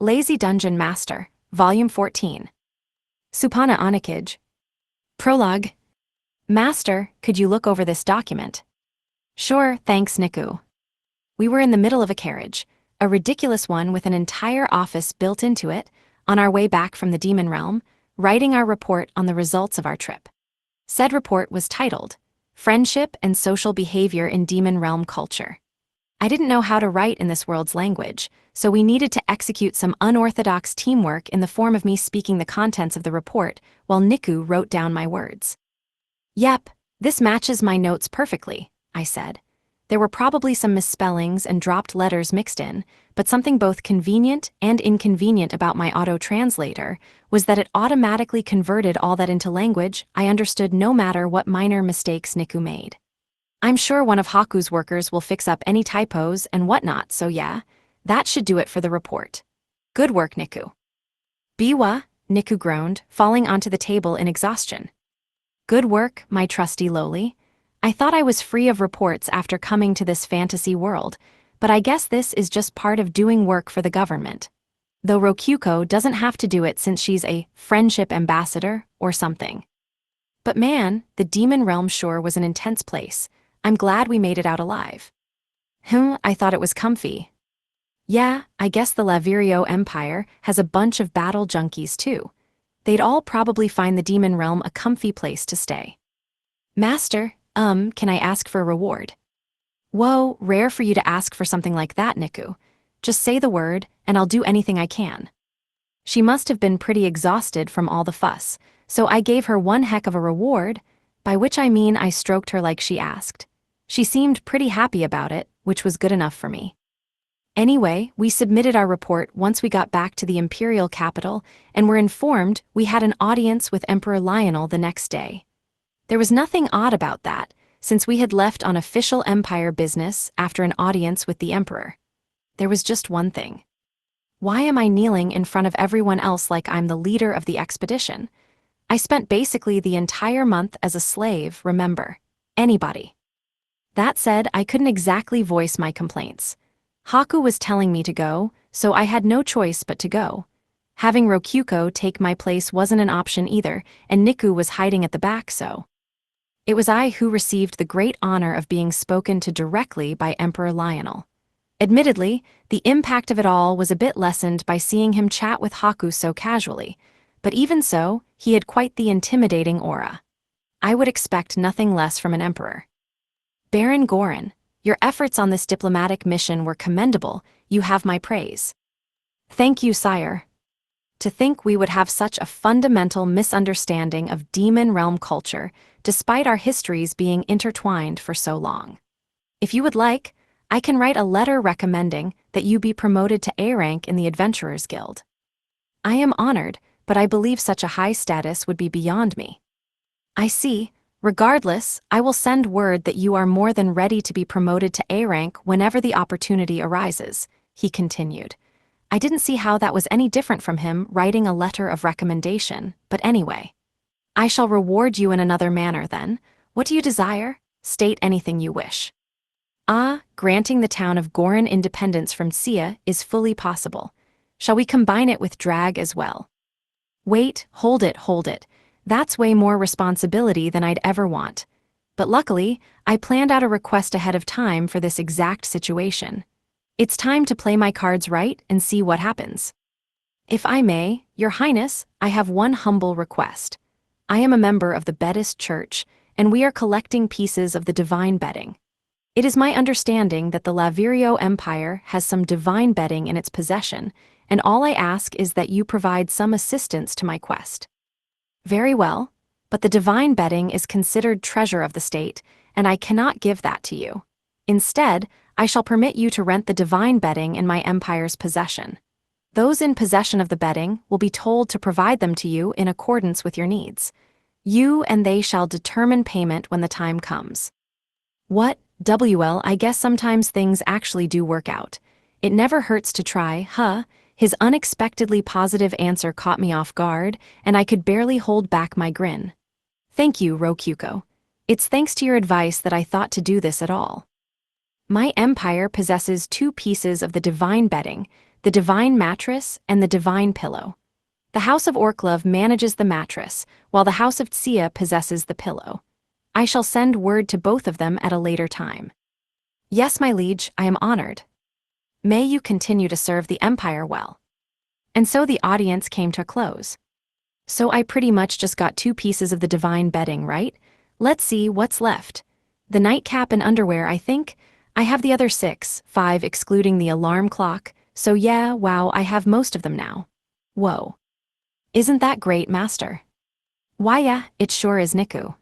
Lazy Dungeon Master, Volume 14. Supana Onikage. Prologue. Master, could you look over this document? Sure, thanks, Niku. We were in the middle of a carriage, a ridiculous one with an entire office built into it, on our way back from the demon realm, writing our report on the results of our trip. Said report was titled, Friendship and Social Behavior in Demon Realm Culture. I didn't know how to write in this world's language, so we needed to execute some unorthodox teamwork in the form of me speaking the contents of the report while Niku wrote down my words. Yep, this matches my notes perfectly, I said. There were probably some misspellings and dropped letters mixed in, but something both convenient and inconvenient about my auto-translator was that it automatically converted all that into language I understood no matter what minor mistakes Niku made. I'm sure one of Haku's workers will fix up any typos and whatnot, so yeah, that should do it for the report. Good work, Niku. Biwa, Niku groaned, falling onto the table in exhaustion. Good work, my trusty lowly. I thought I was free of reports after coming to this fantasy world, but I guess this is just part of doing work for the government. Though Rokyuko doesn't have to do it since she's a friendship ambassador or something. But man, the demon realm sure was an intense place. I'm glad we made it out alive. I thought it was comfy. Yeah, I guess the Lavirio Empire has a bunch of battle junkies too. They'd all probably find the demon realm a comfy place to stay. Master, can I ask for a reward? Whoa, rare for you to ask for something like that, Niku. Just say the word, and I'll do anything I can. She must have been pretty exhausted from all the fuss, so I gave her one heck of a reward, by which I mean I stroked her like she asked. She seemed pretty happy about it, which was good enough for me. Anyway, we submitted our report once we got back to the imperial capital and were informed we had an audience with Emperor Lionel the next day. There was nothing odd about that, since we had left on official empire business after an audience with the emperor. There was just one thing. Why am I kneeling in front of everyone else like I'm the leader of the expedition? I spent basically the entire month as a slave, remember. Anybody. That said, I couldn't exactly voice my complaints. Haku was telling me to go, so I had no choice but to go. Having Rokyuko take my place wasn't an option either, and Niku was hiding at the back, so. It was I who received the great honor of being spoken to directly by Emperor Lionel. Admittedly, the impact of it all was a bit lessened by seeing him chat with Haku so casually, but even so, he had quite the intimidating aura. I would expect nothing less from an emperor. Baron Gorin, your efforts on this diplomatic mission were commendable. You have my praise. Thank you, sire. To think we would have such a fundamental misunderstanding of demon realm culture, despite our histories being intertwined for so long. If you would like, I can write a letter recommending that you be promoted to A rank in the Adventurers Guild. I am honored, but I believe such a high status would be beyond me. I see. Regardless, I will send word that you are more than ready to be promoted to A rank whenever the opportunity arises, he continued. I didn't see how that was any different from him writing a letter of recommendation, but anyway. I shall reward you in another manner then. What do you desire? State anything you wish. Granting the town of Gorin independence from Sia is fully possible. Shall we combine it with drag as well? Wait, hold it. That's way more responsibility than I'd ever want. But luckily, I planned out a request ahead of time for this exact situation. It's time to play my cards right and see what happens. If I may, Your Highness, I have one humble request. I am a member of the Buddhist Church, and we are collecting pieces of the divine bedding. It is my understanding that the Lavirio Empire has some divine bedding in its possession, and all I ask is that you provide some assistance to my quest. Very well, but the divine bedding is considered treasure of the state, and I cannot give that to you. Instead, I shall permit you to rent the divine bedding in my empire's possession. Those in possession of the bedding will be told to provide them to you in accordance with your needs. You and they shall determine payment when the time comes. What? I guess sometimes things actually do work out. It never hurts to try, huh? His unexpectedly positive answer caught me off guard, and I could barely hold back my grin. Thank you, Rokyuko. It's thanks to your advice that I thought to do this at all. My empire possesses 2 pieces of the divine bedding the divine mattress and the divine pillow. The House of Orklov manages the mattress, while the House of Tsia possesses the pillow. I shall send word to both of them at a later time. Yes, my liege, I am honored. May you continue to serve the Empire well. And so the audience came to a close. So I pretty much just got 2 pieces of the divine bedding, right? Let's see what's left. The nightcap and underwear, I think. I have the other 6, 5 excluding the alarm clock, so yeah, wow, I have most of them now. Whoa. Isn't that great, Master? Why yeah, it sure is, Niku.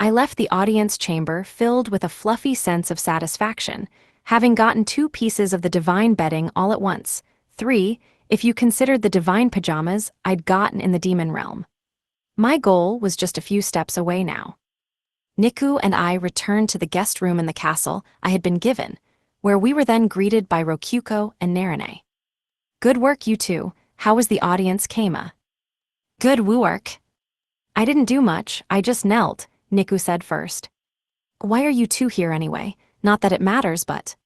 I left the audience chamber filled with a fluffy sense of satisfaction, having gotten 2 pieces of the divine bedding all at once, 3, if you considered the divine pajamas I'd gotten in the demon realm. My goal was just a few steps away now. Niku and I returned to the guest room in the castle I had been given, where we were then greeted by Rokyuko and Narine. Good work, you two. How was the audience, Keima? Good work. I didn't do much, I just knelt, Niku said first. Why are you two here anyway? Not that it matters, but...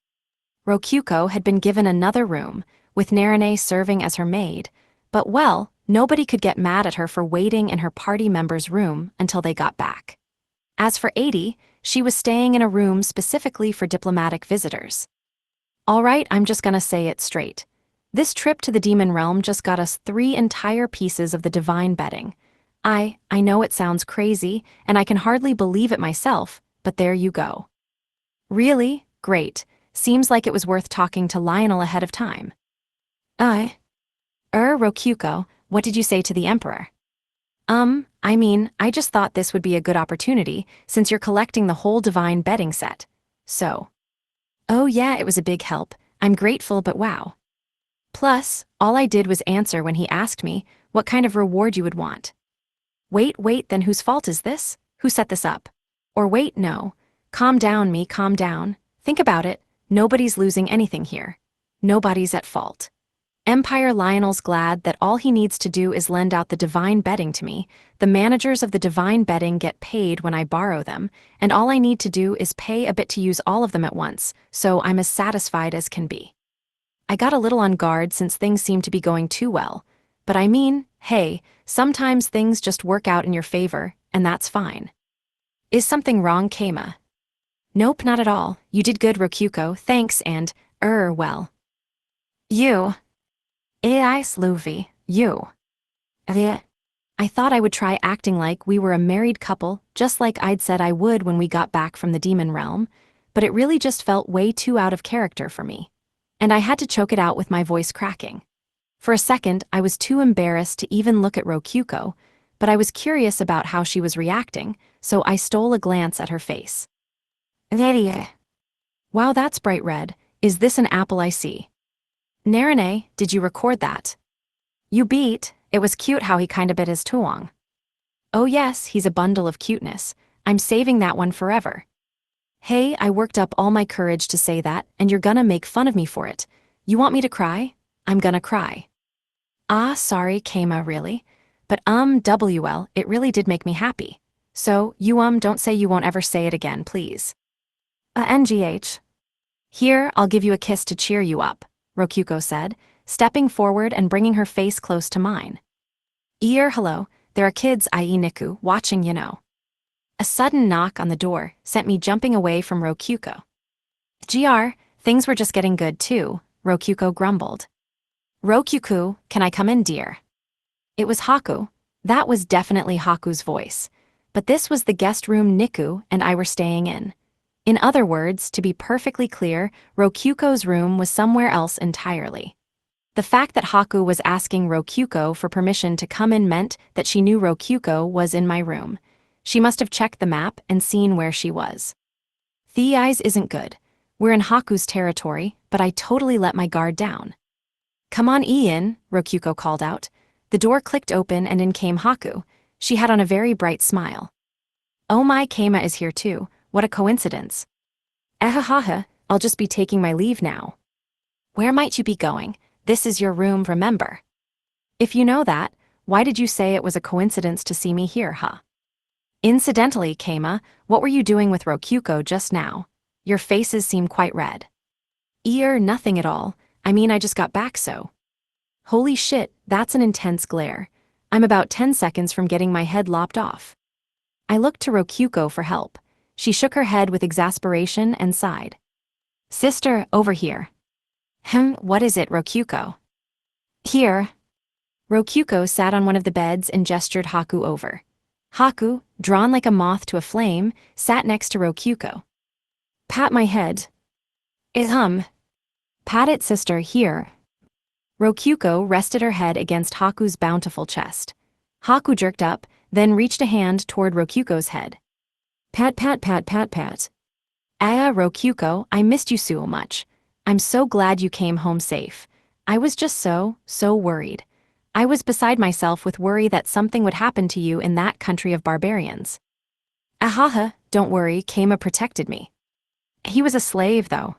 Rokyuko had been given another room, with Narine serving as her maid, but well, nobody could get mad at her for waiting in her party member's room until they got back. As for 80, she was staying in a room specifically for diplomatic visitors. All right, I'm just gonna say it straight. This trip to the demon realm just got us 3 entire pieces of the divine bedding. I know it sounds crazy, and I can hardly believe it myself, but there you go. Really? Great. Seems like it was worth talking to Lionel ahead of time. Rokyuko, what did you say to the Emperor? I just thought this would be a good opportunity, since you're collecting the whole divine bedding set. So. Oh yeah, it was a big help. I'm grateful, but wow. Plus, all I did was answer when he asked me what kind of reward you would want. Wait, then whose fault is this? Who set this up? Or wait, no. Calm down, calm down. Think about it. Nobody's losing anything here. Nobody's at fault. Empire Lionel's glad that all he needs to do is lend out the divine bedding to me. The managers of the divine bedding get paid when I borrow them, and all I need to do is pay a bit to use all of them at once, so I'm as satisfied as can be. I got a little on guard since things seemed to be going too well, but I mean, hey, sometimes things just work out in your favor, and that's fine. Is something wrong, Keima? Nope, not at all. You did good, Rokyuko, thanks, and, well. You. Sluvi, you. I thought I would try acting like we were a married couple, just like I'd said I would when we got back from the demon realm, but it really just felt way too out of character for me. And I had to choke it out with my voice cracking. For a second, I was too embarrassed to even look at Rokyuko, but I was curious about how she was reacting, so I stole a glance at her face. Wow, that's bright red. Is this an apple I see? Narine, did you record that? You beat. It was cute how he kinda bit his tuong. Oh yes, he's a bundle of cuteness. I'm saving that one forever. Hey, I worked up all my courage to say that, and you're gonna make fun of me for it. You want me to cry? I'm gonna cry. Sorry, Keima, really? But WL, it really did make me happy. So, you don't say you won't ever say it again, please. NGH. Here, I'll give you a kiss to cheer you up, Rokyuko said, stepping forward and bringing her face close to mine. Hello, there are kids, i.e. Niku, watching, you know. A sudden knock on the door sent me jumping away from Rokyuko. Things were just getting good too, Rokyuko grumbled. Rokyuko, can I come in, dear? It was Haku. That was definitely Haku's voice. But this was the guest room Niku and I were staying in. In other words, to be perfectly clear, Rokyuko's room was somewhere else entirely. The fact that Haku was asking Rokyuko for permission to come in meant that she knew Rokyuko was in my room. She must have checked the map and seen where she was. The eyes isn't good. We're in Haku's territory, but I totally let my guard down. Come on, in, Rokyuko called out. The door clicked open and in came Haku. She had on a very bright smile. Oh my, Keima is here too. What a coincidence. I'll just be taking my leave now. Where might you be going? This is your room, remember? If you know that, why did you say it was a coincidence to see me here, huh? Incidentally, Keima, what were you doing with Rokyuko just now? Your faces seem quite red. Nothing at all. I mean, I just got back so. Holy shit, that's an intense glare. I'm about 10 seconds from getting my head lopped off. I looked to Rokyuko for help. She shook her head with exasperation and sighed. Sister, over here. What is it, Rokyuko? Here. Rokyuko sat on one of the beds and gestured Haku over. Haku, drawn like a moth to a flame, sat next to Rokyuko. Pat my head. Pat it, sister, here. Rokyuko rested her head against Haku's bountiful chest. Haku jerked up, then reached a hand toward Rokyuko's head. Pat, pat, pat, pat, pat. Rokyuko, I missed you so much. I'm so glad you came home safe. I was just so worried. I was beside myself with worry that something would happen to you in that country of barbarians. Ahaha, don't worry, Keima protected me. He was a slave, though.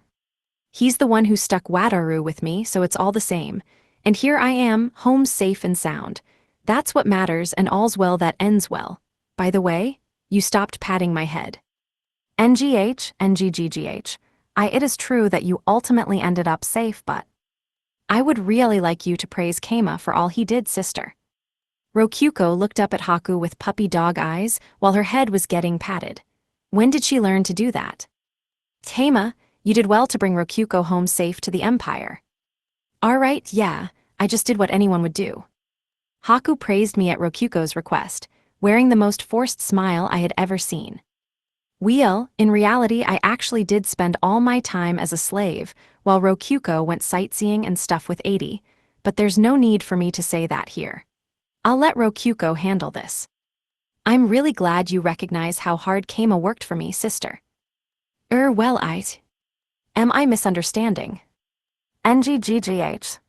He's the one who stuck Wataru with me, so it's all the same. And here I am, home safe and sound. That's what matters, and all's well that ends well. By the way, you stopped patting my head. NGGGH. It is true that you ultimately ended up safe, but I would really like you to praise Keima for all he did, sister. Rokyuko looked up at Haku with puppy dog eyes while her head was getting patted. When did she learn to do that? Keima, you did well to bring Rokyuko home safe to the Empire. Alright, yeah, I just did what anyone would do. Haku praised me at Rokyuko's request, wearing the most forced smile I had ever seen. In reality, I actually did spend all my time as a slave, while Rokyuko went sightseeing and stuff with 80, but there's no need for me to say that here. I'll let Rokyuko handle this. I'm really glad you recognize how hard Keima worked for me, sister. Am I misunderstanding? NGGGH.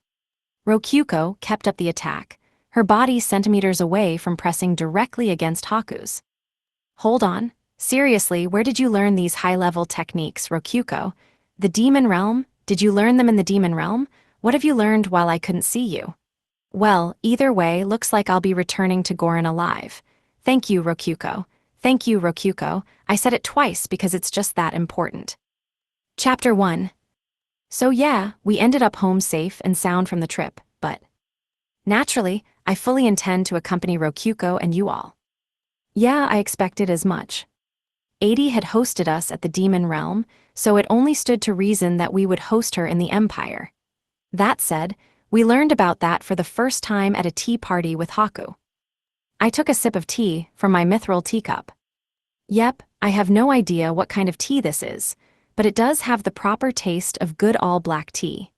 Rokyuko kept up the attack, her body centimeters away from pressing directly against Haku's. Hold on. Seriously, where did you learn these high-level techniques, Rokyuko? The Demon Realm? Did you learn them in the Demon Realm? What have you learned while I couldn't see you? Well, either way, looks like I'll be returning to Goron alive. Thank you, Rokyuko. Thank you, Rokyuko. I said it twice because it's just that important. Chapter 1. So yeah, we ended up home safe and sound from the trip, but naturally, I fully intend to accompany Rokyuko and you all. Yeah, I expected as much. 80 had hosted us at the Demon Realm, so it only stood to reason that we would host her in the Empire. That said, we learned about that for the first time at a tea party with Haku. I took a sip of tea from my mithril teacup. Yep, I have no idea what kind of tea this is, but it does have the proper taste of good all-black tea.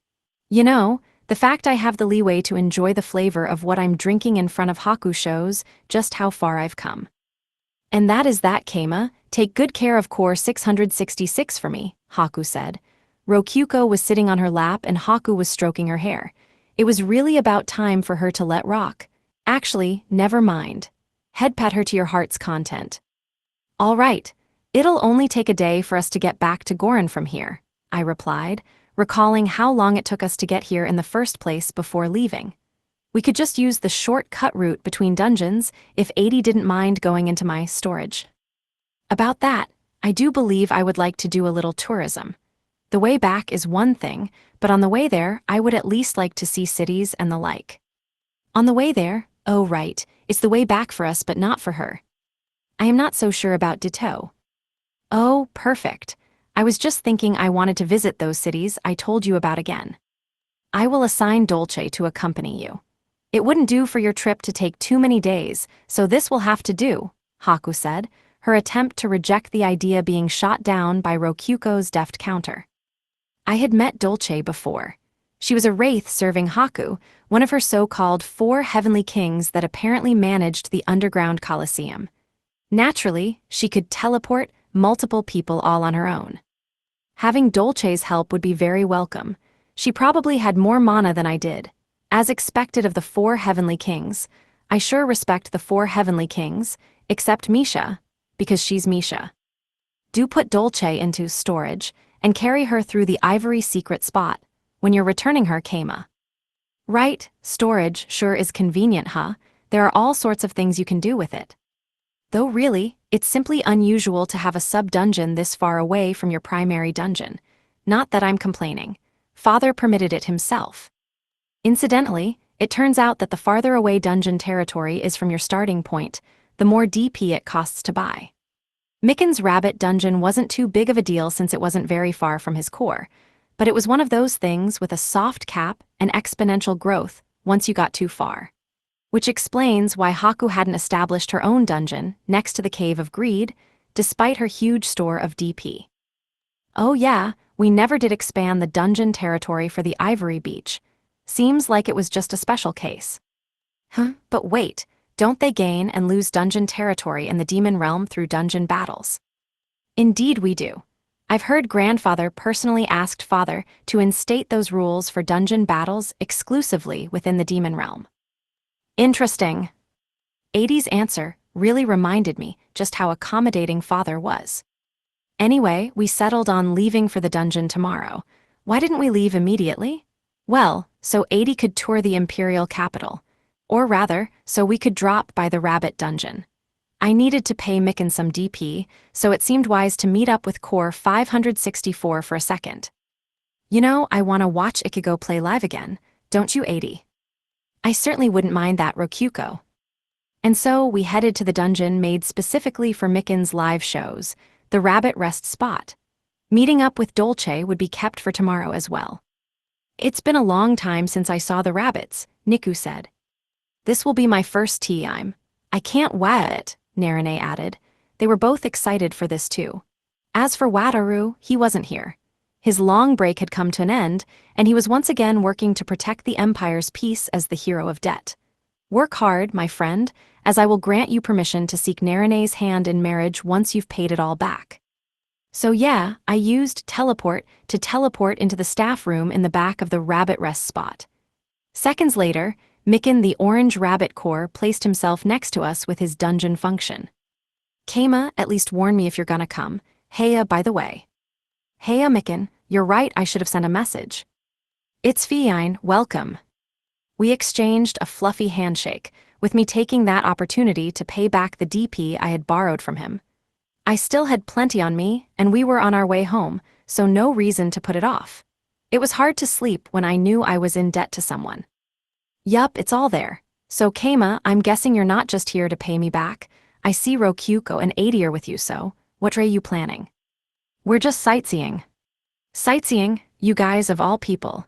You know, the fact I have the leeway to enjoy the flavor of what I'm drinking in front of Haku shows just how far I've come. And that is that, Keima. Take good care of Core 666 for me, Haku said. Rokyuko was sitting on her lap and Haku was stroking her hair. It was really about time for her to let rock. Actually, never mind. Head pat her to your heart's content. All right. It'll only take a day for us to get back to Goron from here, I replied, recalling how long it took us to get here in the first place before leaving. We could just use the short-cut route between dungeons if 80 didn't mind going into my storage. About that, I do believe I would like to do a little tourism. The way back is one thing, but on the way there, I would at least like to see cities and the like. On the way there, oh right, it's the way back for us but not for her. I am not so sure about ditto. Oh, perfect. I was just thinking I wanted to visit those cities I told you about again. I will assign Dolce to accompany you. It wouldn't do for your trip to take too many days, so this will have to do, Haku said, her attempt to reject the idea being shot down by Rokyuko's deft counter. I had met Dolce before. She was a wraith serving Haku, one of her so-called 4 heavenly kings that apparently managed the underground Colosseum. Naturally, she could teleport multiple people all on her own. Having Dolce's help would be very welcome. She probably had more mana than I did. As expected of the 4 heavenly kings, I sure respect the 4 heavenly kings, except Misha, because she's Misha. Do put Dolce into storage and carry her through the ivory secret spot when you're returning her, Keima. Right, storage sure is convenient, huh? There are all sorts of things you can do with it. Though really, it's simply unusual to have a sub-dungeon this far away from your primary dungeon. Not that I'm complaining. Father permitted it himself. Incidentally, it turns out that the farther away dungeon territory is from your starting point, the more DP it costs to buy. Mikken's rabbit dungeon wasn't too big of a deal since it wasn't very far from his core, but it was one of those things with a soft cap and exponential growth once you got too far. Which explains why Haku hadn't established her own dungeon next to the Cave of Greed, despite her huge store of DP. Oh yeah, we never did expand the dungeon territory for the Ivory Beach. Seems like it was just a special case. But wait, don't they gain and lose dungeon territory in the demon realm through dungeon battles? Indeed we do. I've heard Grandfather personally asked Father to instate those rules for dungeon battles exclusively within the demon realm. Interesting. 80's answer really reminded me just how accommodating Father was. Anyway, we settled on leaving for the dungeon tomorrow. Why didn't we leave immediately? Well, so 80 could tour the Imperial capital. Or rather, so we could drop by the Rabbit dungeon. I needed to pay Micken some DP, so it seemed wise to meet up with Core 564 for a second. You know, I want to watch Ichigo play live again, don't you 80? I certainly wouldn't mind that, Rokyuko. And so we headed to the dungeon made specifically for Micken's live shows, the Rabbit Rest spot. Meeting up with Dolce would be kept for tomorrow as well. It's been a long time since I saw the rabbits, Niku said. This will be my first time. I can't wait, Narine added. They were both excited for this too. As for Wataru, he wasn't here. His long break had come to an end, and he was once again working to protect the Empire's peace as the hero of debt. Work hard, my friend, as I will grant you permission to seek Narine's hand in marriage once you've paid it all back. So yeah, I used teleport to teleport into the staff room in the back of the Rabbit Rest spot. Seconds later, Micken the Orange Rabbit Core placed himself next to us with his dungeon function. Keima, at least warn me if you're gonna come. Heya, by the way. Heya, Micken, you're right, I should have sent a message. It's fine, welcome. We exchanged a fluffy handshake, with me taking that opportunity to pay back the DP I had borrowed from him. I still had plenty on me, and we were on our way home, so no reason to put it off. It was hard to sleep when I knew I was in debt to someone. Yup, it's all there. So Keima, I'm guessing you're not just here to pay me back. I see Rokyuko and 80 are with you, so what are you planning? We're just sightseeing. Sightseeing, you guys of all people.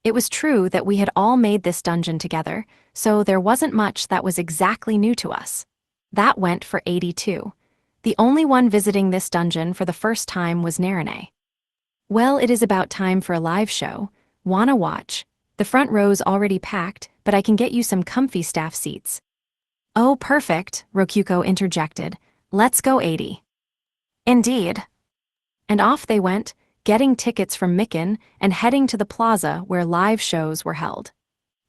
It was true that we had all made this dungeon together, so there wasn't much that was exactly new to us. That went for 82. The only one visiting this dungeon for the first time was Narine. Well, it is about time for a live show. Wanna watch? The front row's already packed, but I can get you some comfy staff seats. Oh, perfect, Rokyuko interjected. Let's go 80. Indeed. And off they went, getting tickets from Micken and heading to the plaza where live shows were held.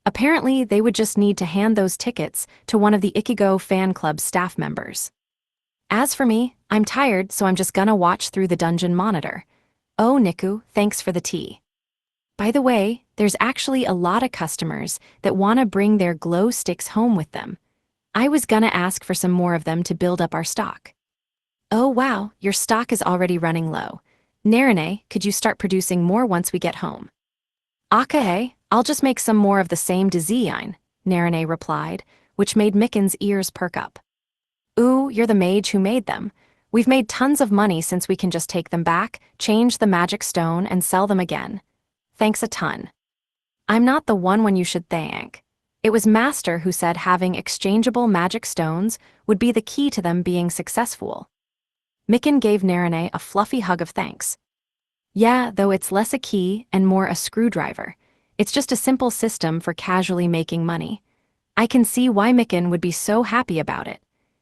Apparently, they would just need to hand those tickets to one of the Ichigo fan club staff members. As for me, I'm tired, so I'm just gonna watch through the dungeon monitor. Oh, Niku, thanks for the tea. By the way, there's actually a lot of customers that wanna bring their glow sticks home with them. I was gonna ask for some more of them to build up our stock. Oh wow, your stock is already running low. Narine, could you start producing more once we get home? Akahe, I'll just make some more of the same design, Narine replied, which made Micken's ears perk up. Ooh, you're the mage who made them. We've made tons of money since we can just take them back, change the magic stone, and sell them again. Thanks a ton. I'm not the one you should thank. It was Master who said having exchangeable magic stones would be the key to them being successful. Micken gave Narine a fluffy hug of thanks. Yeah, though it's less a key and more a screwdriver. It's just a simple system for casually making money. I can see why Micken would be so happy about it.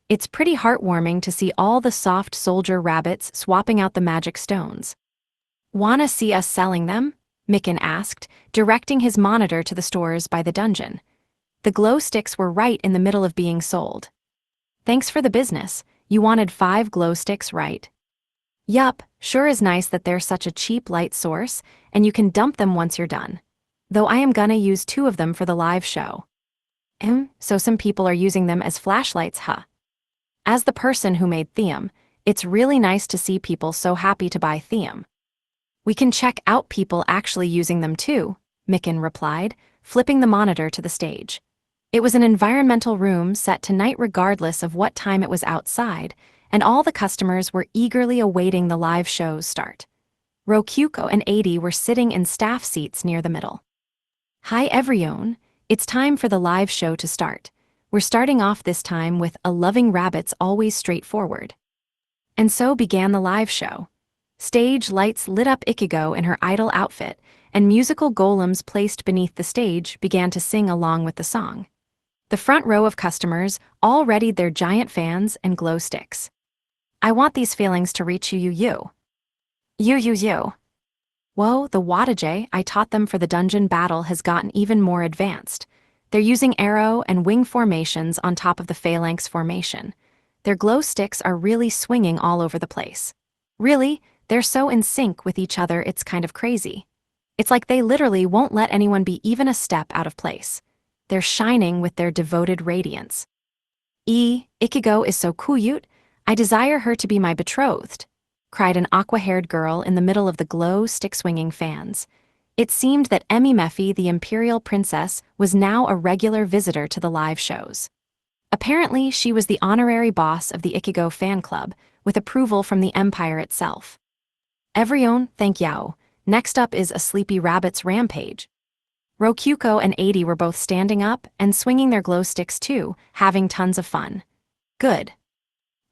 It's pretty heartwarming to see all the soft soldier rabbits swapping out the magic stones. Wanna see us selling them? Micken asked, directing his monitor to the stores by the dungeon. The glow sticks were right in the middle of being sold. Thanks for the business. You wanted 5 glow sticks, right? Yup, sure is nice that they're such a cheap light source, and you can dump them once you're done. Though I am gonna use 2 of them for the live show. So some people are using them as flashlights, huh? As the person who made Theum, it's really nice to see people so happy to buy Theum. We can check out people actually using them too, Mikan replied, flipping the monitor to the stage. It was an environmental room set to night regardless of what time it was outside, and all the customers were eagerly awaiting the live show's start. Rokyuko and 80 were sitting in staff seats near the middle. Hi everyone, it's time for the live show to start. We're starting off this time with A Loving Rabbit's Always Straightforward. And so began the live show. Stage lights lit up Ichigo in her idol outfit, and musical golems placed beneath the stage began to sing along with the song. The front row of customers all readied their giant fans and glow sticks. I want these feelings to reach you. You. Whoa, the Wataje I taught them for the dungeon battle has gotten even more advanced. They're using arrow and wing formations on top of the phalanx formation. Their glow sticks are really swinging all over the place. Really, they're so in sync with each other it's kind of crazy. It's like they literally won't let anyone be even a step out of place. They're shining with their devoted radiance. Ichigo is so cute, I desire her to be my betrothed, cried an aqua-haired girl in the middle of the glow stick-swinging fans. It seemed that Emi Mephi, the imperial princess, was now a regular visitor to the live shows. Apparently, she was the honorary boss of the Ichigo fan club, with approval from the empire itself. Everyone, thank you. Next up is A Sleepy Rabbit's Rampage. Rokyuko and 80 were both standing up and swinging their glow sticks too, having tons of fun. Good.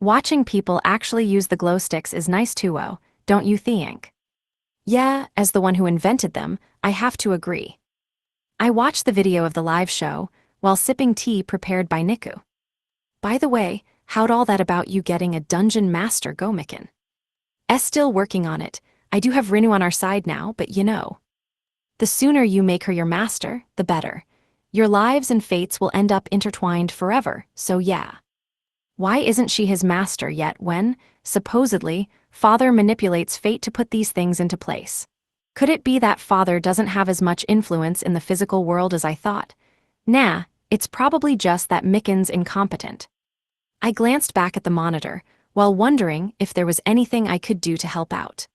Watching people actually use the glow sticks is nice too, don't you think? Yeah, as the one who invented them, I have to agree. I watched the video of the live show while sipping tea prepared by Niku. By the way, how'd all that about you getting a dungeon master go, Mikan? Still working on it. I do have Rinu on our side now, but you know. The sooner you make her your master, the better. Your lives and fates will end up intertwined forever, so yeah. Why isn't she his master yet when, supposedly, father manipulates fate to put these things into place? Could it be that father doesn't have as much influence in the physical world as I thought? Nah, it's probably just that Mikan's incompetent. I glanced back at the monitor, while wondering if there was anything I could do to help out.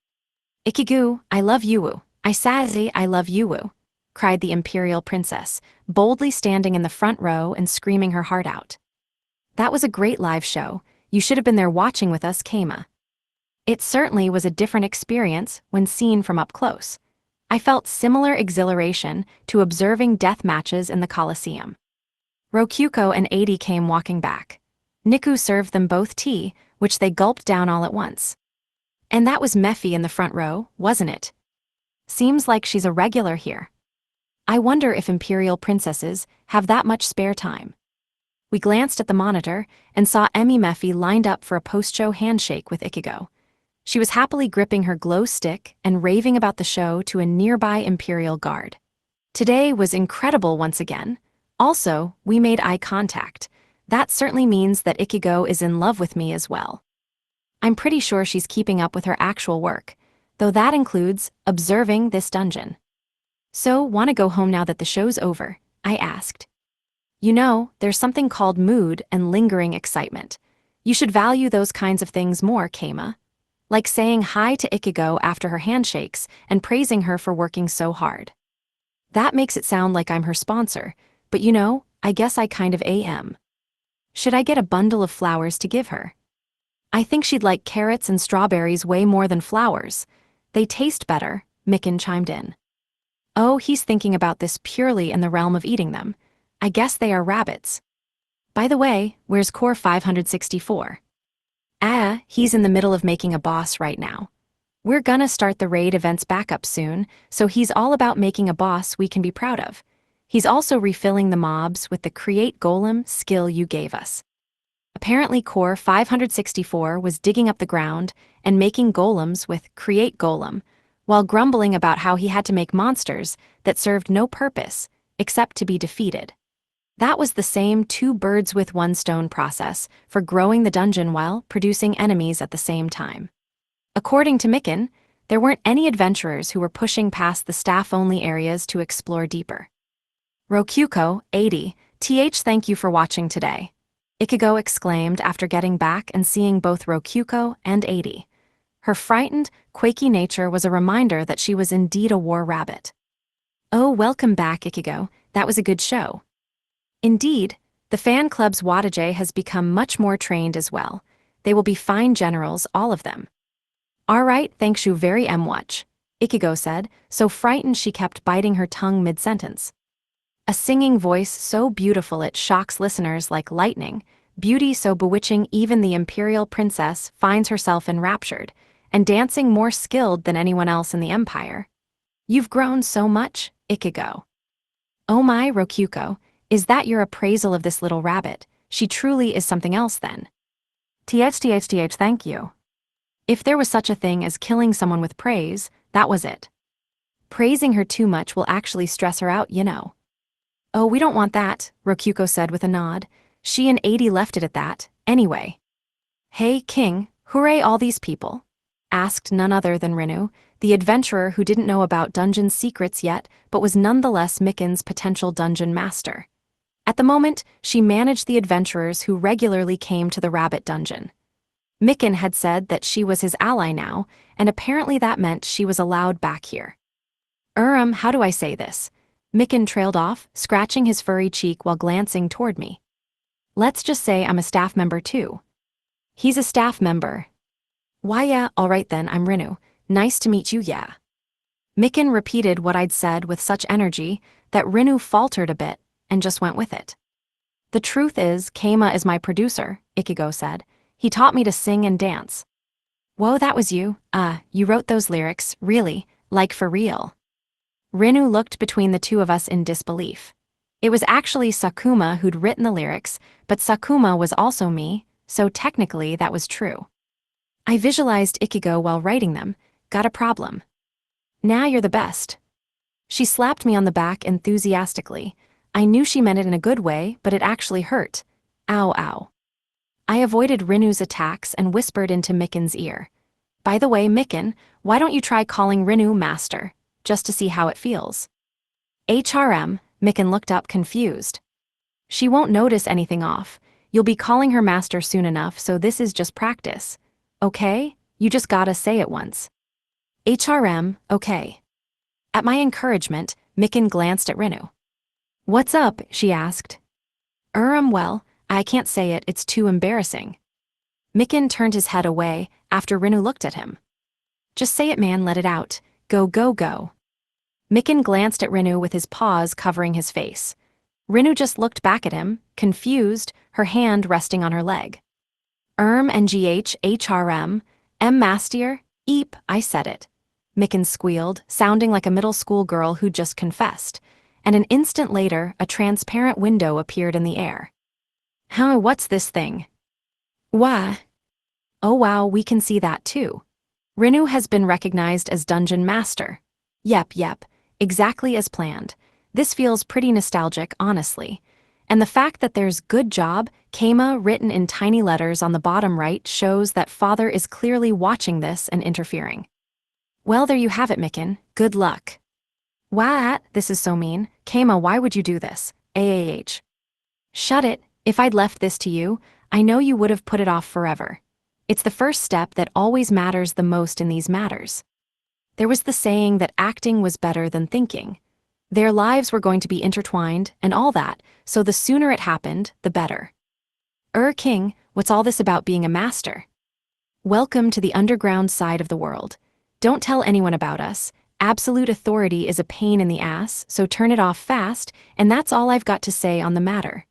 Ichigo, I love you. I love you, cried the imperial princess, boldly standing in the front row and screaming her heart out. That was a great live show. You should have been there watching with us, Keima. It certainly was a different experience when seen from up close. I felt similar exhilaration to observing death matches in the Colosseum. Rokyuko and 80 came walking back. Niku served them both tea, which they gulped down all at once. And that was Mephi in the front row, wasn't it? Seems like she's a regular here. I wonder if imperial princesses have that much spare time. We glanced at the monitor and saw Emi Mephi lined up for a post-show handshake with Ichigo. She was happily gripping her glow stick and raving about the show to a nearby imperial guard. Today was incredible once again. Also, we made eye contact. That certainly means that Ichigo is in love with me as well. I'm pretty sure she's keeping up with her actual work, though that includes observing this dungeon. So, wanna go home now that the show's over? I asked. You know, there's something called mood and lingering excitement. You should value those kinds of things more, Keima. Like saying hi to Ichigo after her handshakes and praising her for working so hard. That makes it sound like I'm her sponsor, but you know, I guess I kind of am. Should I get a bundle of flowers to give her? I think she'd like carrots and strawberries way more than flowers. They taste better, Mikan chimed in. Oh, he's thinking about this purely in the realm of eating them. I guess they are rabbits. By the way, where's Core 564? He's in the middle of making a boss right now. We're gonna start the raid events back up soon, so he's all about making a boss we can be proud of. He's also refilling the mobs with the Create Golem skill you gave us. Apparently Core 564 was digging up the ground and making golems with Create Golem, while grumbling about how he had to make monsters that served no purpose except to be defeated. That was the same two birds with one stone process for growing the dungeon while producing enemies at the same time. According to Mikan, there weren't any adventurers who were pushing past the staff-only areas to explore deeper. Rokyuko, 80, thank you for watching today. Ichigo exclaimed after getting back and seeing both Rokyuko and 80. Her frightened, quaky nature was a reminder that she was indeed a war rabbit. Oh, welcome back, Ichigo. That was a good show. Indeed, the fan club's Wataje has become much more trained as well. They will be fine generals, all of them. All right, thanks you very much, Ichigo said, so frightened she kept biting her tongue mid-sentence. A singing voice so beautiful it shocks listeners like lightning, beauty so bewitching even the imperial princess finds herself enraptured, and dancing more skilled than anyone else in the empire. You've grown so much, Ichigo. Oh my, Rokyuko, is that your appraisal of this little rabbit? She truly is something else then. Th, thank you. If there was such a thing as killing someone with praise, that was it. Praising her too much will actually stress her out, you know. Oh, we don't want that, Rokyuko said with a nod. She and 80 left it at that, anyway. Hey, King, hooray all these people? Asked none other than Rinu, the adventurer who didn't know about dungeon secrets yet, but was nonetheless Miken's potential dungeon master. At the moment, she managed the adventurers who regularly came to the rabbit dungeon. Miken had said that she was his ally now, and apparently that meant she was allowed back here. How do I say this? Miken trailed off, scratching his furry cheek while glancing toward me. Let's just say I'm a staff member too. He's a staff member. Why yeah, alright then, I'm Rinu. Nice to meet you, yeah. Miken repeated what I'd said with such energy that Rinu faltered a bit and just went with it. The truth is, Keima is my producer, Ichigo said. He taught me to sing and dance. Whoa, that was you? You wrote those lyrics, really, like for real. Rinu looked between the two of us in disbelief. It was actually Sakuma who'd written the lyrics, but Sakuma was also me, so technically that was true. I visualized Ichigo while writing them. Got a problem. Now you're the best. She slapped me on the back enthusiastically. I knew she meant it in a good way, but it actually hurt. Ow, ow. I avoided Rinu's attacks and whispered into Miken's ear. By the way, Miken, why don't you try calling Rinu Master, just to see how it feels? Miken looked up confused. She won't notice anything off. You'll be calling her Master soon enough, so this is just practice. Okay? You just gotta say it once. Okay. At my encouragement, Miken glanced at Rinu. What's up? She asked. Well, I can't say it, it's too embarrassing. Miken turned his head away after Rinu looked at him. Just say it, man, let it out. Go, go, go. Miken glanced at Rinu with his paws covering his face. Rinu just looked back at him, confused, her hand resting on her leg. Mastier? Eep, I said it. Miken squealed, sounding like a middle school girl who'd just confessed, and an instant later, a transparent window appeared in the air. Huh, what's this thing? Why? Oh wow, we can see that too. Rinu has been recognized as Dungeon Master. Yep, exactly as planned. This feels pretty nostalgic, honestly. And the fact that there's good job, Keima written in tiny letters on the bottom right shows that Father is clearly watching this and interfering. Well, there you have it, Miken. Good luck. What? This is so mean. Keima, why would you do this? Shut it. If I'd left this to you, I know you would have put it off forever. It's the first step that always matters the most in these matters. There was the saying that acting was better than thinking. Their lives were going to be intertwined and all that, so the sooner it happened, the better. King, what's all this about being a master? Welcome to the underground side of the world. Don't tell anyone about us. Absolute authority is a pain in the ass, so turn it off fast, and that's all I've got to say on the matter.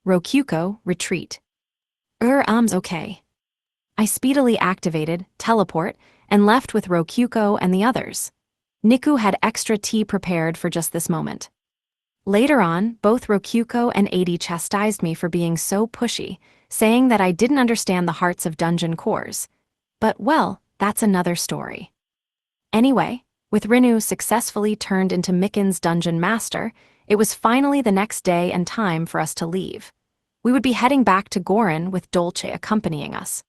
Rokyuko, retreat. Okay. I speedily activated, teleport, and left with Rokyuko and the others. Niku had extra tea prepared for just this moment. Later on, both Rokyuko and 80 chastised me for being so pushy, saying that I didn't understand the hearts of dungeon cores. But, well, that's another story. Anyway, with Rinu successfully turned into Miken's dungeon master, it was finally the next day and time for us to leave. We would be heading back to Gorin with Dolce accompanying us.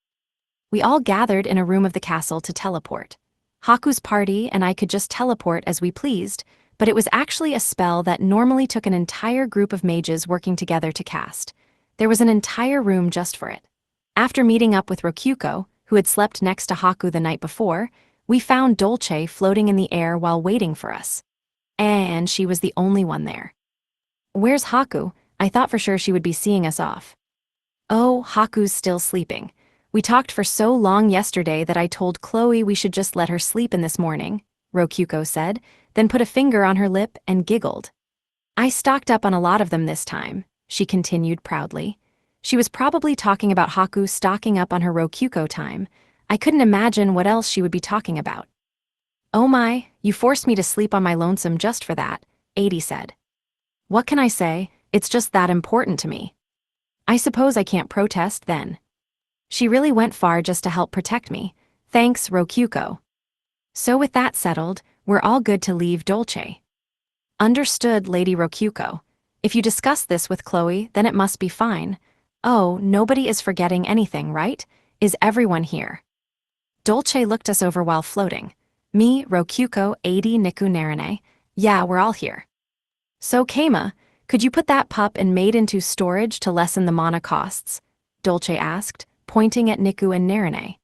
We all gathered in a room of the castle to teleport. Haku's party and I could just teleport as we pleased, but it was actually a spell that normally took an entire group of mages working together to cast. There was an entire room just for it. After meeting up with Rokyuko, who had slept next to Haku the night before, we found Dolce floating in the air while waiting for us. And she was the only one there. "Where's Haku? I thought for sure she would be seeing us off." "Oh, Haku's still sleeping. We talked for so long yesterday that I told Chloe we should just let her sleep in this morning," Rokyuko said, then put a finger on her lip and giggled. "I stocked up on a lot of them this time," she continued proudly. She was probably talking about Haku stocking up on her Rokyuko time. I couldn't imagine what else she would be talking about. "Oh my, you forced me to sleep on my lonesome just for that," Adi said. "What can I say? It's just that important to me. I suppose I can't protest then. She really went far just to help protect me. Thanks, Rokyuko." So with that settled, we're all good to leave Dolce. "Understood, Lady Rokyuko. If you discuss this with Chloe, then it must be fine. Oh, nobody is forgetting anything, right? Is everyone here?" Dolce looked us over while floating. "Me, Rokyuko, Adi, Niku, Narine. Yeah, we're all here." "So Keima, could you put that pup and maid into storage to lessen the mana costs?" Dolce asked, pointing at Niku and Narine.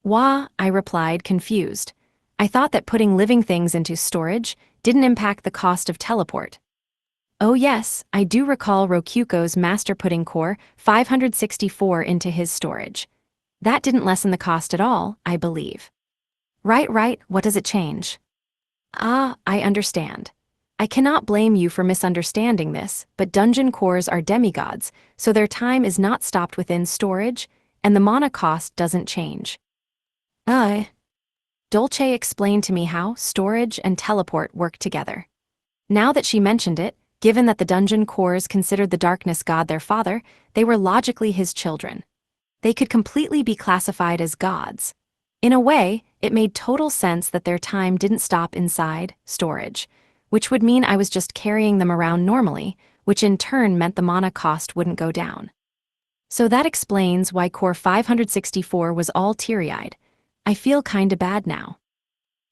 "Wah," I replied, confused. "I thought that putting living things into storage didn't impact the cost of teleport." "Oh yes, I do recall Rokyuko's master putting core 564 into his storage. That didn't lessen the cost at all, I believe." Right, what does it change?" "Ah, I understand. I cannot blame you for misunderstanding this, but dungeon cores are demigods, so their time is not stopped within storage, and the mana cost doesn't change." Dolce explained to me how storage and teleport work together. Now that she mentioned it, given that the dungeon cores considered the darkness god their father, they were logically his children. They could completely be classified as gods. In a way, it made total sense that their time didn't stop inside storage, which would mean I was just carrying them around normally, which in turn meant the mana cost wouldn't go down. So that explains why core 564 was all teary-eyed. I feel kinda bad now.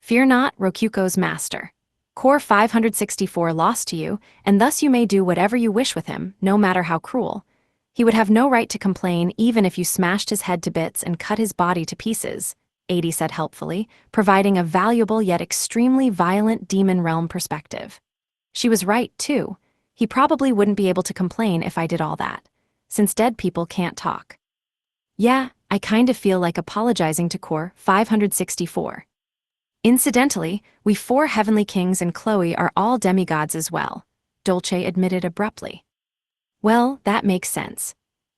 "Fear not, Rokyuko's master. Core 564 lost to you, and thus you may do whatever you wish with him, no matter how cruel. He would have no right to complain even if you smashed his head to bits and cut his body to pieces," Adi said helpfully, providing a valuable yet extremely violent demon realm perspective. She was right, too. He probably wouldn't be able to complain if I did all that, since dead people can't talk. Yeah, I kind of feel like apologizing to core 564. Incidentally, we 4 heavenly kings and Chloe are all demigods as well, Dolce admitted abruptly. "Well, that makes sense.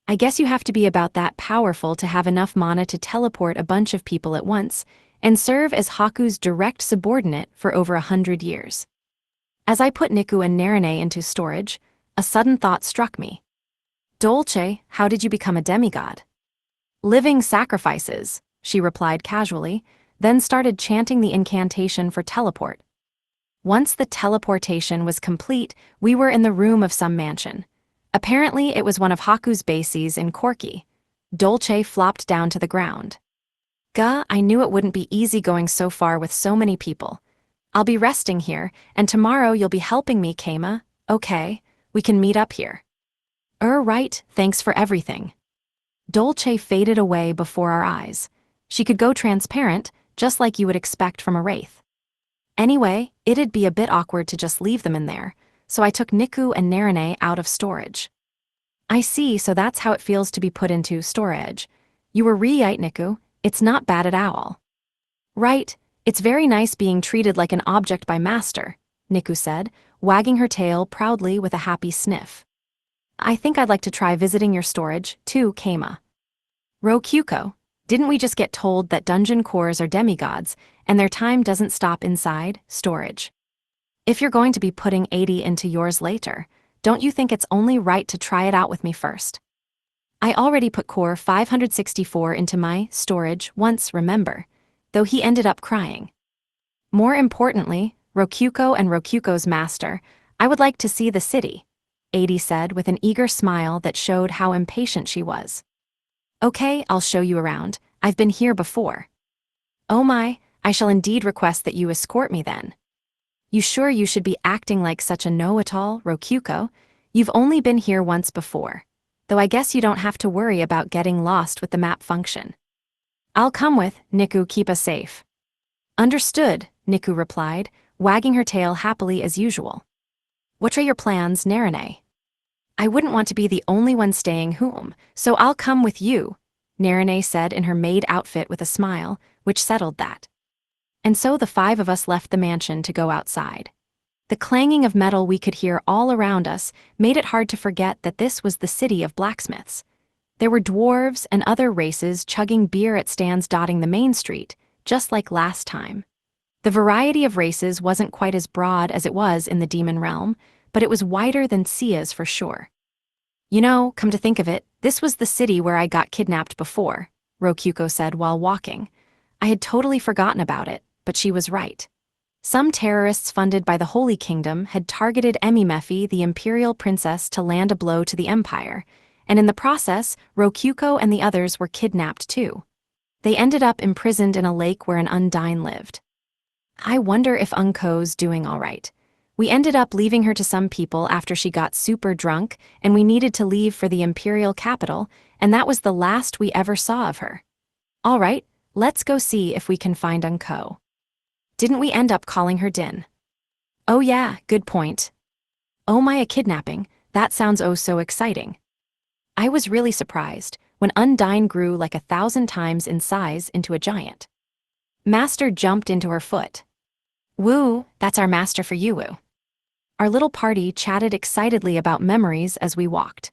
I guess you have to be about that powerful to have enough mana to teleport a bunch of people at once and serve as Haku's direct subordinate for over 100 years. As I put Niku and Narine into storage, a sudden thought struck me. "Dolce, how did you become a demigod?" "Living sacrifices," she replied casually, then started chanting the incantation for teleport. Once the teleportation was complete, we were in the room of some mansion. Apparently, it was one of Haku's bases in Corky. Dolce flopped down to the ground. "Gah, I knew it wouldn't be easy going so far with so many people. I'll be resting here, and tomorrow you'll be helping me, Keima. Okay, we can meet up here." Right, thanks for everything." Dolce faded away before our eyes. She could go transparent, just like you would expect from a wraith. Anyway, it'd be a bit awkward to just leave them in there, so I took Niku and Narine out of storage. "I see, so that's how it feels to be put into storage. You were right, Niku. It's not bad at all." "Right, it's very nice being treated like an object by master," Niku said, wagging her tail proudly with a happy sniff. "I think I'd like to try visiting your storage, too, Keima." "Rokyuko, didn't we just get told that dungeon cores are demigods, and their time doesn't stop inside storage? If you're going to be putting 80 into yours later, don't you think it's only right to try it out with me first? I already put core 564 into my storage once, remember, though he ended up crying. More importantly, Rokyuko and Rokyuko's master, I would like to see the city," Adi said with an eager smile that showed how impatient she was. "Okay, I'll show you around. I've been here before." "Oh my, I shall indeed request that you escort me then." "You sure you should be acting like such a know-it-all, Rokyuko? You've only been here once before. Though I guess you don't have to worry about getting lost with the map function." I'll come with, Niku, keep us safe. Understood, Niku replied, wagging her tail happily as usual. What are your plans, Narine? I wouldn't want to be the only one staying home, so I'll come with you, Narine said in her maid outfit with a smile, which settled that. And so the 5 of us left the mansion to go outside. The clanging of metal we could hear all around us made it hard to forget that this was the city of blacksmiths. There were dwarves and other races chugging beer at stands dotting the main street, just like last time. The variety of races wasn't quite as broad as it was in the demon realm, but it was wider than Sia's for sure. You know, come to think of it, this was the city where I got kidnapped before, Rokyuko said while walking. I had totally forgotten about it, but she was right. Some terrorists funded by the Holy Kingdom had targeted Emimefi, the imperial princess, to land a blow to the empire, and in the process, Rokyuko and the others were kidnapped too. They ended up imprisoned in a lake where an Undine lived. I wonder if Unko's doing all right. We ended up leaving her to some people after she got super drunk, and we needed to leave for the imperial capital, and that was the last we ever saw of her. All right, let's go see if we can find Unko. Didn't we end up calling her Din? Oh yeah, good point. Oh my, a kidnapping, that sounds oh so exciting. I was really surprised when Undine grew like 1,000 times in size into a giant. Master jumped into her foot. Woo, that's our master for you, woo. Our little party chatted excitedly about memories as we walked.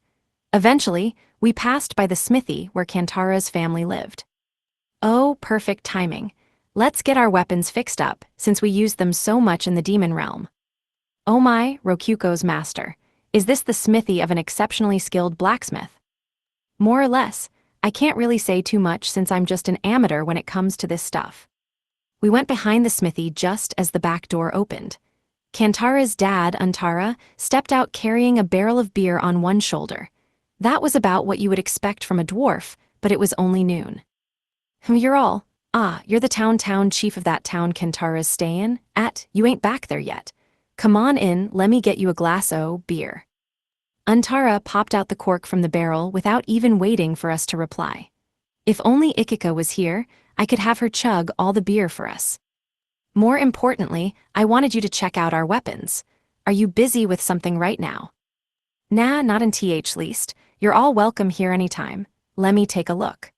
Eventually, we passed by the smithy where Kantara's family lived. Oh, perfect timing. Let's get our weapons fixed up, since we used them so much in the demon realm. Oh my, Rokyuko's master. Is this the smithy of an exceptionally skilled blacksmith? More or less. I can't really say too much since I'm just an amateur when it comes to this stuff. We went behind the smithy just as the back door opened. Kantara's dad, Antara, stepped out carrying a barrel of beer on one shoulder. That was about what you would expect from a dwarf, but it was only noon. You're the town chief of that town Kantara's stayin' at, you ain't back there yet. Come on in, let me get you a glass o' beer. Antara popped out the cork from the barrel without even waiting for us to reply. If only Ikika was here, I could have her chug all the beer for us. More importantly, I wanted you to check out our weapons. Are you busy with something right now? Nah, not in th least. You're all welcome here anytime. Let me take a look.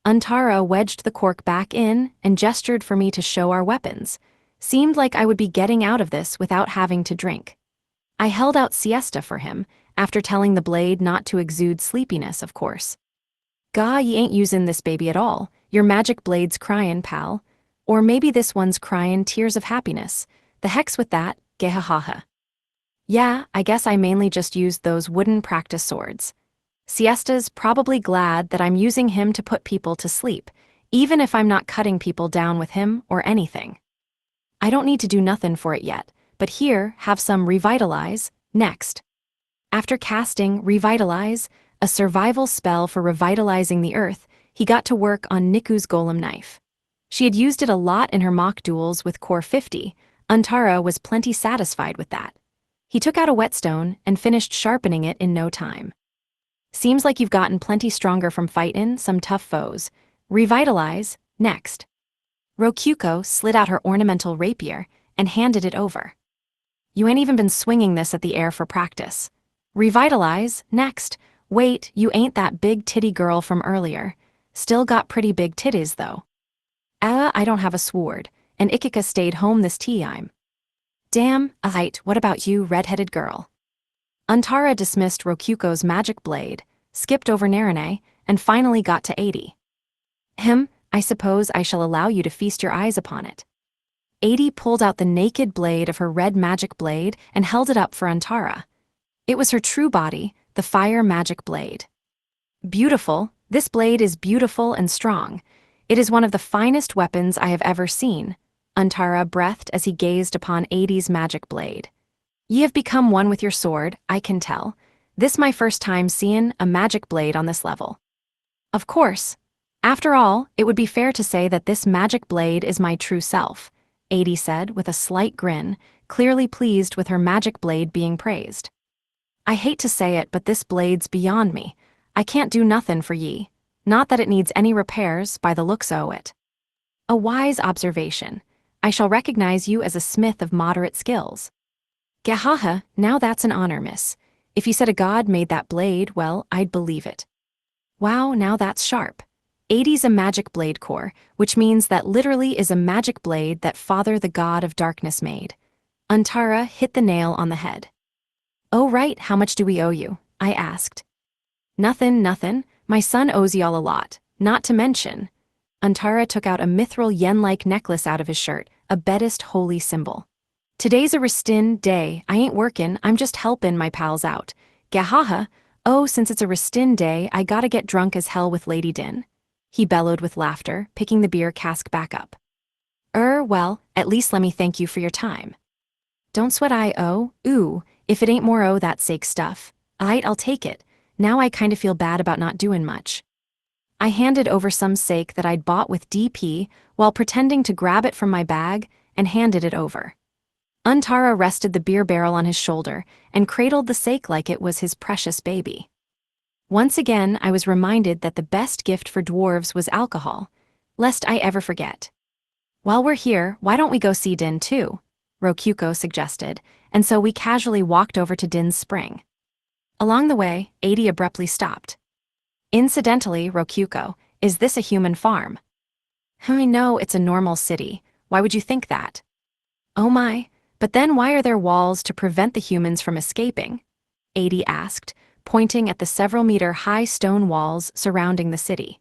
Antara wedged the cork back in and gestured for me to show our weapons. Seemed like I would be getting out of this without having to drink. I held out siesta for him, after telling the blade not to exude sleepiness, of course. Gah, ye ain't usin' this baby at all. Your magic blade's cryin', pal. Or maybe this one's cryin' tears of happiness. The heck's with that, gehahaha. Yeah, I guess I mainly just used those wooden practice swords. Siesta's probably glad that I'm using him to put people to sleep, even if I'm not cutting people down with him or anything. I don't need to do nothing for it yet, but here, have some Revitalize, next. After casting Revitalize, a survival spell for revitalizing the earth, he got to work on Niku's golem knife. She had used it a lot in her mock duels with Core 50. Antara was plenty satisfied with that. He took out a whetstone and finished sharpening it in no time. Seems like you've gotten plenty stronger from fightin' some tough foes. Revitalize, next. Rokyuko slid out her ornamental rapier and handed it over. You ain't even been swinging this at the air for practice. Revitalize, next. Wait, you ain't that big titty girl from earlier. Still got pretty big titties though. I don't have a sword, and Ikika stayed home this time. Damn, alright, what about you, red-headed girl? Antara dismissed Rokyuko's magic blade, skipped over Narine, and finally got to 80. I suppose I shall allow you to feast your eyes upon it. 80 pulled out the naked blade of her red magic blade and held it up for Antara. It was her true body, the fire magic blade. Beautiful, this blade is beautiful and strong. It is one of the finest weapons I have ever seen, Antara breathed as he gazed upon 80's magic blade. Ye have become one with your sword, I can tell. This my first time seein' a magic blade on this level. Of course. After all, it would be fair to say that this magic blade is my true self, 80 said with a slight grin, clearly pleased with her magic blade being praised. I hate to say it, but this blade's beyond me. I can't do nothin' for ye. Not that it needs any repairs by the looks o' it. A wise observation. I shall recognize you as a smith of moderate skills. Gahaha, now that's an honor, miss. If you said a god made that blade, well, I'd believe it. Wow, now that's sharp. 80's a magic blade core, which means that literally is a magic blade that Father the God of Darkness made. Antara hit the nail on the head. Oh right, how much do we owe you? I asked. Nothin'. My son owes y'all a lot, not to mention. Antara took out a mithril yen-like necklace out of his shirt, a Bedist holy symbol. Today's a restin day, I ain't workin', I'm just helpin' my pals out. Gahaha, oh, since it's a restin day, I gotta get drunk as hell with Lady Din. He bellowed with laughter, picking the beer cask back up. Well, at least let me thank you for your time. Don't sweat ooh, if it ain't more that sake stuff. I'll take it. Now I kinda feel bad about not doin' much. I handed over some sake that I'd bought with DP while pretending to grab it from my bag and handed it over. Antara rested the beer barrel on his shoulder and cradled the sake like it was his precious baby. Once again, I was reminded that the best gift for dwarves was alcohol, lest I ever forget. While we're here, why don't we go see Din too? Rokuko suggested, and so we casually walked over to Din's spring. Along the way, 80 abruptly stopped. Incidentally, Rokuko, is this a human farm? No, it's a normal city. Why would you think that? Oh my, but then why are there walls to prevent the humans from escaping? 80 asked, pointing at the several-meter-high stone walls surrounding the city.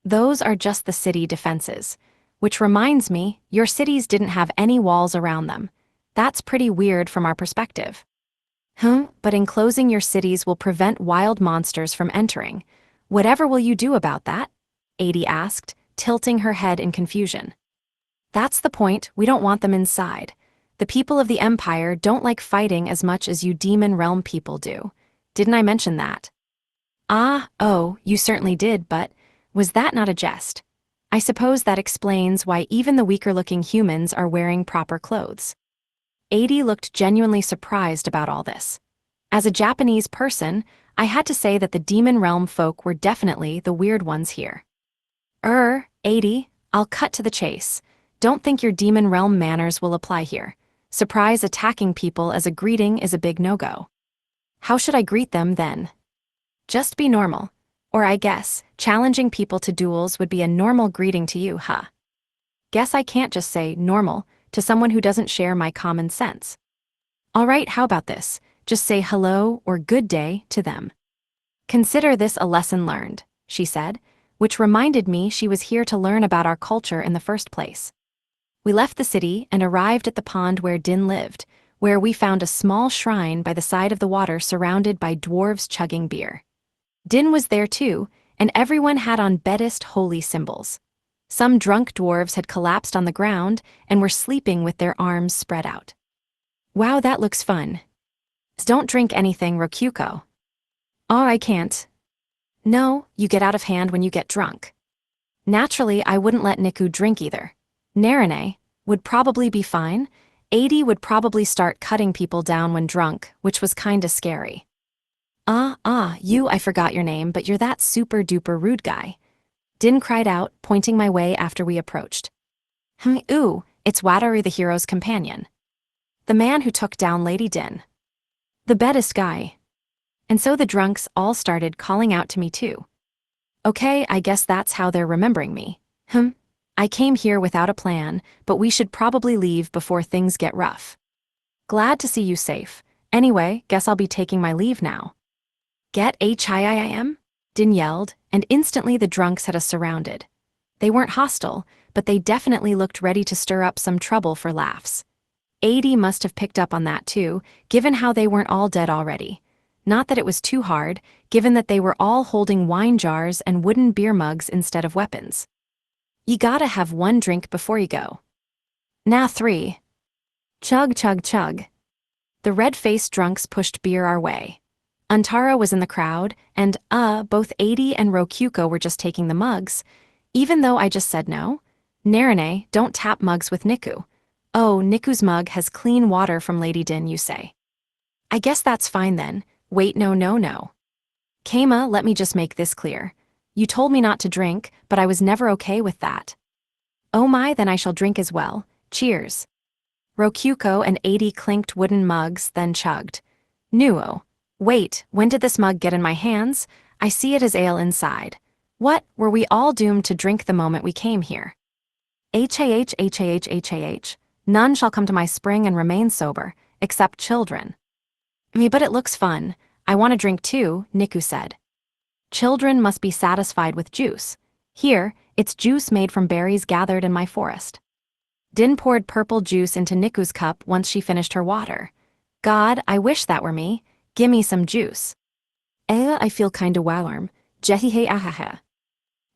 Those are just the city defenses. Which reminds me, your cities didn't have any walls around them. That's pretty weird from our perspective. But enclosing your cities will prevent wild monsters from entering. Whatever will you do about that? 80 asked, tilting her head in confusion. That's the point, we don't want them inside. The people of the Empire don't like fighting as much as you Demon Realm people do. Didn't I mention that? You certainly did, but was that not a jest? I suppose that explains why even the weaker-looking humans are wearing proper clothes. 80 looked genuinely surprised about all this. As a Japanese person, I had to say that the Demon Realm folk were definitely the weird ones here. 80, I'll cut to the chase. Don't think your Demon Realm manners will apply here. Surprise attacking people as a greeting is a big no-go. How should I greet them then? Just be normal. Or I guess, challenging people to duels would be a normal greeting to you, huh? Guess I can't just say normal to someone who doesn't share my common sense. Alright, how about this? Just say hello or good day to them. Consider this a lesson learned, she said, which reminded me she was here to learn about our culture in the first place. We left the city and arrived at the pond where Din lived, where we found a small shrine by the side of the water surrounded by dwarves chugging beer. Din was there too, and everyone had on Bedist holy symbols. Some drunk dwarves had collapsed on the ground and were sleeping with their arms spread out. Wow, that looks fun. Don't drink anything, Rokuko. Oh, I can't. No, you get out of hand when you get drunk. Naturally, I wouldn't let Niku drink either. Narine would probably be fine. 80 would probably start cutting people down when drunk, which was kinda scary. I forgot your name, but you're that super-duper rude guy. Din cried out, pointing my way after we approached. It's Wataru the hero's companion. The man who took down Lady Din. The Bedist guy. And so the drunks all started calling out to me too. Okay, I guess that's how they're remembering me. I came here without a plan, but we should probably leave before things get rough. Glad to see you safe. Anyway, guess I'll be taking my leave now. Get HIIM? Din yelled, and instantly the drunks had us surrounded. They weren't hostile, but they definitely looked ready to stir up some trouble for laughs. 80 must have picked up on that too, given how they weren't all dead already. Not that it was too hard, given that they were all holding wine jars and wooden beer mugs instead of weapons. You gotta have one drink before you go. Now 3. Chug, chug, chug. The red-faced drunks pushed beer our way. Antara was in the crowd, and, both 80 and Rokuko were just taking the mugs, even though I just said no. Narine, don't tap mugs with Niku. Oh, Niku's mug has clean water from Lady Din, you say. I guess that's fine then. Wait, no. Keima, let me just make this clear. You told me not to drink, but I was never okay with that. Oh my, then I shall drink as well. Cheers. Rokyuko and 80 clinked wooden mugs, then chugged. Nuo. Wait, when did this mug get in my hands? I see it as ale inside. What, were we all doomed to drink the moment we came here? H. None shall come to my spring and remain sober, except children. Me, but it looks fun. I want to drink too, Niku said. Children must be satisfied with juice. Here, it's juice made from berries gathered in my forest. Din poured purple juice into Niku's cup once she finished her water. God, I wish that were me. Gimme some juice. I feel kinda warm. Jehihe ahaha.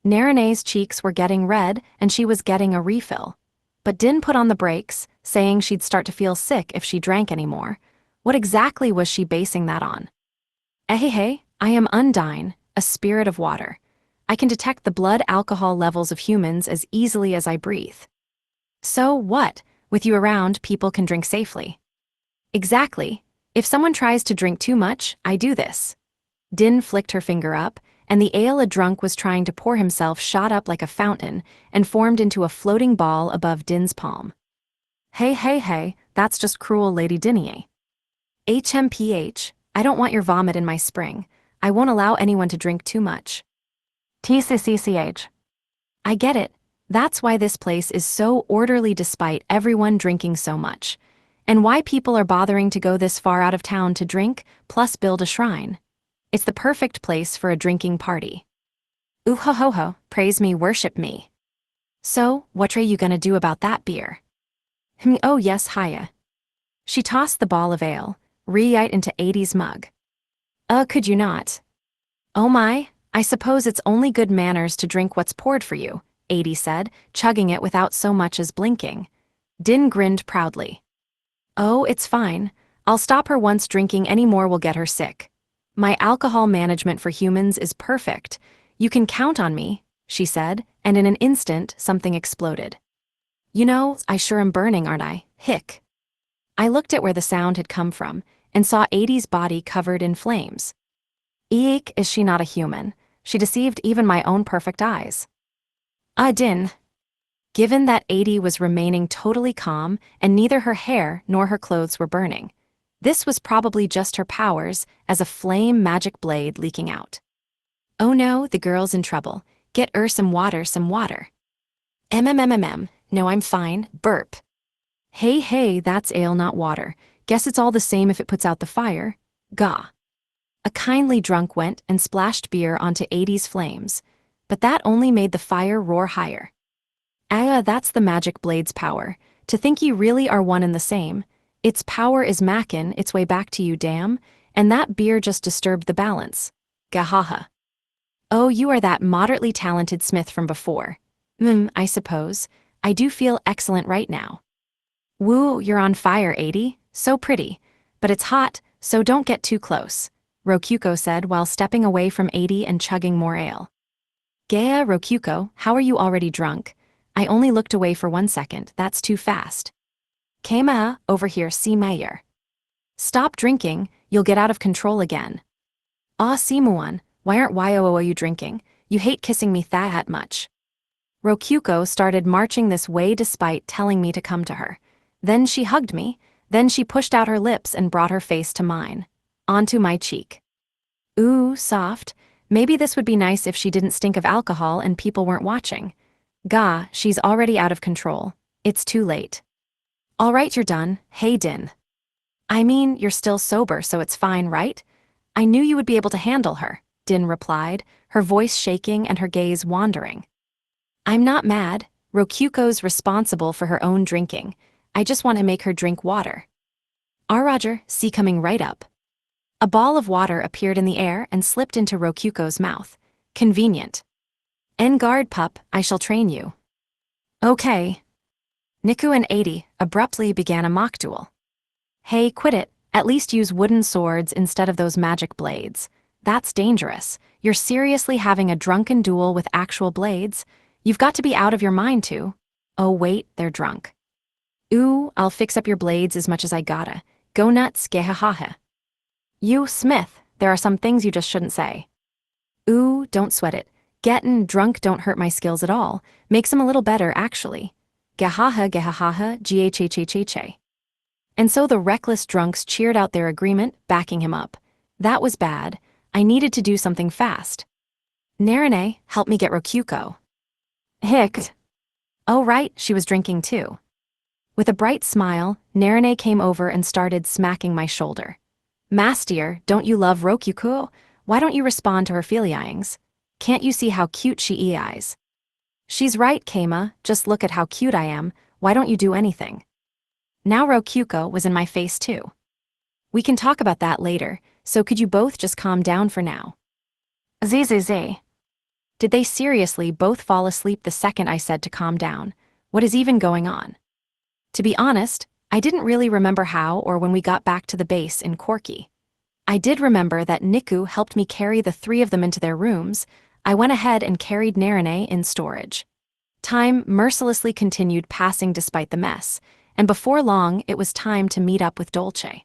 Narane's cheeks were getting red and she was getting a refill. But Din put on the brakes, saying she'd start to feel sick if she drank anymore. What exactly was she basing that on? Ehehe, I am Undine, a spirit of water. I can detect the blood alcohol levels of humans as easily as I breathe. So what? With you around, people can drink safely. Exactly. If someone tries to drink too much, I do this. Din flicked her finger up, and the ale a drunk was trying to pour himself shot up like a fountain and formed into a floating ball above Din's palm. Hey, that's just cruel Lady Dinier. HMPH, I don't want your vomit in my spring. I won't allow anyone to drink too much. TCCCH. I get it. That's why this place is so orderly despite everyone drinking so much. And why people are bothering to go this far out of town to drink, plus build a shrine. It's the perfect place for a drinking party. Ooh ho ho ho, praise me, worship me. So, what are you gonna do about that beer? Oh yes, Haya. She tossed the ball of ale, re-ite into 80's mug. Could you not? Oh my, I suppose it's only good manners to drink what's poured for you, 80 said, chugging it without so much as blinking. Din grinned proudly. Oh, it's fine. I'll stop her once drinking any more will get her sick. My alcohol management for humans is perfect. You can count on me, she said, and in an instant, something exploded. You know, I sure am burning, aren't I? Hick. I looked at where the sound had come from and saw 80's body covered in flames. Eek, is she not a human? She deceived even my own perfect eyes. Din. Given that 80 was remaining totally calm and neither her hair nor her clothes were burning, this was probably just her powers as a flame magic blade leaking out. Oh no, the girl's in trouble. Get her some water, some water. No, I'm fine. Burp. Hey, that's ale, not water. Guess it's all the same if it puts out the fire. Gah. A kindly drunk went and splashed beer onto 80's flames, but that only made the fire roar higher. That's the magic blade's power. To think you really are one and the same. Its power is mackin' its way back to you, damn, and that beer just disturbed the balance. Gahaha. Oh, you are that moderately talented smith from before. I suppose. I do feel excellent right now. Woo, you're on fire, 80. So pretty. But it's hot, so don't get too close, Rokyuko said while stepping away from 80 and chugging more ale. Gea, Rokyuko, how are you already drunk? I only looked away for 1 second, that's too fast. Kema, over here, see Mayer. Stop drinking, you'll get out of control again. Simuan, why aren't you drinking? You hate kissing me that much. Rokyuko started marching this way despite telling me to come to her. Then she hugged me, then she pushed out her lips and brought her face to mine. Onto my cheek. Ooh, soft. Maybe this would be nice if she didn't stink of alcohol and people weren't watching. Gah, she's already out of control. It's too late. All right, you're done. Hey, Din. I mean, you're still sober, so it's fine, right? I knew you would be able to handle her, Din replied, her voice shaking and her gaze wandering. I'm not mad. Rokyuko's responsible for her own drinking. I just want to make her drink water. Roger, see coming right up. A ball of water appeared in the air and slipped into Rokyuko's mouth. Convenient. En garde, pup, I shall train you. Okay. Niku and 80 abruptly began a mock duel. Hey, quit it. At least use wooden swords instead of those magic blades. That's dangerous. You're seriously having a drunken duel with actual blades? You've got to be out of your mind too. Oh wait, they're drunk. Ooh, I'll fix up your blades as much as I gotta. Go nuts, gehahaha. You, Smith, there are some things you just shouldn't say. Ooh, don't sweat it. Gettin' drunk don't hurt my skills at all, makes 'em a little better actually. Gahaha gahahaha ghhhhh. And so the reckless drunks cheered out their agreement, backing him up. That was bad. I needed to do something fast. Narine, help me get Rokyuko. Hicked. Oh right, she was drinking too. With a bright smile, Narine came over and started smacking my shoulder. Mastier, don't you love Rokyuko? Why don't you respond to her feelings? Can't you see how cute she is? She's right, Keima, just look at how cute I am, why don't you do anything? Now Rokyuko was in my face too. We can talk about that later, so could you both just calm down for now? Zzz. Did they seriously both fall asleep the second I said to calm down? What is even going on? To be honest, I didn't really remember how or when we got back to the base in Corky. I did remember that Niku helped me carry the three of them into their rooms. I went ahead and carried Narine in storage. Time mercilessly continued passing despite the mess, and before long it was time to meet up with Dolce.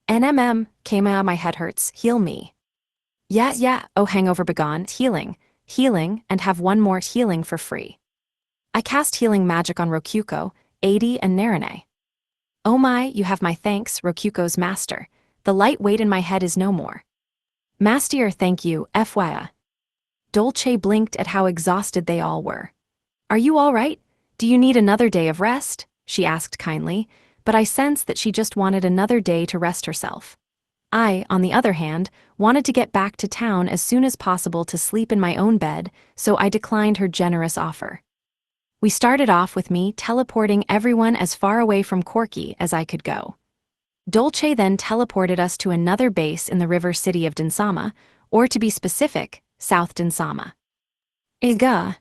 NMM, Keima, my head hurts, heal me. Yeah, oh hangover begone, healing, and have one more healing for free. I cast healing magic on Rokyuko, 80 and Narine. Oh my, you have my thanks, Rokyuko's master. The light weight in my head is no more. Mastier, thank you, FYI. Dolce blinked at how exhausted they all were. Are you all right? Do you need another day of rest? She asked kindly, but I sensed that she just wanted another day to rest herself. I, on the other hand, wanted to get back to town as soon as possible to sleep in my own bed, so I declined her generous offer. We started off with me teleporting everyone as far away from Corky as I could go. Dolce then teleported us to another base in the river city of Dinsama, or to be specific, South Dinsama. Iga.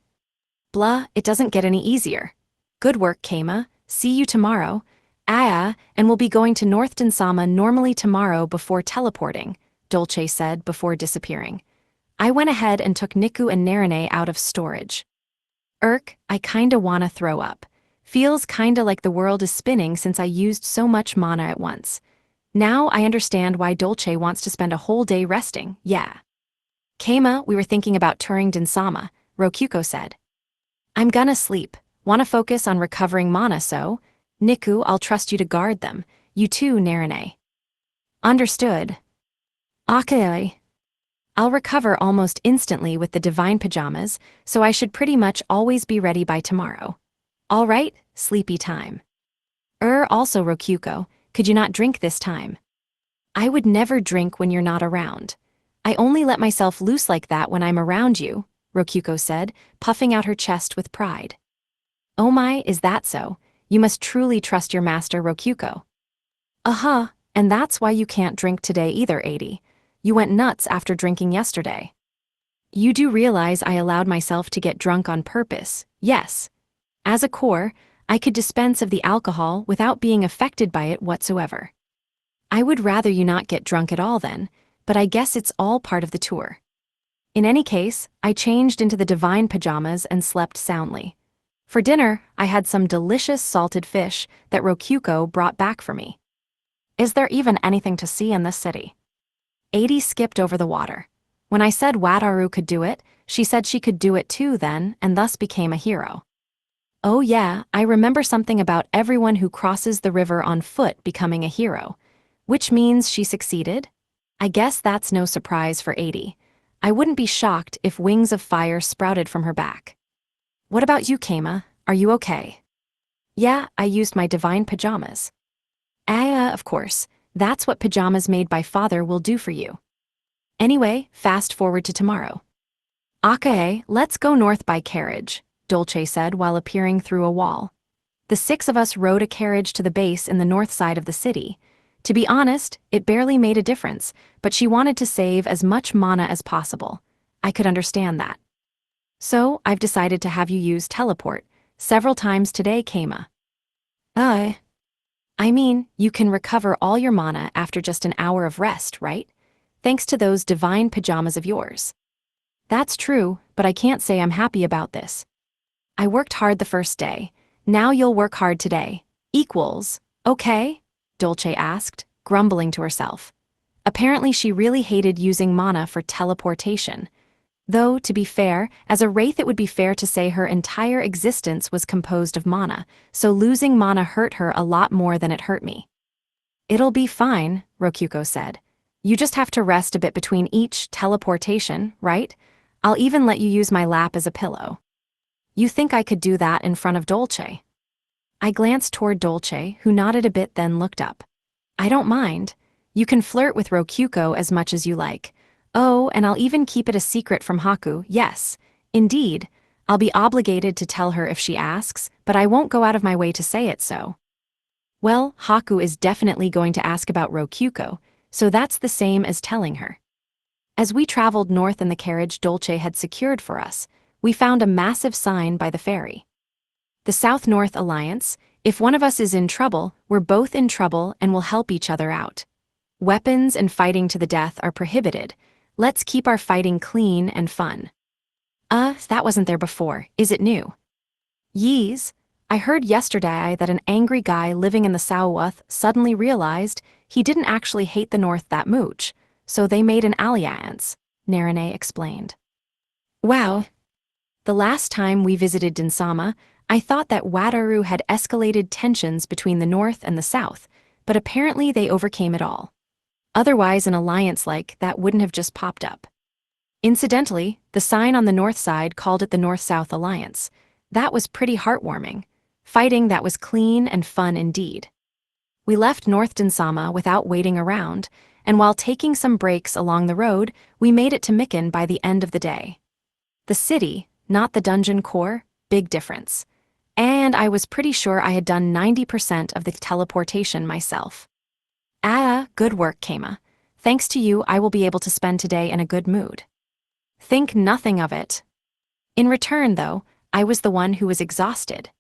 Blah, it doesn't get any easier. Good work, Keima. See you tomorrow. And we'll be going to North Dinsama normally tomorrow before teleporting, Dolce said before disappearing. I went ahead and took Niku and Narine out of storage. I kinda wanna throw up. Feels kinda like the world is spinning since I used so much mana at once. Now I understand why Dolce wants to spend a whole day resting, yeah. Keima, we were thinking about touring Dinsama, Rokyuko said. I'm gonna sleep. Wanna focus on recovering mana so? Niku, I'll trust you to guard them. You too, Narine. Understood. Okay. I'll recover almost instantly with the divine pajamas, so I should pretty much always be ready by tomorrow. All right, sleepy time. Also Rokyuko, could you not drink this time? I would never drink when you're not around. I only let myself loose like that when I'm around you, Rokyuko said, puffing out her chest with pride. Oh my, is that so? You must truly trust your master, Rokyuko. And that's why you can't drink today either, 80. You went nuts after drinking yesterday. You do realize I allowed myself to get drunk on purpose, yes. As a core, I could dispense of the alcohol without being affected by it whatsoever. I would rather you not get drunk at all then, but I guess it's all part of the tour. In any case, I changed into the divine pajamas and slept soundly. For dinner, I had some delicious salted fish that Rokyuko brought back for me. Is there even anything to see in this city? 80 skipped over the water. When I said Wataru could do it, she said she could do it too then, and thus became a hero. Oh yeah, I remember something about everyone who crosses the river on foot becoming a hero. Which means she succeeded? I guess that's no surprise for 80. I wouldn't be shocked if wings of fire sprouted from her back. What about you, Keima? Are you okay? Yeah, I used my divine pajamas. Of course. That's what pajamas made by father will do for you. Anyway, fast forward to tomorrow. Okay, let's go north by carriage, Dolce said while appearing through a wall. The 6 of us rode a carriage to the base in the north side of the city. To be honest, it barely made a difference, but she wanted to save as much mana as possible. I could understand that. So, I've decided to have you use teleport several times today, Keima. I mean, you can recover all your mana after just an hour of rest, right? Thanks to those divine pajamas of yours. That's true, but I can't say I'm happy about this. I worked hard the first day. Now you'll work hard today. Equals, okay? Dolce asked, grumbling to herself. Apparently she really hated using mana for teleportation. Though, to be fair, as a wraith it would be fair to say her entire existence was composed of mana, so losing mana hurt her a lot more than it hurt me. "It'll be fine," Rokyuko said. "You just have to rest a bit between each teleportation, right? I'll even let you use my lap as a pillow." "You think I could do that in front of Dolce?" I glanced toward Dolce, who nodded a bit then looked up. "I don't mind. You can flirt with Rokyuko as much as you like. Oh, and I'll even keep it a secret from Haku, yes. Indeed, I'll be obligated to tell her if she asks, but I won't go out of my way to say it so." Well, Haku is definitely going to ask about Rokyuko, so that's the same as telling her. As we traveled north in the carriage Dolce had secured for us, we found a massive sign by the ferry. "The South-North Alliance. If one of us is in trouble, we're both in trouble and will help each other out. Weapons and fighting to the death are prohibited. Let's keep our fighting clean and fun." That wasn't there before. Is it new? "Yees. I heard yesterday that an angry guy living in the South suddenly realized he didn't actually hate the North that much, so they made an alliance," Narine explained. "Wow. The last time we visited Dinsama, I thought that Wataru had escalated tensions between the North and the South, but apparently they overcame it all. Otherwise, an alliance like that wouldn't have just popped up. Incidentally, the sign on the north side called it the North-South Alliance. That was pretty heartwarming. Fighting that was clean and fun indeed." We left North Dinsama without waiting around, and while taking some breaks along the road, we made it to Mikan by the end of the day. The city, not the dungeon core, big difference. And I was pretty sure I had done 90% of the teleportation myself. Good work, Kama. Thanks to you, I will be able to spend today in a good mood." "Think nothing of it." In return, though, I was the one who was exhausted.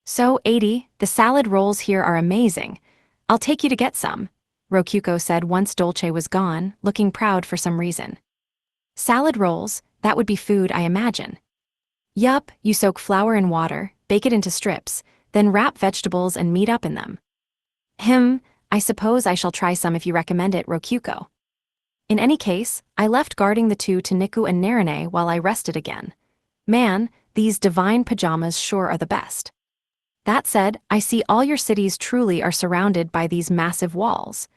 "So, 80, the salad rolls here are amazing. I'll take you to get some," Rokyuko said once Dolce was gone, looking proud for some reason. "Salad rolls, that would be food, I imagine." "Yup, you soak flour in water, bake it into strips, then wrap vegetables and meat up in them." I suppose I shall try some if you recommend it, Rokyuko." In any case, I left guarding the two to Niku and Narine while I rested again. Man, these divine pajamas sure are the best. That said, I see all your cities truly are surrounded by these massive walls.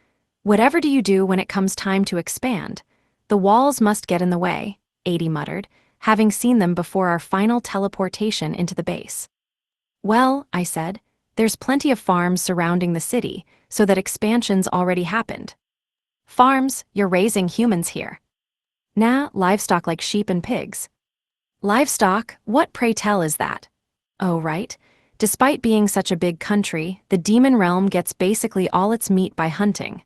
Whatever do you do when it comes time to expand? The walls must get in the way, 80 muttered, having seen them before our final teleportation into the base. "Well," I said, "there's plenty of farms surrounding the city, so that expansion's already happened." "Farms? You're raising humans here." "Nah, livestock like sheep and pigs." "Livestock? What, pray tell, is that?" "Oh, right. Despite being such a big country, the demon realm gets basically all its meat by hunting.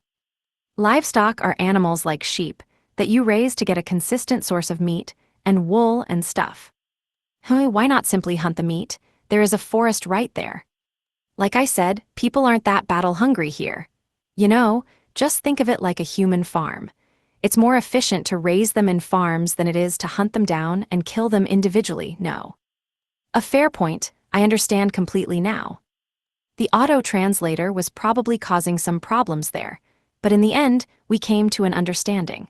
Livestock are animals like sheep that you raise to get a consistent source of meat and wool and stuff." Why not simply hunt the meat? There is a forest right there." "Like I said, people aren't that battle-hungry here. You know, just think of it like a human farm. It's more efficient to raise them in farms than it is to hunt them down and kill them individually, no." "A fair point, I understand completely now." The auto-translator was probably causing some problems there, but in the end, we came to an understanding.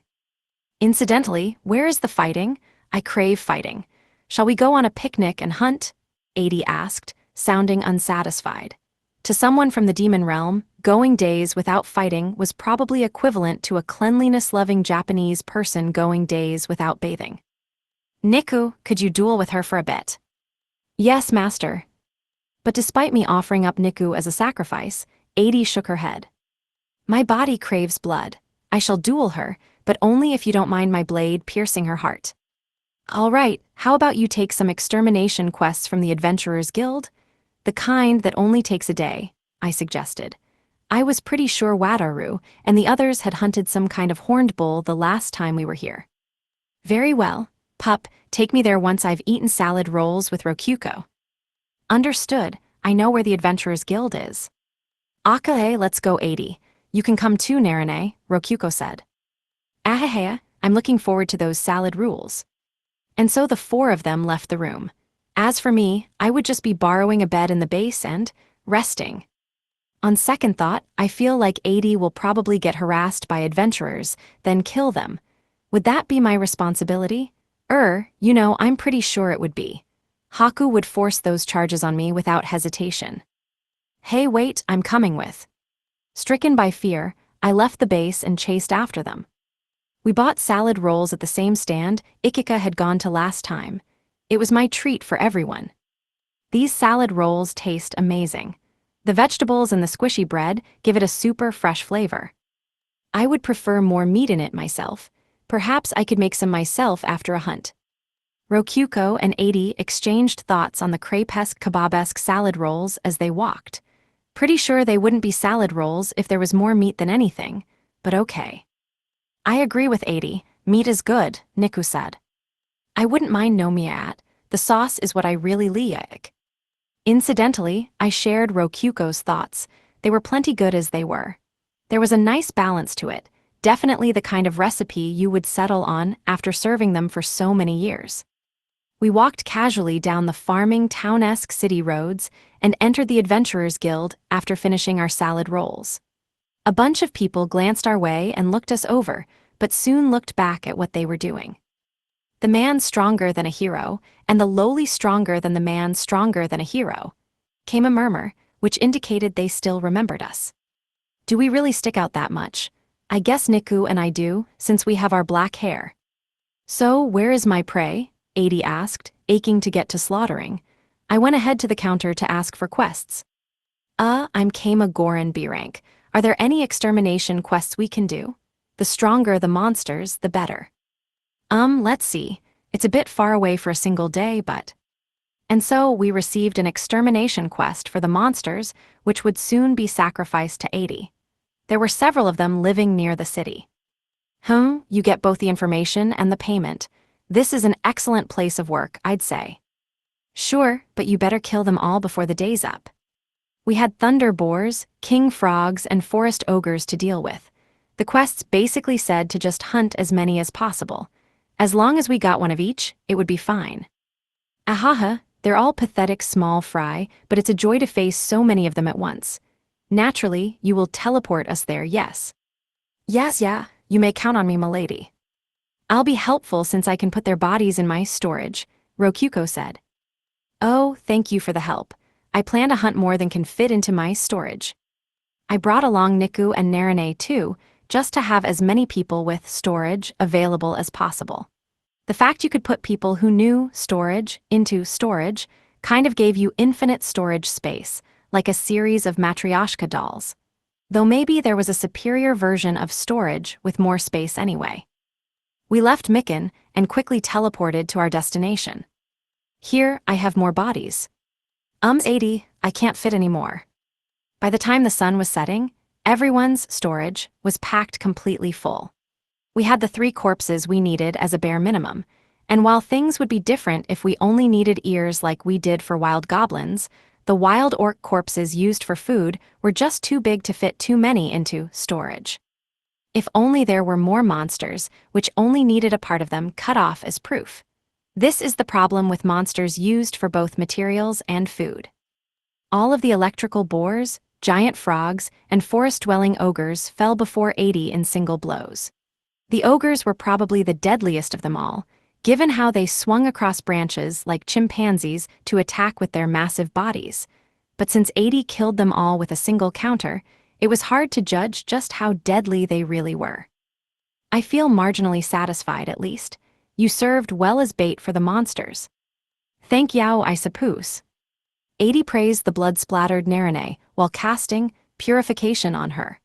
"Incidentally, where is the fighting? I crave fighting. Shall we go on a picnic and hunt?" 80 asked, sounding unsatisfied. To someone from the demon realm, going days without fighting was probably equivalent to a cleanliness-loving Japanese person going days without bathing. "Niku, could you duel with her for a bit?" "Yes, master." But despite me offering up Niku as a sacrifice, 80 shook her head. "My body craves blood. I shall duel her, but only if you don't mind my blade piercing her heart." "All right, how about you take some extermination quests from the Adventurers Guild? The kind that only takes a day," I suggested. I was pretty sure Wataru and the others had hunted some kind of horned bull the last time we were here. "Very well, pup, take me there once I've eaten salad rolls with Rokyuko." "Understood, I know where the Adventurers Guild is." "Okay, let's go, 80. You can come too, Narine," Rokyuko said. "Ahahea, I'm looking forward to those salad rules." And so the four of them left the room. As for me, I would just be borrowing a bed in the base and resting. On second thought, I feel like 80 will probably get harassed by adventurers, then kill them. Would that be my responsibility? I'm pretty sure it would be. Haku would force those charges on me without hesitation. Hey wait, I'm coming with. Stricken by fear, I left the base and chased after them. We bought salad rolls at the same stand Ikika had gone to last time. It was my treat for everyone. These salad rolls taste amazing. The vegetables and the squishy bread give it a super fresh flavor. I would prefer more meat in it myself. Perhaps I could make some myself after a hunt. Rokyuko and 80 exchanged thoughts on the crepe-esque kebab-esque salad rolls as they walked. Pretty sure they wouldn't be salad rolls if there was more meat than anything, but okay. I agree with 80, meat is good, Niku said. I wouldn't mind no miat, the sauce is what I really like. Incidentally, I shared Rokyuko's thoughts. They were plenty good as they were. There was a nice balance to it, definitely the kind of recipe you would settle on after serving them for so many years. We walked casually down the farming town-esque city roads and entered the Adventurers Guild after finishing our salad rolls. A bunch of people glanced our way and looked us over, but soon looked back at what they were doing. The man stronger than a hero, and the lowly stronger than the man stronger than a hero. Came a murmur, which indicated they still remembered us. Do we really stick out that much? I guess Niku and I do, since we have our black hair. So, where is my prey? 80 asked, aching to get to slaughtering. I went ahead to the counter to ask for quests. I'm Kama Goran B rank. Are there any extermination quests we can do? The stronger the monsters, the better. Let's see. It's a bit far away for a single day, but... And so we received an extermination quest for the monsters, which would soon be sacrificed to 80. There were several of them living near the city. You get both the information and the payment. This is an excellent place of work, I'd say. Sure, but you better kill them all before the day's up. We had thunder boars, king frogs, and forest ogres to deal with. The quests basically said to just hunt as many as possible. As long as we got one of each, it would be fine. Ahaha, they're all pathetic small fry, but it's a joy to face so many of them at once. Naturally, you will teleport us there, yes. Yes, you may count on me, milady. I'll be helpful since I can put their bodies in my storage, Rokyuko said. Oh, thank you for the help. I plan to hunt more than can fit into my storage. I brought along Niku and Narine too, just to have as many people with storage available as possible. The fact you could put people who knew storage into storage kind of gave you infinite storage space, like a series of Matryoshka dolls. Though maybe there was a superior version of storage with more space anyway. We left Mikan and quickly teleported to our destination. Here, I have more bodies. 80, I can't fit anymore. By the time the sun was setting, everyone's storage was packed completely full. We had the 3 corpses we needed as a bare minimum, and while things would be different if we only needed ears like we did for wild goblins, the wild orc corpses used for food were just too big to fit too many into storage. If only there were more monsters, which only needed a part of them cut off as proof. This is the problem with monsters used for both materials and food. All of the electrical boars, giant frogs, and forest-dwelling ogres fell before 80 in single blows. The ogres were probably the deadliest of them all, given how they swung across branches like chimpanzees to attack with their massive bodies. But since 80 killed them all with a single counter, it was hard to judge just how deadly they really were. I feel marginally satisfied, at least. You served well as bait for the monsters. Thank Yao, I suppose. 80 praised the blood-splattered Narine while casting purification on her.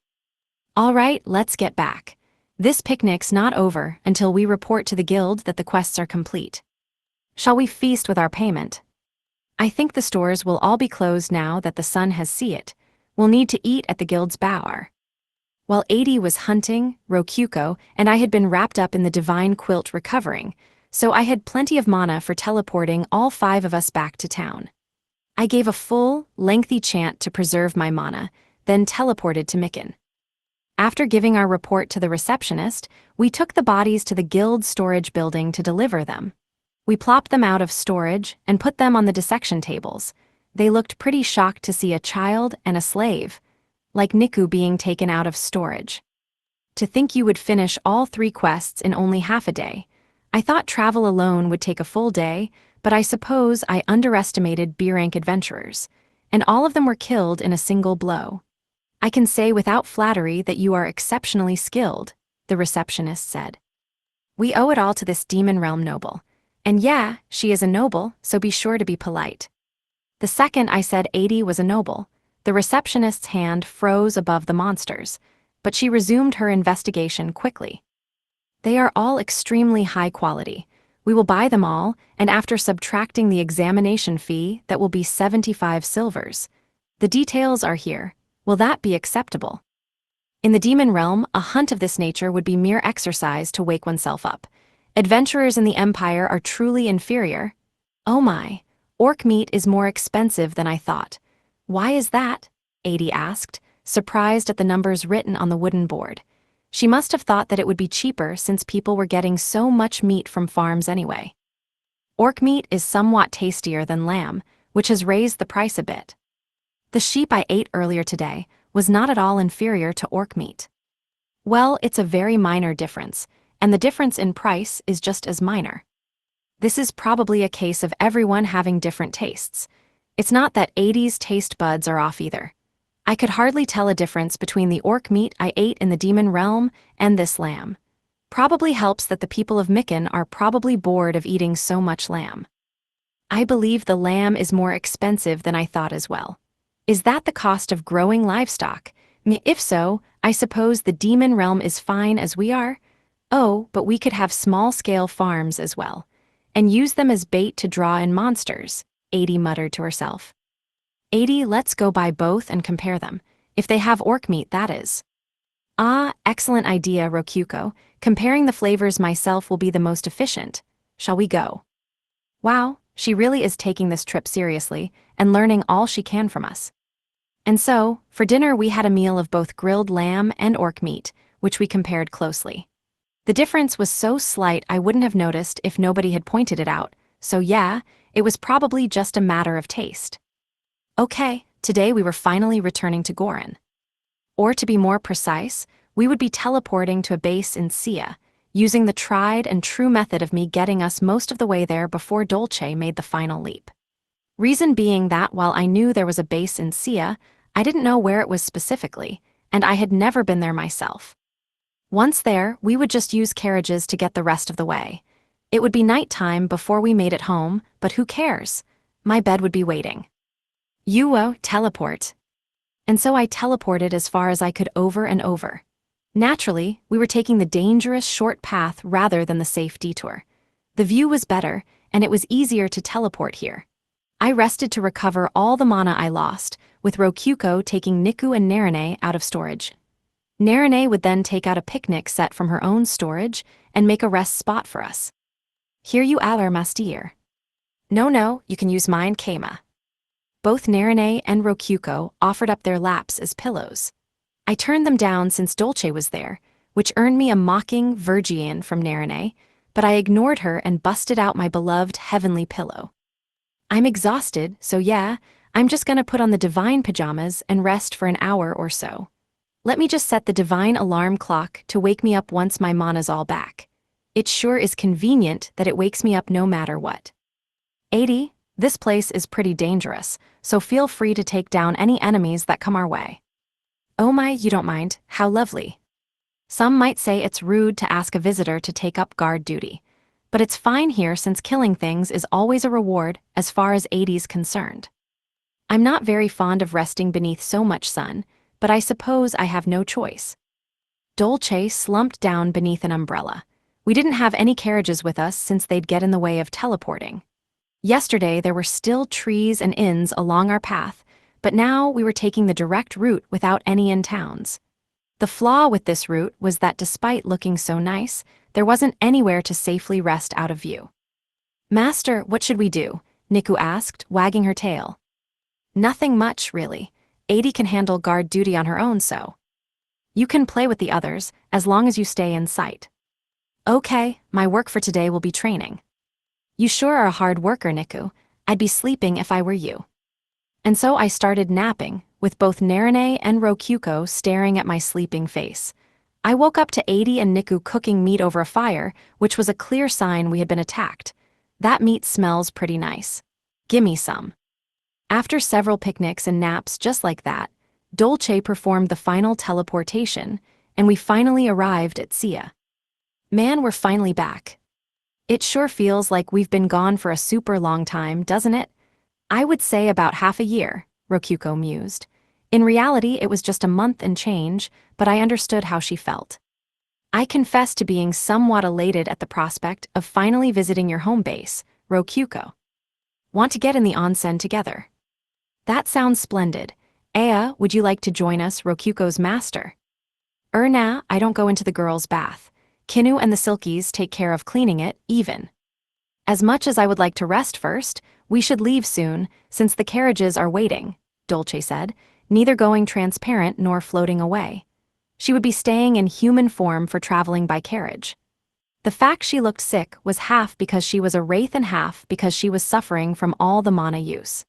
All right, let's get back. This picnic's not over until we report to the guild that the quests are complete. Shall we feast with our payment? I think the stores will all be closed now that the sun has set. We'll need to eat at the guild's bower. While 80 was hunting, Rokyuko, and I had been wrapped up in the divine quilt recovering, so I had plenty of mana for teleporting all 5 of us back to town. I gave a full, lengthy chant to preserve my mana, then teleported to Mikan. After giving our report to the receptionist, we took the bodies to the guild storage building to deliver them. We plopped them out of storage and put them on the dissection tables. They looked pretty shocked to see a child and a slave, like Niku being taken out of storage. To think you would finish all 3 quests in only half a day. I thought travel alone would take a full day, but I suppose I underestimated B-rank adventurers, and all of them were killed in a single blow. I can say without flattery that you are exceptionally skilled, the receptionist said. We owe it all to this demon realm noble. And yeah, she is a noble, so be sure to be polite. The second I said 80 was a noble, the receptionist's hand froze above the monsters, but she resumed her investigation quickly. They are all extremely high quality. We will buy them all, and after subtracting the examination fee, that will be 75 silvers. The details are here. Will that be acceptable? In the demon realm, a hunt of this nature would be mere exercise to wake oneself up. Adventurers in the Empire are truly inferior. Oh my, orc meat is more expensive than I thought. Why is that? 80 asked, surprised at the numbers written on the wooden board. She must have thought that it would be cheaper since people were getting so much meat from farms anyway. Orc meat is somewhat tastier than lamb, which has raised the price a bit. The sheep I ate earlier today was not at all inferior to orc meat. Well, it's a very minor difference, and the difference in price is just as minor. This is probably a case of everyone having different tastes. It's not that 80's taste buds are off either. I could hardly tell a difference between the orc meat I ate in the demon realm and this lamb. Probably helps that the people of Mikan are probably bored of eating so much lamb. I believe the lamb is more expensive than I thought as well. Is that the cost of growing livestock? If so, I suppose the demon realm is fine as we are. Oh, but we could have small-scale farms as well, and use them as bait to draw in monsters, 80 muttered to herself. 80, let's go buy both and compare them, if they have orc meat, that is. Ah, excellent idea, Rokyuko. Comparing the flavors myself will be the most efficient. Shall we go? Wow, she really is taking this trip seriously and learning all she can from us. And so, for dinner we had a meal of both grilled lamb and orc meat, which we compared closely. The difference was so slight I wouldn't have noticed if nobody had pointed it out, so yeah, it was probably just a matter of taste. Okay, today we were finally returning to Gorin. Or to be more precise, we would be teleporting to a base in Sia, using the tried and true method of me getting us most of the way there before Dolce made the final leap. Reason being that while I knew there was a base in Sia, I didn't know where it was specifically, and I had never been there myself. Once there, we would just use carriages to get the rest of the way. It would be nighttime before we made it home, but who cares? My bed would be waiting. Teleport. And so I teleported as far as I could over and over. Naturally, we were taking the dangerous short path rather than the safe detour. The view was better, and it was easier to teleport here. I rested to recover all the mana I lost, with Rokyuko taking Niku and Narine out of storage. Narine would then take out a picnic set from her own storage and make a rest spot for us. Here you are, Mastir. No, you can use mine, Keima. Both Narine and Rokyuko offered up their laps as pillows. I turned them down since Dolce was there, which earned me a mocking Virgian from Narine, but I ignored her and busted out my beloved heavenly pillow. I'm exhausted, so yeah, I'm just gonna put on the divine pajamas and rest for an hour or so. Let me just set the divine alarm clock to wake me up once my mana's all back. It sure is convenient that it wakes me up no matter what. 80, this place is pretty dangerous, so feel free to take down any enemies that come our way. Oh my, you don't mind, how lovely. Some might say it's rude to ask a visitor to take up guard duty, but it's fine here since killing things is always a reward as far as 80's concerned. I'm not very fond of resting beneath so much sun, but I suppose I have no choice. Dolce slumped down beneath an umbrella. We didn't have any carriages with us since they'd get in the way of teleporting. Yesterday there were still trees and inns along our path, but now we were taking the direct route without any inn towns. The flaw with this route was that despite looking so nice, there wasn't anywhere to safely rest out of view. Master, what should we do? Niku asked, wagging her tail. Nothing much, really. 80 can handle guard duty on her own, so. You can play with the others, as long as you stay in sight. Okay, my work for today will be training. You sure are a hard worker, Niku. I'd be sleeping if I were you. And so I started napping, with both Narine and Rokyuko staring at my sleeping face. I woke up to 80 and Niku cooking meat over a fire, which was a clear sign we had been attacked. That meat smells pretty nice. Gimme some. After several picnics and naps just like that, Dolce performed the final teleportation, and we finally arrived at Sia. Man, we're finally back. It sure feels like we've been gone for a super long time, doesn't it? I would say about half a year, Rokyuko mused. In reality, it was just a month and change, but I understood how she felt. I confess to being somewhat elated at the prospect of finally visiting your home base, Rokyuko. Want to get in the onsen together? That sounds splendid. Aya, would you like to join us, Rokyuko's master? Nah, I don't go into the girls' bath. Kinu and the Silkies take care of cleaning it, even. As much as I would like to rest first, we should leave soon, since the carriages are waiting, Dolce said, neither going transparent nor floating away. She would be staying in human form for traveling by carriage. The fact she looked sick was half because she was a wraith and half because she was suffering from all the mana use.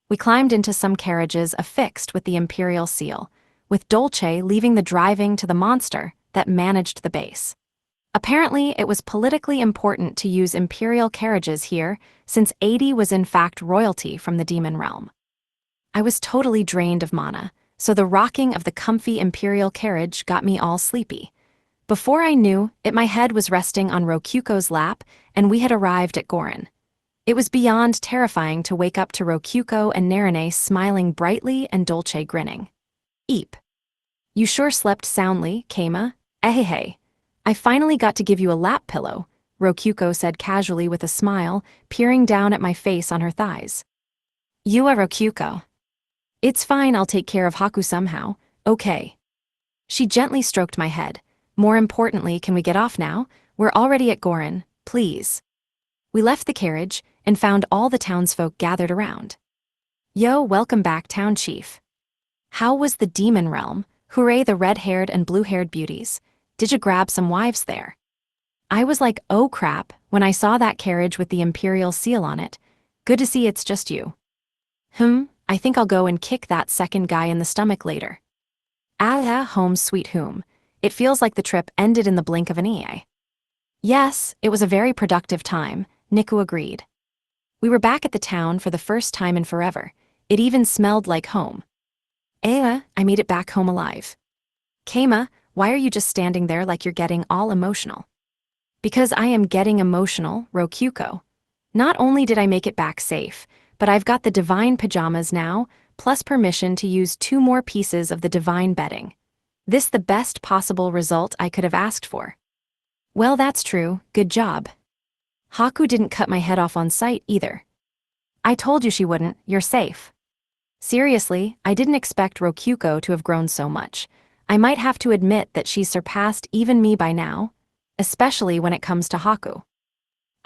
We climbed into some carriages affixed with the imperial seal, with Dolce leaving the driving to the monster that managed the base. Apparently, it was politically important to use imperial carriages here, since 80 was in fact royalty from the demon realm. I was totally drained of mana, so the rocking of the comfy imperial carriage got me all sleepy. Before I knew it, my head was resting on Rokyuko's lap, and we had arrived at Gorin. It was beyond terrifying to wake up to Rokyuko and Narine smiling brightly and Dolce grinning. Eep. You sure slept soundly, Keima. Ehehe. I finally got to give you a lap pillow, Rokyuko said casually with a smile, peering down at my face on her thighs. You are Rokyuko. It's fine, I'll take care of Haku somehow, okay. She gently stroked my head. More importantly, can we get off now? We're already at Gorin, please. We left the carriage and found all the townsfolk gathered around. Yo, welcome back, town chief. How was the demon realm? Hooray, the red-haired and blue-haired beauties. Did you grab some wives there? I was like, oh crap, when I saw that carriage with the imperial seal on it. Good to see it's just you. I think I'll go and kick that second guy in the stomach later. Home sweet home. It feels like the trip ended in the blink of an eye. Yes, it was a very productive time, Niku agreed. We were back at the town for the first time in forever. It even smelled like home. I made it back home alive. Keima, why are you just standing there like you're getting all emotional? Because I am getting emotional, Rokyuko. Not only did I make it back safe, but I've got the divine pajamas now, plus permission to use 2 more pieces of the divine bedding. This the best possible result I could have asked for. Well, that's true, good job. Haku didn't cut my head off on sight either. I told you she wouldn't, you're safe. Seriously, I didn't expect Rokyuko to have grown so much. I might have to admit that she's surpassed even me by now, especially when it comes to Haku.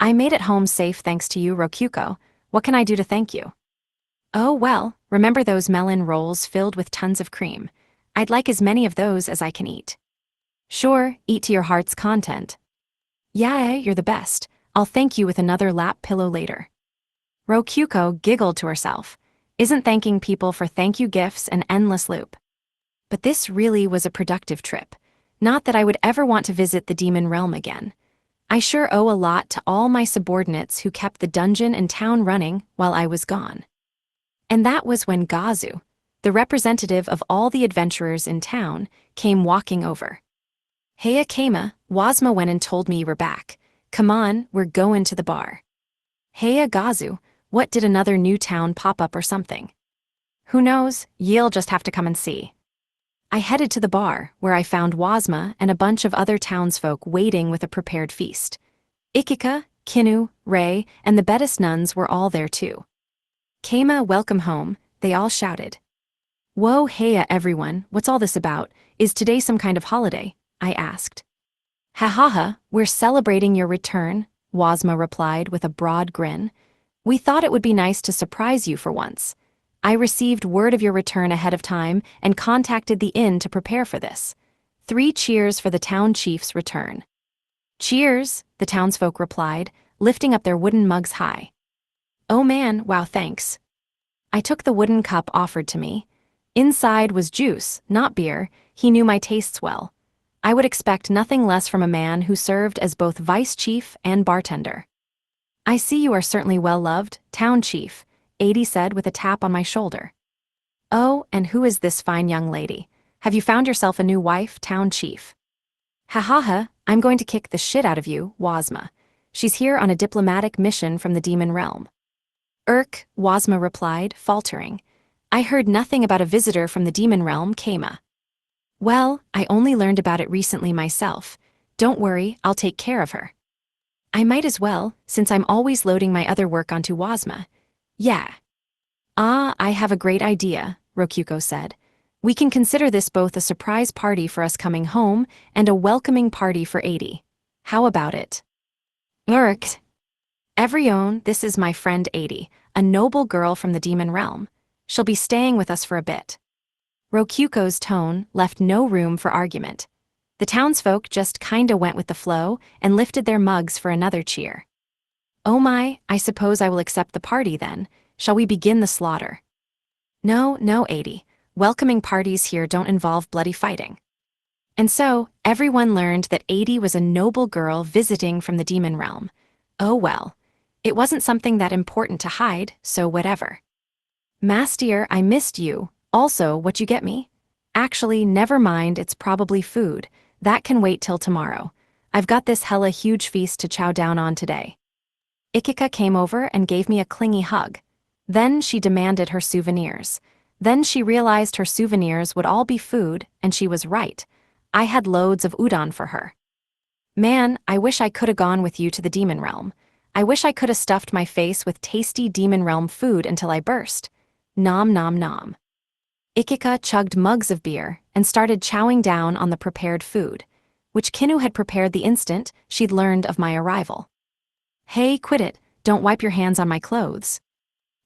I made it home safe thanks to you, Rokyuko. What can I do to thank you? Oh well, remember those melon rolls filled with tons of cream? I'd like as many of those as I can eat. Sure, eat to your heart's content. Yeah, you're the best. I'll thank you with another lap pillow later. Rokyuko giggled to herself. Isn't thanking people for thank you gifts an endless loop? But this really was a productive trip. Not that I would ever want to visit the demon realm again. I sure owe a lot to all my subordinates who kept the dungeon and town running while I was gone. And that was when Gazu, the representative of all the adventurers in town, came walking over. Heya Keima, Wazma went and told me you were back. Come on, we're going to the bar. Heya Gazu, what, did another new town pop up or something? Who knows, you'll just have to come and see. I headed to the bar, where I found Wazma and a bunch of other townsfolk waiting with a prepared feast. Ikika, Kinu, Rei, and the Bettis nuns were all there too. Keima, welcome home, they all shouted. Whoa, heya everyone, what's all this about? Is today some kind of holiday? I asked. Ha ha ha, we're celebrating your return, Wazma replied with a broad grin. We thought it would be nice to surprise you for once. I received word of your return ahead of time and contacted the inn to prepare for this. 3 cheers for the town chief's return. Cheers, the townsfolk replied, lifting up their wooden mugs high. Oh man, wow, thanks. I took the wooden cup offered to me. Inside was juice, not beer. He knew my tastes well. I would expect nothing less from a man who served as both vice chief and bartender. I see you are certainly well loved, town chief, Adi said with a tap on my shoulder. Oh, and who is this fine young lady? Have you found yourself a new wife, town chief? Ha ha ha, I'm going to kick the shit out of you, Wazma. She's here on a diplomatic mission from the demon realm. Wazma replied, faltering. I heard nothing about a visitor from the demon realm, Kama. Well, I only learned about it recently myself. Don't worry, I'll take care of her. I might as well, since I'm always loading my other work onto Wazma. Yeah. Ah, I have a great idea, Rokuko said. We can consider this both a surprise party for us coming home and a welcoming party for Adi. How about it? Everyone, this is my friend Adi, a noble girl from the demon realm. She'll be staying with us for a bit. Rokuko's tone left no room for argument. The townsfolk just kinda went with the flow and lifted their mugs for another cheer. Oh my, I suppose I will accept the party then. Shall we begin the slaughter? No, Adi. Welcoming parties here don't involve bloody fighting. And so, everyone learned that Adi was a noble girl visiting from the demon realm. Oh well. It wasn't something that important to hide, so whatever. Mastier, I missed you. Also, what you get me? Actually, never mind, it's probably food. That can wait till tomorrow. I've got this hella huge feast to chow down on today. Ikika came over and gave me a clingy hug. Then she demanded her souvenirs. Then she realized her souvenirs would all be food, and she was right. I had loads of udon for her. Man, I wish I coulda gone with you to the demon realm. I wish I coulda stuffed my face with tasty demon realm food until I burst. Nom nom nom. Ikika chugged mugs of beer and started chowing down on the prepared food, which Kinu had prepared the instant she'd learned of my arrival. Hey, quit it, don't wipe your hands on my clothes.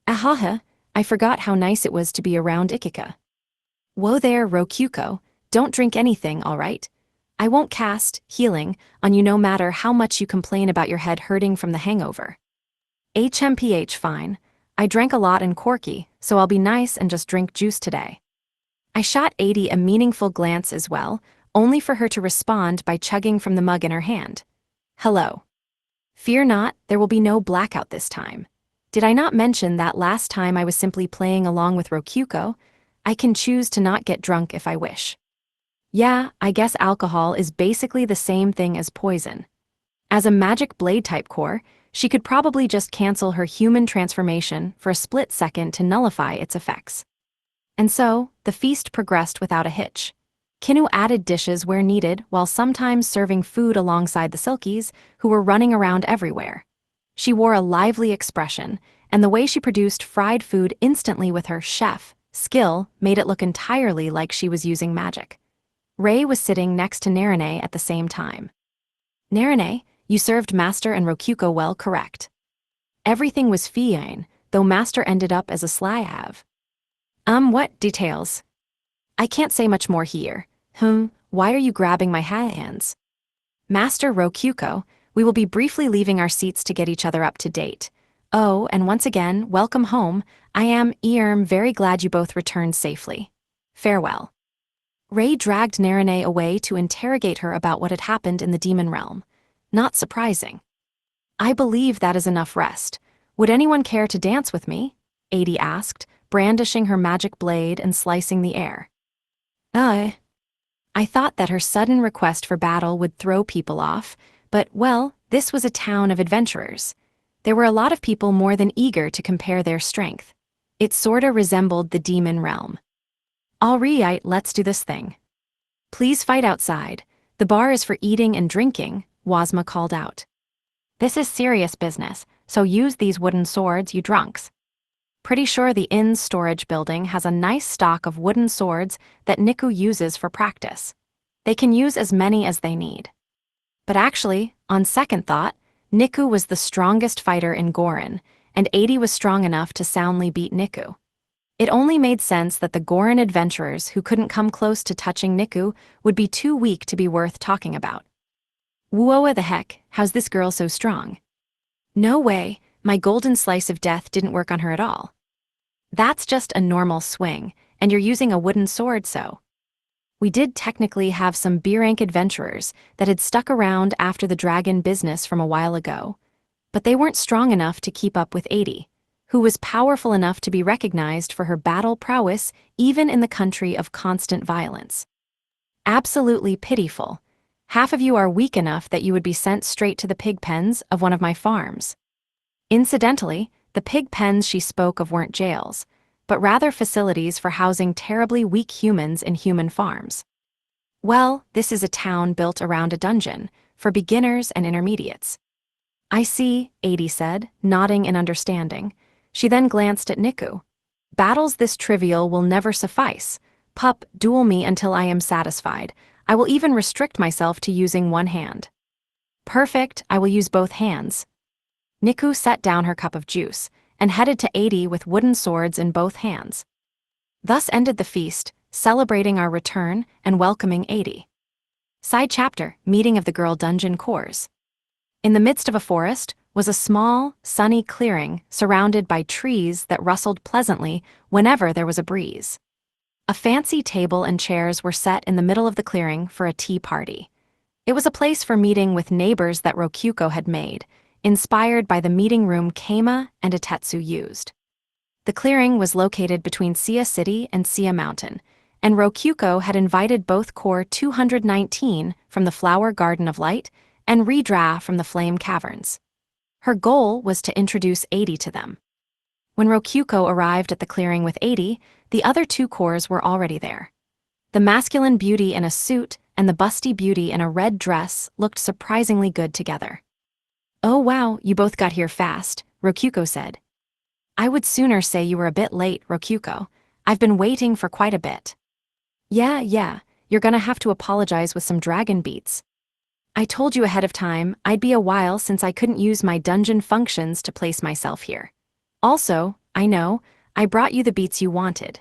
Ahaha, I forgot how nice it was to be around Ikika. Whoa there, Rokuko, don't drink anything, all right? I won't cast healing on you no matter how much you complain about your head hurting from the hangover. HMPH fine. I drank a lot in Corky, so I'll be nice and just drink juice today. I shot Adi a meaningful glance as well, only for her to respond by chugging from the mug in her hand. Hello. Fear not, there will be no blackout this time. Did I not mention that last time I was simply playing along with Rokuko? I can choose to not get drunk if I wish. Yeah, I guess alcohol is basically the same thing as poison. As a magic blade type core, she could probably just cancel her human transformation for a split second to nullify its effects. And so, the feast progressed without a hitch. Kinu added dishes where needed while sometimes serving food alongside the Silkies, who were running around everywhere. She wore a lively expression, and the way she produced fried food instantly with her chef skill made it look entirely like she was using magic. Rei was sitting next to Narine at the same time. Narine, you served Master and Rokuko well, correct? Everything was fine, though Master ended up as a sly have. What details? I can't say much more here. Why are you grabbing my hands? Master Rokuko, we will be briefly leaving our seats to get each other up to date. Oh, and once again, welcome home. I am very glad you both returned safely. Farewell. Rei dragged Narine away to interrogate her about what had happened in the demon realm. Not surprising. I believe that is enough rest. Would anyone care to dance with me? Adi asked, brandishing her magic blade and slicing the air. I thought that her sudden request for battle would throw people off, but, well, this was a town of adventurers. There were a lot of people more than eager to compare their strength. It sorta resembled the demon realm. Alright, let's do this thing. Please fight outside. The bar is for eating and drinking, Wazma called out. This is serious business, so use these wooden swords, you drunks. Pretty sure the inn's storage building has a nice stock of wooden swords that Niku uses for practice. They can use as many as they need. But actually, on second thought, Niku was the strongest fighter in Gorin, and Adi was strong enough to soundly beat Niku. It only made sense that the Gorin adventurers who couldn't come close to touching Niku would be too weak to be worth talking about. Whoa, the heck, how's this girl so strong? No way, my golden slice of death didn't work on her at all. That's just a normal swing, and you're using a wooden sword, so. we did technically have some B-rank adventurers that had stuck around after the dragon business from a while ago, but they weren't strong enough to keep up with 80, who was powerful enough to be recognized for her battle prowess even in the country of constant violence. Absolutely pitiful. Half of you are weak enough that you would be sent straight to the pig pens of one of my farms. Incidentally, the pig pens she spoke of weren't jails, but rather facilities for housing terribly weak humans in human farms. Well, this is a town built around a dungeon, for beginners and intermediates. I see, 80 said, nodding in understanding. She then glanced at Niku. Battles this trivial will never suffice. Pup, duel me until I am satisfied. I will even restrict myself to using one hand. Perfect, I will use both hands. Niku set down her cup of juice and headed to 80 with wooden swords in both hands. Thus ended the feast, celebrating our return and welcoming 80. Side chapter, Meeting of the Girl Dungeon Cores. In the midst of a forest was a small, sunny clearing surrounded by trees that rustled pleasantly whenever there was a breeze. A fancy table and chairs were set in the middle of the clearing for a tea party. It was a place for meeting with neighbors that Rokyuko had made, inspired by the meeting room Keima and Itetsu used. The clearing was located between Sia City and Sia Mountain, and Rokyuko had invited both Core 219 from the Flower Garden of Light and Redra from the Flame Caverns. Her goal was to introduce 80 to them. When Rokyuko arrived at the clearing with 80, the other two cores were already there. The masculine beauty in a suit and the busty beauty in a red dress looked surprisingly good together. Oh wow, you both got here fast, Rokyuko said. I would sooner say you were a bit late, Rokyuko. I've been waiting for quite a bit. Yeah, you're gonna have to apologize with some dragon beats. I told you ahead of time I'd be a while since I couldn't use my dungeon functions to place myself here. Also, I know, I brought you the beats you wanted.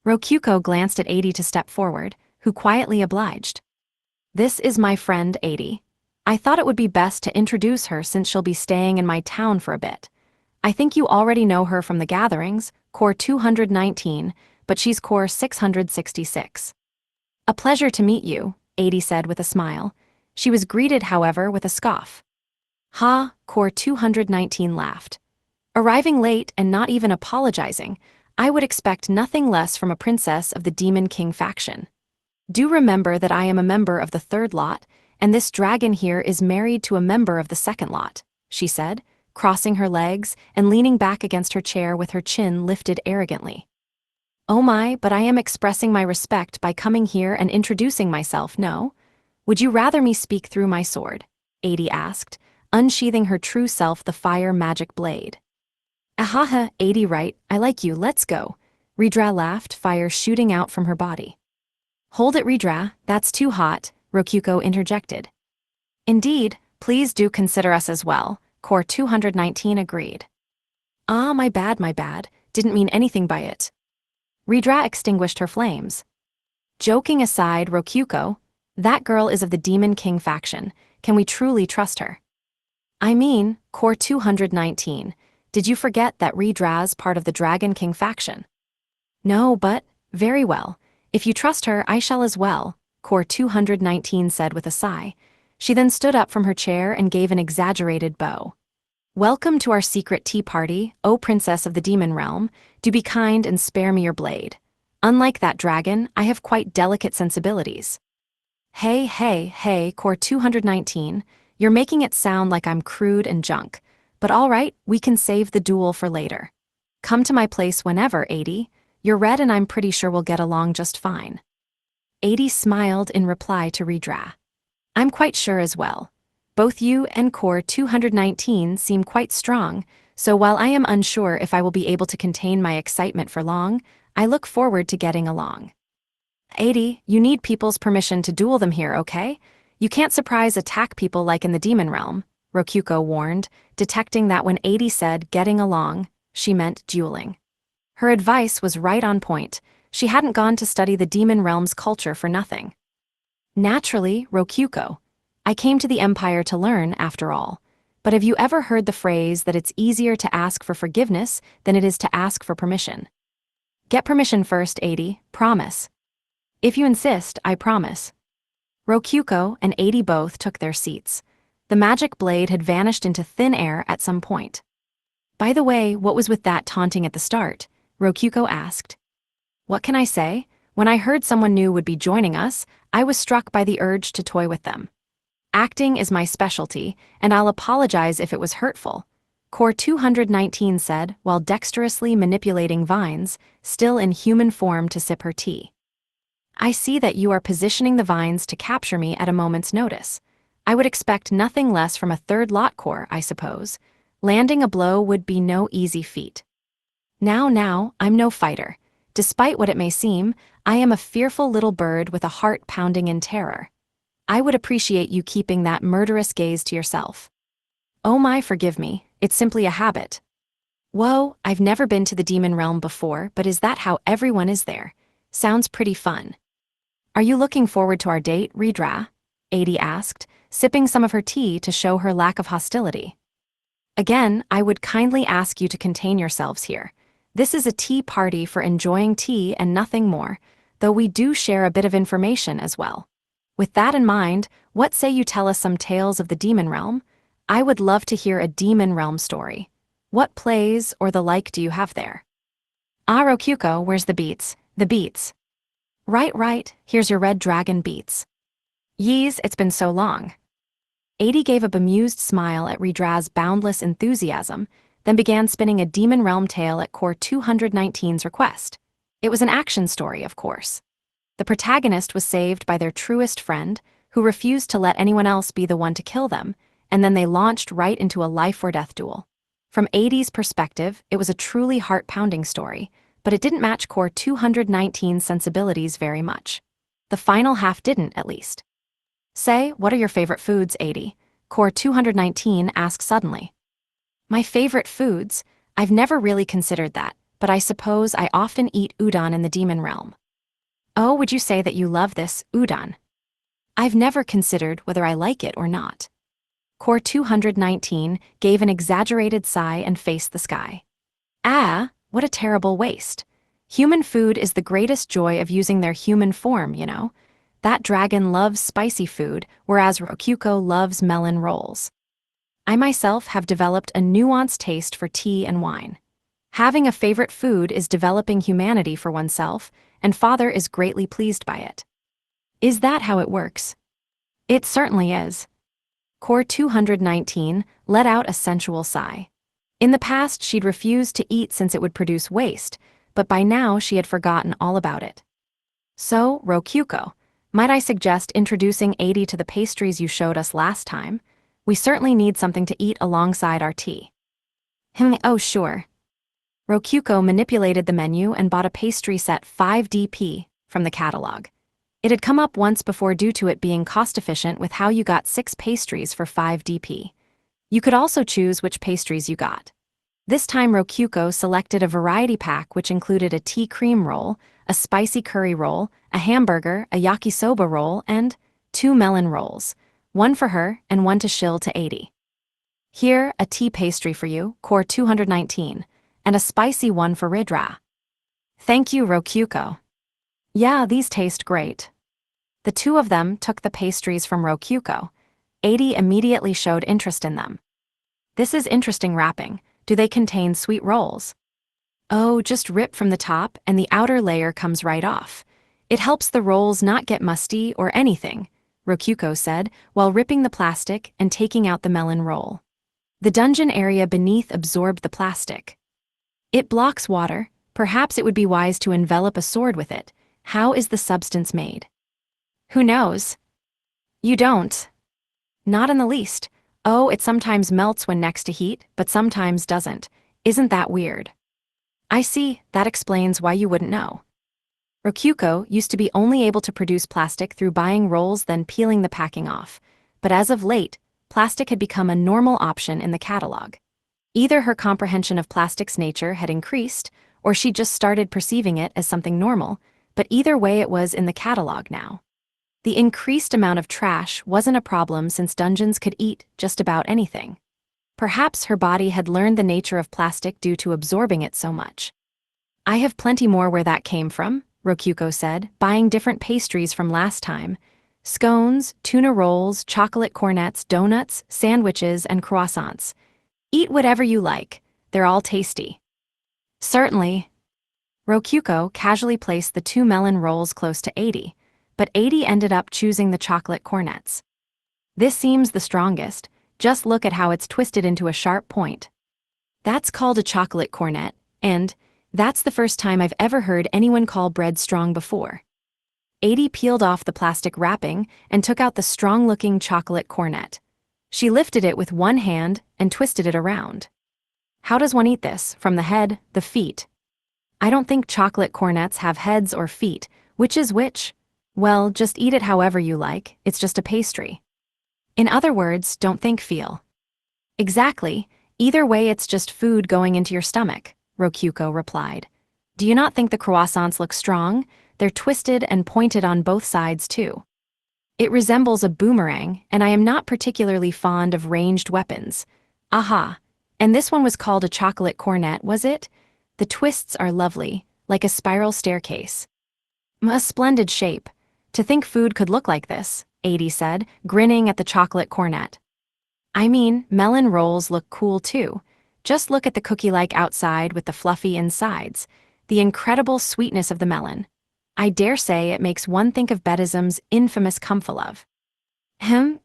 Rokyuko glanced at 80 to step forward, who quietly obliged. This is my friend 80. I thought it would be best to introduce her since she'll be staying in my town for a bit. I think you already know her from the gatherings, Core 219, but she's Core 666. A pleasure to meet you, 80 said with a smile. She was greeted, however, with a scoff. Ha, Core 219 laughed. Arriving late and not even apologizing, I would expect nothing less from a princess of the Demon King faction. Do remember that I am a member of the third lot, and this dragon here is married to a member of the second lot, she said, crossing her legs and leaning back against her chair with her chin lifted arrogantly. Oh my, but I am expressing my respect by coming here and introducing myself, no? Would you rather me speak through my sword? 80 asked, unsheathing her true self, the fire magic blade. Ahaha, 80 right, I like you, let's go. Redra laughed, fire shooting out from her body. Hold it, Redra, that's too hot, Rokyuko interjected. Indeed, please do consider us as well, Core 219 agreed. Ah, my bad, didn't mean anything by it. Redra extinguished her flames. Joking aside, Rokyuko, that girl is of the Demon King faction, can we truly trust her? I mean, Core 219, did you forget that Redra's part of the Dragon King faction? No, but, very well, if you trust her I shall as well, Core 219 said with a sigh. She then stood up from her chair and gave an exaggerated bow. Welcome to our secret tea party, O Princess of the Demon Realm. Do be kind and spare me your blade. Unlike that dragon, I have quite delicate sensibilities. Hey, Core 219, you're making it sound like I'm crude and junk. But all right, we can save the duel for later. Come to my place whenever, 80. You're red and I'm pretty sure we'll get along just fine. 80 smiled in reply to Redra. I'm quite sure as well. Both you and Core 219 seem quite strong, so while I am unsure if I will be able to contain my excitement for long, I look forward to getting along. 80, you need people's permission to duel them here, okay? You can't surprise attack people like in the Demon Realm, Rokyuko warned, detecting that when 80 said getting along, she meant dueling. Her advice was right on point. She hadn't gone to study the Demon Realm's culture for nothing. Naturally, Rokyuko. I came to the Empire to learn, after all. But have you ever heard the phrase that it's easier to ask for forgiveness than it is to ask for permission? Get permission first, 80, promise. If you insist, I promise. Rokyuko and 80 both took their seats. The magic blade had vanished into thin air at some point. By the way, what was with that taunting at the start? Rokyuko asked. What can I say? When I heard someone new would be joining us, I was struck by the urge to toy with them. Acting is my specialty, and I'll apologize if it was hurtful, Core 219 said while dexterously manipulating vines, still in human form, to sip her tea. I see that you are positioning the vines to capture me at a moment's notice. I would expect nothing less from a third lot core, I suppose. Landing a blow would be no easy feat. Now, I'm no fighter. Despite what it may seem, I am a fearful little bird with a heart pounding in terror. I would appreciate you keeping that murderous gaze to yourself. Oh my, forgive me, it's simply a habit. Whoa, I've never been to the demon realm before, but is that how everyone is there? Sounds pretty fun. Are you looking forward to our date, Redra? 80 asked, sipping some of her tea to show her lack of hostility. Again, I would kindly ask you to contain yourselves here. This is a tea party for enjoying tea and nothing more, though we do share a bit of information as well. With that in mind, what say you tell us some tales of the demon realm? I would love to hear a demon realm story. What plays or the like do you have there? Ah, Rokyuko, where's the beats? The beats. Right, here's your red dragon beats. Yees, it's been so long. 80 gave a bemused smile at Redra's boundless enthusiasm, then began spinning a demon realm tale at Core 219's request. It was an action story, of course. The protagonist was saved by their truest friend, who refused to let anyone else be the one to kill them, and then they launched right into a life-or-death duel. From 80's perspective, it was a truly heart-pounding story, but it didn't match Core 219's sensibilities very much. The final half didn't, at least. Say, what are your favorite foods, 80? Core 219 asked suddenly. My favorite foods? I've never really considered that, but I suppose I often eat udon in the demon realm. Oh, would you say that you love this, udon? I've never considered whether I like it or not. Core 219 gave an exaggerated sigh and faced the sky. Ah, what a terrible waste. Human food is the greatest joy of using their human form, you know. That dragon loves spicy food, whereas Rokyuko loves melon rolls. I myself have developed a nuanced taste for tea and wine. Having a favorite food is developing humanity for oneself, and Father is greatly pleased by it. Is that how it works? It certainly is. Core 219 let out a sensual sigh. In the past, she'd refused to eat since it would produce waste, but by now she had forgotten all about it. So, Rokyuko, might I suggest introducing 80 to the pastries you showed us last time? We certainly need something to eat alongside our tea. Oh sure. Rokyuko manipulated the menu and bought a pastry set 5DP from the catalog. It had come up once before due to it being cost-efficient with how you got 6 pastries for 5DP. You could also choose which pastries you got. This time Rokyuko selected a variety pack which included a tea cream roll, a spicy curry roll, a hamburger, a yakisoba roll, and 2 melon rolls, one for her and one to shill to 80. Here, a tea pastry for you, Core 219, and a spicy one for Ridra. Thank you, Rokyuko. Yeah, these taste great. The two of them took the pastries from Rokyuko. 80 immediately showed interest in them. This is interesting wrapping. Do they contain sweet rolls? Oh, just rip from the top and the outer layer comes right off. It helps the rolls not get musty or anything, Rokyuko said, while ripping the plastic and taking out the melon roll. The dungeon area beneath absorbed the plastic. It blocks water. Perhaps it would be wise to envelop a sword with it. How is the substance made? Who knows? You don't. Not in the least. Oh, it sometimes melts when next to heat, but sometimes doesn't. Isn't that weird? I see, that explains why you wouldn't know. Rokyuko used to be only able to produce plastic through buying rolls then peeling the packing off, but as of late, plastic had become a normal option in the catalog. Either her comprehension of plastic's nature had increased, or she just started perceiving it as something normal, but either way it was in the catalog now. The increased amount of trash wasn't a problem since dungeons could eat just about anything. Perhaps her body had learned the nature of plastic due to absorbing it so much. I have plenty more where that came from, Rokyuko said, buying different pastries from last time. Scones, tuna rolls, chocolate cornets, donuts, sandwiches, and croissants. Eat whatever you like. They're all tasty. Certainly. Rokyuko casually placed the 2 melon rolls close to 80, but 80 ended up choosing the chocolate cornets. This seems the strongest. Just look at how it's twisted into a sharp point. That's called a chocolate cornet, and that's the first time I've ever heard anyone call bread strong before. 80 peeled off the plastic wrapping and took out the strong-looking chocolate cornet. She lifted it with one hand and twisted it around. How does one eat this? From the head, the feet? I don't think chocolate cornets have heads or feet. Which is which? Well, just eat it however you like, it's just a pastry. In other words, don't think, feel. Exactly. Either way, it's just food going into your stomach, Rokyuko replied. Do you not think the croissants look strong? They're twisted and pointed on both sides, too. It resembles a boomerang, and I am not particularly fond of ranged weapons. Aha. And this one was called a chocolate cornet, was it? The twists are lovely, like a spiral staircase. A splendid shape. To think food could look like this, 80 said, grinning at the chocolate cornet. I mean, melon rolls look cool too. Just look at the cookie-like outside with the fluffy insides, the incredible sweetness of the melon. I dare say it makes one think of Buddhism's infamous Kumfalov.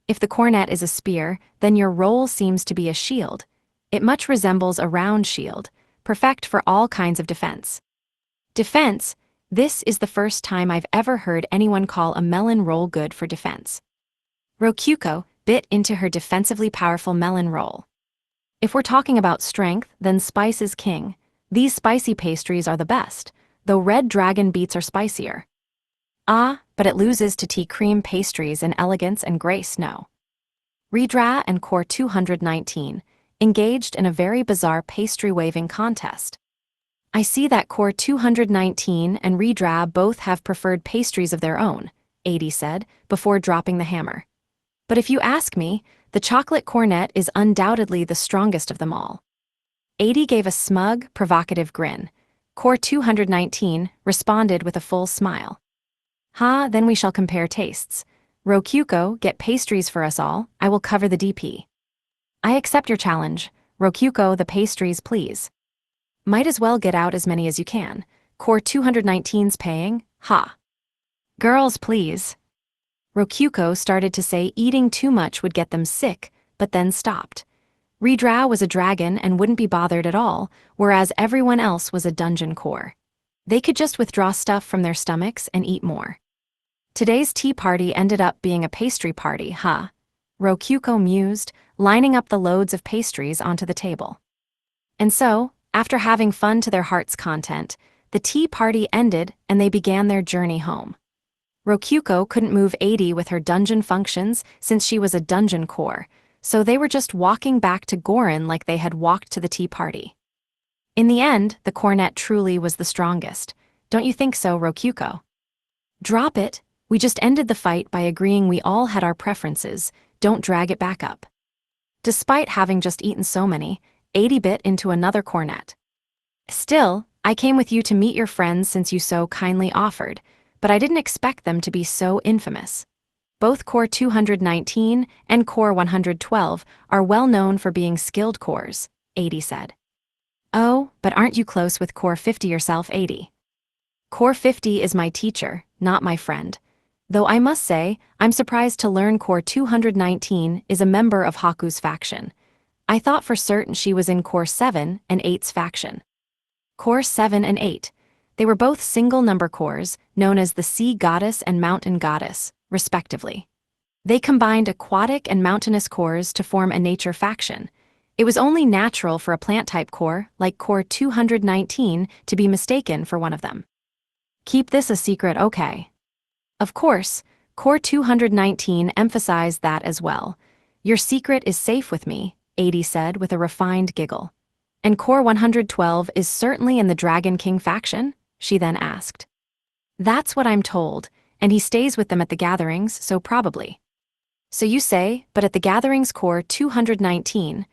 If the cornet is a spear, then your roll seems to be a shield. It much resembles a round shield, perfect for all kinds of defense. Defense? This is the first time I've ever heard anyone call a melon roll good for defense. Rokyuko bit into her defensively powerful melon roll. If we're talking about strength, then spice is king. These spicy pastries are the best, though Red Dragon beets are spicier. Ah, but it loses to tea cream pastries in elegance and grace, no. Redra and Core 219 engaged in a very bizarre pastry waving contest. I see that Core 219 and Redra both have preferred pastries of their own, 80 said, before dropping the hammer. But if you ask me, the chocolate cornet is undoubtedly the strongest of them all. 80 gave a smug, provocative grin. Core 219 responded with a full smile. Then we shall compare tastes. Rokyuko, get pastries for us all, I will cover the DP. I accept your challenge. Rokyuko, the pastries, please. Might as well get out as many as you can. Core 219's paying, Girls, please. Rokyuko started to say eating too much would get them sick, but then stopped. Redra was a dragon and wouldn't be bothered at all, whereas everyone else was a dungeon core. They could just withdraw stuff from their stomachs and eat more. Today's tea party ended up being a pastry party, Rokyuko mused, lining up the loads of pastries onto the table. And so, after having fun to their heart's content, the tea party ended and they began their journey home. Rokyuko couldn't move 80 with her dungeon functions since she was a dungeon core, so they were just walking back to Gorin like they had walked to the tea party. In the end, the cornet truly was the strongest. Don't you think so, Rokyuko? Drop it. We just ended the fight by agreeing we all had our preferences. Don't drag it back up. Despite having just eaten so many, 80 bit into another cornet. Still, I came with you to meet your friends since you so kindly offered, but I didn't expect them to be so infamous. Both Core 219 and Core 112 are well known for being skilled cores, 80 said. Oh, but aren't you close with Core 50 yourself, 80? Core 50 is my teacher, not my friend. Though I must say, I'm surprised to learn Core 219 is a member of Haku's faction. I thought for certain she was in Core 7 and 8's faction. Core 7 and 8. They were both single-number cores, known as the Sea Goddess and Mountain Goddess, respectively. They combined aquatic and mountainous cores to form a nature faction. It was only natural for a plant-type core, like Core 219, to be mistaken for one of them. Keep this a secret, okay? Of course, Core 219 emphasized that as well. Your secret is safe with me, 80 said with a refined giggle. And Core 112 is certainly in the Dragon King faction? She then asked. That's what I'm told, and he stays with them at the gatherings, so probably. So you say, but at the gatherings Core 219,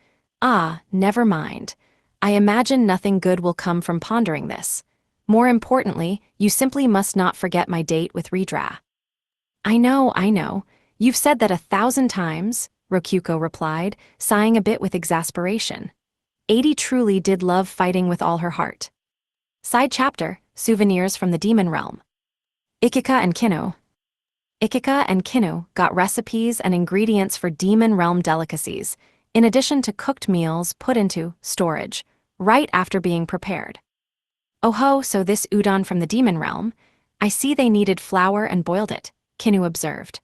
never mind. I imagine nothing good will come from pondering this. More importantly, you simply must not forget my date with Ridra. I know. You've said that 1,000 times, Rokuko replied, sighing a bit with exasperation. 80 truly did love fighting with all her heart. Side chapter, Souvenirs from the Demon Realm. Ikika and Kinu got recipes and ingredients for Demon Realm delicacies, in addition to cooked meals put into storage, right after being prepared. Oh ho, so this udon from the Demon Realm, I see they needed flour and boiled it, Kinu observed.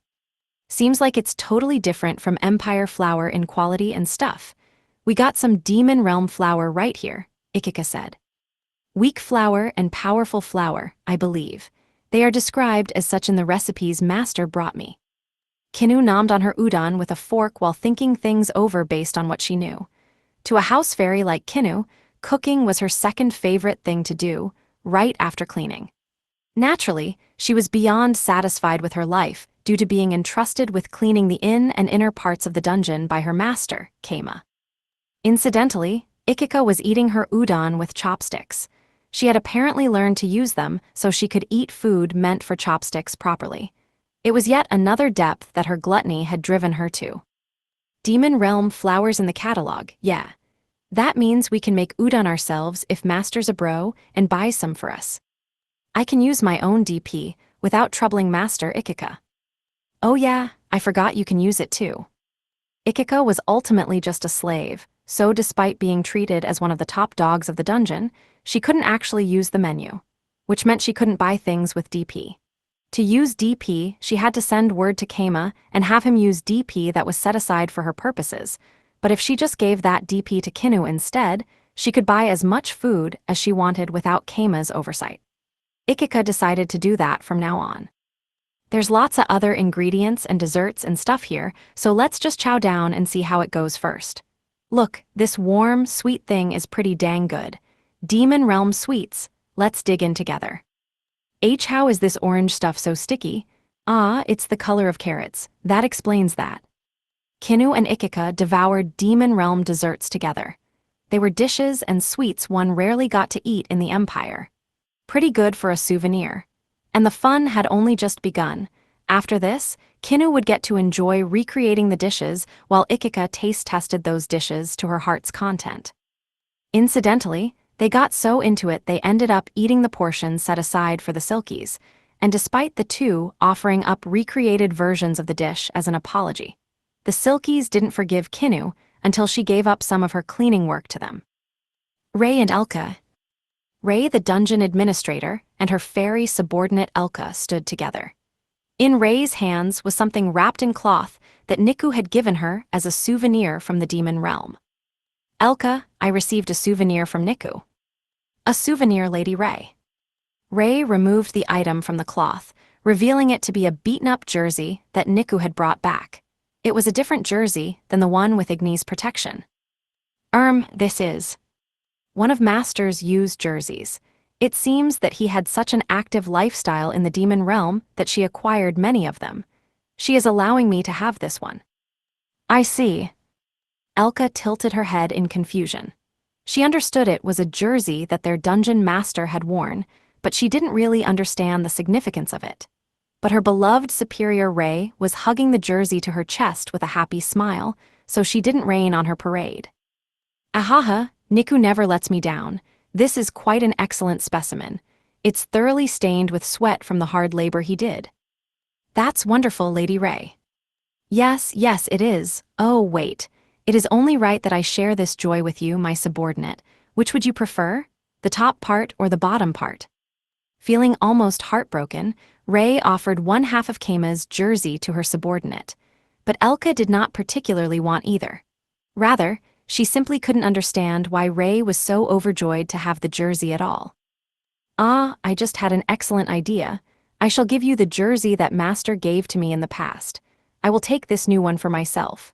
Seems like it's totally different from Empire flour in quality and stuff. We got some Demon Realm flour right here, Ikika said. Weak flour and powerful flour, I believe. They are described as such in the recipes Master brought me. Kinu nommed on her udon with a fork while thinking things over based on what she knew. To a house fairy like Kinu, cooking was her second favorite thing to do, right after cleaning. Naturally, she was beyond satisfied with her life due to being entrusted with cleaning the and inner parts of the dungeon by her master, Keima. Incidentally, Ikika was eating her udon with chopsticks. She had apparently learned to use them so she could eat food meant for chopsticks properly. It was yet another depth that her gluttony had driven her to. Demon Realm flowers in the catalog, yeah. That means we can make udon ourselves if Master's a bro and buys some for us. I can use my own DP without troubling Master Ikika. Oh yeah, I forgot you can use it too. Ikika was ultimately just a slave, so despite being treated as one of the top dogs of the dungeon, she couldn't actually use the menu, which meant she couldn't buy things with DP. To use DP, she had to send word to Keima and have him use DP that was set aside for her purposes, but if she just gave that DP to Kinu instead, she could buy as much food as she wanted without Keima's oversight. Ikika decided to do that from now on. There's lots of other ingredients and desserts and stuff here, so let's just chow down and see how it goes first. Look, this warm, sweet thing is pretty dang good. Demon Realm sweets, let's dig in together. How is this orange stuff so sticky? Ah, it's the color of carrots, that explains that. Kinu and Ikika devoured Demon Realm desserts together. They were dishes and sweets one rarely got to eat in the Empire. Pretty good for a souvenir. And the fun had only just begun. After this, Kinu would get to enjoy recreating the dishes while Ikika taste-tested those dishes to her heart's content. Incidentally, they got so into it they ended up eating the portions set aside for the Silkies, and despite the two offering up recreated versions of the dish as an apology, the Silkies didn't forgive Kinu until she gave up some of her cleaning work to them. Ray and Elka. Ray, the dungeon administrator, and her fairy subordinate Elka stood together. In Ray's hands was something wrapped in cloth that Niku had given her as a souvenir from the Demon Realm. Elka, I received a souvenir from Niku. A souvenir, Lady Ray. Ray removed the item from the cloth, revealing it to be a beaten-up jersey that Niku had brought back. It was a different jersey than the one with Igni's protection. This is one of Master's used jerseys. It seems that he had such an active lifestyle in the Demon Realm that she acquired many of them. She is allowing me to have this one. I see. Elka tilted her head in confusion. She understood it was a jersey that their dungeon master had worn, but she didn't really understand the significance of it. But her beloved superior Ray was hugging the jersey to her chest with a happy smile, so she didn't rain on her parade. Ahaha, Niku never lets me down. This is quite an excellent specimen. It's thoroughly stained with sweat from the hard labor he did. That's wonderful, Lady Ray. Yes, it is. Oh, wait. It is only right that I share this joy with you, my subordinate. Which would you prefer? The top part or the bottom part? Feeling almost heartbroken, Ray offered one half of Keima's jersey to her subordinate. But Elka did not particularly want either. Rather, she simply couldn't understand why Ray was so overjoyed to have the jersey at all. Ah, I just had an excellent idea. I shall give you the jersey that Master gave to me in the past. I will take this new one for myself.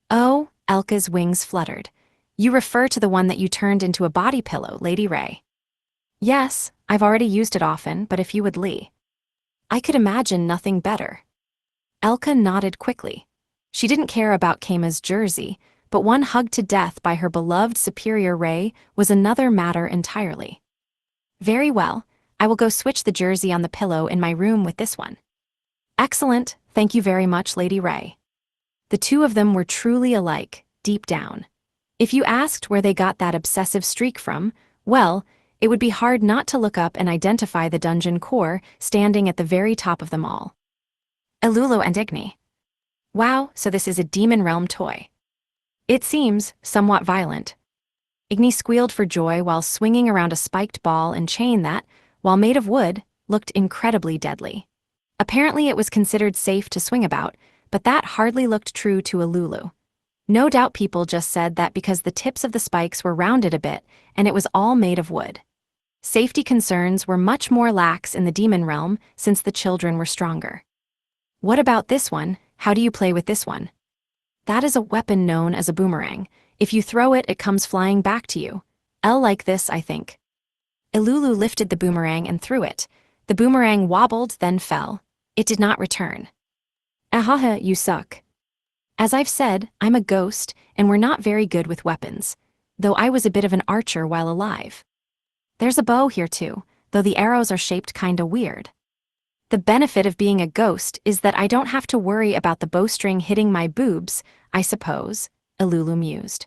Oh, Elka's wings fluttered. You refer to the one that you turned into a body pillow, Lady Ray. Yes, I've already used it often, but if you would I could imagine nothing better. Elka nodded quickly. She didn't care about Keima's jersey, but one hugged to death by her beloved superior Ray was another matter entirely. Very well, I will go switch the jersey on the pillow in my room with this one. Excellent, thank you very much, Lady Ray. The two of them were truly alike, deep down. If you asked where they got that obsessive streak from, well, it would be hard not to look up and identify the dungeon core standing at the very top of them all. Elulu and Igni. Wow, so this is a demon realm toy. It seems somewhat violent. Igni squealed for joy while swinging around a spiked ball and chain that, while made of wood, looked incredibly deadly. Apparently it was considered safe to swing about, but that hardly looked true to Elulu. No doubt people just said that because the tips of the spikes were rounded a bit and it was all made of wood. Safety concerns were much more lax in the demon realm since the children were stronger. What about this one? How do you play with this one? That is a weapon known as a boomerang. If you throw it, it comes flying back to you. Like this, I think. Elulu lifted the boomerang and threw it. The boomerang wobbled, then fell. It did not return. Ahaha, you suck. As I've said, I'm a ghost, and we're not very good with weapons, though I was a bit of an archer while alive. There's a bow here too, though the arrows are shaped kinda weird. The benefit of being a ghost is that I don't have to worry about the bowstring hitting my boobs, I suppose, Elulu mused.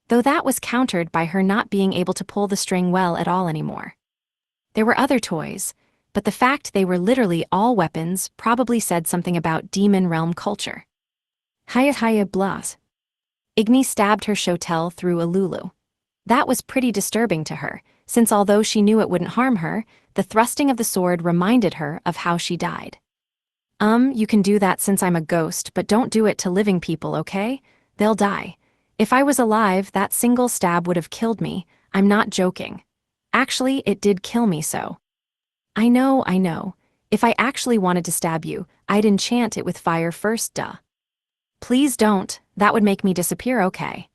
Though that was countered by her not being able to pull the string well at all anymore. There were other toys, but the fact they were literally all weapons probably said something about demon realm culture. Hiya blas. Igni stabbed her shotel through Elulu. That was pretty disturbing to her, since although she knew it wouldn't harm her, the thrusting of the sword reminded her of how she died. You can do that since I'm a ghost, but don't do it to living people, okay? They'll die. If I was alive, that single stab would have killed me. I'm not joking. Actually, it did kill me so. I know. If I actually wanted to stab you, I'd enchant it with fire first, duh. Please don't, that would make me disappear, okay?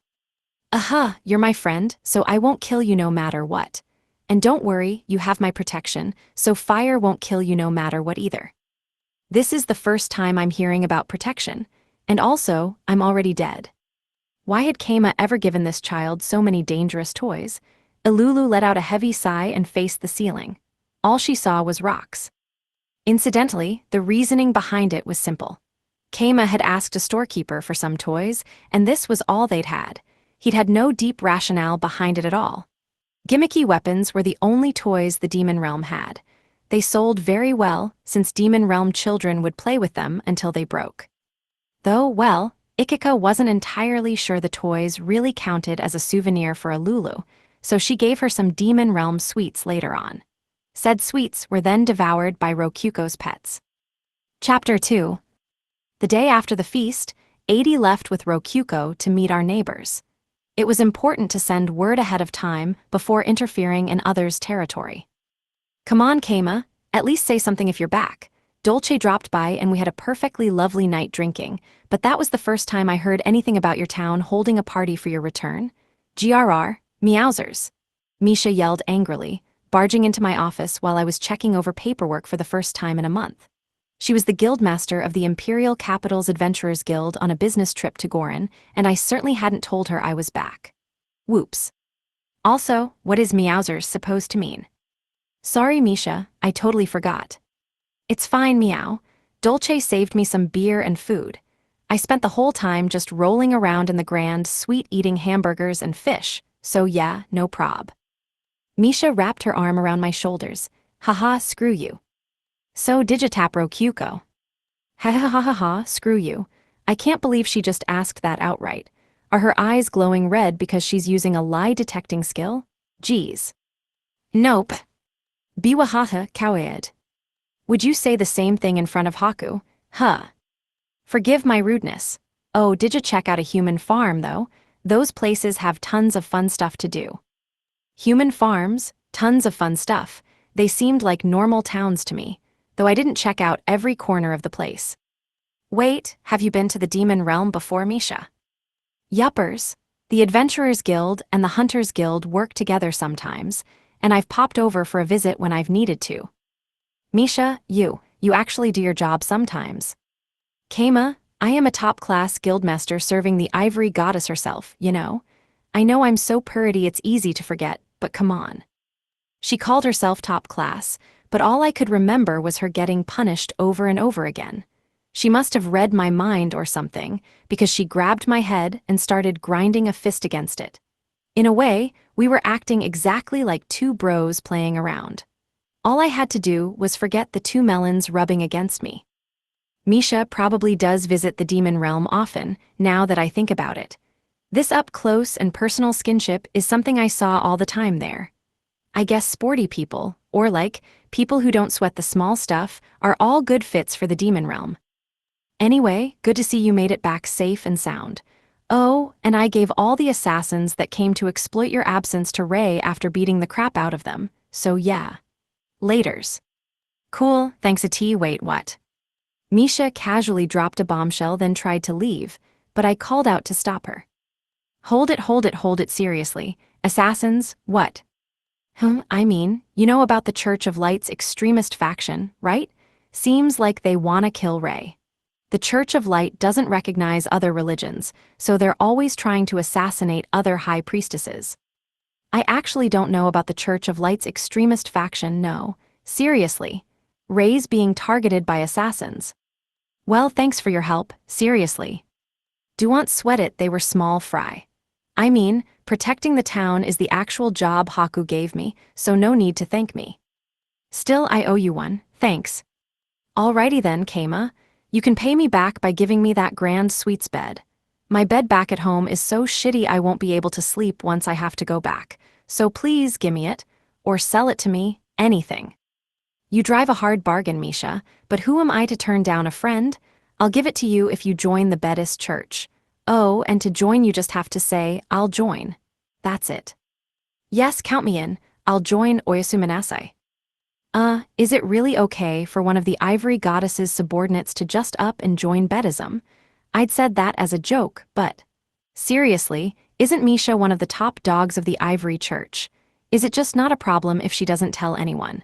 You're my friend, so I won't kill you no matter what. And don't worry, you have my protection, so fire won't kill you no matter what either. This is the first time I'm hearing about protection, and also, I'm already dead. Why had Keima ever given this child so many dangerous toys? Elulu let out a heavy sigh and faced the ceiling. All she saw was rocks. Incidentally, the reasoning behind it was simple. Keima had asked a storekeeper for some toys, and this was all they'd had. He'd had no deep rationale behind it at all. Gimmicky weapons were the only toys the demon realm had. They sold very well, since demon realm children would play with them until they broke. Though, well, Ikika wasn't entirely sure the toys really counted as a souvenir for Elulu, so she gave her some demon realm sweets later on. Said sweets were then devoured by Rokuko's pets. Chapter 2. The day after the feast, Adi left with Rokuko to meet our neighbors. It was important to send word ahead of time before interfering in others' territory. Come on, Keima, at least say something if you're back. Dolce dropped by and we had a perfectly lovely night drinking, but that was the first time I heard anything about your town holding a party for your return. GRR, meowsers. Misha yelled angrily, barging into my office while I was checking over paperwork for the first time in a month. She was the guildmaster of the Imperial Capital's Adventurers Guild on a business trip to Gorin, and I certainly hadn't told her I was back. Whoops. Also, what is meowsers supposed to mean? Sorry, Misha, I totally forgot. It's fine, meow. Dolce saved me some beer and food. I spent the whole time just rolling around in the grand, sweet-eating hamburgers and fish, so yeah, no prob. Misha wrapped her arm around my shoulders. Haha, screw you. So digitap Rokuko. Ha ha ha ha ha, screw you. I can't believe she just asked that outright. Are her eyes glowing red because she's using a lie-detecting skill? Geez. Nope. Biwahaha kawaed. Would you say the same thing in front of Haku? Huh. Forgive my rudeness. Oh, did you check out a human farm, though? Those places have tons of fun stuff to do. Human farms, tons of fun stuff. They seemed like normal towns to me, though I didn't check out every corner of the place. Wait, have you been to the Demon Realm before, Misha? Yuppers. The Adventurers Guild and the Hunters Guild work together sometimes, and I've popped over for a visit when I've needed to. Misha, you actually do your job sometimes. Keima, I am a top-class guildmaster serving the Ivory Goddess herself, you know. I know I'm so purty it's easy to forget, but come on. She called herself top class, but all I could remember was her getting punished over and over again. She must have read my mind or something, because she grabbed my head and started grinding a fist against it. In a way, we were acting exactly like two bros playing around. All I had to do was forget the two melons rubbing against me. Misha probably does visit the demon realm often, now that I think about it. This up-close and personal skinship is something I saw all the time there. I guess sporty people, or people who don't sweat the small stuff, are all good fits for the demon realm. Anyway, good to see you made it back safe and sound. Oh, and I gave all the assassins that came to exploit your absence to Ray after beating the crap out of them, so yeah. Laters. Cool, thanks a T. Wait, what? Misha casually dropped a bombshell, then tried to leave, but I called out to stop her. Hold it seriously. Assassins, what? I mean, you know about the Church of Light's extremist faction, right? Seems like they wanna kill Ray. The Church of Light doesn't recognize other religions, so they're always trying to assassinate other high priestesses. I actually don't know about the Church of Light's extremist faction, no. Seriously. Ray's being targeted by assassins. Well, thanks for your help, seriously. Don't sweat it, they were small fry. I mean, protecting the town is the actual job Haku gave me, so no need to thank me. Still, I owe you one, thanks. Alrighty then, Kama. You can pay me back by giving me that grand suites bed. My bed back at home is so shitty I won't be able to sleep once I have to go back, so please gimme it, or sell it to me, anything. You drive a hard bargain, Misha, but who am I to turn down a friend? I'll give it to you if you join the Buddhist church. Oh, and to join you just have to say, I'll join. That's it. Yes, count me in, I'll join Oyasuminasai. Is it really okay for one of the ivory goddess's subordinates to just up and join Buddhism? I'd said that as a joke, but... Seriously, isn't Misha one of the top dogs of the ivory church? Is it just not a problem if she doesn't tell anyone?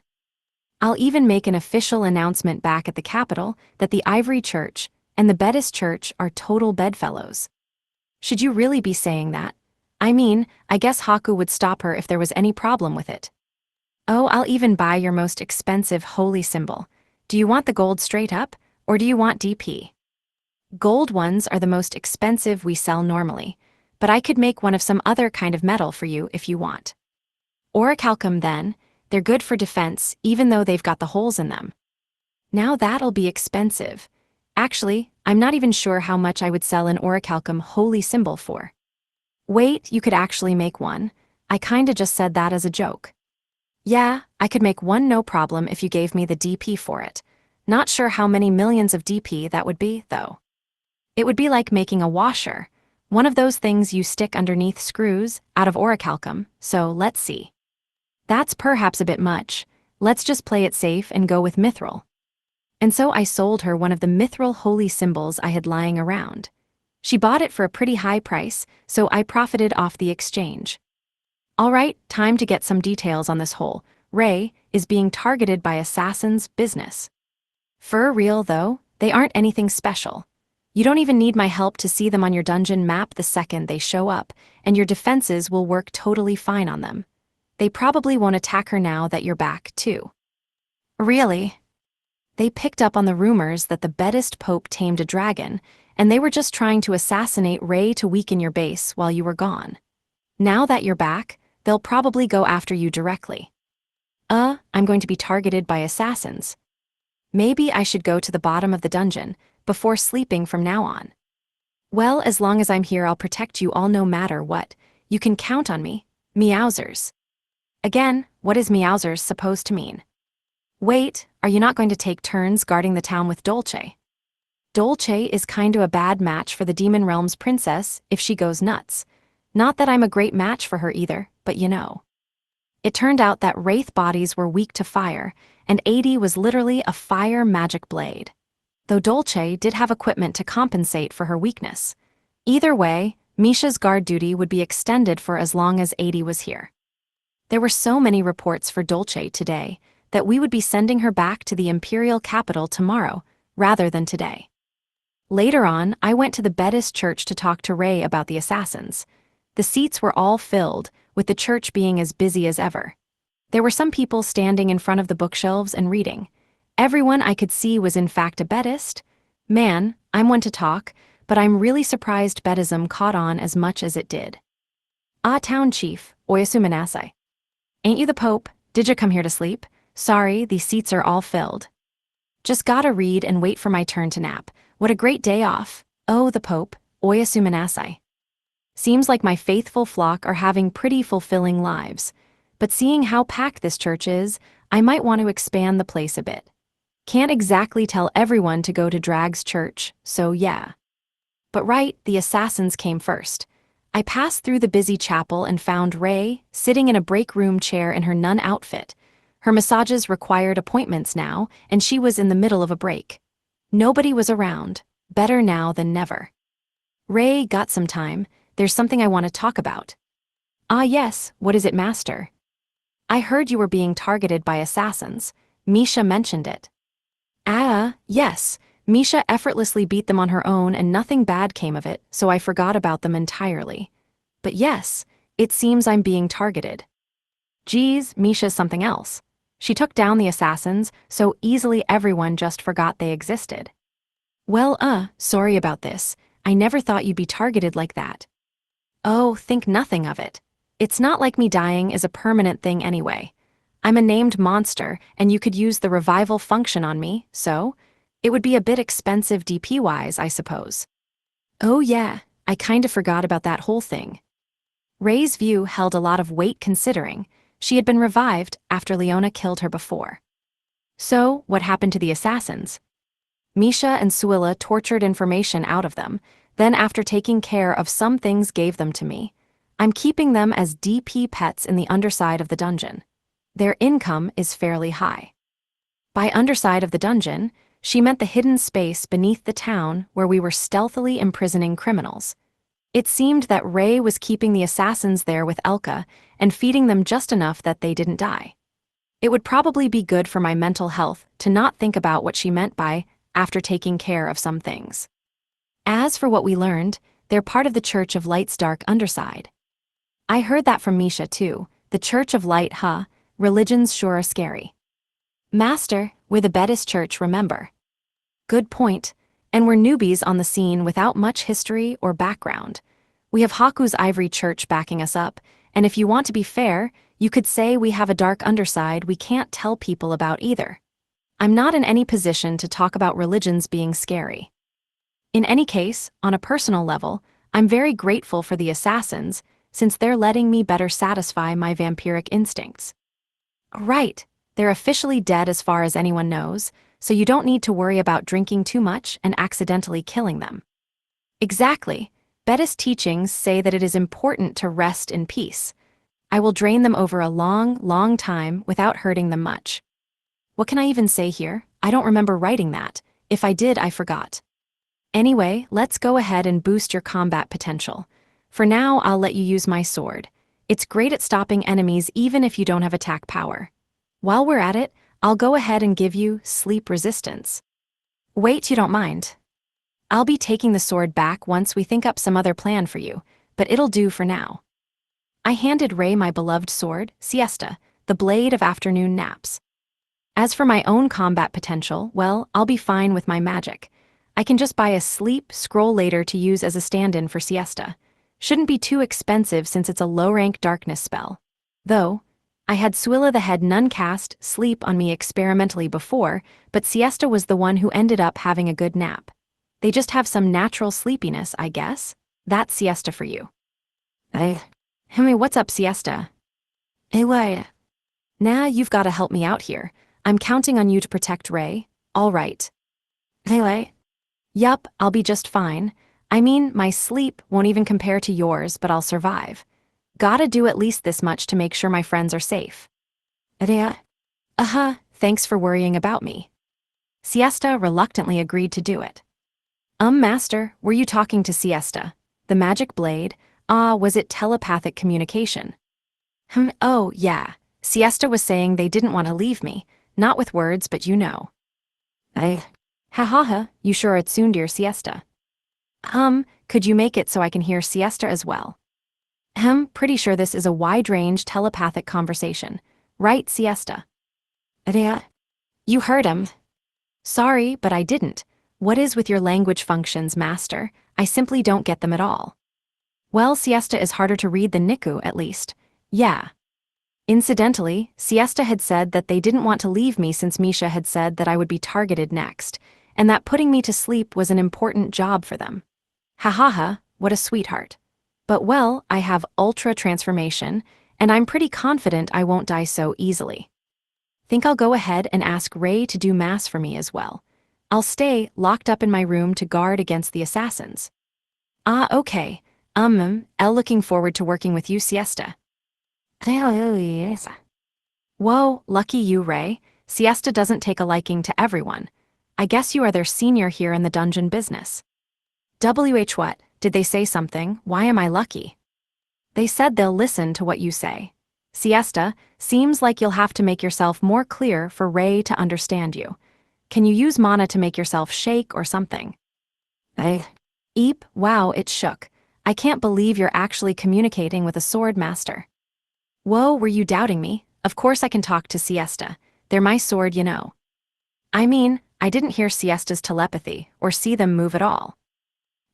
I'll even make an official announcement back at the capital that the ivory church and the Buddhist church are total bedfellows. Should you really be saying that? I mean, I guess Haku would stop her if there was any problem with it. Oh, I'll even buy your most expensive holy symbol. Do you want the gold straight up, or do you want DP? Gold ones are the most expensive we sell normally, but I could make one of some other kind of metal for you if you want. Orichalcum then, they're good for defense even though they've got the holes in them. Now that'll be expensive. Actually, I'm not even sure how much I would sell an orichalcum holy symbol for. Wait, you could actually make one. I kinda just said that as a joke. Yeah, I could make one no problem if you gave me the DP for it. Not sure how many millions of DP that would be, though. It would be like making a washer, one of those things you stick underneath screws, out of orichalcum, so let's see. That's perhaps a bit much. Let's just play it safe and go with mithril. And so I sold her one of the mithril holy symbols I had lying around. She bought it for a pretty high price, so I profited off the exchange. Alright, time to get some details on this whole Ray is being targeted by assassins business. For real though, they aren't anything special. You don't even need my help to see them on your dungeon map the second they show up, and your defenses will work totally fine on them. They probably won't attack her now that you're back, too. Really? They picked up on the rumors that the Buddhist Pope tamed a dragon, and they were just trying to assassinate Ray to weaken your base while you were gone. Now that you're back, they'll probably go after you directly. I'm going to be targeted by assassins. Maybe I should go to the bottom of the dungeon before sleeping from now on. Well, as long as I'm here, I'll protect you all no matter what. You can count on me, meowsers. Again, what is meowsers supposed to mean? Wait, are you not going to take turns guarding the town with Dolce? Dolce is kinda a bad match for the Demon Realm's princess if she goes nuts. Not that I'm a great match for her either, but you know. It turned out that wraith bodies were weak to fire, and 80 was literally a fire magic blade. Though Dolce did have equipment to compensate for her weakness. Either way, Misha's guard duty would be extended for as long as 80 was here. There were so many reports for Dolce today that we would be sending her back to the imperial capital tomorrow, rather than today. Later on, I went to the Buddhist church to talk to Ray about the assassins. The seats were all filled, with the church being as busy as ever. There were some people standing in front of the bookshelves and reading. Everyone I could see was in fact a Bedist. Man, I'm one to talk, but I'm really surprised Bedism caught on as much as it did. Ah, town chief, Oyasu Manasai. Ain't you the Pope? Did you come here to sleep? Sorry, these seats are all filled. Just gotta read and wait for my turn to nap. What a great day off. Oh, the Pope, Oyasu Manasai. Seems like my faithful flock are having pretty fulfilling lives. But seeing how packed this church is, I might want to expand the place a bit. Can't exactly tell everyone to go to Drag's church, so yeah. But right, the assassins came first. I passed through the busy chapel and found Ray sitting in a break room chair in her nun outfit. Her massages required appointments now, and she was in the middle of a break. Nobody was around. Better now than never. Ray, got some time? There's something I want to talk about. Ah yes, what is it, Master? I heard you were being targeted by assassins. Misha mentioned it. Yes. Misha effortlessly beat them on her own and nothing bad came of it, so I forgot about them entirely. But yes, it seems I'm being targeted. Geez, Misha's something else. She took down the assassins, so easily everyone just forgot they existed. Well, sorry about this. I never thought you'd be targeted like that. Oh, think nothing of it. It's not like me dying is a permanent thing anyway. I'm a named monster, and you could use the revival function on me, so it would be a bit expensive DP-wise, I suppose. Oh yeah, I kinda forgot about that whole thing. Ray's view held a lot of weight considering she had been revived after Leona killed her before. So, what happened to the assassins? Misha and Suilla tortured information out of them, then after taking care of some things gave them to me. I'm keeping them as DP pets in the underside of the dungeon. Their income is fairly high. By underside of the dungeon, she meant the hidden space beneath the town where we were stealthily imprisoning criminals. It seemed that Ray was keeping the assassins there with Elka and feeding them just enough that they didn't die. It would probably be good for my mental health to not think about what she meant by after taking care of some things. As for what we learned, they're part of the Church of Light's dark underside. I heard that from Misha too. The Church of Light, religions sure are scary. Master, we're the Bedist church, remember? Good point, and we're newbies on the scene without much history or background. We have Haku's Ivory Church backing us up, and if you want to be fair, you could say we have a dark underside we can't tell people about either. I'm not in any position to talk about religions being scary. In any case, on a personal level, I'm very grateful for the assassins, since they're letting me better satisfy my vampiric instincts. Right, they're officially dead as far as anyone knows, so you don't need to worry about drinking too much and accidentally killing them. Exactly. Bedist teachings say that it is important to rest in peace. I will drain them over a long, long time without hurting them much. What can I even say here? I don't remember writing that. If I did, I forgot. Anyway, let's go ahead and boost your combat potential. For now, I'll let you use my sword. It's great at stopping enemies even if you don't have attack power. While we're at it, I'll go ahead and give you sleep resistance. Wait, you don't mind. I'll be taking the sword back once we think up some other plan for you, but it'll do for now. I handed Ray my beloved sword, Siesta, the blade of afternoon naps. As for my own combat potential, well, I'll be fine with my magic. I can just buy a sleep scroll later to use as a stand-in for Siesta. Shouldn't be too expensive since it's a low-rank darkness spell. Though, I had Suilla the Head Nun cast sleep on me experimentally before, but Siesta was the one who ended up having a good nap. They just have some natural sleepiness, I guess. That's Siesta for you. What's up, Siesta? What? Nah, you've gotta help me out here. I'm counting on you to protect Ray. All right. What? Yup, I'll be just fine. I mean, my sleep won't even compare to yours, but I'll survive. Gotta do at least this much to make sure my friends are safe. Thanks for worrying about me. Siesta reluctantly agreed to do it. Master, were you talking to Siesta? The magic blade? Was it telepathic communication? Oh, yeah. Siesta was saying they didn't want to leave me. Not with words, but you know. You sure it's soon, dear Siesta? Could you make it so I can hear Siesta as well? Pretty sure this is a wide-range telepathic conversation. Right, siesta? Yeah. You heard him. Sorry, but I didn't. What is with your language functions, master? I simply don't get them at all. Well, siesta is harder to read than Niku, at least. Yeah. Incidentally, Siesta had said that they didn't want to leave me since Misha had said that I would be targeted next, and that putting me to sleep was an important job for them. Ha ha ha, what a sweetheart. But well, I have ultra transformation, and I'm pretty confident I won't die so easily. Think I'll go ahead and ask Ray to do mass for me as well. I'll stay locked up in my room to guard against the assassins. Ah, okay. Elle looking forward to working with you, Siesta. Whoa, lucky you, Ray. Siesta doesn't take a liking to everyone. I guess you are their senior here in the dungeon business. What? Did they say something? Why am I lucky? They said they'll listen to what you say. Siesta, seems like you'll have to make yourself more clear for Ray to understand you. Can you use mana to make yourself shake or something? Eep, wow, it shook. I can't believe you're actually communicating with a sword master. Whoa, were you doubting me? Of course I can talk to Siesta. They're my sword, you know. I mean, I didn't hear Siesta's telepathy, or see them move at all.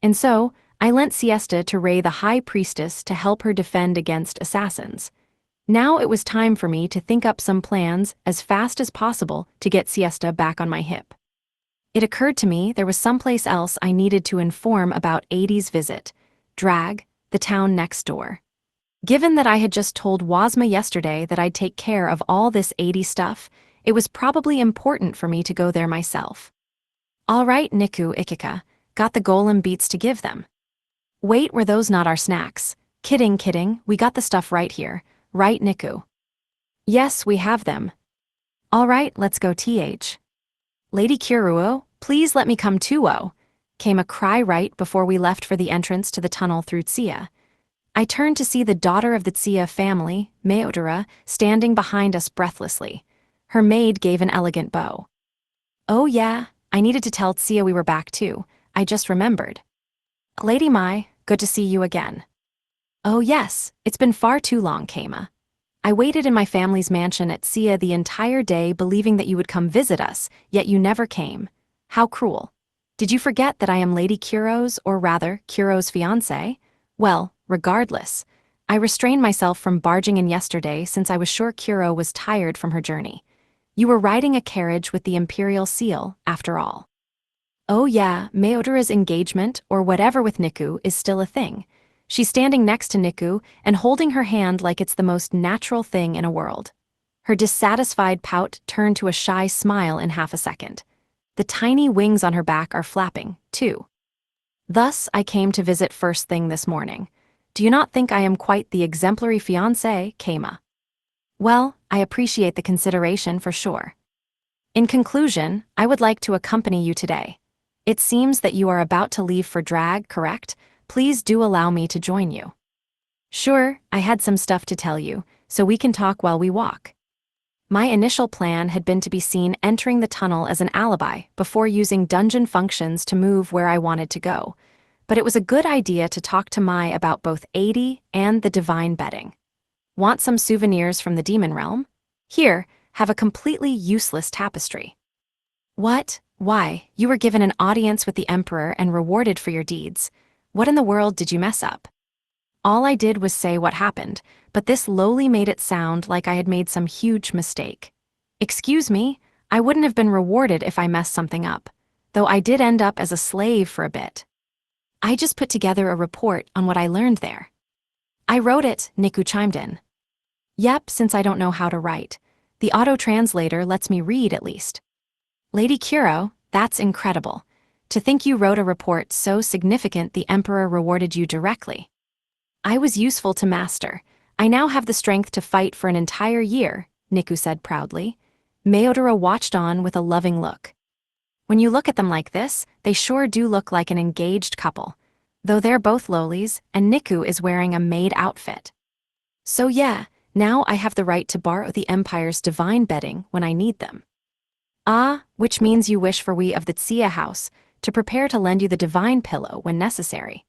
And so, I lent Siesta to Ray the High Priestess to help her defend against assassins. Now it was time for me to think up some plans as fast as possible to get Siesta back on my hip. It occurred to me there was someplace else I needed to inform about 80's visit. Drag, the town next door. Given that I had just told Wazma yesterday that I'd take care of all this 80 stuff, it was probably important for me to go there myself. All right, Niku Ikika, got the golem beats to give them. Wait, were those not our snacks? Kidding, we got the stuff right here. Right, Niku? Yes, we have them. All right, let's go th. Lady Kiruo, please let me come too, came a cry right before we left for the entrance to the tunnel through Tsia. I turned to see the daughter of the Tsia family, Meodora, standing behind us breathlessly. Her maid gave an elegant bow. Oh yeah, I needed to tell Tsia we were back too. I just remembered. Lady Mai, good to see you again. Oh yes, it's been far too long, Kama. I waited in my family's mansion at Tsia the entire day believing that you would come visit us, yet you never came. How cruel. Did you forget that I am Lady Kuro's, or rather, Kuro's fiancé? Well, regardless, I restrained myself from barging in yesterday since I was sure Kuro was tired from her journey. You were riding a carriage with the Imperial Seal, after all. Oh yeah, Meodora's engagement, or whatever with Niku, is still a thing. She's standing next to Niku and holding her hand like it's the most natural thing in a world. Her dissatisfied pout turned to a shy smile in half a second. The tiny wings on her back are flapping, too. Thus, I came to visit first thing this morning. Do you not think I am quite the exemplary fiancé, Kama? Well, I appreciate the consideration for sure. In conclusion, I would like to accompany you today. It seems that you are about to leave for drag, correct? Please do allow me to join you. Sure, I had some stuff to tell you, so we can talk while we walk. My initial plan had been to be seen entering the tunnel as an alibi before using dungeon functions to move where I wanted to go, but it was a good idea to talk to Mai about both 80 and the divine bedding. Want some souvenirs from the demon realm? Here, have a completely useless tapestry. What? Why, you were given an audience with the Emperor and rewarded for your deeds. What in the world did you mess up? All I did was say what happened, but this lowly made it sound like I had made some huge mistake. Excuse me, I wouldn't have been rewarded if I messed something up, though I did end up as a slave for a bit. I just put together a report on what I learned there. I wrote it, Niku chimed in. Yep, since I don't know how to write. The auto-translator lets me read at least. Lady Kuro, that's incredible. To think you wrote a report so significant the Emperor rewarded you directly. I was useful to Master. I now have the strength to fight for an entire year, Niku said proudly. Meodora watched on with a loving look. When you look at them like this, they sure do look like an engaged couple, though they're both lowlies, and Niku is wearing a maid outfit. So yeah, now I have the right to borrow the Empire's divine bedding when I need them. Ah, which means you wish for we of the Tsia house to prepare to lend you the divine pillow when necessary.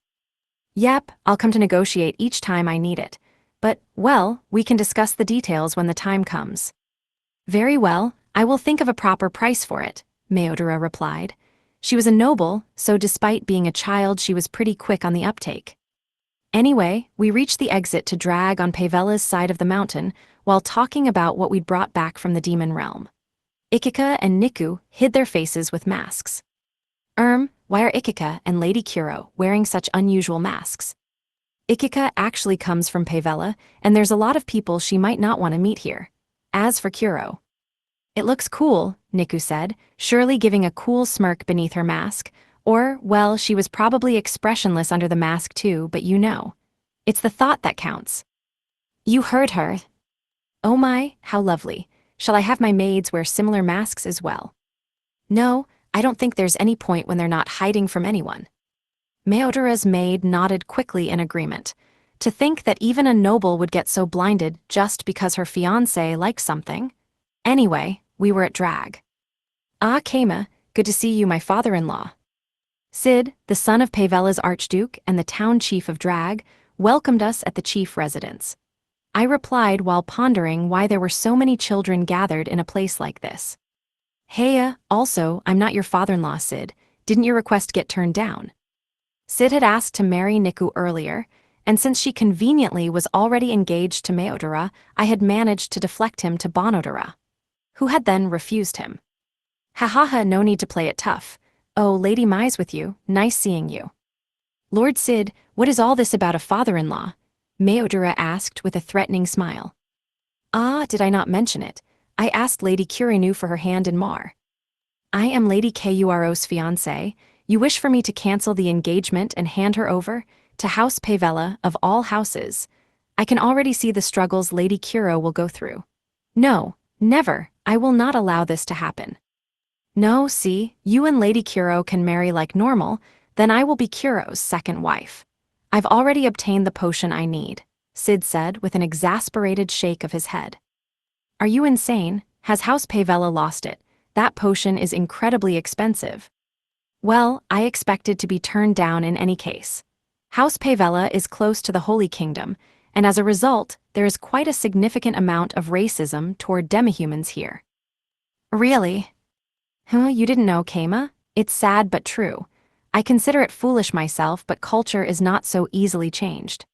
Yep, I'll come to negotiate each time I need it, But, well, we can discuss the details when the time comes. Very well, I will think of a proper price for it, Meodora replied. She was a noble, so despite being a child she was pretty quick on the uptake. Anyway, we reached the exit to drag on Pavella's side of the mountain while talking about what we'd brought back from the demon realm. Ikika and Niku hid their faces with masks. Why are Ikika and Lady Kuro wearing such unusual masks? Ikika actually comes from Pavella, and there's a lot of people she might not want to meet here. As for Kuro, it looks cool, Niku said, surely giving a cool smirk beneath her mask. Or, well, she was probably expressionless under the mask too, but you know. It's the thought that counts. You heard her. Oh my, how lovely. Shall I have my maids wear similar masks as well? No, I don't think there's any point when they're not hiding from anyone. Meodora's maid nodded quickly in agreement. To think that even a noble would get so blinded just because her fiancé likes something. Anyway, we were at drag. Ah, Kama, good to see you, my father-in-law. Sid, the son of Pavella's archduke and the town chief of Drag, welcomed us at the chief residence. I replied while pondering why there were so many children gathered in a place like this. Heya, also, I'm not your father-in-law, Sid. Didn't your request get turned down? Sid had asked to marry Niku earlier, and since she conveniently was already engaged to Meodora, I had managed to deflect him to Bonodora, who had then refused him. Ha, no need to play it tough. Oh, Lady Mai's with you, nice seeing you. Lord Sid, what is all this about a father-in-law? Meodora asked with a threatening smile. Ah, did I not mention it? I asked Lady Kurinu for her hand in Mar. I am Lady Kuro's fiancé. You wish for me to cancel the engagement and hand her over to House Pavella of all houses. I can already see the struggles Lady Kuro will go through. No, never, I will not allow this to happen. No, see, you and Lady Kuro can marry like normal, then I will be Kuro's second wife. I've already obtained the potion I need, Sid said with an exasperated shake of his head. Are you insane? Has House Pavella lost it? That potion is incredibly expensive. Well, I expected to be turned down in any case. House Pavella is close to the Holy Kingdom, and as a result, there is quite a significant amount of racism toward demihumans here. Really? You didn't know, Kama? It's sad but true. I consider it foolish myself, but culture is not so easily changed.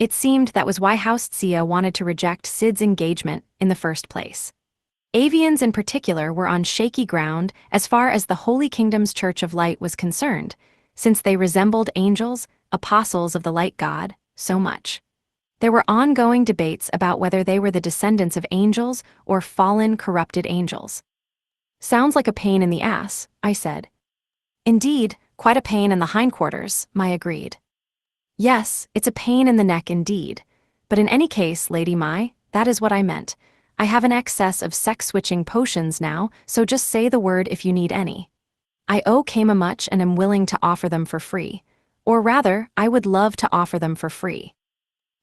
It seemed that was why House Tsia wanted to reject Sid's engagement in the first place. Avians in particular were on shaky ground as far as the Holy Kingdom's Church of Light was concerned, since they resembled angels, apostles of the light god, so much. There were ongoing debates about whether they were the descendants of angels or fallen, corrupted angels. Sounds like a pain in the ass, I said. Indeed, quite a pain in the hindquarters, Mai agreed. Yes, it's a pain in the neck indeed. But in any case, Lady Mai, that is what I meant. I have an excess of sex-switching potions now, so just say the word if you need any. I owe Kama much and am willing to offer them for free. Or rather, I would love to offer them for free.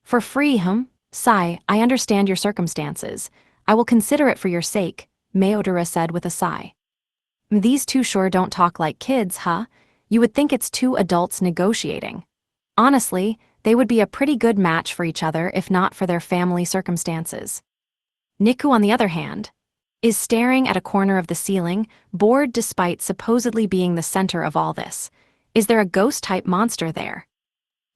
For free, Sigh, I understand your circumstances. I will consider it for your sake, Meodora said with a sigh. These two sure don't talk like kids, huh? You would think it's two adults negotiating. Honestly, they would be a pretty good match for each other if not for their family circumstances. Niku, on the other hand, is staring at a corner of the ceiling, bored despite supposedly being the center of all this. Is there a ghost-type monster there?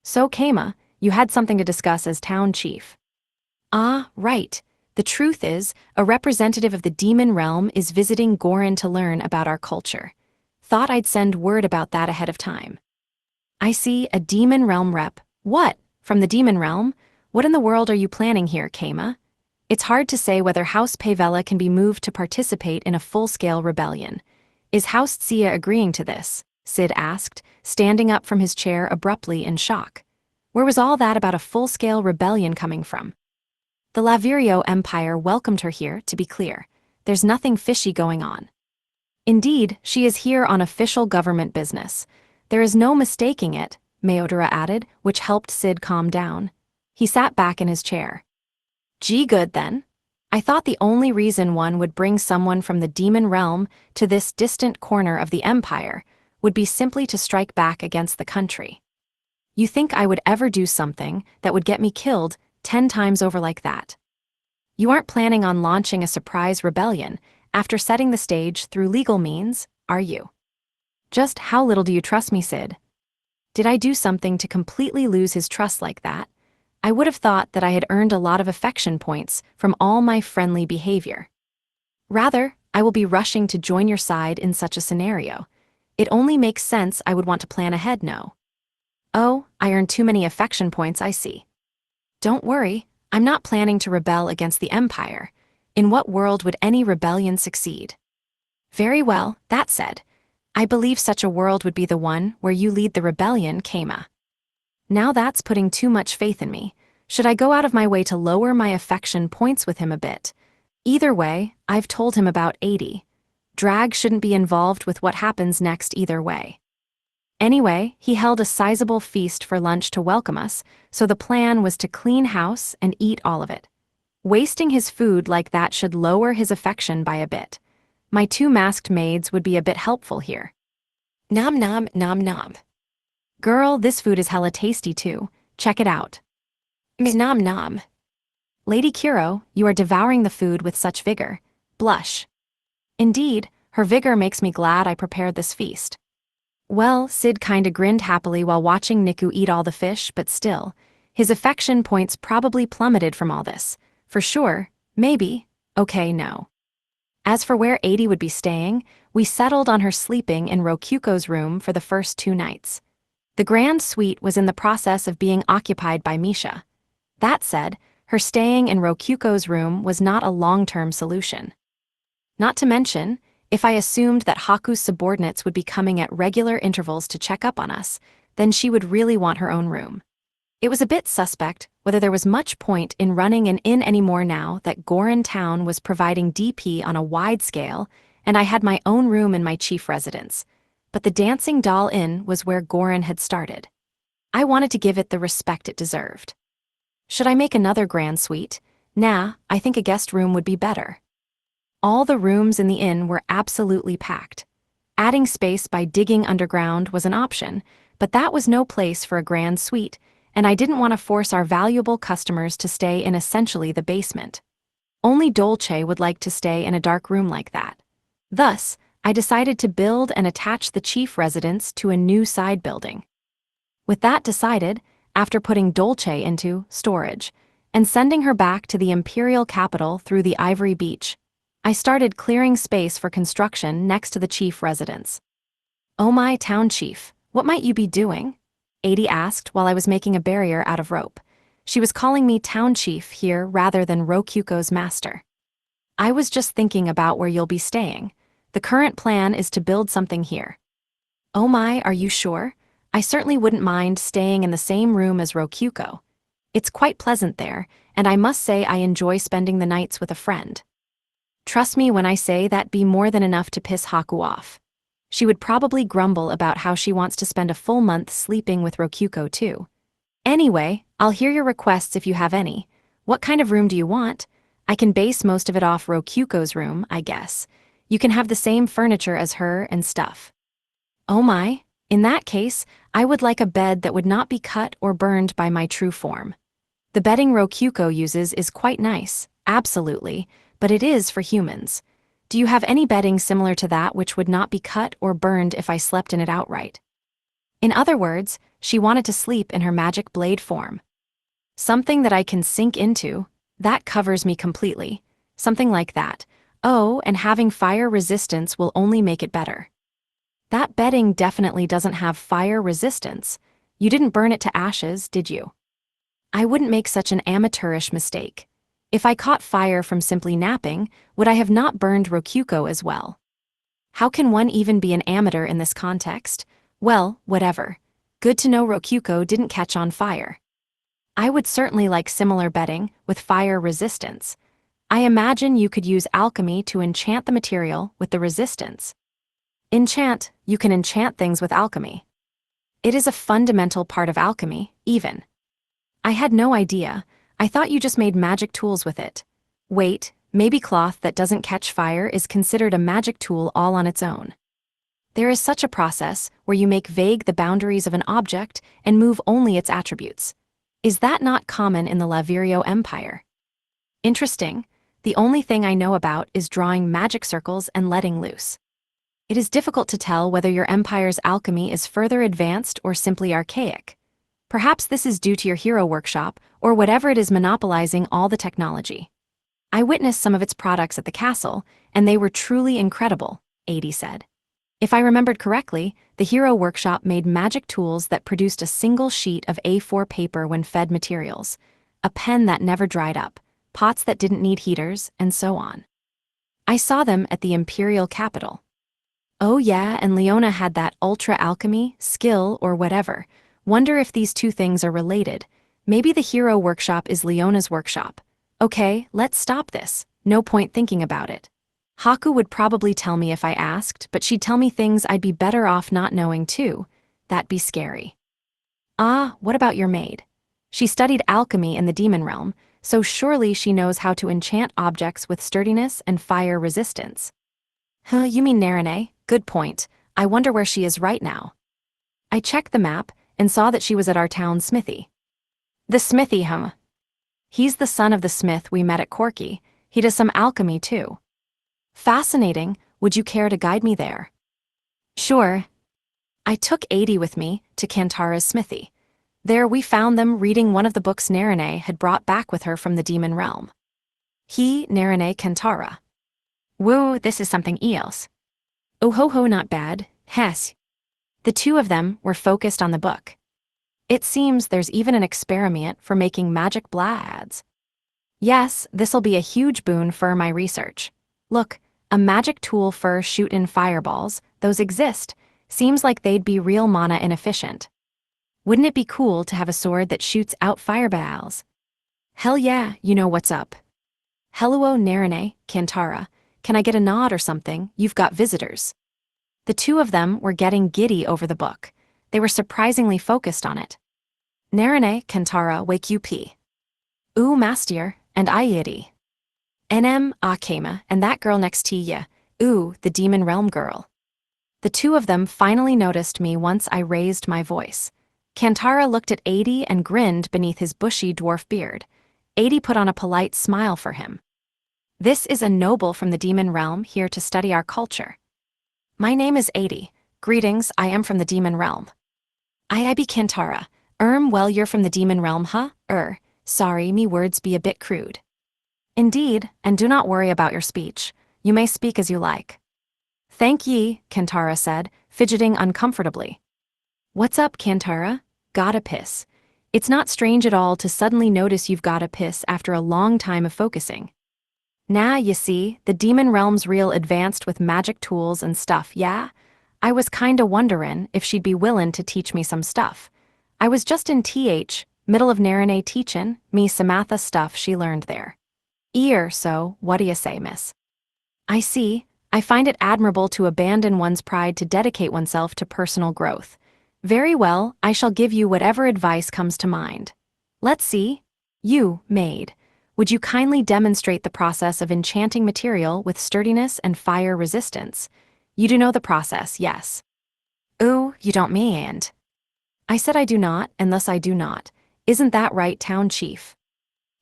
So, Kama, you had something to discuss as town chief. Ah, right. The truth is, a representative of the demon realm is visiting Gorin to learn about our culture. Thought I'd send word about that ahead of time. I see, a demon realm rep. What? From the demon realm? What in the world are you planning here, Kama? It's hard to say whether House Pavella can be moved to participate in a full-scale rebellion. Is House Tsia agreeing to this? Sid asked, standing up from his chair abruptly in shock. Where was all that about a full-scale rebellion coming from? The Lavirio Empire welcomed her here, to be clear. There's nothing fishy going on. Indeed, she is here on official government business. There is no mistaking it, Meodora added, which helped Sid calm down. He sat back in his chair. Gee, good then. I thought the only reason one would bring someone from the demon realm to this distant corner of the empire would be simply to strike back against the country. You think I would ever do something that would get me killed 10 times over like that. You aren't planning on launching a surprise rebellion after setting the stage through legal means, are you? Just how little do you trust me, Sid? Did I do something to completely lose his trust like that? I would have thought that I had earned a lot of affection points from all my friendly behavior. Rather, I will be rushing to join your side in such a scenario. It only makes sense I would want to plan ahead, no? Oh, I earned too many affection points, I see. Don't worry, I'm not planning to rebel against the Empire. In what world would any rebellion succeed? Very well, that said, I believe such a world would be the one where you lead the rebellion, Kama. Now that's putting too much faith in me. Should I go out of my way to lower my affection points with him a bit? Either way, I've told him about 80. Drag shouldn't be involved with what happens next either way. Anyway, he held a sizable feast for lunch to welcome us, so the plan was to clean house and eat all of it. Wasting his food like that should lower his affection by a bit. My 2 masked maids would be a bit helpful here. Nom nom nom nom. Girl, this food is hella tasty too. Check it out. Nom nom. Lady Kuro, you are devouring the food with such vigor. Blush. Indeed, her vigor makes me glad I prepared this feast. Well, Sid kinda grinned happily while watching Niku eat all the fish, but still, his affection points probably plummeted from all this. For sure, maybe, okay, no. As for where 80 would be staying, we settled on her sleeping in Rokyuko's room for the first 2 nights. The grand suite was in the process of being occupied by Misha. That said, her staying in Rokyuko's room was not a long-term solution. Not to mention, if I assumed that Haku's subordinates would be coming at regular intervals to check up on us, then she would really want her own room. It was a bit suspect whether there was much point in running an inn anymore now that Gorin Town was providing DP on a wide scale and I had my own room in my chief residence. But the Dancing Doll Inn was where Gorin had started. I wanted to give it the respect it deserved. Should I make another grand suite? Nah, I think a guest room would be better. All the rooms in the inn were absolutely packed. Adding space by digging underground was an option, but that was no place for a grand suite, and I didn't want to force our valuable customers to stay in essentially the basement. Only Dolce would like to stay in a dark room like that. Thus, I decided to build and attach the chief residence to a new side building. With that decided, after putting Dolce into storage and sending her back to the imperial capital through the Ivory Beach, I started clearing space for construction next to the chief residence. Oh my town chief, what might you be doing? 80 asked while I was making a barrier out of rope. She was calling me town chief here rather than Rokyuko's master. I was just thinking about where you'll be staying. The current plan is to build something here. Oh my, are you sure? I certainly wouldn't mind staying in the same room as Rokyuko. It's quite pleasant there, and I must say I enjoy spending the nights with a friend. Trust me when I say that'd be more than enough to piss Haku off. She would probably grumble about how she wants to spend a full month sleeping with Rokyuko too. Anyway, I'll hear your requests if you have any. What kind of room do you want? I can base most of it off Rokyuko's room, I guess. You can have the same furniture as her and stuff. Oh my, in that case, I would like a bed that would not be cut or burned by my true form. The bedding Rokyuko uses is quite nice, absolutely, but it is for humans. Do you have any bedding similar to that which would not be cut or burned if I slept in it outright? In other words, she wanted to sleep in her magic blade form. Something that I can sink into, that covers me completely. Something like that. Oh, and having fire resistance will only make it better. That bedding definitely doesn't have fire resistance. You didn't burn it to ashes, did you? I wouldn't make such an amateurish mistake. If I caught fire from simply napping, would I have not burned Rokyuko as well? How can one even be an amateur in this context? Well, whatever. Good to know Rokyuko didn't catch on fire. I would certainly like similar bedding, with fire resistance. I imagine you could use alchemy to enchant the material with the resistance. Enchant, you can enchant things with alchemy. It is a fundamental part of alchemy, even. I had no idea. I thought you just made magic tools with it. Wait, maybe cloth that doesn't catch fire is considered a magic tool all on its own. There is such a process where you make vague the boundaries of an object and move only its attributes. Is that not common in the Lavirio Empire? Interesting. The only thing I know about is drawing magic circles and letting loose. It is difficult to tell whether your empire's alchemy is further advanced or simply archaic. Perhaps this is due to your hero workshop or whatever it is monopolizing all the technology. I witnessed some of its products at the castle, and they were truly incredible, Adi said. If I remembered correctly, the hero workshop made magic tools that produced a single sheet of A4 paper when fed materials, a pen that never dried up, pots that didn't need heaters, and so on. I saw them at the imperial capital. Oh yeah, and Leona had that ultra alchemy, skill, or whatever. Wonder if these two things are related. Maybe the hero workshop is Leona's workshop. Okay, let's stop this. No point thinking about it. Haku would probably tell me if I asked, but she'd tell me things I'd be better off not knowing too. That'd be scary. Ah, what about your maid? She studied alchemy in the demon realm, so surely she knows how to enchant objects with sturdiness and fire resistance. Huh, you mean Narine? Good point. I wonder where she is right now. I checked the map and saw that she was at our town's smithy. The smithy, huh? He's the son of the smith we met at Corky. He does some alchemy too. Fascinating. Would you care to guide me there? Sure. I took Adi with me to Kantara's smithy. There we found them reading one of the books Narine had brought back with her from the demon realm. Narine Kantara. Woo, this is something else. Oh ho ho, not bad, Hess. The two of them were focused on the book. It seems there's even an experiment for making magic blads. Yes, this'll be a huge boon for my research. Look, a magic tool for shoot-in fireballs, those exist. Seems like they'd be real mana inefficient. Wouldn't it be cool to have a sword that shoots out fireballs? Hell yeah, you know what's up. Hello, Narine, Kantara. Can I get a nod or something? You've got visitors. The two of them were getting giddy over the book. They were surprisingly focused on it. Narine, Kantara, wake up. Ooh, master, and I yiddy. NM, Akema, and that girl next to ya. Ooh, the demon realm girl. The two of them finally noticed me once I raised my voice. Kantara looked at Adi and grinned beneath his bushy dwarf beard. Adi put on a polite smile for him. This is a noble from the demon realm here to study our culture. My name is Adi. Greetings, I am from the demon realm. I be Kantara. Well, you're from the demon realm, huh? Sorry, me words be a bit crude. Indeed, and do not worry about your speech. You may speak as you like. Thank ye, Kantara said, fidgeting uncomfortably. What's up, Kantara? Gotta piss. It's not strange at all to suddenly notice you've gotta piss after a long time of focusing. Nah, you see, the demon realm's real advanced with magic tools and stuff, yeah? I was kinda wonderin' if she'd be willin' to teach me some stuff. I was just in middle of Narine teachin' me Samatha stuff she learned there. So, what do you say, miss? I see. I find it admirable to abandon one's pride to dedicate oneself to personal growth. Very well, I shall give you whatever advice comes to mind. Let's see. You, maid, would you kindly demonstrate the process of enchanting material with sturdiness and fire resistance? You do know the process, yes. Ooh, you don't mean. I said I do not, and thus I do not. Isn't that right, town chief?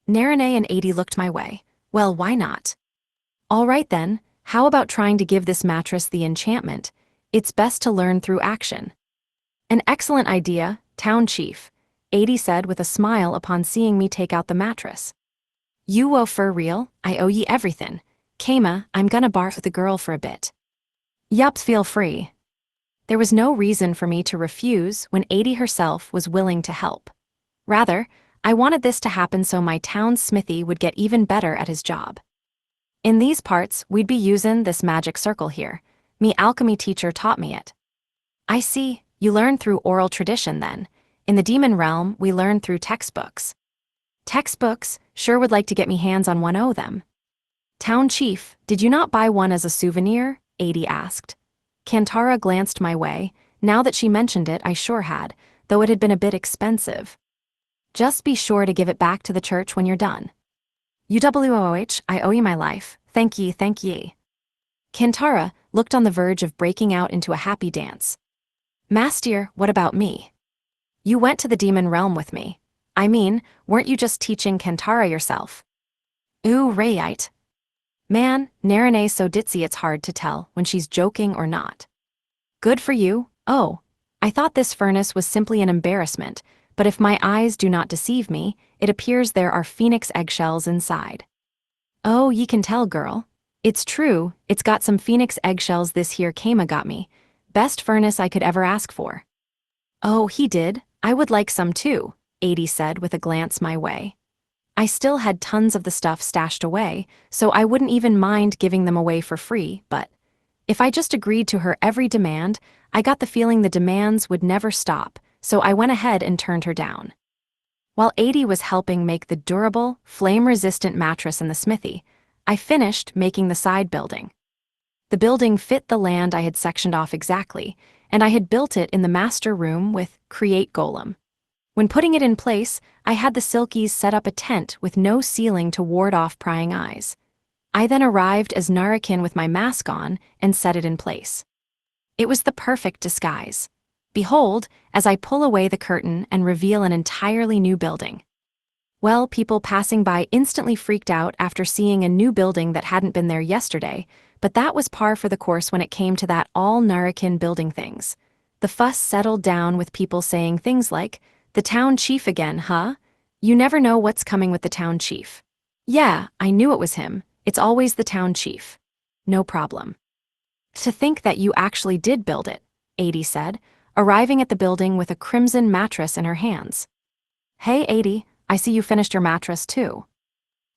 Narine and Adi looked my way. Well, why not? All right then, how about trying to give this mattress the enchantment? It's best to learn through action. An excellent idea, town chief, Adi said with a smile upon seeing me take out the mattress. You owe for real, I owe ye everything. Kama, I'm gonna barf the girl for a bit. Yup, feel free. There was no reason for me to refuse when Adi herself was willing to help. Rather, I wanted this to happen so my town smithy would get even better at his job. In these parts, we'd be usin' this magic circle here. Me alchemy teacher taught me it. I see, you learn through oral tradition then. In the demon realm, we learn through textbooks. Textbooks? Sure would like to get me hands on one o' them. Town chief, did you not buy one as a souvenir? Adi asked. Kantara glanced my way. Now that she mentioned it, I sure had, though it had been a bit expensive. Just be sure to give it back to the church when you're done. UWOH, I owe you my life. Thank ye, thank ye. Kantara looked on the verge of breaking out into a happy dance. Master, what about me? You went to the demon realm with me. I mean, weren't you just teaching Kantara yourself? Ooh, right. Man, Narene's so ditzy it's hard to tell when she's joking or not. Good for you. Oh, I thought this furnace was simply an embarrassment, but if my eyes do not deceive me, it appears there are phoenix eggshells inside. Oh, ye can tell, girl. It's true, it's got some phoenix eggshells this here Kama got me. Best furnace I could ever ask for. Oh, he did. I would like some too, 80 said with a glance my way. I still had tons of the stuff stashed away, so I wouldn't even mind giving them away for free, but if I just agreed to her every demand, I got the feeling the demands would never stop, so I went ahead and turned her down. While 80 was helping make the durable, flame-resistant mattress in the smithy, I finished making the side building. The building fit the land I had sectioned off exactly, and I had built it in the master room with Create Golem. When putting it in place, I had the Silkies set up a tent with no ceiling to ward off prying eyes. I then arrived as Narakin with my mask on and set it in place. It was the perfect disguise. Behold, as I pull away the curtain and reveal an entirely new building. Well, people passing by instantly freaked out after seeing a new building that hadn't been there yesterday, but that was par for the course when it came to that all Narakin building things. The fuss settled down with people saying things like, "The town chief again, huh? You never know what's coming with the town chief." Yeah, I knew it was him. It's always the town chief. No problem. To think that you actually did build it, 80 said, arriving at the building with a crimson mattress in her hands. Hey 80, I see you finished your mattress too.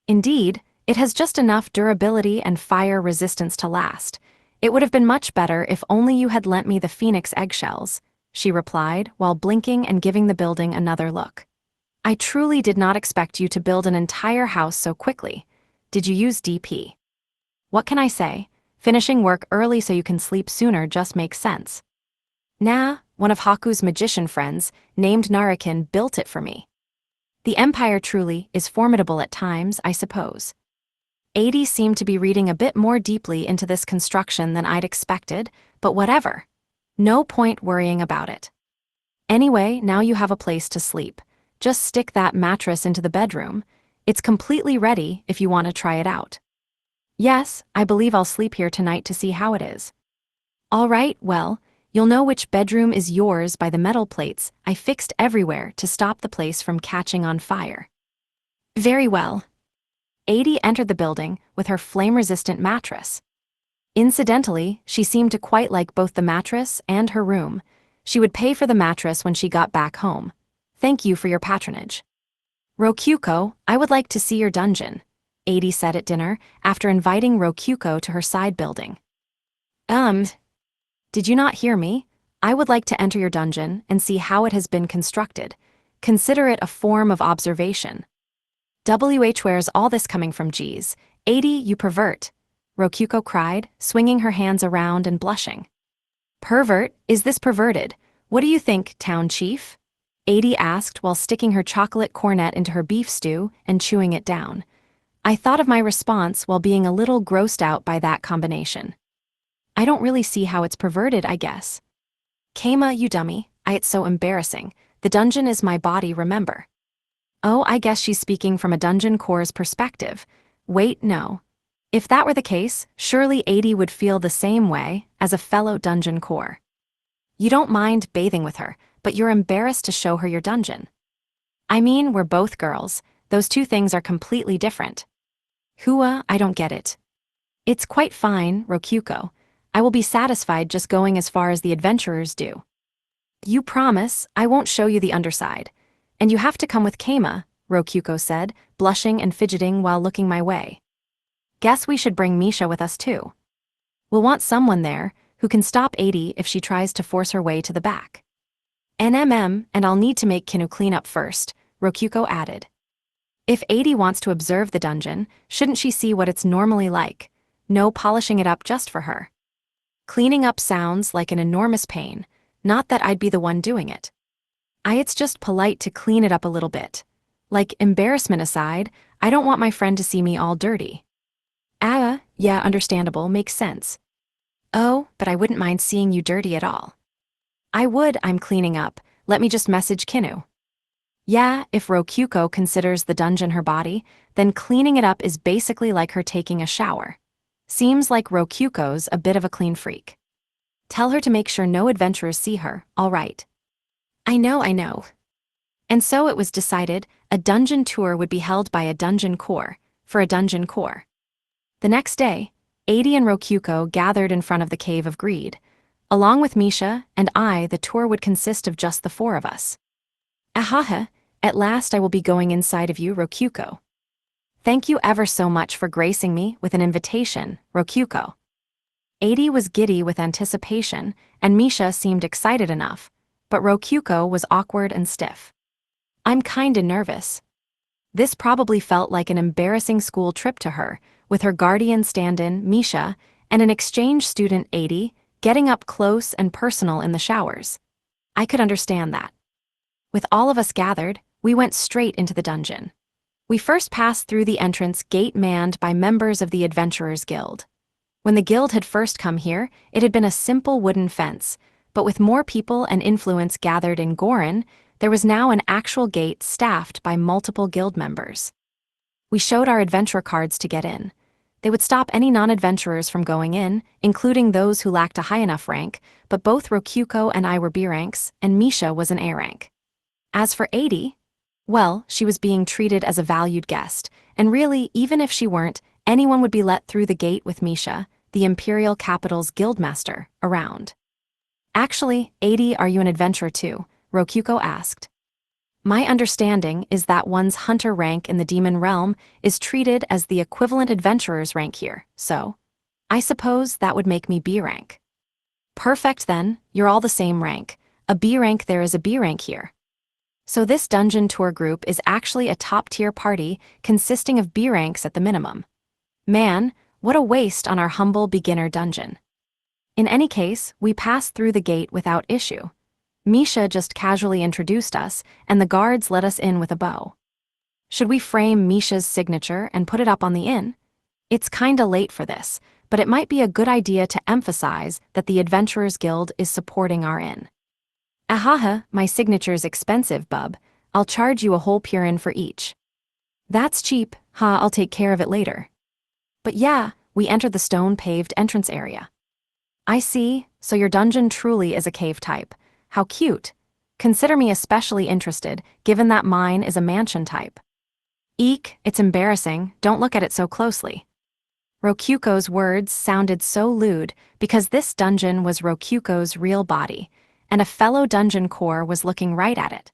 Indeed, it has just enough durability and fire resistance to last. It would have been much better if only you had lent me the phoenix eggshells, she replied while blinking and giving the building another look. I truly did not expect you to build an entire house so quickly. Did you use DP? What can I say? Finishing work early so you can sleep sooner just makes sense. Nah, one of Haku's magician friends, named Narakin, built it for me. The Empire truly is formidable at times, I suppose. 80 seemed to be reading a bit more deeply into this construction than I'd expected, but whatever. No point worrying about it. Anyway, now you have a place to sleep. Just stick that mattress into the bedroom. It's completely ready if you want to try it out. Yes, I believe I'll sleep here tonight to see how it is. All right, well, you'll know which bedroom is yours by the metal plates I fixed everywhere to stop the place from catching on fire. Very well. 80 entered the building with her flame-resistant mattress. Incidentally, she seemed to quite like both the mattress and her room. She would pay for the mattress when she got back home. Thank you for your patronage. Rokyuko, I would like to see your dungeon, 80 said at dinner after inviting Rokyuko to her side building. Did you not hear me? I would like to enter your dungeon and see how it has been constructed. Consider it a form of observation. Where's all this coming from, geez? 80, you pervert, Rokyuko cried, swinging her hands around and blushing. Pervert? Is this perverted? What do you think, town chief? 80 asked while sticking her chocolate cornet into her beef stew and chewing it down. I thought of my response while being a little grossed out by that combination. I don't really see how it's perverted, I guess. Kama, you dummy, it's so embarrassing. The dungeon is my body, remember? Oh, I guess she's speaking from a dungeon core's perspective. Wait, no. If that were the case, surely 80 would feel the same way as a fellow dungeon core. You don't mind bathing with her, but you're embarrassed to show her your dungeon. I mean, we're both girls. Those two things are completely different. Hua, I don't get it. It's quite fine, Rokyuko. I will be satisfied just going as far as the adventurers do. You promise I won't show you the underside. And you have to come with Kama, Rokyuko said, blushing and fidgeting while looking my way. Guess we should bring Misha with us too. We'll want someone there who can stop 80 if she tries to force her way to the back. And I'll need to make Kinu clean up first, Rokyuko added. If 80 wants to observe the dungeon, shouldn't she see what it's normally like? No polishing it up just for her. Cleaning up sounds like an enormous pain, not that I'd be the one doing it. It's just polite to clean it up a little bit. Like, embarrassment aside, I don't want my friend to see me all dirty. Yeah, understandable, makes sense. Oh, but I wouldn't mind seeing you dirty at all. I would, I'm cleaning up, let me just message Kinu. Yeah, if Rokyuko considers the dungeon her body, then cleaning it up is basically like her taking a shower. Seems like Rokyuko's a bit of a clean freak. Tell her to make sure no adventurers see her, all right? I know. And so it was decided a dungeon tour would be held by a dungeon core, for a dungeon core. The next day, Adi and Rokyuko gathered in front of the Cave of Greed. Along with Misha and I, the tour would consist of just the four of us. Ahaha, at last I will be going inside of you, Rokyuko. Thank you ever so much for gracing me with an invitation, Rokyuko. Adi was giddy with anticipation, and Misha seemed excited enough, but Rokyuko was awkward and stiff. I'm kinda nervous. This probably felt like an embarrassing school trip to her, with her guardian stand-in, Misha, and an exchange student, Adi, getting up close and personal in the showers. I could understand that. With all of us gathered, we went straight into the dungeon. We first passed through the entrance gate manned by members of the Adventurers Guild. When the guild had first come here, it had been a simple wooden fence, but with more people and influence gathered in Gorin, there was now an actual gate staffed by multiple guild members. We showed our adventurer cards to get in. They would stop any non-adventurers from going in, including those who lacked a high enough rank, but both Rokyuko and I were B ranks, and Misha was an A rank. As for Adi, well, she was being treated as a valued guest, and really, even if she weren't, anyone would be let through the gate with Misha, the Imperial Capital's guildmaster, around. Actually, Adi, are you an adventurer too? Rokyuko asked. My understanding is that one's hunter rank in the demon realm is treated as the equivalent adventurer's rank here, so I suppose that would make me B rank. Perfect then, you're all the same rank. A B rank, there is a B rank here. So this dungeon tour group is actually a top-tier party consisting of B ranks at the minimum. Man, what a waste on our humble beginner dungeon. In any case, we passed through the gate without issue. Misha just casually introduced us, and the guards let us in with a bow. Should we frame Misha's signature and put it up on the inn? It's kinda late for this, but it might be a good idea to emphasize that the Adventurers Guild is supporting our inn. Ahaha, my signature's expensive, bub. I'll charge you a whole purin for each. That's cheap, I'll take care of it later. But yeah, we entered the stone-paved entrance area. I see, so your dungeon truly is a cave type. How cute. Consider me especially interested, given that mine is a mansion type. Eek, it's embarrassing, don't look at it so closely. Rokyuko's words sounded so lewd because this dungeon was Rokyuko's real body, and a fellow dungeon core was looking right at it.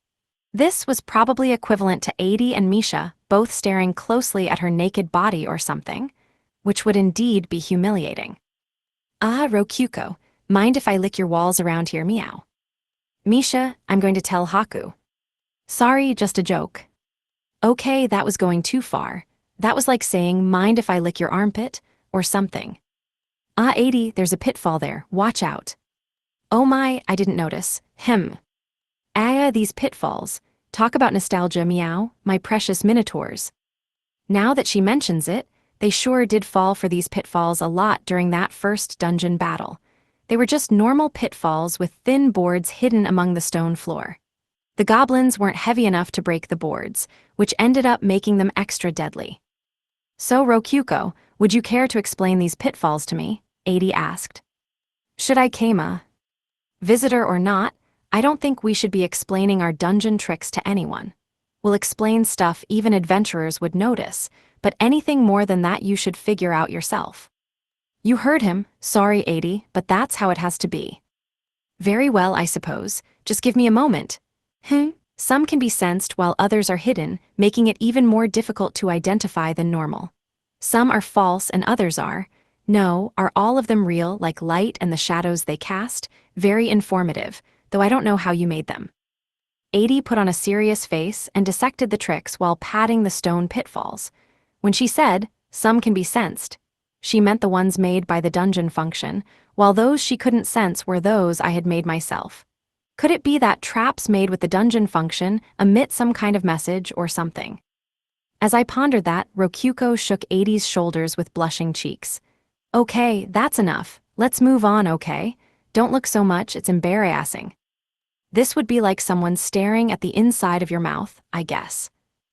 This was probably equivalent to Adi and Misha both staring closely at her naked body or something, which would indeed be humiliating. Ah, Rokyuko, mind if I lick your walls around here, meow? Misha, I'm going to tell Haku. Sorry, just a joke. Okay, that was going too far. That was like saying, mind if I lick your armpit, or something. Ah, Adi, there's a pitfall there, watch out. Oh my, I didn't notice. These pitfalls. Talk about nostalgia, meow, my precious minotaurs. Now that she mentions it, they sure did fall for these pitfalls a lot during that first dungeon battle. They were just normal pitfalls with thin boards hidden among the stone floor. The goblins weren't heavy enough to break the boards, which ended up making them extra deadly. So, Rokyuko, would you care to explain these pitfalls to me? Adi asked. Should I, Keima? Visitor or not, I don't think we should be explaining our dungeon tricks to anyone. We'll explain stuff even adventurers would notice, but anything more than that you should figure out yourself. You heard him, sorry Adi, but that's how it has to be. Very well, I suppose, just give me a moment. Some can be sensed while others are hidden, making it even more difficult to identify than normal. Some are false and others are. No, are all of them real, like light and the shadows they cast? Very informative, though I don't know how you made them. Adi put on a serious face and dissected the tricks while patting the stone pitfalls. When she said, some can be sensed, she meant the ones made by the dungeon function, while those she couldn't sense were those I had made myself. Could it be that traps made with the dungeon function emit some kind of message or something? As I pondered that, Rokyuko shook Adi's shoulders with blushing cheeks. Okay, that's enough. Let's move on, okay? Don't look so much, it's embarrassing. This would be like someone staring at the inside of your mouth, I guess.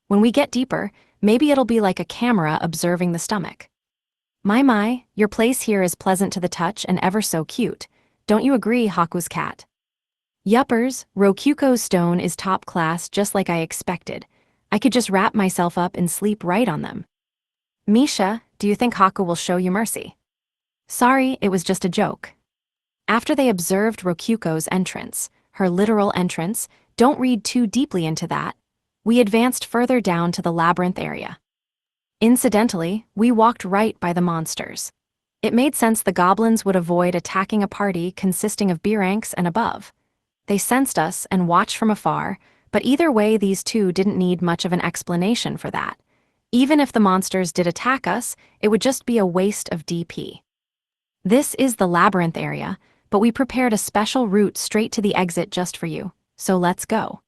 When we get deeper, maybe it'll be like a camera observing the stomach. My, your place here is pleasant to the touch and ever so cute. Don't you agree, Haku's cat? Yuppers, Rokyuko's stone is top class just like I expected. I could just wrap myself up and sleep right on them. Misha, do you think Haku will show you mercy? Sorry, it was just a joke. After they observed Rokyuko's entrance, her literal entrance, don't read too deeply into that, we advanced further down to the labyrinth area. Incidentally, we walked right by the monsters. It made sense the goblins would avoid attacking a party consisting of B ranks and above. They sensed us and watched from afar, but either way these two didn't need much of an explanation for that. Even if the monsters did attack us, it would just be a waste of DP. This is the labyrinth area, but we prepared a special route straight to the exit just for you, so let's go.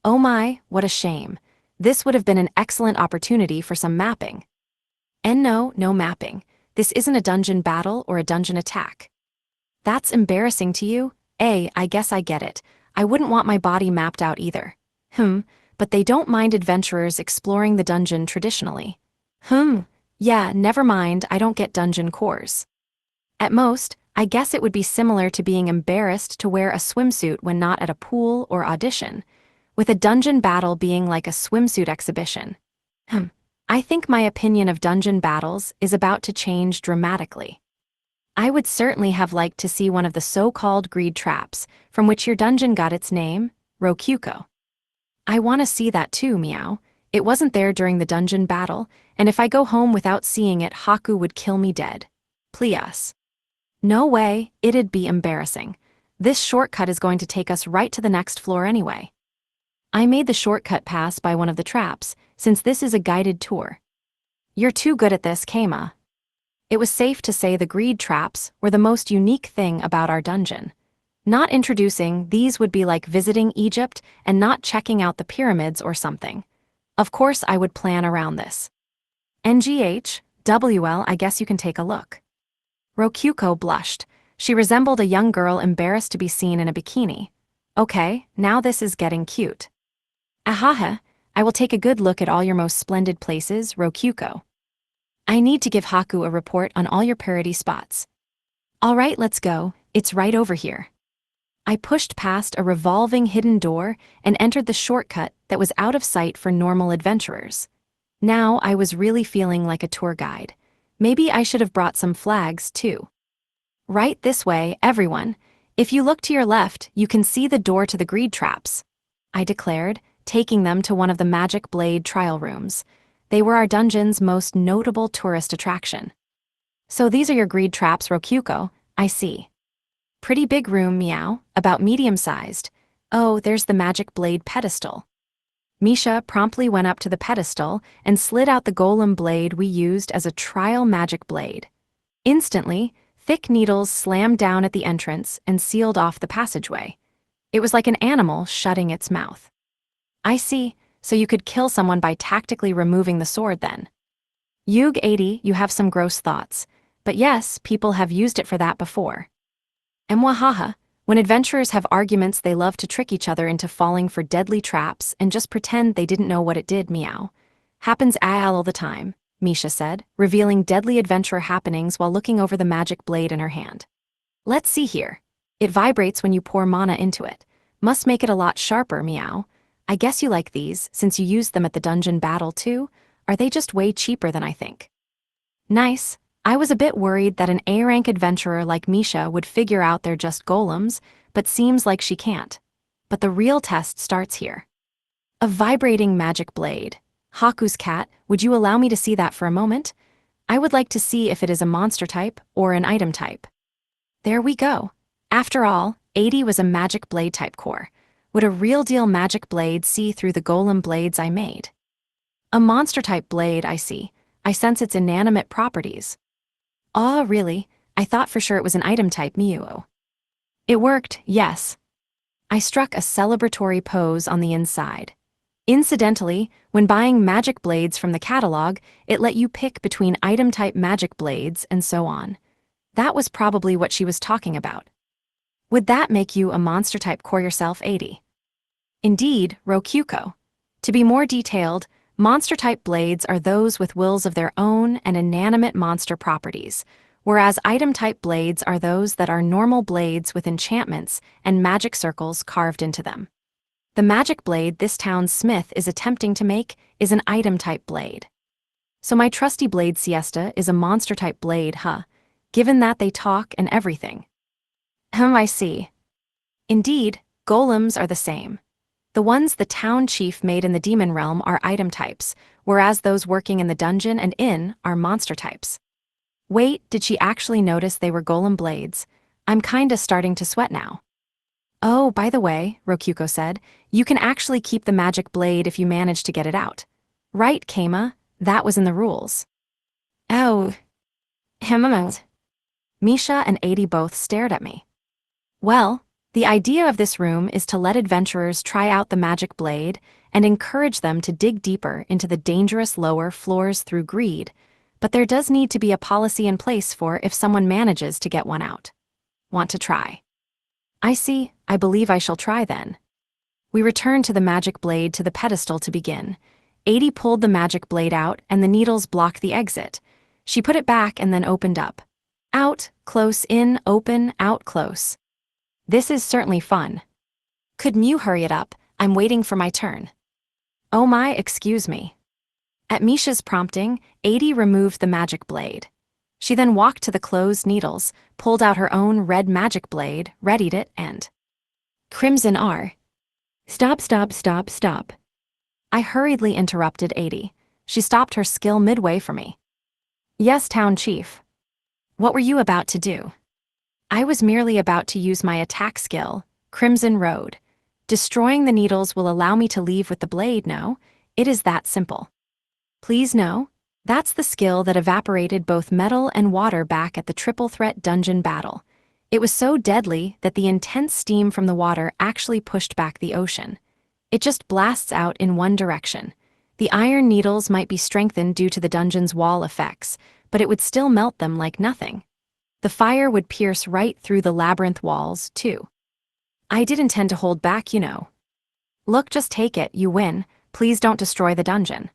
Oh my, what a shame. This would have been an excellent opportunity for some mapping. And no mapping. This isn't a dungeon battle or a dungeon attack. That's embarrassing to you? I guess I get it. I wouldn't want my body mapped out either. But they don't mind adventurers exploring the dungeon traditionally. Yeah, never mind, I don't get dungeon cores. At most, I guess it would be similar to being embarrassed to wear a swimsuit when not at a pool or audition, with a dungeon battle being like a swimsuit exhibition. I think my opinion of dungeon battles is about to change dramatically. I would certainly have liked to see one of the so-called greed traps, from which your dungeon got its name, Rokyuko. I want to see that too, meow. It wasn't there during the dungeon battle, and if I go home without seeing it, Haku would kill me dead. Please. No way, it'd be embarrassing. This shortcut is going to take us right to the next floor anyway. I made the shortcut pass by one of the traps, since this is a guided tour. You're too good at this, Keima. It was safe to say the greed traps were the most unique thing about our dungeon. Not introducing these would be like visiting Egypt and not checking out the pyramids or something. Of course I would plan around this. WL, I guess you can take a look. Rokyuko blushed. She resembled a young girl embarrassed to be seen in a bikini. Okay, now this is getting cute. Ahaha, I will take a good look at all your most splendid places, Rokyuko. I need to give Haku a report on all your parody spots. All right, let's go, it's right over here. I pushed past a revolving hidden door and entered the shortcut that was out of sight for normal adventurers. Now I was really feeling like a tour guide. Maybe I should have brought some flags, too. Right this way, everyone. If you look to your left, you can see the door to the greed traps, I declared, taking them to one of the magic blade trial rooms. They were our dungeon's most notable tourist attraction. So these are your greed traps, Rokyuko, I see. Pretty big room, meow, about medium-sized. Oh, there's the magic blade pedestal. Misha promptly went up to the pedestal and slid out the golem blade we used as a trial magic blade. Instantly, thick needles slammed down at the entrance and sealed off the passageway. It was like an animal shutting its mouth. I see, so you could kill someone by tactically removing the sword then. Yug 80, you have some gross thoughts. But yes, people have used it for that before. Mwahaha, when adventurers have arguments they love to trick each other into falling for deadly traps and just pretend they didn't know what it did, meow. Happens all the time, Misha said, revealing deadly adventure happenings while looking over the magic blade in her hand. Let's see here. It vibrates when you pour mana into it. Must make it a lot sharper, meow. I guess you like these, since you used them at the dungeon battle too? Are they just way cheaper than I think? Nice. I was a bit worried that an A-rank adventurer like Misha would figure out they're just golems, but seems like she can't. But the real test starts here. A vibrating magic blade. Haku's cat, would you allow me to see that for a moment? I would like to see if it is a monster type or an item type. There we go. After all, 80 was a magic blade type core. Would a real-deal magic blade see through the golem blades I made? A monster-type blade, I see. I sense its inanimate properties. Oh, really? I thought for sure it was an item type, Miuo. It worked, yes. I struck a celebratory pose on the inside. Incidentally, when buying magic blades from the catalog, it let you pick between item-type magic blades and so on. That was probably what she was talking about. Would that make you a monster-type core yourself 80? Indeed, Rokyuko. To be more detailed, monster-type blades are those with wills of their own and inanimate monster properties, whereas item-type blades are those that are normal blades with enchantments and magic circles carved into them. The magic blade this town's smith is attempting to make is an item-type blade. So my trusty blade siesta is a monster-type blade, huh? Given that they talk and everything. I see. Indeed, golems are the same. The ones the town chief made in the demon realm are item types, whereas those working in the dungeon and inn are monster types. Wait, did she actually notice they were golem blades? I'm kinda starting to sweat now. Oh, by the way, Rokyuko said, you can actually keep the magic blade if you manage to get it out. Right, Keima? That was in the rules. Oh. Misha and 80 both stared at me. Well, the idea of this room is to let adventurers try out the magic blade and encourage them to dig deeper into the dangerous lower floors through greed, but there does need to be a policy in place for if someone manages to get one out. Want to try? I see, I believe I shall try then. We returned to the magic blade to the pedestal to begin. 80 pulled the magic blade out and the needles blocked the exit. She put it back and then opened up. Out, close, in, open, out, close. This is certainly fun. Could Mew hurry it up? I'm waiting for my turn. Oh my, excuse me. At Misha's prompting, 80 removed the magic blade. She then walked to the closed needles, pulled out her own red magic blade, readied it, and... Crimson R. Stop, stop, stop, stop. I hurriedly interrupted 80. She stopped her skill midway for me. Yes, town chief. What were you about to do? I was merely about to use my attack skill, Crimson Road. Destroying the needles will allow me to leave with the blade, no? It is that simple. Please no. That's the skill that evaporated both metal and water back at the triple threat dungeon battle. It was so deadly that the intense steam from the water actually pushed back the ocean. It just blasts out in one direction. The iron needles might be strengthened due to the dungeon's wall effects, but it would still melt them like nothing. The fire would pierce right through the labyrinth walls, too. I did intend to hold back, you know. Look, just take it, you win. Please don't destroy the dungeon.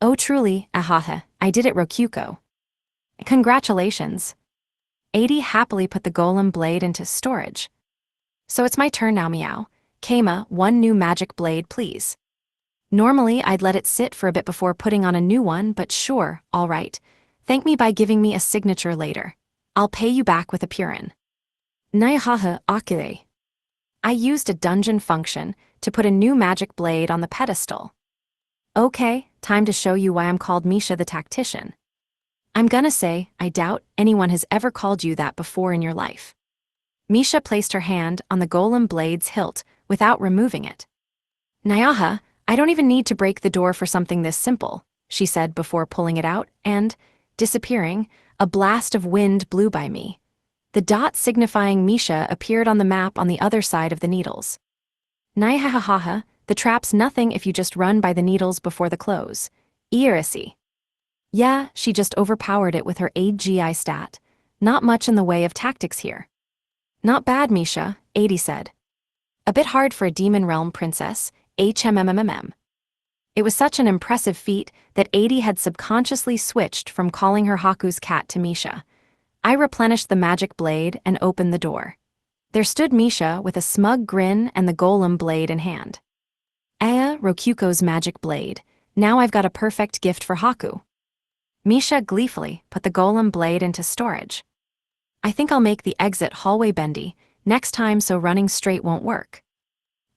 Oh truly, ahaha, I did it, Rokyuko. Congratulations. 80 happily put the golem blade into storage. So it's my turn now, meow. Keima, one new magic blade, please. Normally, I'd let it sit for a bit before putting on a new one, but sure, all right. Thank me by giving me a signature later. I'll pay you back with a Purin. Naihaha akire. I used a dungeon function to put a new magic blade on the pedestal. Okay, time to show you why I'm called Misha the Tactician. I'm gonna say, I doubt anyone has ever called you that before in your life. Misha placed her hand on the golem blade's hilt without removing it. Naiaha, I don't even need to break the door for something this simple, she said before pulling it out, and, disappearing, a blast of wind blew by me. The dot signifying Misha appeared on the map on the other side of the needles. Naihahaha, the trap's nothing if you just run by the needles before the close. Irisi. Yeah, she just overpowered it with her AGI stat. Not much in the way of tactics here. Not bad, Misha, 80 said. A bit hard for a demon realm princess, HMMMM. It was such an impressive feat that 80 had subconsciously switched from calling her Haku's cat to Misha. I replenished the magic blade and opened the door. There stood Misha with a smug grin and the golem blade in hand. Aya, Rokyuko's magic blade. Now I've got a perfect gift for Haku. Misha gleefully put the golem blade into storage. I think I'll make the exit hallway bendy next time so running straight won't work.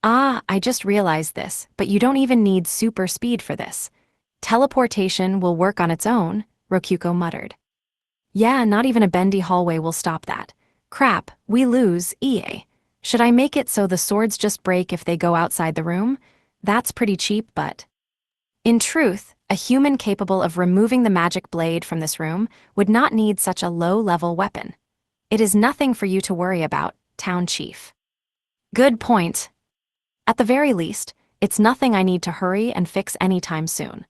Ah, I just realized this, but you don't even need super speed for this. Teleportation will work on its own, Rokyuko muttered. Yeah, not even a bendy hallway will stop that. Crap, we lose, EA. Should I make it so the swords just break if they go outside the room? That's pretty cheap, but... In truth, a human capable of removing the magic blade from this room would not need such a low-level weapon. It is nothing for you to worry about, town chief. Good point. At the very least, it's nothing I need to hurry and fix anytime soon.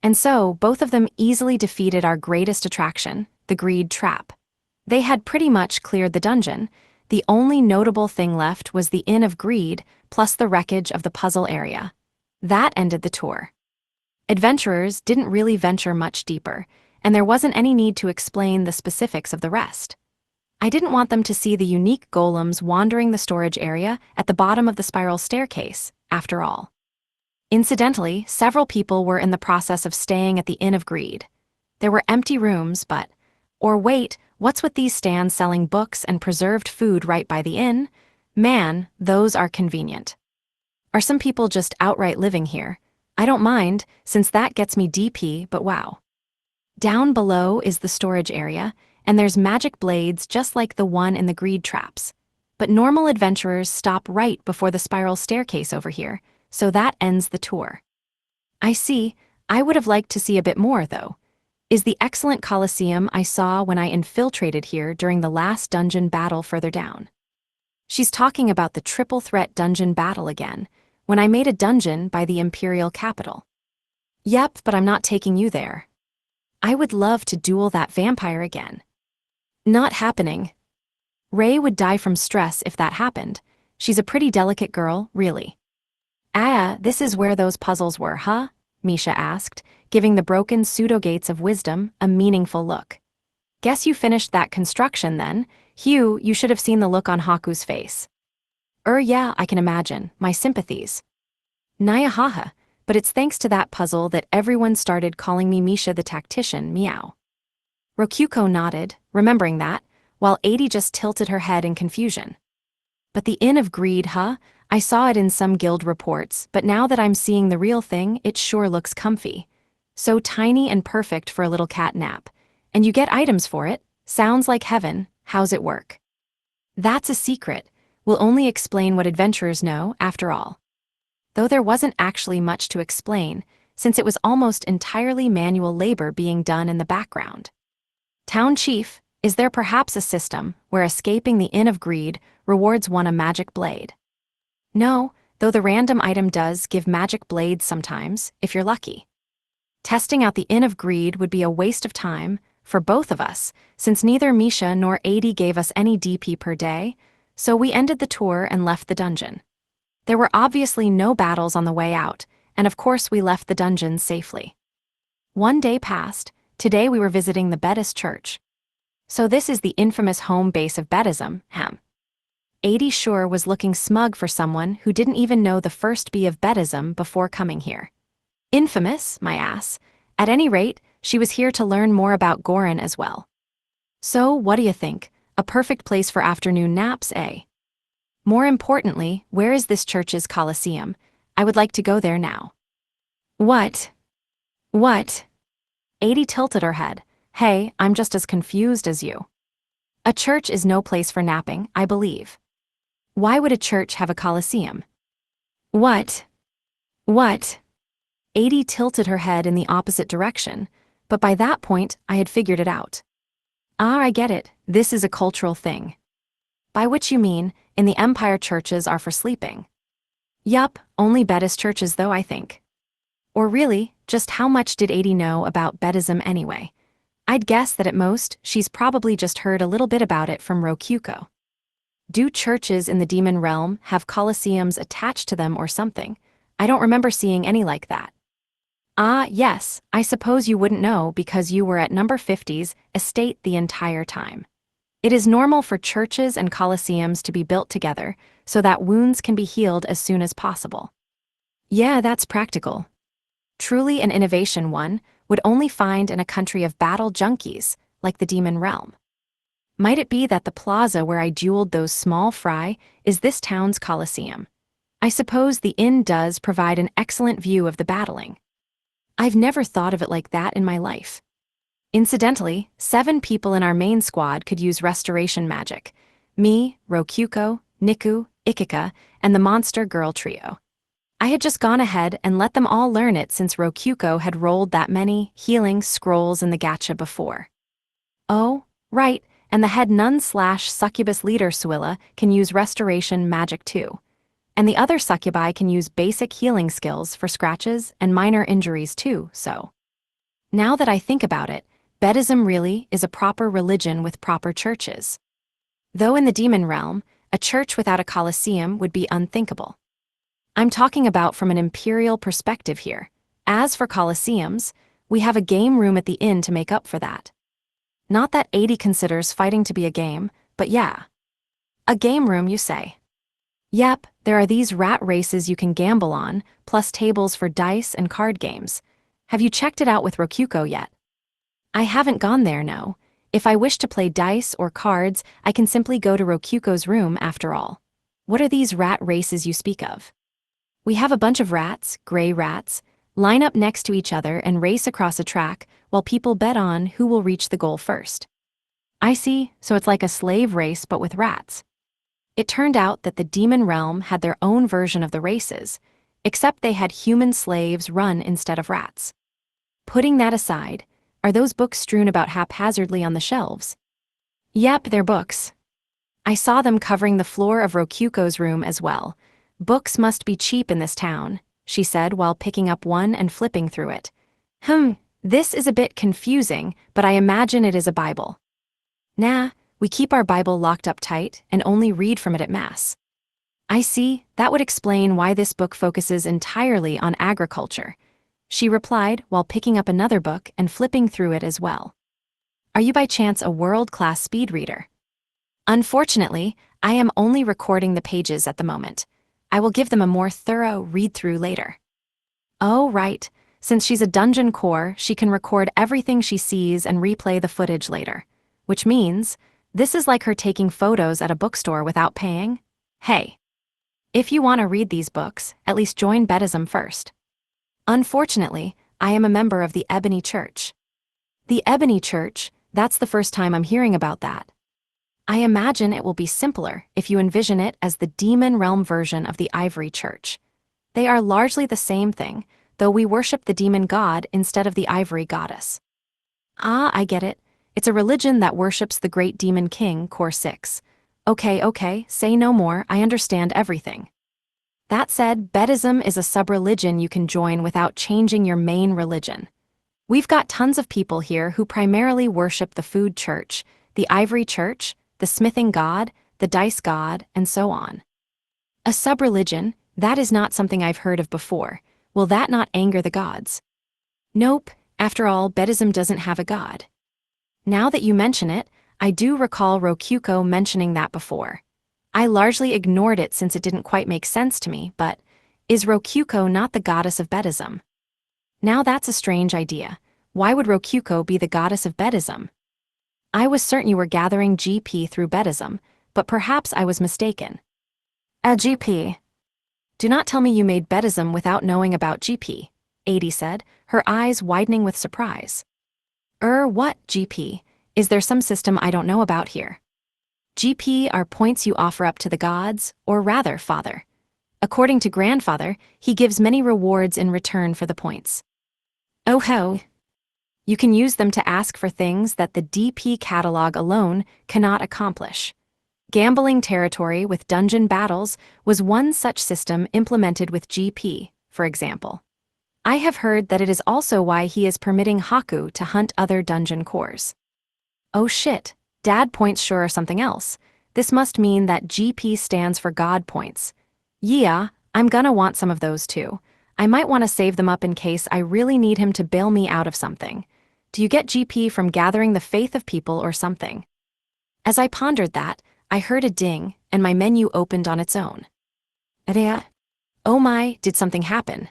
And so, both of them easily defeated our greatest attraction, the greed trap. They had pretty much cleared the dungeon. The only notable thing left was the Inn of Greed, plus the wreckage of the puzzle area. That ended the tour. Adventurers didn't really venture much deeper, and there wasn't any need to explain the specifics of the rest. I didn't want them to see the unique golems wandering the storage area at the bottom of the spiral staircase, after all. Incidentally, several people were in the process of staying at the Inn of Greed. There were empty rooms, or wait, what's with these stands selling books and preserved food right by the inn? Man, those are convenient. Are some people just outright living here? I don't mind, since that gets me DP, but wow. Down below is the storage area, and there's magic blades just like the one in the greed traps. But normal adventurers stop right before the spiral staircase over here, so that ends the tour. I see. I would have liked to see a bit more, though. Is the excellent Colosseum I saw when I infiltrated here during the last dungeon battle further down. She's talking about the triple threat dungeon battle again, when I made a dungeon by the Imperial capital. Yep, but I'm not taking you there. I would love to duel that vampire again. Not happening. Ray would die from stress if that happened. She's a pretty delicate girl, really. Ah, this is where those puzzles were, huh? Misha asked, giving the broken pseudo-gates of wisdom a meaningful look. Guess you finished that construction then. Hugh, you should have seen the look on Haku's face. Yeah, I can imagine. My sympathies. Nyahaha, but it's thanks to that puzzle that everyone started calling me Misha the tactician, meow. Rokyuko nodded, remembering that, while Adi just tilted her head in confusion. But the Inn of Greed, huh? I saw it in some guild reports, but now that I'm seeing the real thing, it sure looks comfy. So tiny and perfect for a little cat nap. And you get items for it. Sounds like heaven. How's it work? That's a secret. We'll only explain what adventurers know, after all. Though there wasn't actually much to explain, since it was almost entirely manual labor being done in the background. Town Chief, is there perhaps a system where escaping the Inn of Greed rewards one a magic blade? No, though the random item does give magic blades sometimes, if you're lucky. Testing out the Inn of Greed would be a waste of time, for both of us, since neither Misha nor Adi gave us any DP per day, so we ended the tour and left the dungeon. There were obviously no battles on the way out, and of course we left the dungeon safely. One day passed. Today we were visiting the Bedis Church. So this is the infamous home base of Bedism, Adi sure was looking smug for someone who didn't even know the first B of Bedism before coming here. Infamous, my ass. At any rate, she was here to learn more about Gorin as well. So, what do you think? A perfect place for afternoon naps, eh? More importantly, where is this church's Colosseum? I would like to go there now. What? What? Adi tilted her head. Hey, I'm just as confused as you. A church is no place for napping, I believe. Why would a church have a Colosseum? What? What? Adi tilted her head in the opposite direction, but by that point I had figured it out. Ah, I get it, this is a cultural thing. By which you mean, in the Empire churches are for sleeping. Yup, only Bedis churches though, I think. Or really, just how much did Adi know about Bedism anyway? I'd guess that at most, she's probably just heard a little bit about it from Rokyuko. Do churches in the demon realm have colosseums attached to them or something? I don't remember seeing any like that. Ah, yes, I suppose you wouldn't know because you were at number 50's estate the entire time. It is normal for churches and colosseums to be built together so that wounds can be healed as soon as possible. Yeah, that's practical. Truly an innovation one would only find in a country of battle junkies, like the demon realm. Might it be that the plaza where I dueled those small fry is this town's colosseum? I suppose the inn does provide an excellent view of the battling. I've never thought of it like that in my life. Incidentally, 7 people in our main squad could use restoration magic. Me, Rokyuko, Niku, Ikika, and the monster girl trio. I had just gone ahead and let them all learn it since Rokyuko had rolled that many healing scrolls in the gacha before. Oh, right, and the head nun/succubus leader Suilla can use restoration magic too. And the other succubi can use basic healing skills for scratches and minor injuries too, so. Now that I think about it, Bedism really is a proper religion with proper churches. Though in the demon realm, a church without a colosseum would be unthinkable. I'm talking about from an imperial perspective here. As for colosseums, we have a game room at the inn to make up for that. Not that 80 considers fighting to be a game, but yeah. A game room, you say? Yep, there are these rat races you can gamble on, plus tables for dice and card games. Have you checked it out with Rokuko yet? I haven't gone there, no. If I wish to play dice or cards, I can simply go to Rokuko's room after all. What are these rat races you speak of? We have a bunch of rats, gray rats, line up next to each other and race across a track while people bet on who will reach the goal first. I see, so it's like a slave race but with rats. It turned out that the demon realm had their own version of the races, except they had human slaves run instead of rats. Putting that aside, are those books strewn about haphazardly on the shelves? Yep, they're books. I saw them covering the floor of Rokuko's room as well. Books must be cheap in this town, she said while picking up one and flipping through it. This is a bit confusing, but I imagine it is a Bible. Nah, we keep our Bible locked up tight and only read from it at Mass. I see, that would explain why this book focuses entirely on agriculture, she replied while picking up another book and flipping through it as well. Are you by chance a world-class speed reader? Unfortunately, I am only recording the pages at the moment. I will give them a more thorough read-through later. Oh, right. Since she's a dungeon core, she can record everything she sees and replay the footage later. Which means, this is like her taking photos at a bookstore without paying. Hey. If you want to read these books, at least join Buddhism first. Unfortunately, I am a member of the Ebony Church. The Ebony Church, that's the first time I'm hearing about that. I imagine it will be simpler if you envision it as the demon realm version of the Ivory Church. They are largely the same thing, though we worship the demon god instead of the ivory goddess. Ah, I get it. It's a religion that worships the great demon king, Core 6. Okay, say no more, I understand everything. That said, Buddhism is a sub-religion you can join without changing your main religion. We've got tons of people here who primarily worship the food church, the ivory church, the smithing god, the dice god, and so on. A sub-religion, that is not something I've heard of before. Will that not anger the gods? Nope, after all, Buddhism doesn't have a god. Now that you mention it, I do recall Rokuko mentioning that before. I largely ignored it since it didn't quite make sense to me, but is Rokuko not the goddess of Buddhism? Now that's a strange idea. Why would Rokuko be the goddess of Buddhism? I was certain you were gathering GP through Buddhism, but perhaps I was mistaken. A GP. Do not tell me you made Buddhism without knowing about GP, Adi said, her eyes widening with surprise. What, GP? Is there some system I don't know about here? GP are points you offer up to the gods, or rather, Father. According to Grandfather, he gives many rewards in return for the points. Oh ho! You can use them to ask for things that the DP catalog alone cannot accomplish. Gambling territory with dungeon battles was one such system implemented with GP, for example. I have heard that it is also why he is permitting Haku to hunt other dungeon cores. Oh shit, Dad points sure are something else. This must mean that GP stands for God points. Yeah, I'm gonna want some of those too. I might want to save them up in case I really need him to bail me out of something. Do you get GP from gathering the faith of people or something? As I pondered that, I heard a ding, and my menu opened on its own. Area? Oh my, did something happen?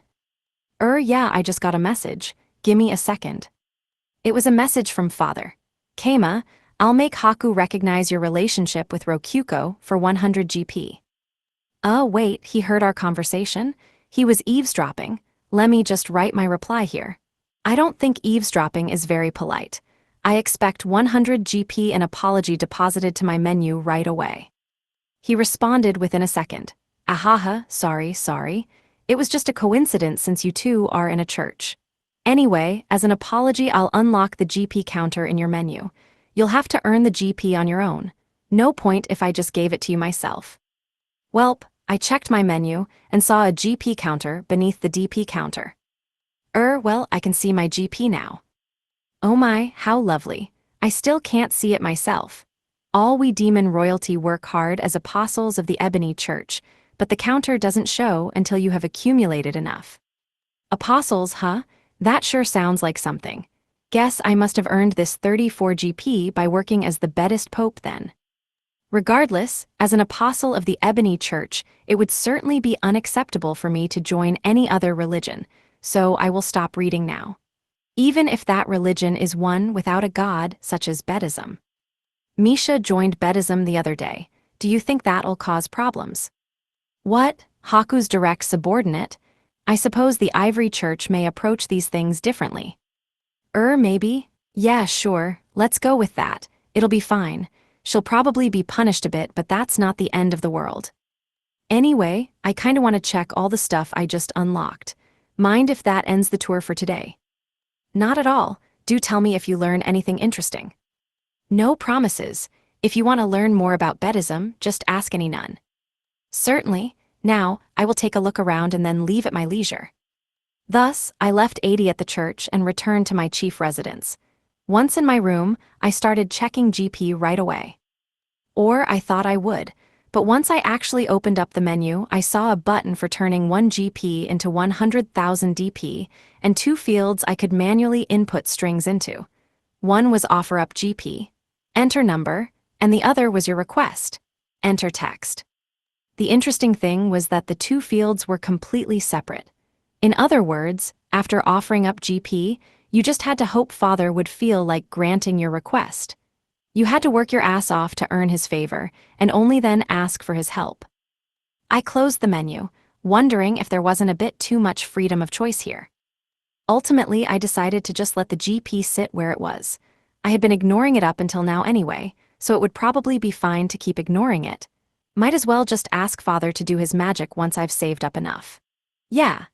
Yeah, I just got a message. Gimme a second. It was a message from Father. Keima, I'll make Haku recognize your relationship with Rokuko for 100 GP. Oh wait, he heard our conversation? He was eavesdropping. Let me just write my reply here. I don't think eavesdropping is very polite. I expect 100 GP and apology deposited to my menu right away. He responded within a second. Ahaha, sorry. It was just a coincidence since you two are in a church. Anyway, as an apology, I'll unlock the GP counter in your menu. You'll have to earn the GP on your own. No point if I just gave it to you myself. Welp, I checked my menu and saw a GP counter beneath the DP counter. Well, I can see my GP now. Oh my, how lovely. I still can't see it myself. All we demon royalty work hard as apostles of the Ebony Church, but the counter doesn't show until you have accumulated enough. Apostles, huh? That sure sounds like something. Guess I must have earned this 34 GP by working as the bedest pope then. Regardless, as an apostle of the Ebony Church, it would certainly be unacceptable for me to join any other religion, so I will stop reading now. Even if that religion is one without a god, such as Bedism. Misha joined Bedism the other day. Do you think that'll cause problems? What? Haku's direct subordinate? I suppose the Ivory Church may approach these things differently. Maybe? Yeah, sure, let's go with that. It'll be fine. She'll probably be punished a bit, but that's not the end of the world. Anyway, I kinda want to check all the stuff I just unlocked. Mind if that ends the tour for today? Not at all. Do tell me if you learn anything interesting. No promises. If you want to learn more about Bedism, just ask any nun. Certainly. Now, I will take a look around and then leave at my leisure. Thus, I left 80 at the church and returned to my chief residence. Once in my room, I started checking GP right away. Or I thought I would, but once I actually opened up the menu, I saw a button for turning 1 GP into 100,000 DP, and 2 fields I could manually input strings into. One was offer up GP, enter number, and the other was your request, enter text. The interesting thing was that the 2 fields were completely separate. In other words, after offering up GP, you just had to hope Father would feel like granting your request. You had to work your ass off to earn his favor, and only then ask for his help. I closed the menu, wondering if there wasn't a bit too much freedom of choice here. Ultimately, I decided to just let the GP sit where it was. I had been ignoring it up until now anyway, so it would probably be fine to keep ignoring it. Might as well just ask Father to do his magic once I've saved up enough. Yeah,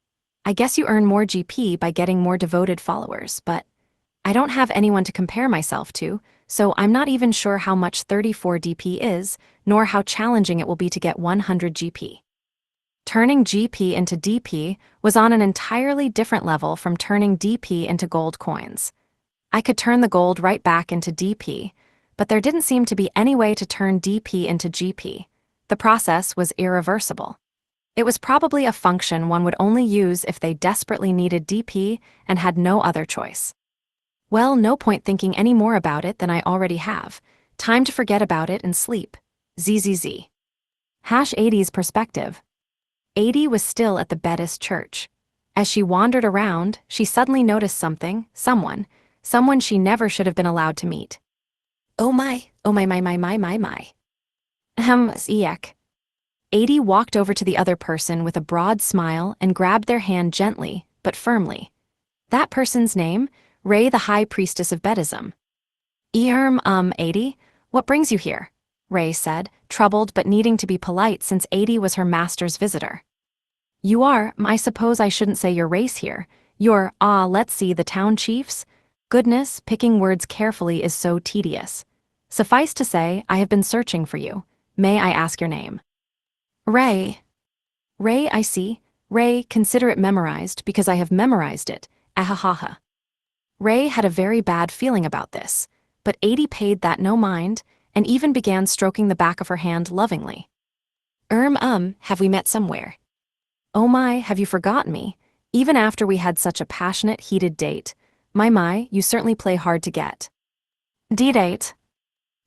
I guess you earn more GP by getting more devoted followers, but I don't have anyone to compare myself to, so I'm not even sure how much 34 DP is, nor how challenging it will be to get 100 GP. Turning GP into DP was on an entirely different level from turning DP into gold coins. I could turn the gold right back into DP, but there didn't seem to be any way to turn DP into GP. The process was irreversible. It was probably a function one would only use if they desperately needed DP and had no other choice. Well, no point thinking any more about it than I already have. Time to forget about it and sleep. ZZZ. #80's perspective. 80 was still at the Bedist church. As she wandered around, she suddenly noticed someone she never should have been allowed to meet. Oh my. Eek. 80 walked over to the other person with a broad smile and grabbed their hand gently, but firmly. That person's name? Ray, the High Priestess of Bedism. 80? What brings you here? Ray said, troubled but needing to be polite since 80 was her master's visitor. You are, I suppose I shouldn't say your race here. You're, let's see, the town chiefs? Goodness, picking words carefully is so tedious. Suffice to say, I have been searching for you. May I ask your name? Ray. Ray, I see. Ray, consider it memorized because I have memorized it. Ahahaha. Ray had a very bad feeling about this, but 80 paid that no mind, and even began stroking the back of her hand lovingly. Have we met somewhere? Oh my, have you forgotten me? Even after we had such a passionate, heated date. My, you certainly play hard to get. D-date.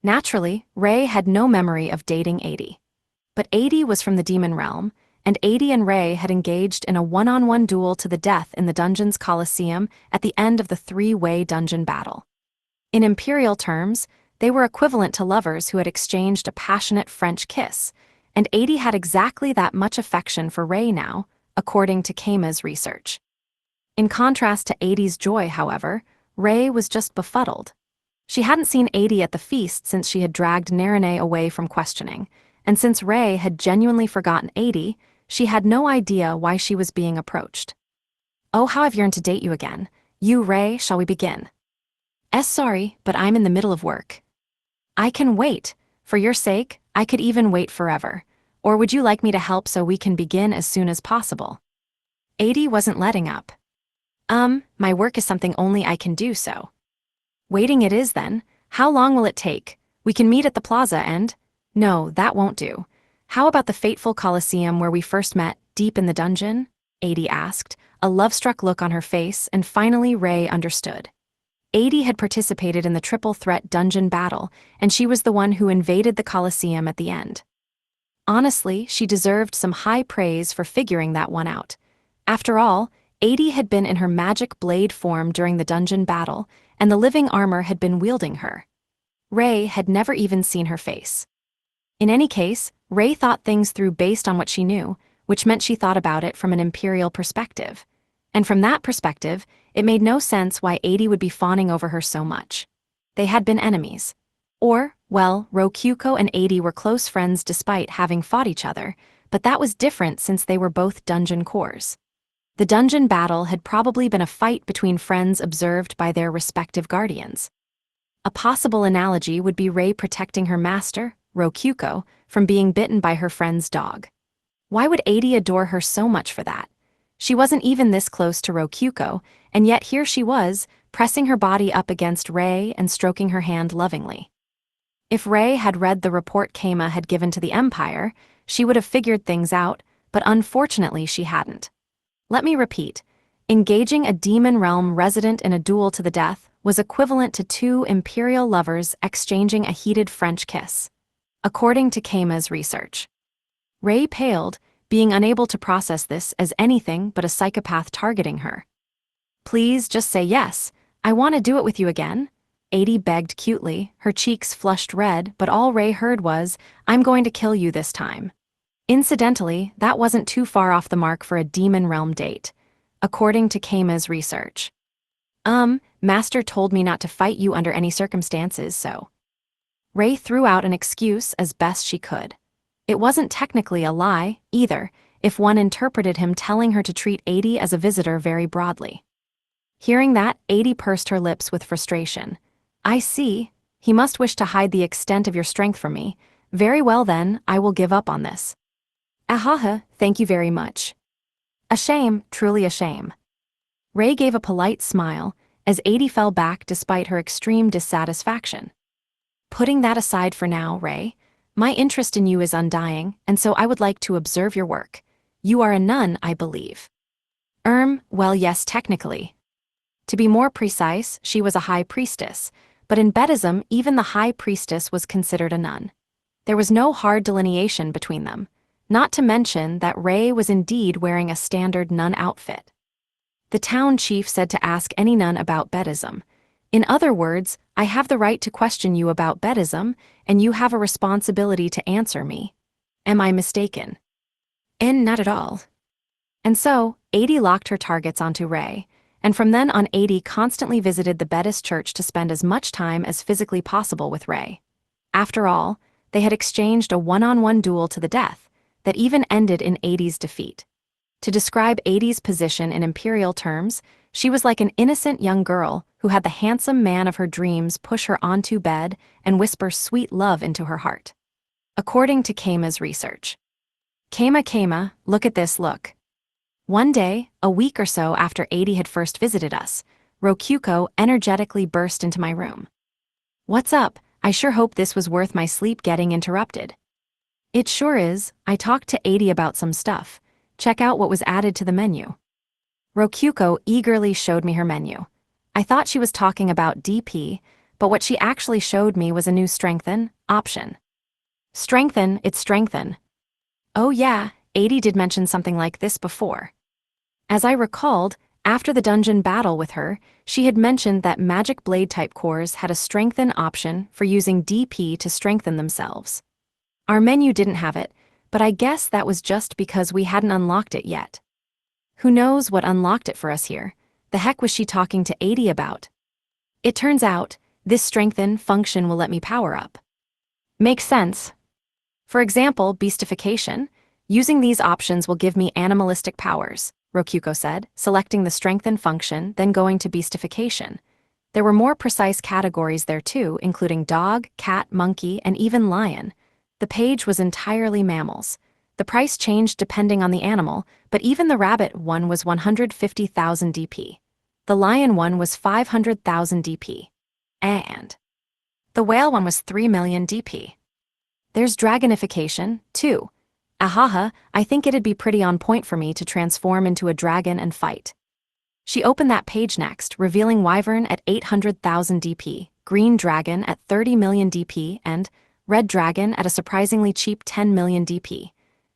Naturally, Ray had no memory of dating 80. But 80 was from the demon realm, and 80 and Ray had engaged in a one-on-one duel to the death in the dungeon's Colosseum at the end of the 3-way dungeon battle. In imperial terms, they were equivalent to lovers who had exchanged a passionate French kiss, and 80 had exactly that much affection for Ray now, according to Keima's research. In contrast to 80's joy, however, Ray was just befuddled. She hadn't seen 80 at the feast since she had dragged Narine away from questioning, and since Ray had genuinely forgotten 80, she had no idea why she was being approached. Oh, how I've yearned to date you again. You, Ray, shall we begin? Sorry, but I'm in the middle of work. I can wait. For your sake, I could even wait forever. Or would you like me to help so we can begin as soon as possible? 80 wasn't letting up. My work is something only I can do so. Waiting it is then. How long will it take? We can meet at the plaza and... No, that won't do. How about the fateful Colosseum where we first met, deep in the dungeon? Adi asked, a love-struck look on her face, and finally Ray understood. Adi had participated in the triple-threat dungeon battle, and she was the one who invaded the Colosseum at the end. Honestly, she deserved some high praise for figuring that one out. After all, Adi had been in her magic blade form during the dungeon battle, and the living armor had been wielding her. Ray had never even seen her face. In any case, Ray thought things through based on what she knew, which meant she thought about it from an imperial perspective. And from that perspective, it made no sense why Adi would be fawning over her so much. They had been enemies. Or, well, Rokyuko and Adi were close friends despite having fought each other, but that was different since they were both dungeon cores. The dungeon battle had probably been a fight between friends observed by their respective guardians. A possible analogy would be Ray protecting her master, Rokyuko, from being bitten by her friend's dog. Why would Adi adore her so much for that? She wasn't even this close to Rokyuko, and yet here she was, pressing her body up against Ray and stroking her hand lovingly. If Ray had read the report Keima had given to the Empire, she would have figured things out, but unfortunately she hadn't. Let me repeat. Engaging a demon realm resident in a duel to the death was equivalent to two imperial lovers exchanging a heated French kiss, according to Keima's research. Ray paled, being unable to process this as anything but a psychopath targeting her. Please just say yes, I want to do it with you again, Adi begged cutely, her cheeks flushed red, but all Ray heard was, I'm going to kill you this time. Incidentally, that wasn't too far off the mark for a demon realm date, according to Keima's research. Master told me not to fight you under any circumstances, so. Ray threw out an excuse as best she could. It wasn't technically a lie, either, if one interpreted him telling her to treat Adi as a visitor very broadly. Hearing that, Adi pursed her lips with frustration. I see. He must wish to hide the extent of your strength from me. Very well then, I will give up on this. Ahaha, thank you very much. A shame, truly a shame. Ray gave a polite smile, as Adi fell back despite her extreme dissatisfaction. Putting that aside for now, Ray, my interest in you is undying, and so I would like to observe your work. You are a nun, I believe. Well yes, technically. To be more precise, she was a high priestess, but in Buddhism, even the high priestess was considered a nun. There was no hard delineation between them, not to mention that Ray was indeed wearing a standard nun outfit. The town chief said to ask any nun about Buddhism. In other words, I have the right to question you about Buddhism, and you have a responsibility to answer me. Am I mistaken? Not at all. And so, Adi locked her targets onto Ray, and from then on Adi constantly visited the Buddhist church to spend as much time as physically possible with Ray. After all, they had exchanged a one-on-one duel to the death that even ended in Adi's defeat. To describe Adi's position in imperial terms, she was like an innocent young girl who had the handsome man of her dreams push her onto bed and whisper sweet love into her heart. According to Keima's research. Keima, look at this look. One day, a week or so after Adi had first visited us, Rokyuko energetically burst into my room. What's up? I sure hope this was worth my sleep getting interrupted. It sure is. I talked to Adi about some stuff. Check out what was added to the menu. Rokyuko eagerly showed me her menu. I thought she was talking about DP, but what she actually showed me was a new strengthen option. Strengthen, it's strengthen. Oh yeah, Adi did mention something like this before. As I recalled, after the dungeon battle with her, she had mentioned that magic blade type cores had a strengthen option for using DP to strengthen themselves. Our menu didn't have it, but I guess that was just because we hadn't unlocked it yet. Who knows what unlocked it for us here? The heck was she talking to Adi about? It turns out, this strengthen function will let me power up. Makes sense. For example, beastification. Using these options will give me animalistic powers, Rokyuko said, selecting the strengthen function, then going to beastification. There were more precise categories there too, including dog, cat, monkey, and even lion. The page was entirely mammals. The price changed depending on the animal, but even the rabbit one was 150,000 DP. The lion one was 500,000 DP. And The whale one was 3 million DP. There's dragonification, too. Ahaha, I think it'd be pretty on point for me to transform into a dragon and fight. She opened that page next, revealing Wyvern at 800,000 DP, Green Dragon at 30 million DP, and Red Dragon at a surprisingly cheap 10 million DP.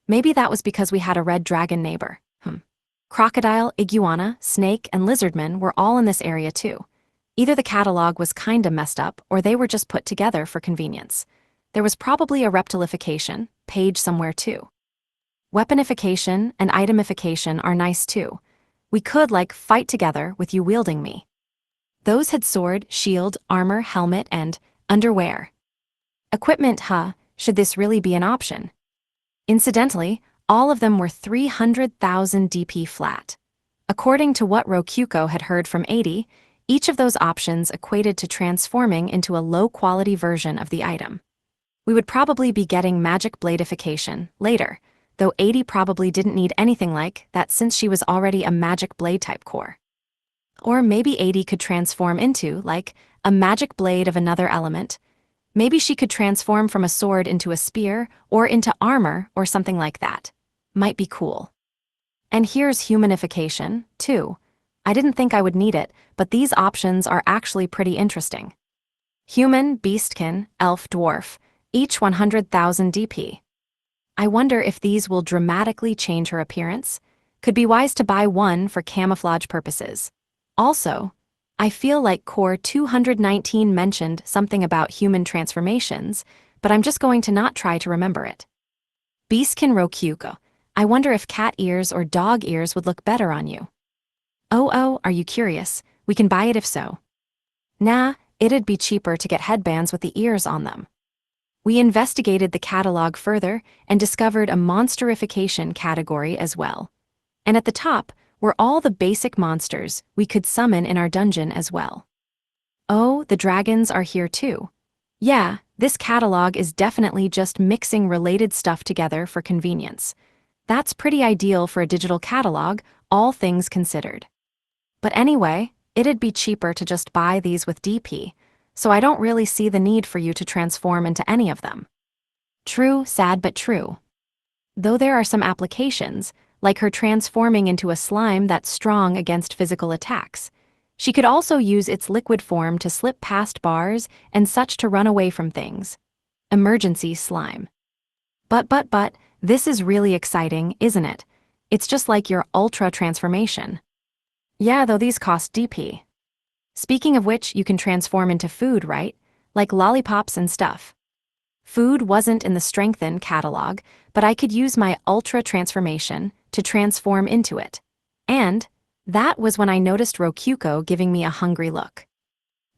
Maybe that was because we had a red dragon neighbor. Crocodile, iguana, snake, and lizardman were all in this area too. Either the catalog was kinda messed up, or they were just put together for convenience. There was probably a reptilification page somewhere too. Weaponification and itemification are nice too. We could, like, fight together with you wielding me. Those had sword, shield, armor, helmet, and underwear. Equipment, should this really be an option? Incidentally, all of them were 300,000 DP flat. According to what Rokyuko had heard from 80, each of those options equated to transforming into a low-quality version of the item. We would probably be getting magic bladification later, though 80 probably didn't need anything like that since she was already a magic blade type core. Or maybe 80 could transform into, like, a magic blade of another element. Maybe she could transform from a sword into a spear, or into armor, or something like that. Might be cool. And here's humanification, too. I didn't think I would need it, but these options are actually pretty interesting. Human, beastkin, elf, dwarf, each 100,000 DP. I wonder if these will dramatically change her appearance. Could be wise to buy one for camouflage purposes. Also, I feel like Core 219 mentioned something about human transformations, but I'm just going to not try to remember it. Beastkin Rokyuko. I wonder if cat ears or dog ears would look better on you. Oh, are you curious? We can buy it if so. Nah, it'd be cheaper to get headbands with the ears on them. We investigated the catalog further and discovered a monsterification category as well. And at the top were all the basic monsters we could summon in our dungeon as well. Oh, the dragons are here too. Yeah, this catalog is definitely just mixing related stuff together for convenience. That's pretty ideal for a digital catalog, all things considered. But anyway, it'd be cheaper to just buy these with DP, so I don't really see the need for you to transform into any of them. True, sad but true. Though there are some applications, like her transforming into a slime that's strong against physical attacks. She could also use its liquid form to slip past bars and such to run away from things. Emergency slime. But, this is really exciting, isn't it? It's just like your ultra transformation. Yeah, though these cost DP. Speaking of which, you can transform into food, right? Like lollipops and stuff. Food wasn't in the Strengthen catalog, but I could use my ultra transformation to transform into it. And that was when I noticed Rokyuko giving me a hungry look.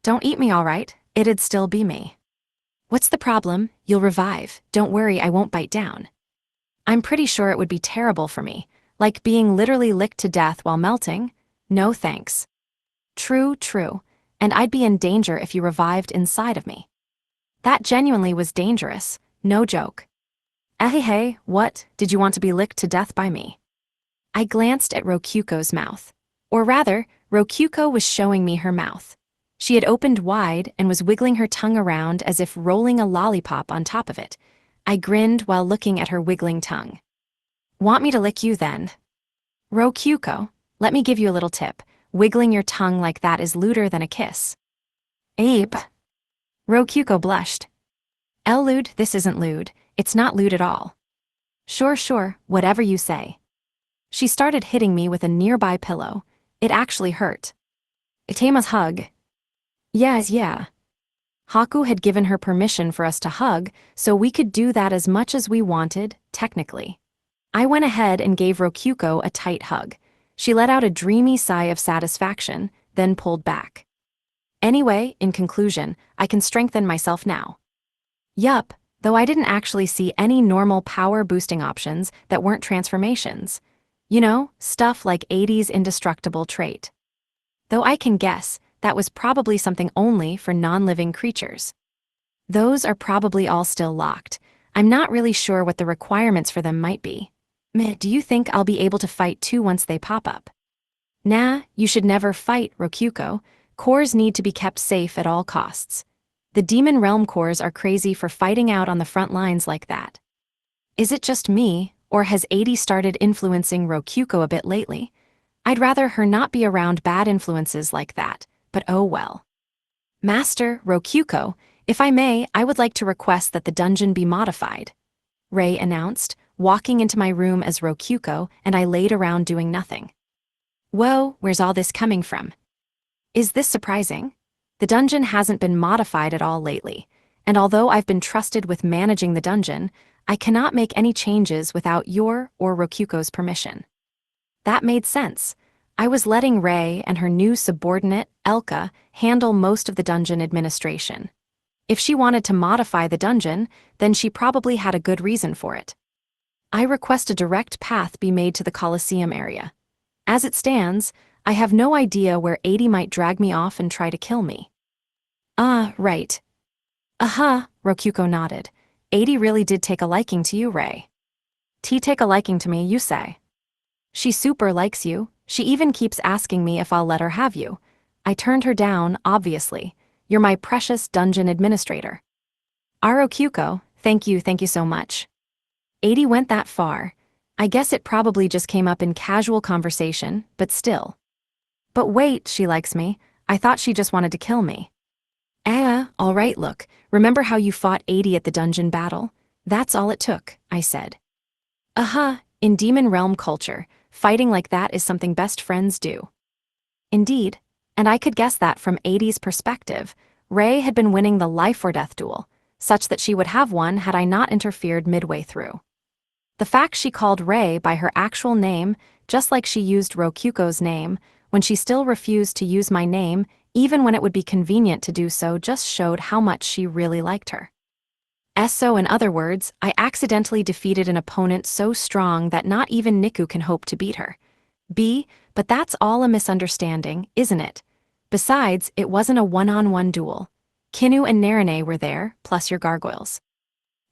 Don't eat me, all right? It'd still be me. What's the problem? You'll revive. Don't worry, I won't bite down. I'm pretty sure it would be terrible for me, like being literally licked to death while melting. No thanks. True, and I'd be in danger if you revived inside of me. That genuinely was dangerous, no joke. Hey, what, did you want to be licked to death by me? I glanced at Rokyuko's mouth. Or rather, Rokyuko was showing me her mouth. She had opened wide and was wiggling her tongue around as if rolling a lollipop on top of it. I grinned while looking at her wiggling tongue. Want me to lick you then? Rokyuko, let me give you a little tip. Wiggling your tongue like that is lewder than a kiss. Abe. Rokyuko blushed. Lewd, this isn't lewd. It's not lewd at all. Sure, whatever you say. She started hitting me with a nearby pillow. It actually hurt. Itema's hug. Yeah. Haku had given her permission for us to hug, so we could do that as much as we wanted, technically. I went ahead and gave Rokyuko a tight hug. She let out a dreamy sigh of satisfaction, then pulled back. Anyway, in conclusion, I can strengthen myself now. Yup, though I didn't actually see any normal power-boosting options that weren't transformations. You know, stuff like 80's indestructible trait. Though I can guess, that was probably something only for non-living creatures. Those are probably all still locked. I'm not really sure what the requirements for them might be. Do you think I'll be able to fight too once they pop up? Nah, you should never fight, Rokyuko. Cores need to be kept safe at all costs. The Demon Realm cores are crazy for fighting out on the front lines like that. Is it just me, or has 80 started influencing Rokyuko a bit lately? I'd rather her not be around bad influences like that, but oh well. Master, Rokyuko, if I may, I would like to request that the dungeon be modified, Rei announced, walking into my room as Rokyuko, and I laid around doing nothing. Whoa, where's all this coming from? Is this surprising? The dungeon hasn't been modified at all lately, and although I've been trusted with managing the dungeon, I cannot make any changes without your or Rokyuko's permission. That made sense. I was letting Rei and her new subordinate, Elka, handle most of the dungeon administration. If she wanted to modify the dungeon, then she probably had a good reason for it. I request a direct path be made to the Colosseum area. As it stands, I have no idea where 80 might drag me off and try to kill me. Right. Rokyuko nodded. 80 really did take a liking to you, Rei. Take a liking to me, you say? She super likes you. She even keeps asking me if I'll let her have you. I turned her down, obviously. You're my precious dungeon administrator. Rokyuko, thank you so much. 80 went that far. I guess it probably just came up in casual conversation, but still. But wait, she likes me. I thought she just wanted to kill me. Alright, look, remember how you fought 80 at the dungeon battle? That's all it took, I said. In Demon Realm culture, fighting like that is something best friends do. Indeed, and I could guess that from 80's perspective, Rei had been winning the life or death duel, such that she would have won had I not interfered midway through. The fact she called Rei by her actual name, just like she used Rokyuko's name, when she still refused to use my name, even when it would be convenient to do so, just showed how much she really liked her. So in other words, I accidentally defeated an opponent so strong that not even Niku can hope to beat her. But that's all a misunderstanding, isn't it? Besides, it wasn't a one-on-one duel. Kinu and Narine were there, plus your gargoyles.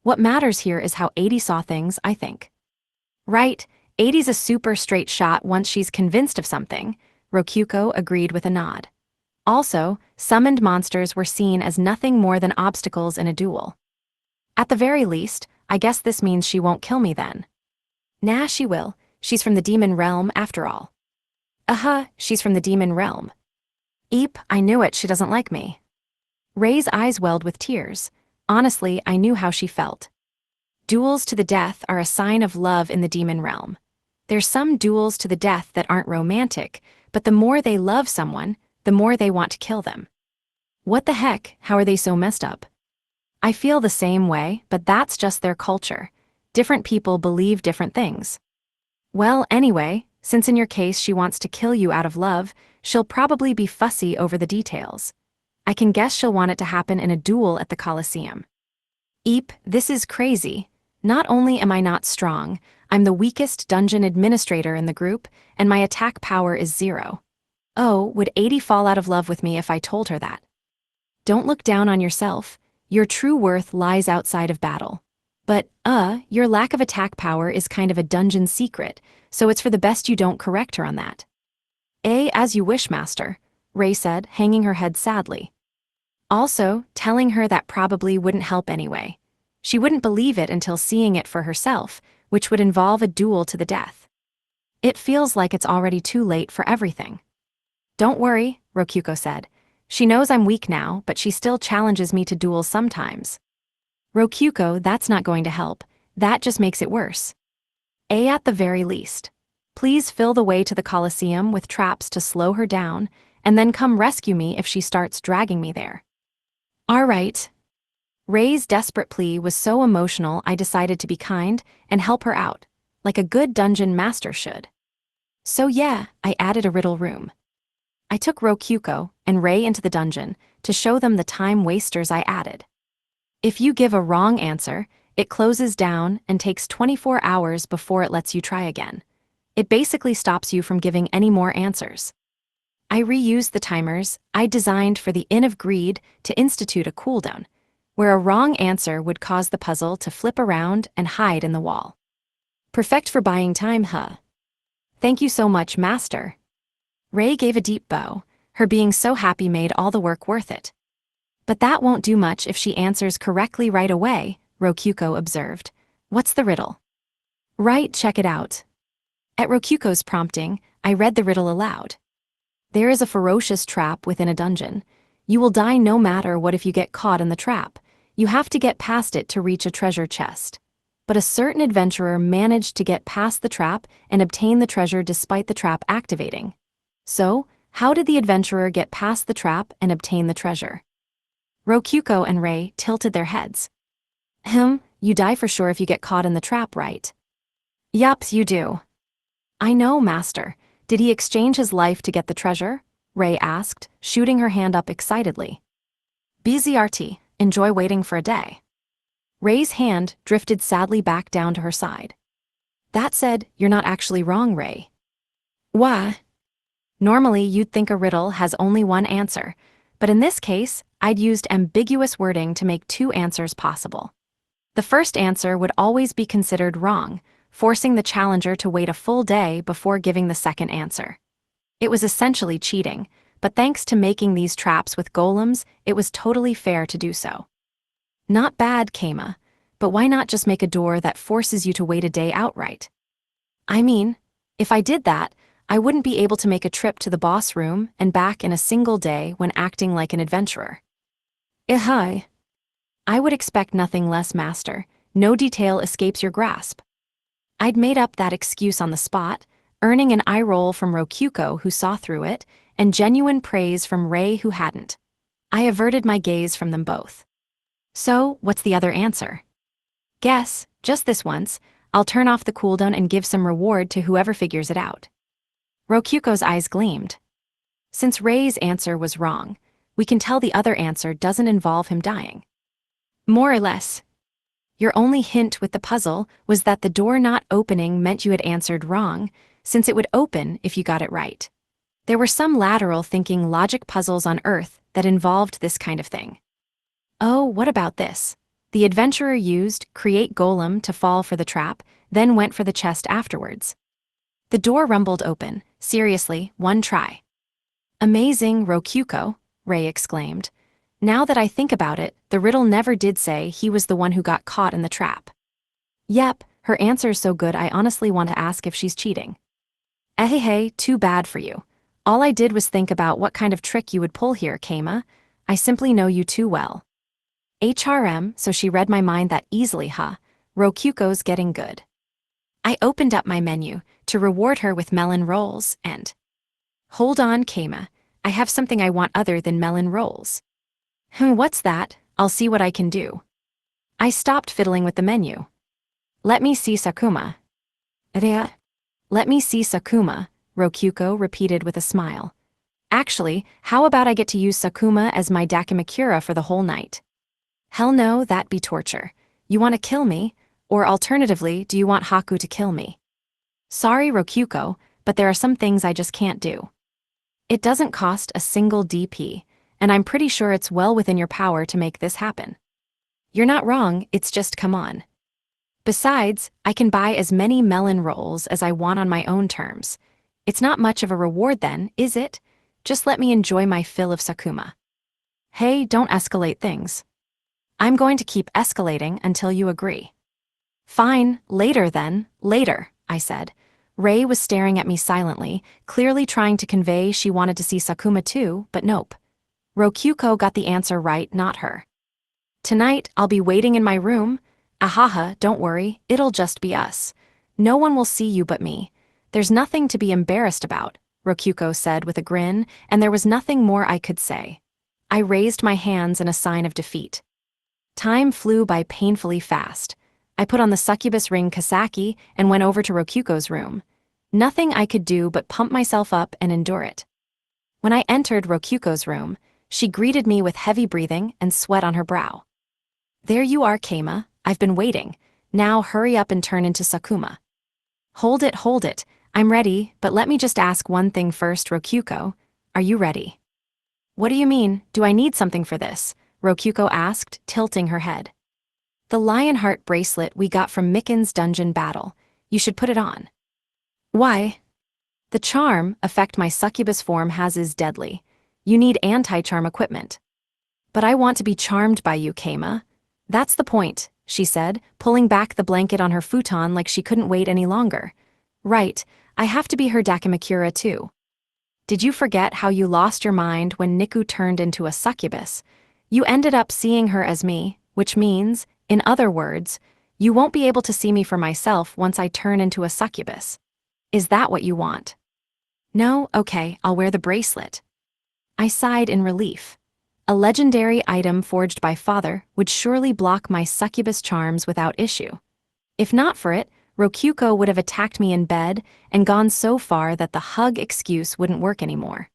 What matters here is how 80 saw things, I think. Right, 80's a super straight shot once she's convinced of something, Rokyuko agreed with a nod. Also, summoned monsters were seen as nothing more than obstacles in a duel. At the very least, I guess this means she won't kill me then. Nah, she will. She's from the Demon Realm after all. She's from the Demon Realm. Eep, I knew it, she doesn't like me. Rei's eyes welled with tears. Honestly, I knew how she felt. Duels to the death are a sign of love in the Demon Realm. There's some duels to the death that aren't romantic, but the more they love someone, the more they want to kill them. What the heck, how are they so messed up? I feel the same way, but that's just their culture. Different people believe different things. Well, anyway, since in your case she wants to kill you out of love, she'll probably be fussy over the details. I can guess she'll want it to happen in a duel at the Colosseum. Eep, this is crazy. Not only am I not strong, I'm the weakest dungeon administrator in the group, and my attack power is 0. Oh, would 80 fall out of love with me if I told her that? Don't look down on yourself. Your true worth lies outside of battle. But, your lack of attack power is kind of a dungeon secret, so it's for the best you don't correct her on that. As you wish, Master, Rei said, hanging her head sadly. Also, telling her that probably wouldn't help anyway. She wouldn't believe it until seeing it for herself, which would involve a duel to the death. It feels like it's already too late for everything. Don't worry, Rokyuko said. She knows I'm weak now, but she still challenges me to duels sometimes. Rokyuko, that's not going to help. That just makes it worse. At the very least. Please fill the way to the Colosseum with traps to slow her down, and then come rescue me if she starts dragging me there. All right. Rei's desperate plea was so emotional I decided to be kind and help her out, like a good dungeon master should. So yeah, I added a riddle room. I took Rokyuko and Rei into the dungeon to show them the time wasters I added. If you give a wrong answer, it closes down and takes 24 hours before it lets you try again. It basically stops you from giving any more answers. I reused the timers I designed for the Inn of Greed to institute a cooldown, where a wrong answer would cause the puzzle to flip around and hide in the wall. Perfect for buying time, huh? Thank you so much, Master. Rei gave a deep bow. Her being so happy made all the work worth it. But that won't do much if she answers correctly right away, Rokyuko observed. What's the riddle? Right, check it out. At Rokyuko's prompting, I read the riddle aloud. There is a ferocious trap within a dungeon. You will die no matter what if you get caught in the trap. You have to get past it to reach a treasure chest. But a certain adventurer managed to get past the trap and obtain the treasure despite the trap activating. So, how did the adventurer get past the trap and obtain the treasure? Rokyuko and Rei tilted their heads. You die for sure if you get caught in the trap, right? Yup, you do. I know, master. Did he exchange his life to get the treasure? Rei asked, shooting her hand up excitedly. BZRT, enjoy waiting for a day. Rei's hand drifted sadly back down to her side. That said, you're not actually wrong, Rei. Why? Normally, you'd think a riddle has only one answer, but in this case, I'd used ambiguous wording to make two answers possible. The first answer would always be considered wrong, forcing the challenger to wait a full day before giving the second answer. It was essentially cheating, but thanks to making these traps with golems, it was totally fair to do so. Not bad, Keima, but why not just make a door that forces you to wait a day outright? I mean, if I did that, I wouldn't be able to make a trip to the boss room and back in a single day when acting like an adventurer. I would expect nothing less, master. No detail escapes your grasp. I'd made up that excuse on the spot, earning an eye roll from Rokyuko who saw through it, and genuine praise from Rei who hadn't. I averted my gaze from them both. So, what's the other answer? Guess, just this once, I'll turn off the cooldown and give some reward to whoever figures it out. Rokyuko's eyes gleamed. Since Rei's answer was wrong, we can tell the other answer doesn't involve him dying. More or less. Your only hint with the puzzle was that the door not opening meant you had answered wrong, since it would open if you got it right. There were some lateral thinking logic puzzles on Earth that involved this kind of thing. Oh, what about this? The adventurer used create golem to fall for the trap, then went for the chest afterwards. The door rumbled open. Seriously, one try. Amazing, Rokyuko, Rei exclaimed. Now that I think about it, the riddle never did say he was the one who got caught in the trap. Yep, her answer's so good I honestly want to ask if she's cheating. Hey, too bad for you. All I did was think about what kind of trick you would pull here, Keima. I simply know you too well. HRM, so she read my mind that easily, huh? Rokyuko's getting good. I opened up my menu to reward her with melon rolls and... Hold on, Keima. I have something I want other than melon rolls. What's that? I'll see what I can do. I stopped fiddling with the menu. Let me see Sakuma. Let me see Sakuma, Rokyuko repeated with a smile. Actually, how about I get to use Sakuma as my Dakimakura for the whole night? Hell no, that'd be torture. You want to kill me? Or alternatively, do you want Haku to kill me? Sorry, Rokyuko, but there are some things I just can't do. It doesn't cost a single DP, and I'm pretty sure it's well within your power to make this happen. You're not wrong, it's just come on. Besides, I can buy as many melon rolls as I want on my own terms. It's not much of a reward then, is it? Just let me enjoy my fill of Sakuma. Hey, don't escalate things. I'm going to keep escalating until you agree. Fine, later then, later, I said. Rei was staring at me silently, clearly trying to convey she wanted to see Sakuma too, but nope. Rokyuko got the answer right, not her. Tonight, I'll be waiting in my room. Ahaha, don't worry, it'll just be us. No one will see you but me. There's nothing to be embarrassed about, Rokyuko said with a grin, and there was nothing more I could say. I raised my hands in a sign of defeat. Time flew by painfully fast. I put on the succubus ring Kasaki and went over to Rokyuko's room. Nothing I could do but pump myself up and endure it. When I entered Rokyuko's room, she greeted me with heavy breathing and sweat on her brow. There you are, Keima. I've been waiting. Now hurry up and turn into Sakuma. Hold it. I'm ready, but let me just ask one thing first, Rokyuko. Are you ready? What do you mean? Do I need something for this? Rokyuko asked, tilting her head. The Lionheart bracelet we got from Mikken's dungeon battle. You should put it on. Why? The charm effect my succubus form has is deadly. You need anti-charm equipment. But I want to be charmed by you, Keima. That's the point, she said, pulling back the blanket on her futon like she couldn't wait any longer. Right, I have to be her Dakimakura too. Did you forget how you lost your mind when Niku turned into a succubus? You ended up seeing her as me, which means, in other words, you won't be able to see me for myself once I turn into a succubus. Is that what you want? No, okay, I'll wear the bracelet. I sighed in relief. A legendary item forged by father would surely block my succubus charms without issue. If not for it, Rokyuko would have attacked me in bed and gone so far that the hug excuse wouldn't work anymore.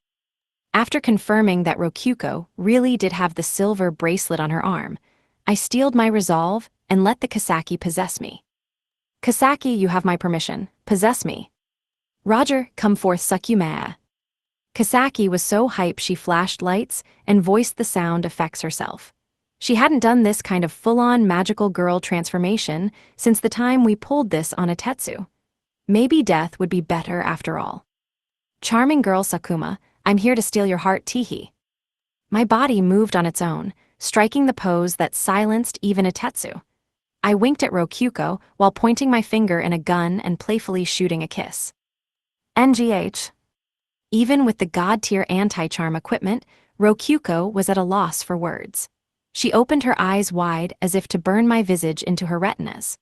After confirming that Rokyuko really did have the silver bracelet on her arm, I steeled my resolve and let the Kasaki possess me. Kasaki, you have my permission. Possess me. Roger, come forth, Sukumea. Kasaki was so hype she flashed lights and voiced the sound effects herself. She hadn't done this kind of full-on magical girl transformation since the time we pulled this on a Tetsu. Maybe death would be better after all. Charming girl Sakuma, I'm here to steal your heart, Teehee. My body moved on its own, striking the pose that silenced even a Tetsu. I winked at Rokyuko while pointing my finger in a gun and playfully shooting a kiss. NGH. Even with the god-tier anti-charm equipment, Rokyuko was at a loss for words. She opened her eyes wide as if to burn my visage into her retinas.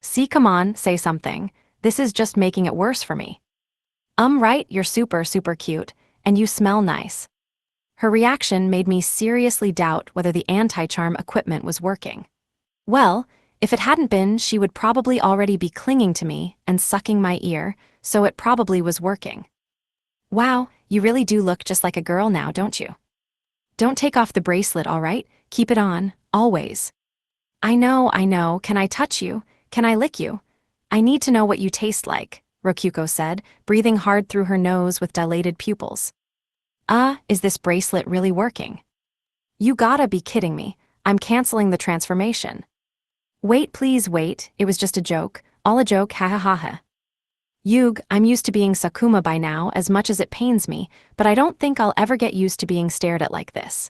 See, come on, say something. This is just making it worse for me. Right, you're super cute, and you smell nice. Her reaction made me seriously doubt whether the anti-charm equipment was working. Well, if it hadn't been, she would probably already be clinging to me and sucking my ear, so it probably was working. Wow, you really do look just like a girl now, don't you? Don't take off the bracelet, all right? Keep it on, always. I know, can I touch you? Can I lick you? I need to know what you taste like, Rokyuko said, breathing hard through her nose with dilated pupils. Is this bracelet really working? You gotta be kidding me. I'm canceling the transformation. Wait, please wait, it was just a joke. All a joke, ha ha ha ha. Yug, I'm used to being Sakuma by now as much as it pains me, but I don't think I'll ever get used to being stared at like this.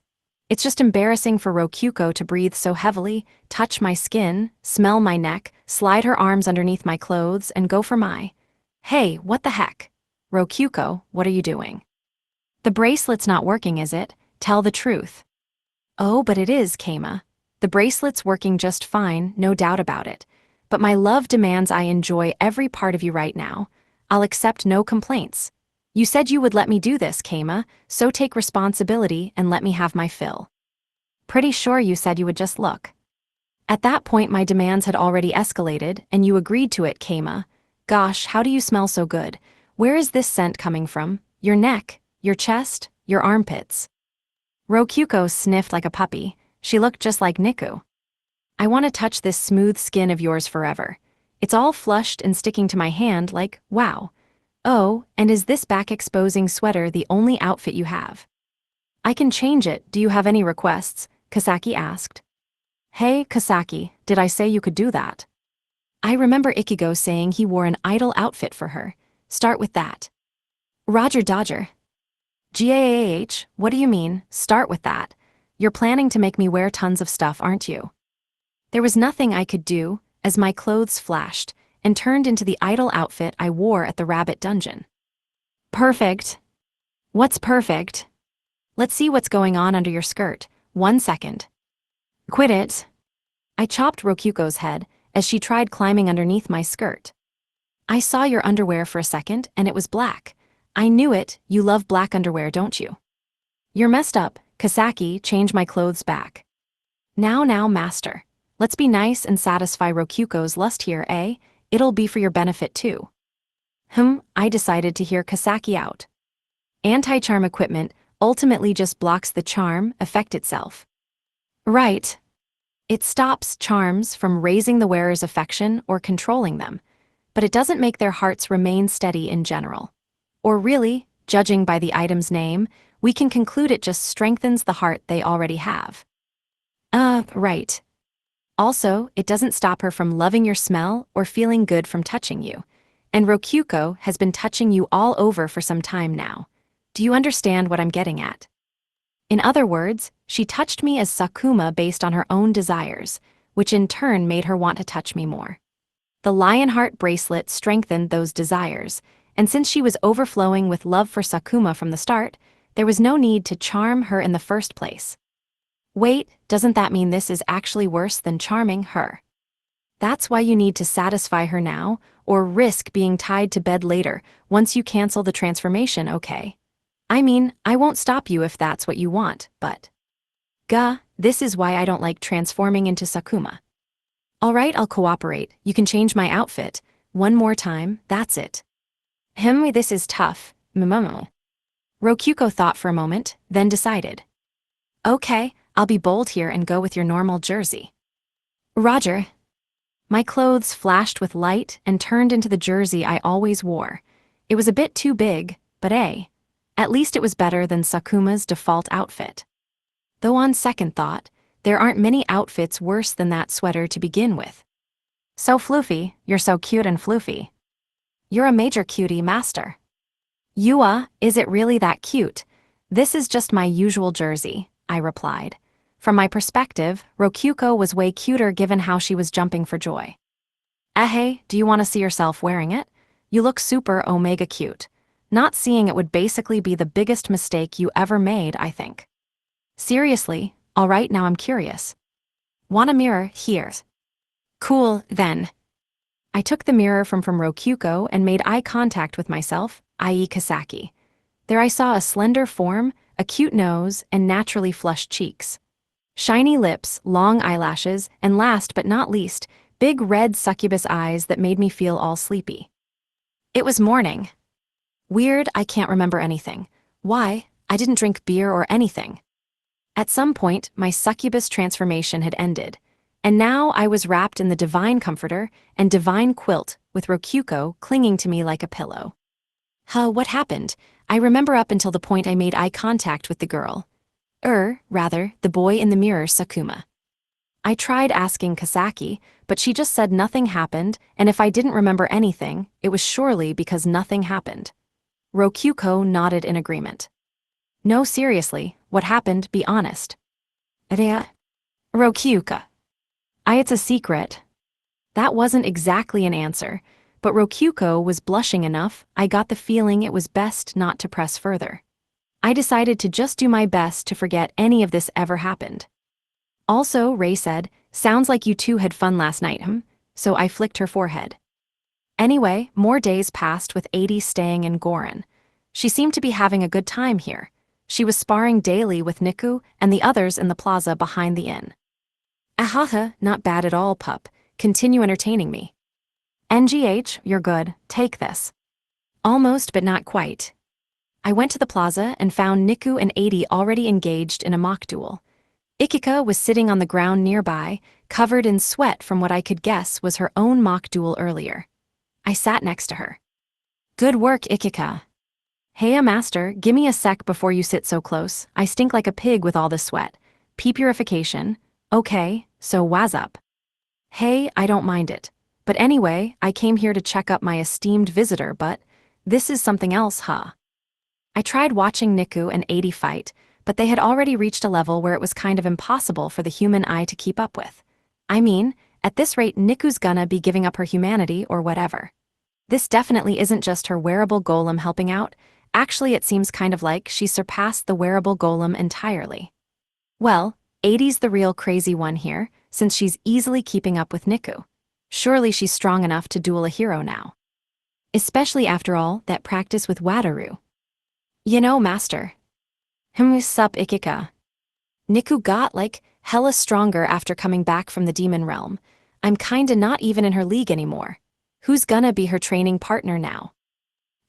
It's just embarrassing for Rokyuko to breathe so heavily, touch my skin, smell my neck, slide her arms underneath my clothes, and go for my... Hey, what the heck? Rokyuko, what are you doing? The bracelet's not working, is it? Tell the truth. Oh, but it is, Keima. The bracelet's working just fine, no doubt about it. But my love demands I enjoy every part of you right now. I'll accept no complaints. You said you would let me do this, Keima, so take responsibility and let me have my fill. Pretty sure you said you would just look. At that point my demands had already escalated, and you agreed to it, Keima. Gosh, how do you smell so good? Where is this scent coming from? Your neck, your chest, your armpits. Rokyuko sniffed like a puppy. She looked just like Niku. I want to touch this smooth skin of yours forever. It's all flushed and sticking to my hand like, wow. Oh, and is this back-exposing sweater the only outfit you have? I can change it, do you have any requests? Kasaki asked. Hey, Kasaki, did I say you could do that? I remember Ichigo saying he wore an idol outfit for her. Start with that. Roger Dodger. GAAH, what do you mean, start with that? You're planning to make me wear tons of stuff, aren't you? There was nothing I could do, as my clothes flashed and turned into the idol outfit I wore at the rabbit dungeon. Perfect. What's perfect? Let's see what's going on under your skirt. 1 second. Quit it. I chopped Rokyuko's head as she tried climbing underneath my skirt. I saw your underwear for a second and it was black. I knew it, you love black underwear, don't you? You're messed up, Kasaki, change my clothes back. Now, master. Let's be nice and satisfy Rokyuko's lust here, eh? It'll be for your benefit too. I decided to hear Kasaki out. Anti-charm equipment ultimately just blocks the charm effect itself. Right. It stops charms from raising the wearer's affection or controlling them, but it doesn't make their hearts remain steady in general. Or really, judging by the item's name, we can conclude it just strengthens the heart they already have. Right. Also, it doesn't stop her from loving your smell or feeling good from touching you. And Rokyuko has been touching you all over for some time now. Do you understand what I'm getting at? In other words, she touched me as Sakuma based on her own desires, which in turn made her want to touch me more. The Lionheart bracelet strengthened those desires, and since she was overflowing with love for Sakuma from the start, there was no need to charm her in the first place. Wait, doesn't that mean this is actually worse than charming her? That's why you need to satisfy her now, or risk being tied to bed later once you cancel the transformation, okay? I mean, I won't stop you if that's what you want, but... this is why I don't like transforming into Sakuma. Alright, I'll cooperate. You can change my outfit. One more time, that's it. This is tough. Rokyuko thought for a moment, then decided. Okay, I'll be bold here and go with your normal jersey. Roger. My clothes flashed with light and turned into the jersey I always wore. It was a bit too big, but at least it was better than Sakuma's default outfit. Though on second thought, there aren't many outfits worse than that sweater to begin with. So floofy, you're so cute and floofy. You're a major cutie master. Is it really that cute? This is just my usual jersey, I replied. From my perspective, Rokyuko was way cuter given how she was jumping for joy. Do you want to see yourself wearing it? You look super omega cute. Not seeing it would basically be the biggest mistake you ever made, I think. Seriously, alright, now I'm curious. Want a mirror? Here. Cool, then. I took the mirror from Rokyuko and made eye contact with myself, i.e. Kasaki. There I saw a slender form, a cute nose, and naturally flushed cheeks. Shiny lips, long eyelashes, and last but not least, big red succubus eyes that made me feel all sleepy. It was morning. Weird, I can't remember anything. Why? I didn't drink beer or anything. At some point, my succubus transformation had ended, and now I was wrapped in the divine comforter and divine quilt with Rokyuko clinging to me like a pillow. What happened? I remember up until the point I made eye contact with the girl. Rather, the boy in the mirror, Sakuma. I tried asking Kasaki, but she just said nothing happened, and if I didn't remember anything, it was surely because nothing happened. Rokyuko nodded in agreement. No, seriously, what happened, be honest. Rokyuko. It's a secret. That wasn't exactly an answer, but Rokyuko was blushing enough, I got the feeling it was best not to press further. I decided to just do my best to forget any of this ever happened. Also, Ray said, sounds like you two had fun last night, So I flicked her forehead. Anyway, more days passed with Adi staying in Goron. She seemed to be having a good time here. She was sparring daily with Niku and the others in the plaza behind the inn. Not bad at all, pup. Continue entertaining me. NGH, you're good, take this. Almost but not quite. I went to the plaza and found Niku and Adi already engaged in a mock duel. Ikika was sitting on the ground nearby, covered in sweat from what I could guess was her own mock duel earlier. I sat next to her. Good work, Ikika. Hey, master, gimme a sec before you sit so close. I stink like a pig with all this sweat. Pee purification. Okay, so what's up? Hey, I don't mind it. But anyway, I came here to check up my esteemed visitor, but this is something else, I tried watching Niku and Adi fight, but they had already reached a level where it was kind of impossible for the human eye to keep up with. I mean, at this rate Niku's gonna be giving up her humanity or whatever. This definitely isn't just her wearable golem helping out, actually it seems kind of like she surpassed the wearable golem entirely. Well, Adi's the real crazy one here, since she's easily keeping up with Niku. Surely she's strong enough to duel a hero now. Especially after all that practice with Wataru. Master. Sup, Ikika. Niku got, hella stronger after coming back from the demon realm. I'm kinda not even in her league anymore. Who's gonna be her training partner now?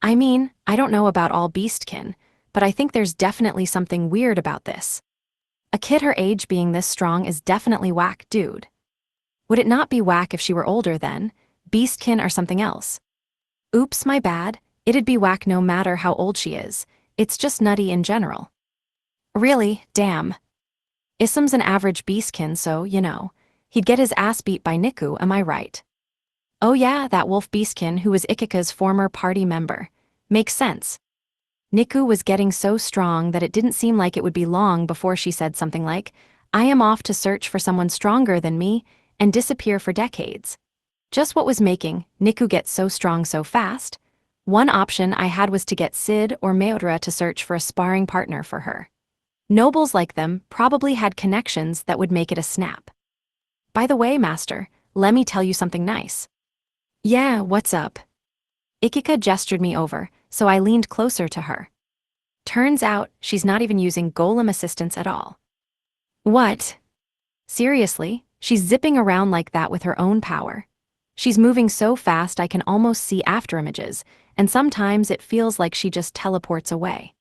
I mean, I don't know about all beastkin, but I think there's definitely something weird about this. A kid her age being this strong is definitely whack, dude. Would it not be whack if she were older then? Beastkin or something else? Oops, my bad. It'd be whack no matter how old she is. It's just nutty in general. Really, damn. Isam's an average beastkin, so, he'd get his ass beat by Niku, am I right? Oh yeah, that wolf beastkin who was Ikika's former party member. Makes sense. Niku was getting so strong that it didn't seem like it would be long before she said something like, "I am off to search for someone stronger than me and disappear for decades." Just what was making Niku get so strong so fast? One option I had was to get Sid or Meodra to search for a sparring partner for her. Nobles like them probably had connections that would make it a snap. "By the way, Master, let me tell you something nice." "Yeah, what's up?" Ikika gestured me over, so I leaned closer to her. Turns out, she's not even using golem assistance at all. "What?" "Seriously, she's zipping around like that with her own power. She's moving so fast I can almost see afterimages, and sometimes it feels like she just teleports away.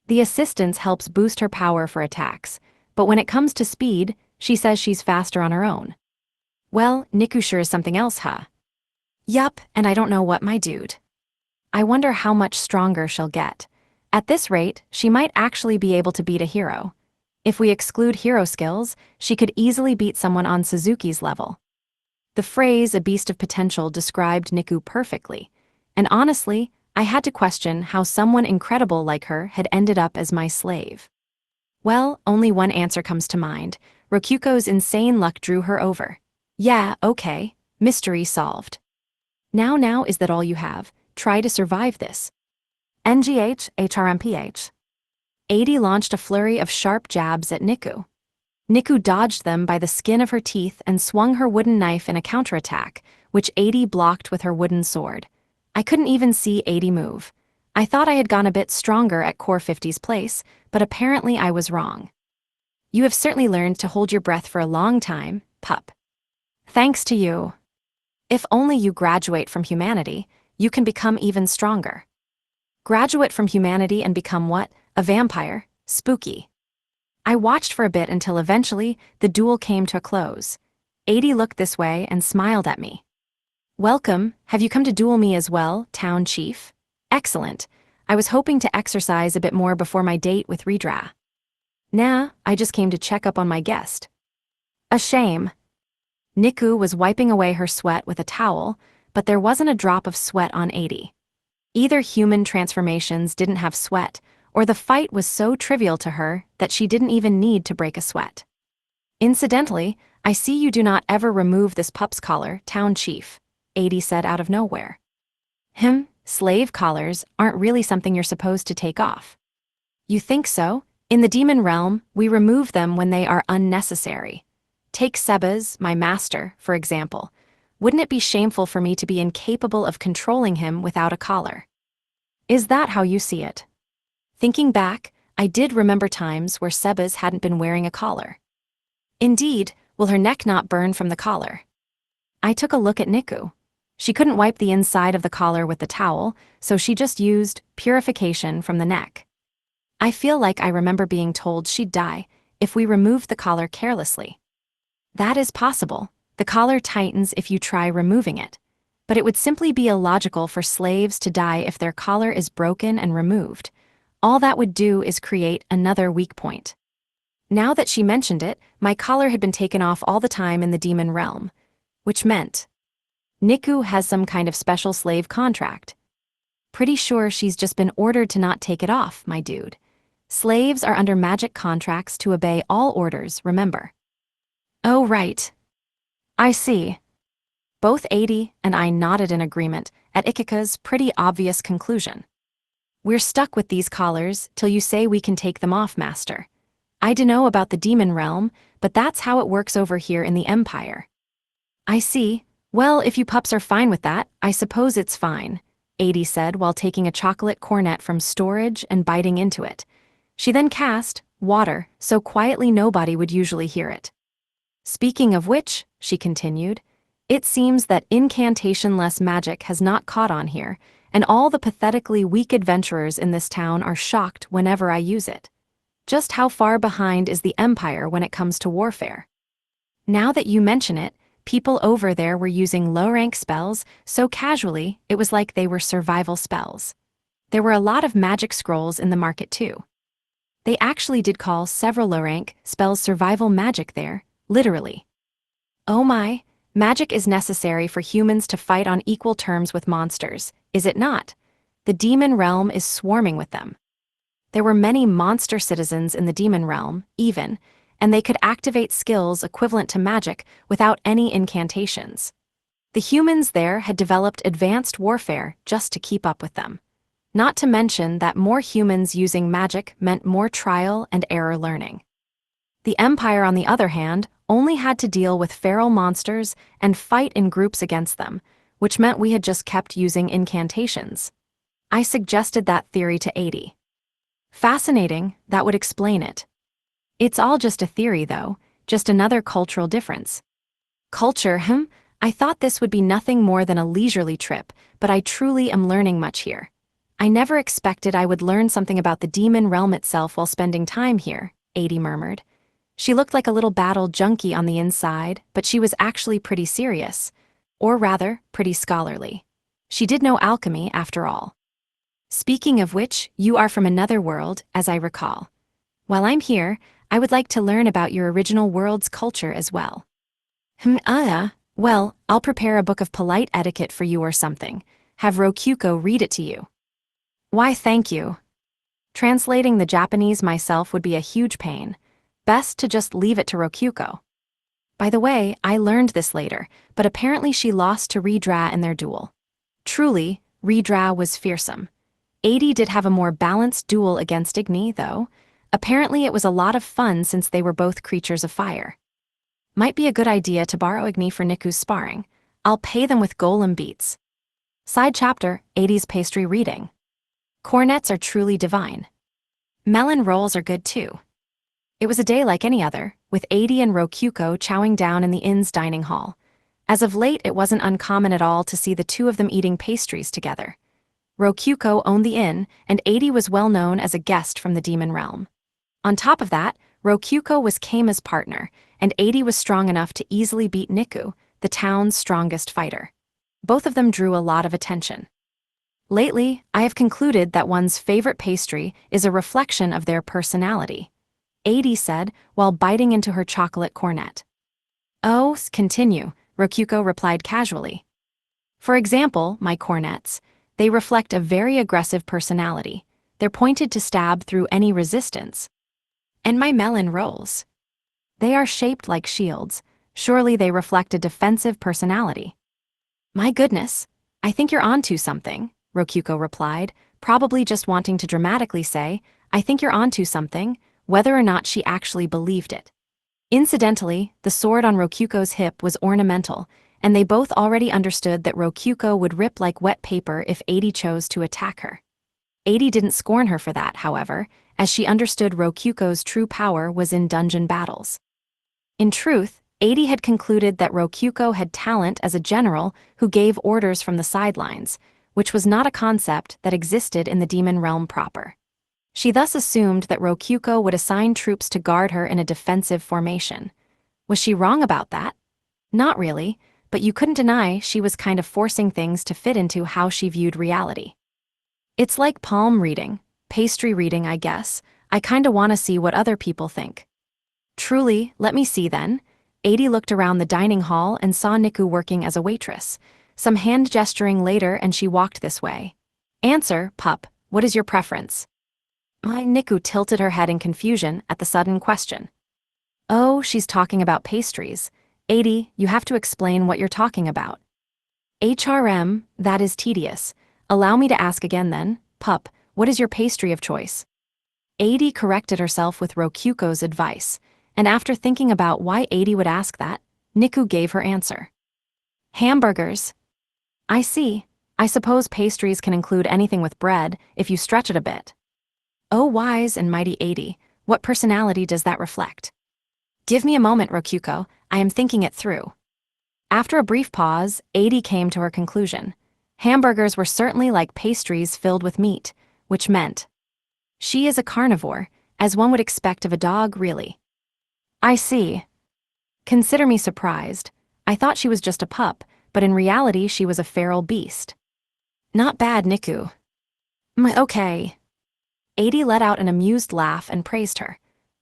The assistance helps boost her power for attacks, but when it comes to speed, she says she's faster on her own." "Well, Niku sure is something else, huh?" "Yup, and I don't know what, my dude. I wonder how much stronger she'll get. At this rate, she might actually be able to beat a hero. If we exclude hero skills, she could easily beat someone on Suzuki's level." The phrase "a beast of potential" described Niku perfectly, and honestly, I had to question how someone incredible like her had ended up as my slave. Well, only one answer comes to mind. Rokuko's insane luck drew her over. Yeah, okay, mystery solved. Now is that all you have? Try to survive this. NGH, HRMPH. 80 launched a flurry of sharp jabs at Niku. Niku dodged them by the skin of her teeth and swung her wooden knife in a counterattack, which 80 blocked with her wooden sword. I couldn't even see 80 move. I thought I had gone a bit stronger at Core 50's place, but apparently I was wrong. "You have certainly learned to hold your breath for a long time, pup." "Thanks to you. If only you graduate from humanity, you can become even stronger." Graduate from humanity and become what? A vampire? Spooky. I watched for a bit until eventually the duel came to a close. 80 looked this way and smiled at me. "Welcome, have you come to duel me as well, town chief?" "Excellent. I was hoping to exercise a bit more before my date with Redra." "Nah, I just came to check up on my guest." "A shame." Niku was wiping away her sweat with a towel, but there wasn't a drop of sweat on 80. Either human transformations didn't have sweat, or the fight was so trivial to her that she didn't even need to break a sweat. "Incidentally, I see you do not ever remove this pup's collar, town chief," 80 said out of nowhere. Slave collars aren't really something you're supposed to take off." "You think so? In the demon realm, we remove them when they are unnecessary. Take Seba's, my master, for example. Wouldn't it be shameful for me to be incapable of controlling him without a collar?" "Is that how you see it?" Thinking back, I did remember times where Seba's hadn't been wearing a collar. "Indeed, will her neck not burn from the collar?" I took a look at Niku. She couldn't wipe the inside of the collar with the towel, so she just used purification from the neck. I feel like I remember being told she'd die if we removed the collar carelessly. That is possible. The collar tightens if you try removing it, but it would simply be illogical for slaves to die if their collar is broken and removed. All that would do is create another weak point. Now that she mentioned it, my collar had been taken off all the time in the demon realm, which meant Niku has some kind of special slave contract. Pretty sure she's just been ordered to not take it off, my dude. Slaves are under magic contracts to obey all orders, remember? Oh, right. I see. Both 80 and I nodded in agreement at Ikika's pretty obvious conclusion. "We're stuck with these collars till you say we can take them off, master. I dunno about the demon realm, but that's how it works over here in the Empire." "I see. Well, if you pups are fine with that, I suppose it's fine," 80 said while taking a chocolate cornet from storage and biting into it. She then cast water so quietly nobody would usually hear it. "Speaking of which," she continued, "it seems that incantation-less magic has not caught on here, and all the pathetically weak adventurers in this town are shocked whenever I use it. Just how far behind is the Empire when it comes to warfare? Now that you mention it, people over there were using low-rank spells so casually it was like they were survival spells. There were a lot of magic scrolls in the market too. They actually did call several low-rank spells survival magic there, literally. Oh my, magic is necessary for humans to fight on equal terms with monsters, is it not? The demon realm is swarming with them. There were many monster citizens in the demon realm, even, and they could activate skills equivalent to magic without any incantations. The humans there had developed advanced warfare just to keep up with them. Not to mention that more humans using magic meant more trial and error learning. The Empire, on the other hand, only had to deal with feral monsters and fight in groups against them, which meant we had just kept using incantations. I suggested that theory to 80. Fascinating, that would explain it. It's all just a theory, though, just another cultural difference. Culture, I thought this would be nothing more than a leisurely trip, but I truly am learning much here. I never expected I would learn something about the demon realm itself while spending time here, 80 murmured. She looked like a little battle junkie on the inside, but she was actually pretty serious. Or rather, pretty scholarly. She did know alchemy, after all. Speaking of which, you are from another world, as I recall. While I'm here, I would like to learn about your original world's culture as well. Well, I'll prepare a book of polite etiquette for you or something. Have Rokyuko read it to you. Why, thank you. Translating the Japanese myself would be a huge pain. Best to just leave it to Rokyuko. By the way, I learned this later, but apparently she lost to Redra in their duel. Truly, Redra was fearsome. 80 did have a more balanced duel against Igni, though. Apparently it was a lot of fun since they were both creatures of fire. Might be a good idea to borrow Igni for Niku's sparring. I'll pay them with golem beats. Side chapter, 80's pastry reading. Cornets are truly divine. Melon rolls are good too. It was a day like any other, with 80 and Rokyuko chowing down in the inn's dining hall. As of late, it wasn't uncommon at all to see the two of them eating pastries together. Rokyuko owned the inn, and 80 was well known as a guest from the demon realm. On top of that, Rokyuko was Keima's partner, and 80 was strong enough to easily beat Niku, the town's strongest fighter. Both of them drew a lot of attention. Lately, I have concluded that one's favorite pastry is a reflection of their personality, 80 said, while biting into her chocolate cornet. Oh, continue, Rokyuko replied casually. For example, my cornets, they reflect a very aggressive personality. They're pointed to stab through any resistance. And my melon rolls. They are shaped like shields. Surely they reflect a defensive personality. My goodness, I think you're onto something, Rokyuko replied, probably just wanting to dramatically say, I think you're onto something, whether or not she actually believed it. Incidentally, the sword on Rokyuko's hip was ornamental, and they both already understood that Rokyuko would rip like wet paper if 80 chose to attack her. 80 didn't scorn her for that, however, as she understood Rokyuko's true power was in dungeon battles. In truth, 80 had concluded that Rokyuko had talent as a general who gave orders from the sidelines, which was not a concept that existed in the demon realm proper. She thus assumed that Rokyuko would assign troops to guard her in a defensive formation. Was she wrong about that? Not really, but you couldn't deny she was kind of forcing things to fit into how she viewed reality. It's like palm reading, pastry reading, I guess. I kinda wanna see what other people think. Truly, let me see then. 80 looked around the dining hall and saw Niku working as a waitress. Some hand gesturing later and she walked this way. Answer, pup, what is your preference? Niku tilted her head in confusion at the sudden question. Oh, she's talking about pastries. 80, you have to explain what you're talking about. HRM, that is tedious. Allow me to ask again then, pup, what is your pastry of choice? 80 corrected herself with Rokyuko's advice, and after thinking about why 80 would ask that, Niku gave her answer. Hamburgers. I see. I suppose pastries can include anything with bread, if you stretch it a bit. Oh, wise and mighty 80, what personality does that reflect? Give me a moment, Rokyuko, I am thinking it through. After a brief pause, 80 came to her conclusion. Hamburgers were certainly like pastries filled with meat, which meant she is a carnivore, as one would expect of a dog, really. I see. Consider me surprised. I thought she was just a pup, but in reality she was a feral beast. Not bad, Niku. Okay. 80 let out an amused laugh and praised her.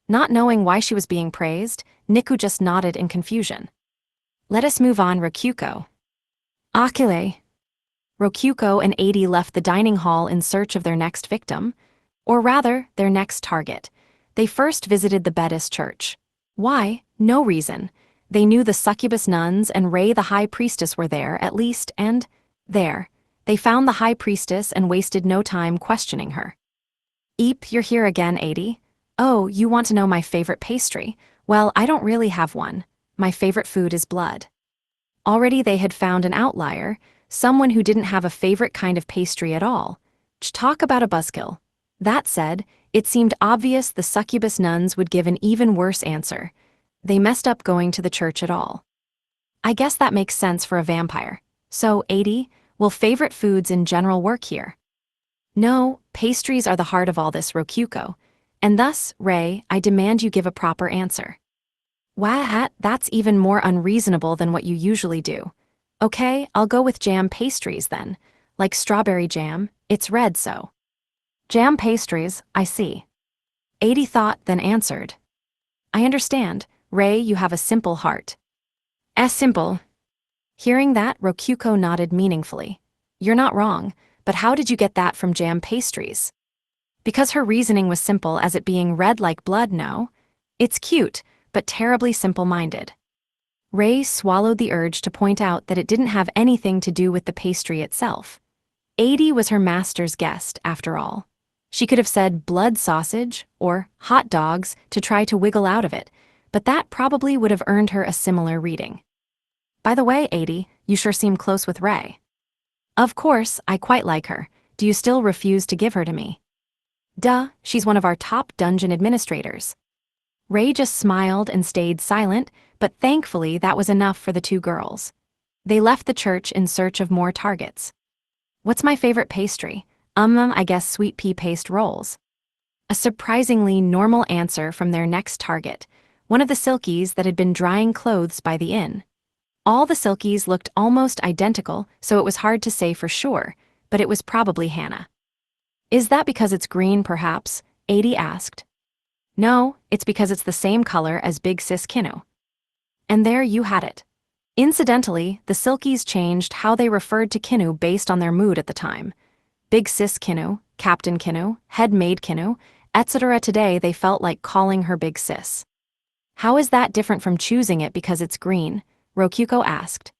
Not knowing why she was being praised, Niku just nodded in confusion. Let us move on, Rokyuko. Akile. Rokyuko and 80 left the dining hall in search of their next victim, or rather, their next target. They first visited the Buddhist church. Why? No reason. They knew the succubus nuns and Rei the high priestess were there, at least, and there. They found the high priestess and wasted no time questioning her. "Eep, you're here again, 80. Oh, you want to know my favorite pastry? Well, I don't really have one. My favorite food is blood." Already they had found an outlier, someone who didn't have a favorite kind of pastry at all. Talk about a buzzkill. That said, it seemed obvious the succubus nuns would give an even worse answer. They messed up going to the church at all. I guess that makes sense for a vampire. So, 80, will favorite foods in general work here? No, pastries are the heart of all this, Rokyuko. And thus, Rei, I demand you give a proper answer. What? That's even more unreasonable than what you usually do. Okay, I'll go with jam pastries then. Like strawberry jam, it's red so. Jam pastries, I see. 80 thought, then answered. I understand, Rei, you have a simple heart. Simple. Hearing that, Rokyuko nodded meaningfully. You're not wrong, but how did you get that from jam pastries? Because her reasoning was simple as it being red like blood, no? It's cute, but terribly simple-minded. Rei swallowed the urge to point out that it didn't have anything to do with the pastry itself. 80 was her master's guest, after all. She could have said blood sausage or hot dogs to try to wiggle out of it, but that probably would have earned her a similar reading. By the way, 80, you sure seem close with Rei. Of course, I quite like her. Do you still refuse to give her to me? Duh, she's one of our top dungeon administrators. Rei just smiled and stayed silent, but thankfully that was enough for the two girls. They left the church in search of more targets. What's my favorite pastry? I guess sweet pea paste rolls. A surprisingly normal answer from their next target, one of the Silkies that had been drying clothes by the inn. All the Silkies looked almost identical, so it was hard to say for sure, but it was probably Hannah. Is that because it's green, perhaps? 80 asked. No, it's because it's the same color as Big Sis Kinu. And there you had it. Incidentally, the Silkies changed how they referred to Kinu based on their mood at the time. Big Sis Kinu, Captain Kinu, Head Maid Kinu, etc. Today they felt like calling her Big Sis. How is that different from choosing it because it's green? Rokyuko asked.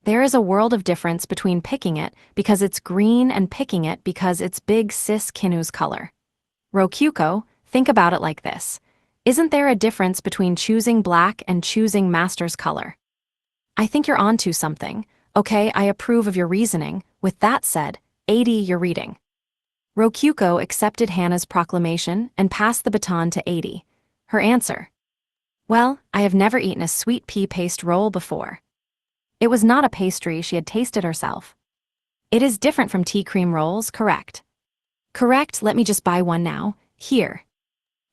There is a world of difference between picking it because it's green and picking it because it's Big Sis Kinu's color. Rokyuko, think about it like this. Isn't there a difference between choosing black and choosing master's color? I think you're onto something. Okay, I approve of your reasoning. With that said, 80, you're reading. Rokyuko accepted Hannah's proclamation and passed the baton to 80. Her answer. Well, I have never eaten a sweet pea paste roll before. It was not a pastry she had tasted herself. It is different from tea cream rolls, correct? Correct, let me just buy one now. Here.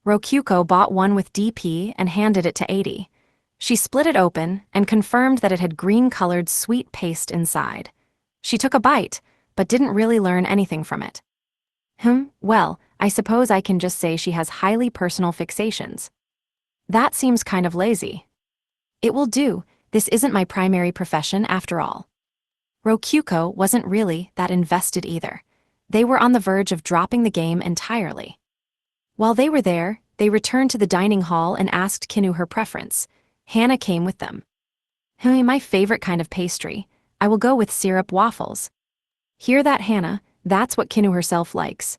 Rokyuko bought one with DP and handed it to 80. She split it open and confirmed that it had green-colored sweet paste inside. She took a bite, but didn't really learn anything from it. Well, I suppose I can just say she has highly personal fixations. That seems kind of lazy. It will do, this isn't my primary profession after all. Rokyuko wasn't really that invested either. They were on the verge of dropping the game entirely. While they were there, they returned to the dining hall and asked Kinu her preference. Hannah came with them. My favorite kind of pastry. I will go with syrup waffles. Hear that, Hannah? That's what Kinu herself likes.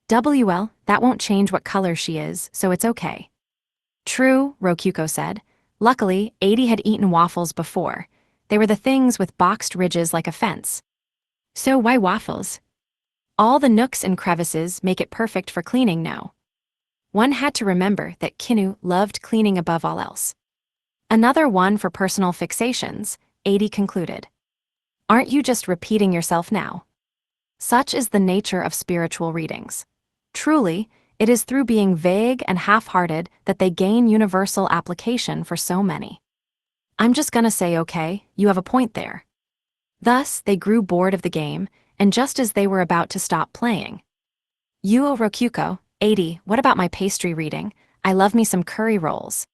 Well, that won't change what color she is, so it's okay. True, Rokyuko said. Luckily, 80 had eaten waffles before. They were the things with boxed ridges like a fence. So why waffles? All the nooks and crevices make it perfect for cleaning now. One had to remember that Kinu loved cleaning above all else. Another one for personal fixations, 80 concluded. Aren't you just repeating yourself now? Such is the nature of spiritual readings. Truly, it is through being vague and half-hearted that they gain universal application for so many. I'm just gonna say okay, you have a point there. Thus, they grew bored of the game, and just as they were about to stop playing. Rokyuko, 80, what about my pastry reading? I love me some curry rolls.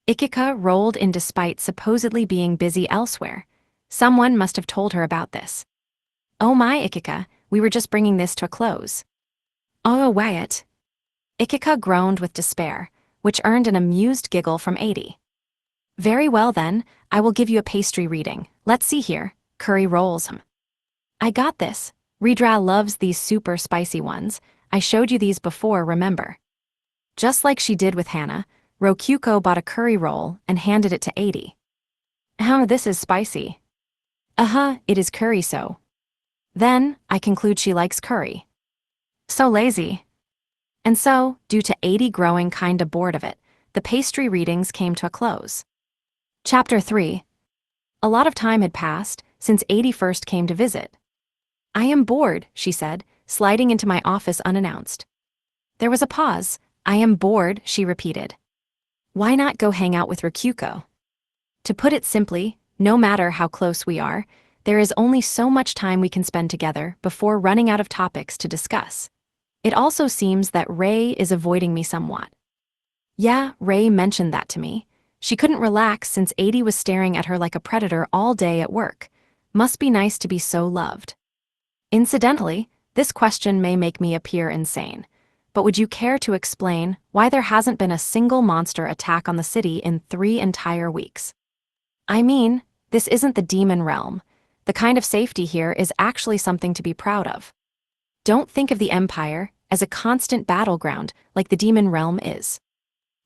Ikika rolled in despite supposedly being busy elsewhere. Someone must have told her about this. Oh my Ikika, we were just bringing this to a close. Oh Wyatt. Ikika groaned with despair, which earned an amused giggle from 80. Very well then, I will give you a pastry reading. Let's see here. Curry rolls. I got this. Ridra loves these super spicy ones. I showed you these before, remember? Just like she did with Hannah, Rokyuko bought a curry roll and handed it to 80. This is spicy. It is curry so. Then, I conclude she likes curry. So lazy. And so, due to 80 growing kinda bored of it, the pastry readings came to a close. Chapter 3. A lot of time had passed since 80 first came to visit. I am bored, she said, sliding into my office unannounced. There was a pause. I am bored, she repeated. Why not go hang out with Rokyuko? To put it simply, no matter how close we are, there is only so much time we can spend together before running out of topics to discuss. It also seems that Ray is avoiding me somewhat. Yeah, Ray mentioned that to me. She couldn't relax since 80 was staring at her like a predator all day at work. Must be nice to be so loved. Incidentally, this question may make me appear insane, but would you care to explain why there hasn't been a single monster attack on the city in 3 entire weeks? I mean, this isn't the demon realm. The kind of safety here is actually something to be proud of. Don't think of the Empire as a constant battleground like the demon realm is.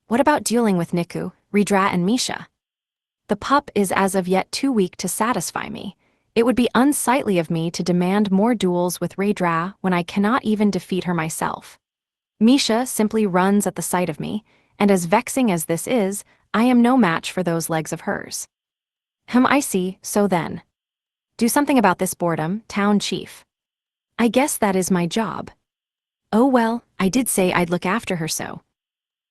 What about dealing with Niku, Ridra and Misha? The pup is as of yet too weak to satisfy me. It would be unsightly of me to demand more duels with Ridra when I cannot even defeat her myself. Misha simply runs at the sight of me, and as vexing as this is, I am no match for those legs of hers. I see, so then. Do something about this boredom, town chief. I guess that is my job. Oh well, I did say I'd look after her so.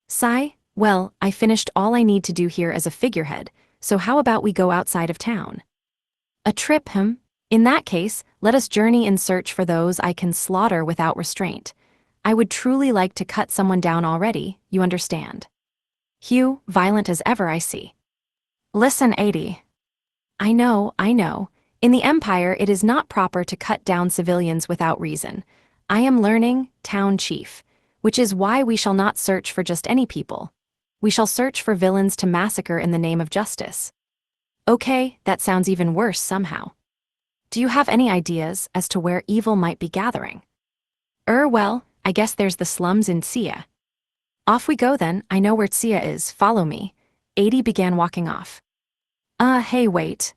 Sigh, well, I finished all I need to do here as a figurehead, so how about we go outside of town? A trip, In that case, let us journey in search for those I can slaughter without restraint. I would truly like to cut someone down already, you understand. Hugh, violent as ever I see. Listen, 80. I know. In the Empire it is not proper to cut down civilians without reason. I am learning, town chief, which is why we shall not search for just any people. We shall search for villains to massacre in the name of justice. Okay, that sounds even worse somehow. Do you have any ideas as to where evil might be gathering? Well, I guess there's the slums in Sia. Off we go then, I know where Sia is, follow me. 80 began walking off. Hey wait.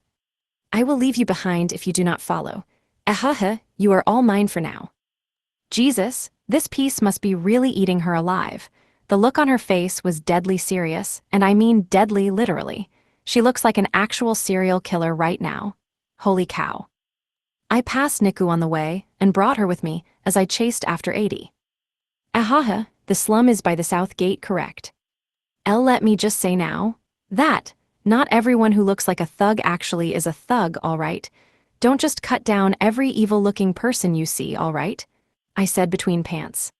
I will leave you behind if you do not follow. You are all mine for now. Jesus, this piece must be really eating her alive. The look on her face was deadly serious, and I mean deadly literally. She looks like an actual serial killer right now. Holy cow. I passed Niku on the way and brought her with me as I chased after 80. The slum is by the south gate, correct? Let me just say now, that not everyone who looks like a thug actually is a thug, all right? Don't just cut down every evil-looking person you see, all right? I said between pants.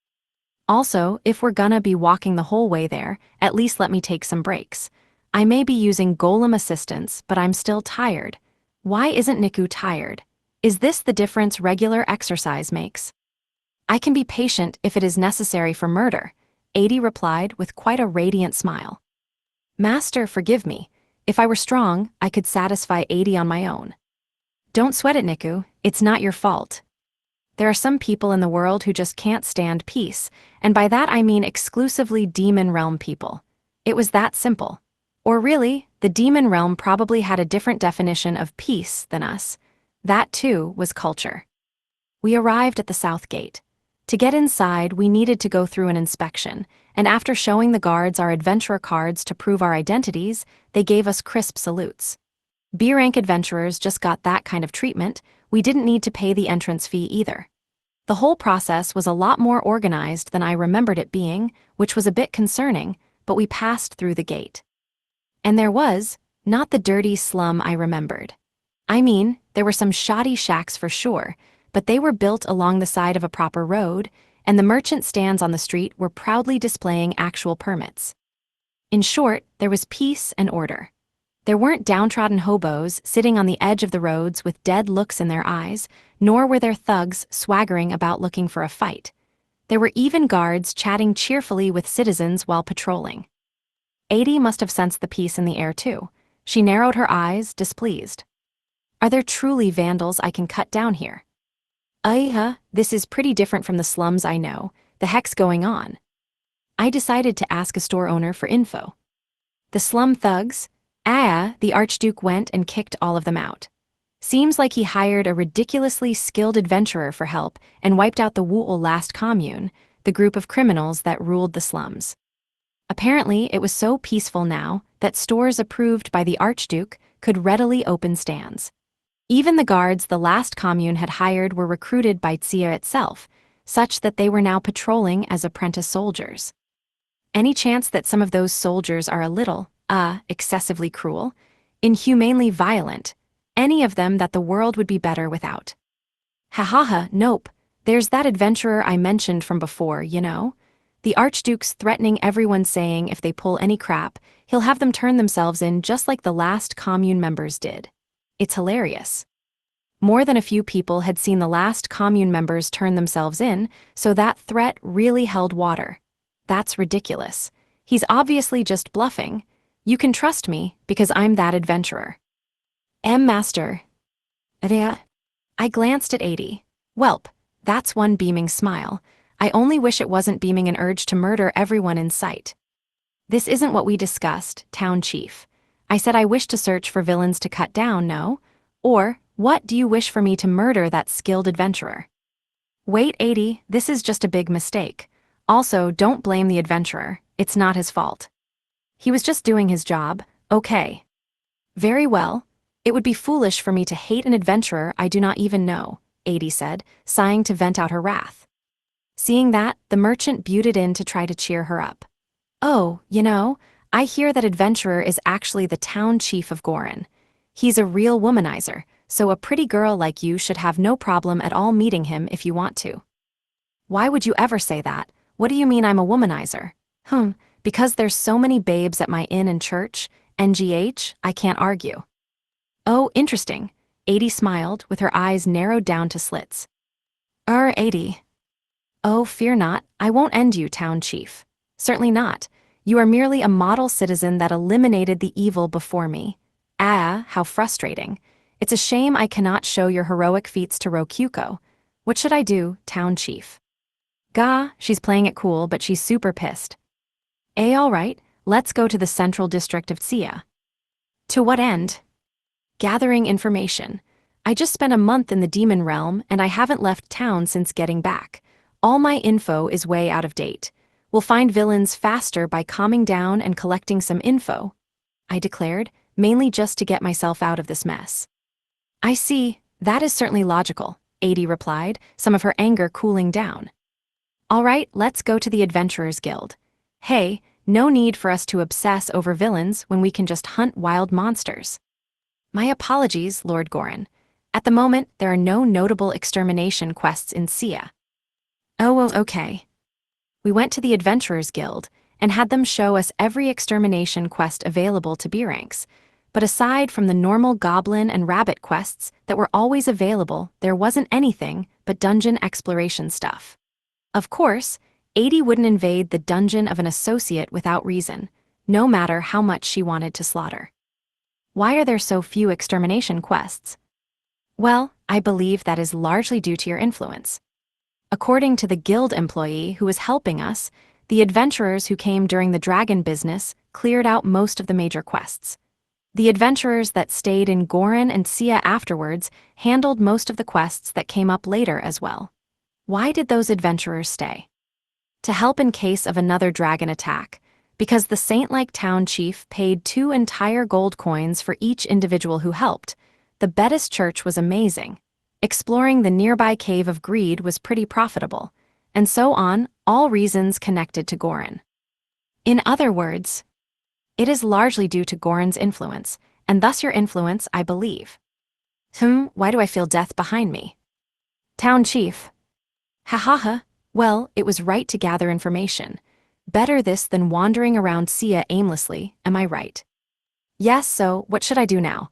Also, if we're gonna be walking the whole way there, at least let me take some breaks. I may be using golem assistance, but I'm still tired. Why isn't Niku tired? Is this the difference regular exercise makes? I can be patient if it is necessary for murder, 80 replied with quite a radiant smile. Master, forgive me. If I were strong, I could satisfy 80 on my own. Don't sweat it, Niku, it's not your fault. There are some people in the world who just can't stand peace, and by that I mean exclusively demon realm people. It was that simple. Or really, the demon realm probably had a different definition of peace than us. That too was culture. We arrived at the south gate. To get inside, we needed to go through an inspection, and after showing the guards our adventurer cards to prove our identities, they gave us crisp salutes. B-rank adventurers just got that kind of treatment. We didn't need to pay the entrance fee either. The whole process was a lot more organized than I remembered it being, which was a bit concerning, but we passed through the gate. And there was, not the dirty slum I remembered. I mean, there were some shoddy shacks for sure, but they were built along the side of a proper road, and the merchant stands on the street were proudly displaying actual permits. In short, there was peace and order. There weren't downtrodden hobos sitting on the edge of the roads with dead looks in their eyes, nor were there thugs swaggering about looking for a fight. There were even guards chatting cheerfully with citizens while patrolling. Adi must have sensed the peace in the air too. She narrowed her eyes, displeased. Are there truly vandals I can cut down here? This is pretty different from the slums I know. The heck's going on? I decided to ask a store owner for info. The slum thugs? The Archduke went and kicked all of them out. Seems like he hired a ridiculously skilled adventurer for help and wiped out the Wu'ul last commune, the group of criminals that ruled the slums. Apparently, it was so peaceful now that stores approved by the Archduke could readily open stands. Even the guards the last commune had hired were recruited by Tsia itself, such that they were now patrolling as apprentice soldiers. Any chance that some of those soldiers are a little, excessively cruel, inhumanely violent, any of them that the world would be better without? Nope. There's that adventurer I mentioned from before, you know? The Archduke's threatening everyone, saying if they pull any crap, he'll have them turn themselves in just like the last commune members did. It's hilarious. More than a few people had seen the last commune members turn themselves in, so that threat really held water. That's ridiculous. He's obviously just bluffing. You can trust me, because I'm that adventurer. Master. I glanced at Adi. Welp, that's one beaming smile. I only wish it wasn't beaming an urge to murder everyone in sight. This isn't what we discussed, Town Chief. I said I wish to search for villains to cut down, no? Or, what do you wish for me to murder that skilled adventurer? Wait, Adi, this is just a big mistake. Also, don't blame the adventurer. It's not his fault. He was just doing his job, okay? Very well. It would be foolish for me to hate an adventurer I do not even know, Adi said, sighing to vent out her wrath. Seeing that, the merchant butted in to try to cheer her up. Oh, you know, I hear that adventurer is actually the town chief of Gorin. He's a real womanizer, so a pretty girl like you should have no problem at all meeting him if you want to. Why would you ever say that? What do you mean I'm a womanizer? Because there's so many babes at my inn and church, NGH, I can't argue. Oh, interesting. Adi smiled, with her eyes narrowed down to slits. Adi. Oh, fear not, I won't end you, town chief. Certainly not. You are merely a model citizen that eliminated the evil before me. How frustrating. It's a shame I cannot show your heroic feats to Rokyuko. What should I do, town chief? She's playing it cool, but she's super pissed. Alright, let's go to the central district of Tsia. To what end? Gathering information. I just spent a month in the demon realm, and I haven't left town since getting back. All my info is way out of date. We'll find villains faster by calming down and collecting some info, I declared, mainly just to get myself out of this mess. I see, that is certainly logical, Adi replied, some of her anger cooling down. Alright, let's go to the Adventurers Guild. Hey, no need for us to obsess over villains when we can just hunt wild monsters. My apologies, Lord Gorin. At the moment, there are no notable extermination quests in Tsia. Oh, well, okay. We went to the Adventurers Guild and had them show us every extermination quest available to B ranks, but aside from the normal goblin and rabbit quests that were always available, there wasn't anything but dungeon exploration stuff. Of course, Adi wouldn't invade the dungeon of an associate without reason, no matter how much she wanted to slaughter. Why are there so few extermination quests? Well, I believe that is largely due to your influence. According to the guild employee who was helping us, the adventurers who came during the dragon business cleared out most of the major quests. The adventurers that stayed in Gorin and Tsia afterwards handled most of the quests that came up later as well. Why did those adventurers stay? To help in case of another dragon attack, because the saint-like town chief paid 2 entire gold coins for each individual who helped. The Bettis Church was amazing. Exploring the nearby Cave of Greed was pretty profitable, and so on, all reasons connected to Gorin. In other words, it is largely due to Gorin's influence, and thus your influence, I believe. Why do I feel death behind me? Town chief. Well, it was right to gather information. Better this than wandering around Tsia aimlessly, am I right? Yes, so what should I do now?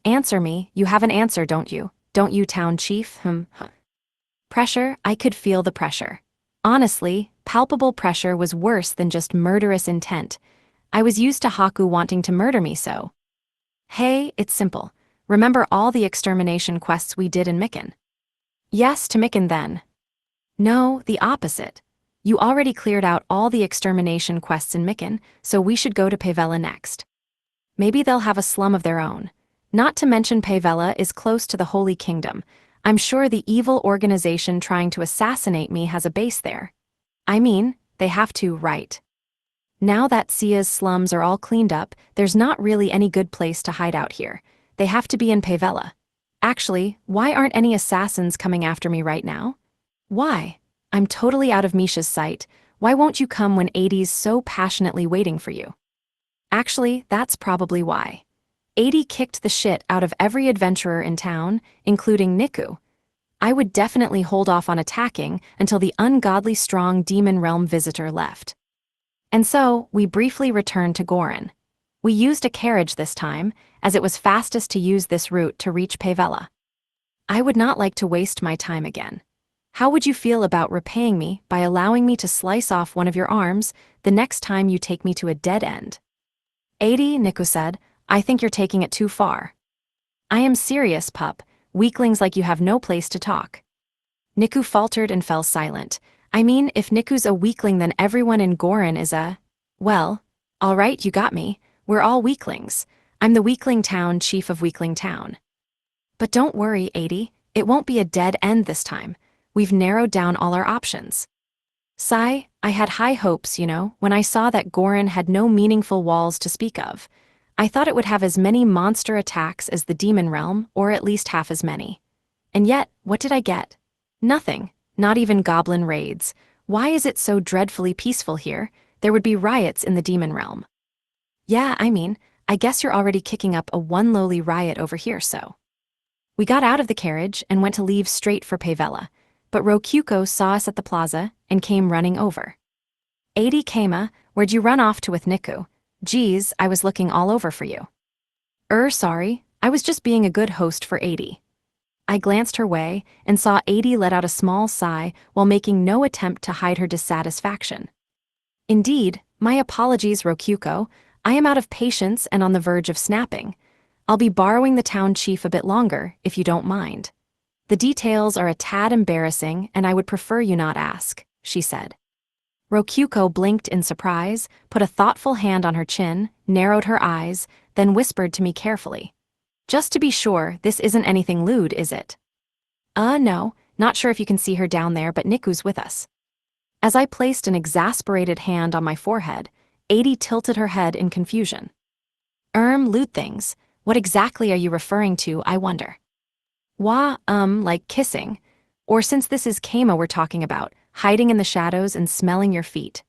Answer me, you have an answer, don't you? Don't you, town chief? Pressure, I could feel the pressure. Honestly, palpable pressure was worse than just murderous intent. I was used to Haku wanting to murder me so. Hey, it's simple. Remember all the extermination quests we did in Mikan? Yes, to Mikan then. No, the opposite. You already cleared out all the extermination quests in Mikan, so we should go to Pavella next. Maybe they'll have a slum of their own. Not to mention Pavella is close to the Holy Kingdom. I'm sure the evil organization trying to assassinate me has a base there. I mean, they have to, right? Now that Sia's slums are all cleaned up, there's not really any good place to hide out here. They have to be in Pavella. Actually, why aren't any assassins coming after me right now? Why? I'm totally out of Misha's sight. Why won't you come when 80's so passionately waiting for you? Actually, that's probably why. 80 kicked the shit out of every adventurer in town, including Niku. I would definitely hold off on attacking until the ungodly strong demon realm visitor left. And so, we briefly returned to Gorin. We used a carriage this time, as it was fastest to use this route to reach Pavella. I would not like to waste my time again. How would you feel about repaying me by allowing me to slice off one of your arms the next time you take me to a dead end? 80, Niku said, I think you're taking it too far. I am serious, pup. Weaklings like you have no place to talk. Niku faltered and fell silent. I mean, if Niku's a weakling, then everyone in Gorin is a... Well, all right, you got me. We're all weaklings. I'm the Weakling Town Chief of Weakling Town. But don't worry, 80. It won't be a dead end this time. We've narrowed down all our options. Sigh, I had high hopes, when I saw that Gorin had no meaningful walls to speak of. I thought it would have as many monster attacks as the demon realm, or at least half as many. And yet, what did I get? Nothing, not even goblin raids. Why is it so dreadfully peaceful here? There would be riots in the demon realm. Yeah, I guess you're already kicking up a one lowly riot over here, so. We got out of the carriage and went to leave straight for Pavella, but Rokyuko saw us at the plaza and came running over. 80 Kama, where'd you run off to with Niku? Geez, I was looking all over for you. Sorry, I was just being a good host for 80. I glanced her way and saw 80 let out a small sigh while making no attempt to hide her dissatisfaction. Indeed, my apologies, Rokyuko. I am out of patience and on the verge of snapping. I'll be borrowing the town chief a bit longer, if you don't mind. The details are a tad embarrassing and I would prefer you not ask, she said. Rokyuko blinked in surprise, put a thoughtful hand on her chin, narrowed her eyes, then whispered to me carefully. Just to be sure, this isn't anything lewd, is it? No, not sure if you can see her down there, but Niku's with us. As I placed an exasperated hand on my forehead, 80 tilted her head in confusion. Lewd things. What exactly are you referring to, I wonder? Like kissing. Or since this is Kama we're talking about, hiding in the shadows and smelling your feet.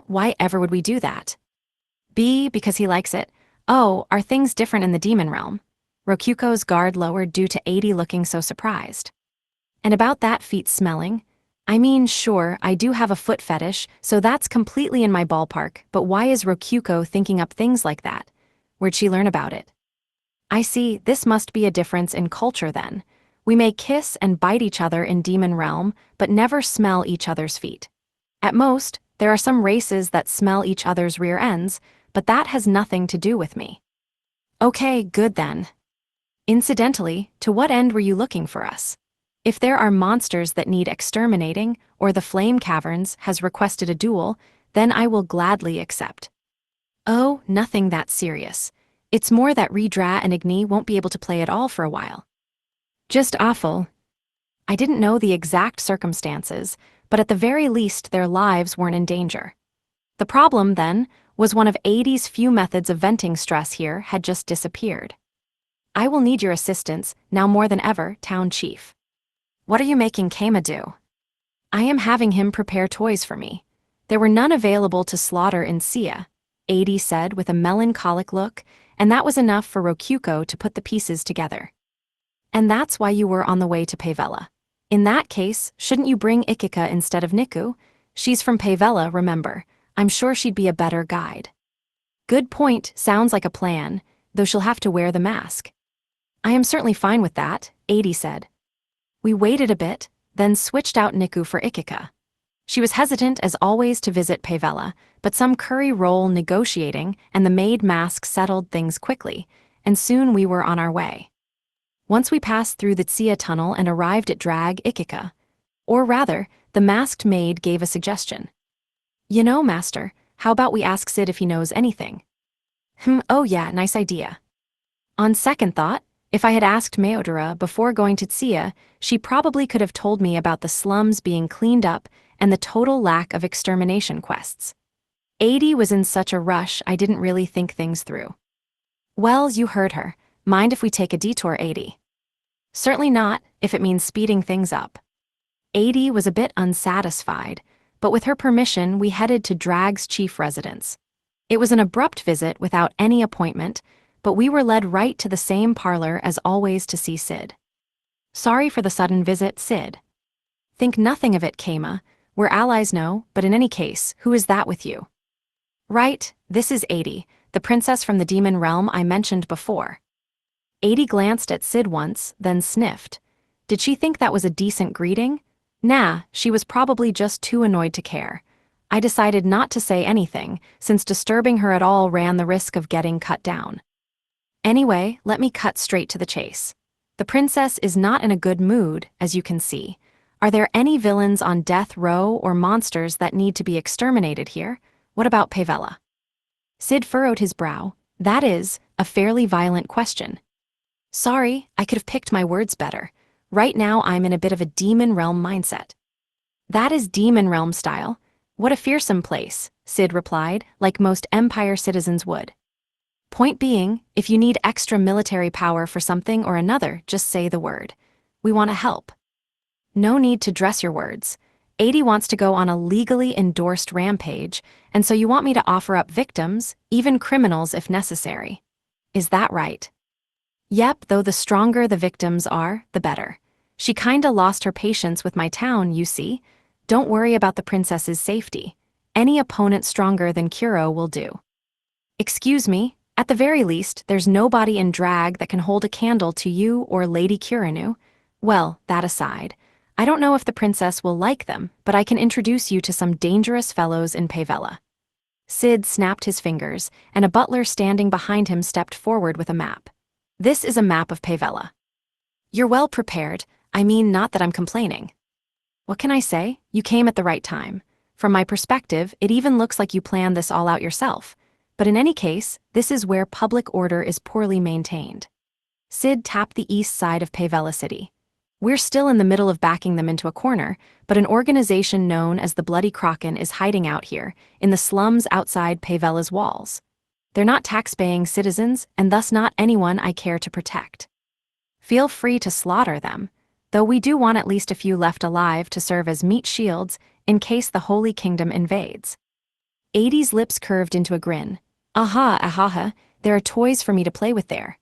Why ever would we do that? B, because he likes it. Oh, are things different in the demon realm? Rokyuko's guard lowered due to 80 looking so surprised. And about that feet smelling? Sure, I do have a foot fetish, so that's completely in my ballpark, but why is Rokyuko thinking up things like that? Where'd she learn about it? I see, this must be a difference in culture then. We may kiss and bite each other in demon realm, but never smell each other's feet. At most, there are some races that smell each other's rear ends, but that has nothing to do with me. Okay, good then. Incidentally, to what end were you looking for us? If there are monsters that need exterminating, or the Flame Caverns has requested a duel, then I will gladly accept. Oh, nothing that serious. It's more that Redra and Igni won't be able to play at all for a while. Just awful. I didn't know the exact circumstances, but at the very least their lives weren't in danger. The problem, then, was one of 80's few methods of venting stress here had just disappeared. I will need your assistance, now more than ever, Town Chief. What are you making Kama do? I am having him prepare toys for me. There were none available to slaughter in Sia, 80 said with a melancholic look, and that was enough for Rokyuko to put the pieces together. And that's why you were on the way to Pavella. In that case, shouldn't you bring Ikika instead of Niku? She's from Pavella, remember. I'm sure she'd be a better guide. Good point, sounds like a plan, though she'll have to wear the mask. I am certainly fine with that, 80 said. We waited a bit, then switched out Niku for Ikika. She was hesitant as always to visit Pavella, but some curry roll negotiating and the maid mask settled things quickly, and soon we were on our way. Once we passed through the Tsia tunnel and arrived at Drag Ikika. Or rather, the masked maid gave a suggestion. You know, Master, how about we ask Sid if he knows anything? Oh yeah, nice idea. On second thought, if I had asked Meodora before going to Tsia, she probably could have told me about the slums being cleaned up and the total lack of extermination quests. 80 was in such a rush I didn't really think things through. Well, you heard her. Mind if we take a detour, 80? Certainly not, if it means speeding things up. 80 was a bit unsatisfied, but with her permission we headed to Drag's chief residence. It was an abrupt visit without any appointment, but we were led right to the same parlor as always to see Sid. Sorry for the sudden visit, Sid. Think nothing of it, Kama. We're allies, no, but in any case, who is that with you? Right, this is 80, the princess from the demon realm I mentioned before. 80 glanced at Sid once, then sniffed. Did she think that was a decent greeting? Nah, she was probably just too annoyed to care. I decided not to say anything, since disturbing her at all ran the risk of getting cut down. Anyway, let me cut straight to the chase. The princess is not in a good mood, as you can see. Are there any villains on death row or monsters that need to be exterminated here? What about Pavella? Sid furrowed his brow. That is a fairly violent question. Sorry, I could have picked my words better. Right now I'm in a bit of a demon realm mindset. That is demon realm style. What a fearsome place, Sid replied, like most Empire citizens would. Point being, if you need extra military power for something or another, just say the word. We want to help. No need to dress your words. 80 wants to go on a legally endorsed rampage, and so you want me to offer up victims, even criminals if necessary. Is that right? Yep, though the stronger the victims are, the better. She kinda lost her patience with my town, you see. Don't worry about the princess's safety. Any opponent stronger than Kuro will do. Excuse me, at the very least, there's nobody in Drag that can hold a candle to you or Lady Kurinu. Well, that aside, I don't know if the princess will like them, but I can introduce you to some dangerous fellows in Pavella. Sid snapped his fingers, and a butler standing behind him stepped forward with a map. This is a map of Pavella. You're well prepared. I mean, not that I'm complaining. What can I say? You came at the right time. From my perspective, it even looks like you planned this all out yourself. But in any case, this is where public order is poorly maintained. Sid tapped the east side of Pavella City. We're still in the middle of backing them into a corner, but an organization known as the Bloody Kraken is hiding out here, in the slums outside Pavella's walls. They're not tax-paying citizens, and thus not anyone I care to protect. Feel free to slaughter them, though we do want at least a few left alive to serve as meat shields in case the Holy Kingdom invades. 80's lips curved into a grin. Aha, there are toys for me to play with there.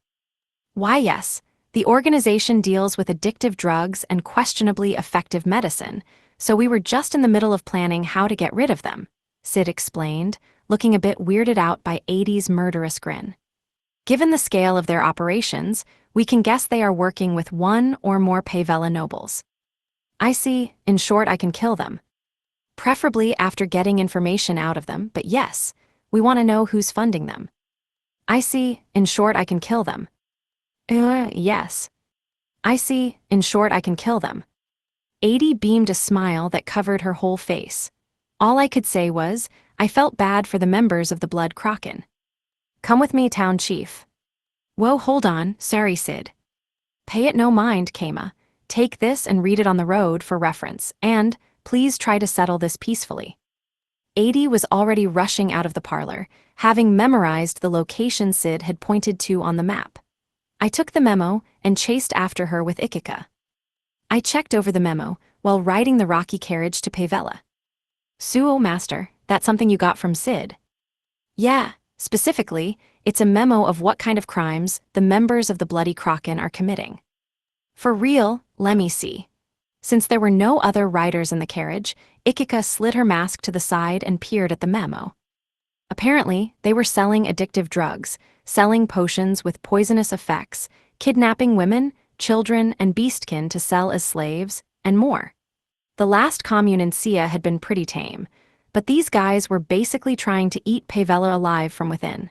Why yes, the organization deals with addictive drugs and questionably effective medicine, so we were just in the middle of planning how to get rid of them, Sid explained, looking a bit weirded out by 80's murderous grin. Given the scale of their operations, we can guess they are working with one or more Pavella nobles. I see, in short, I can kill them. Preferably after getting information out of them, but yes, we want to know who's funding them. I see, in short, I can kill them. Yes. I see, in short, I can kill them. 80 beamed a smile that covered her whole face. All I could say was, I felt bad for the members of the Blood Kraken. Come with me, town chief. Whoa, hold on, sorry, Sid. Pay it no mind, Kama. Take this and read it on the road for reference, and please try to settle this peacefully. 80 was already rushing out of the parlor, having memorized the location Sid had pointed to on the map. I took the memo and chased after her with Ikika. I checked over the memo while riding the rocky carriage to Pavella. Suo, Master, that's something you got from Sid? Yeah, specifically, it's a memo of what kind of crimes the members of the Bloody Kraken are committing. For real, let me see. Since there were no other riders in the carriage, Ikika slid her mask to the side and peered at the memo. Apparently, they were selling addictive drugs, selling potions with poisonous effects, kidnapping women, children, and beastkin to sell as slaves, and more. The last commune in Sia had been pretty tame, but these guys were basically trying to eat Pavella alive from within.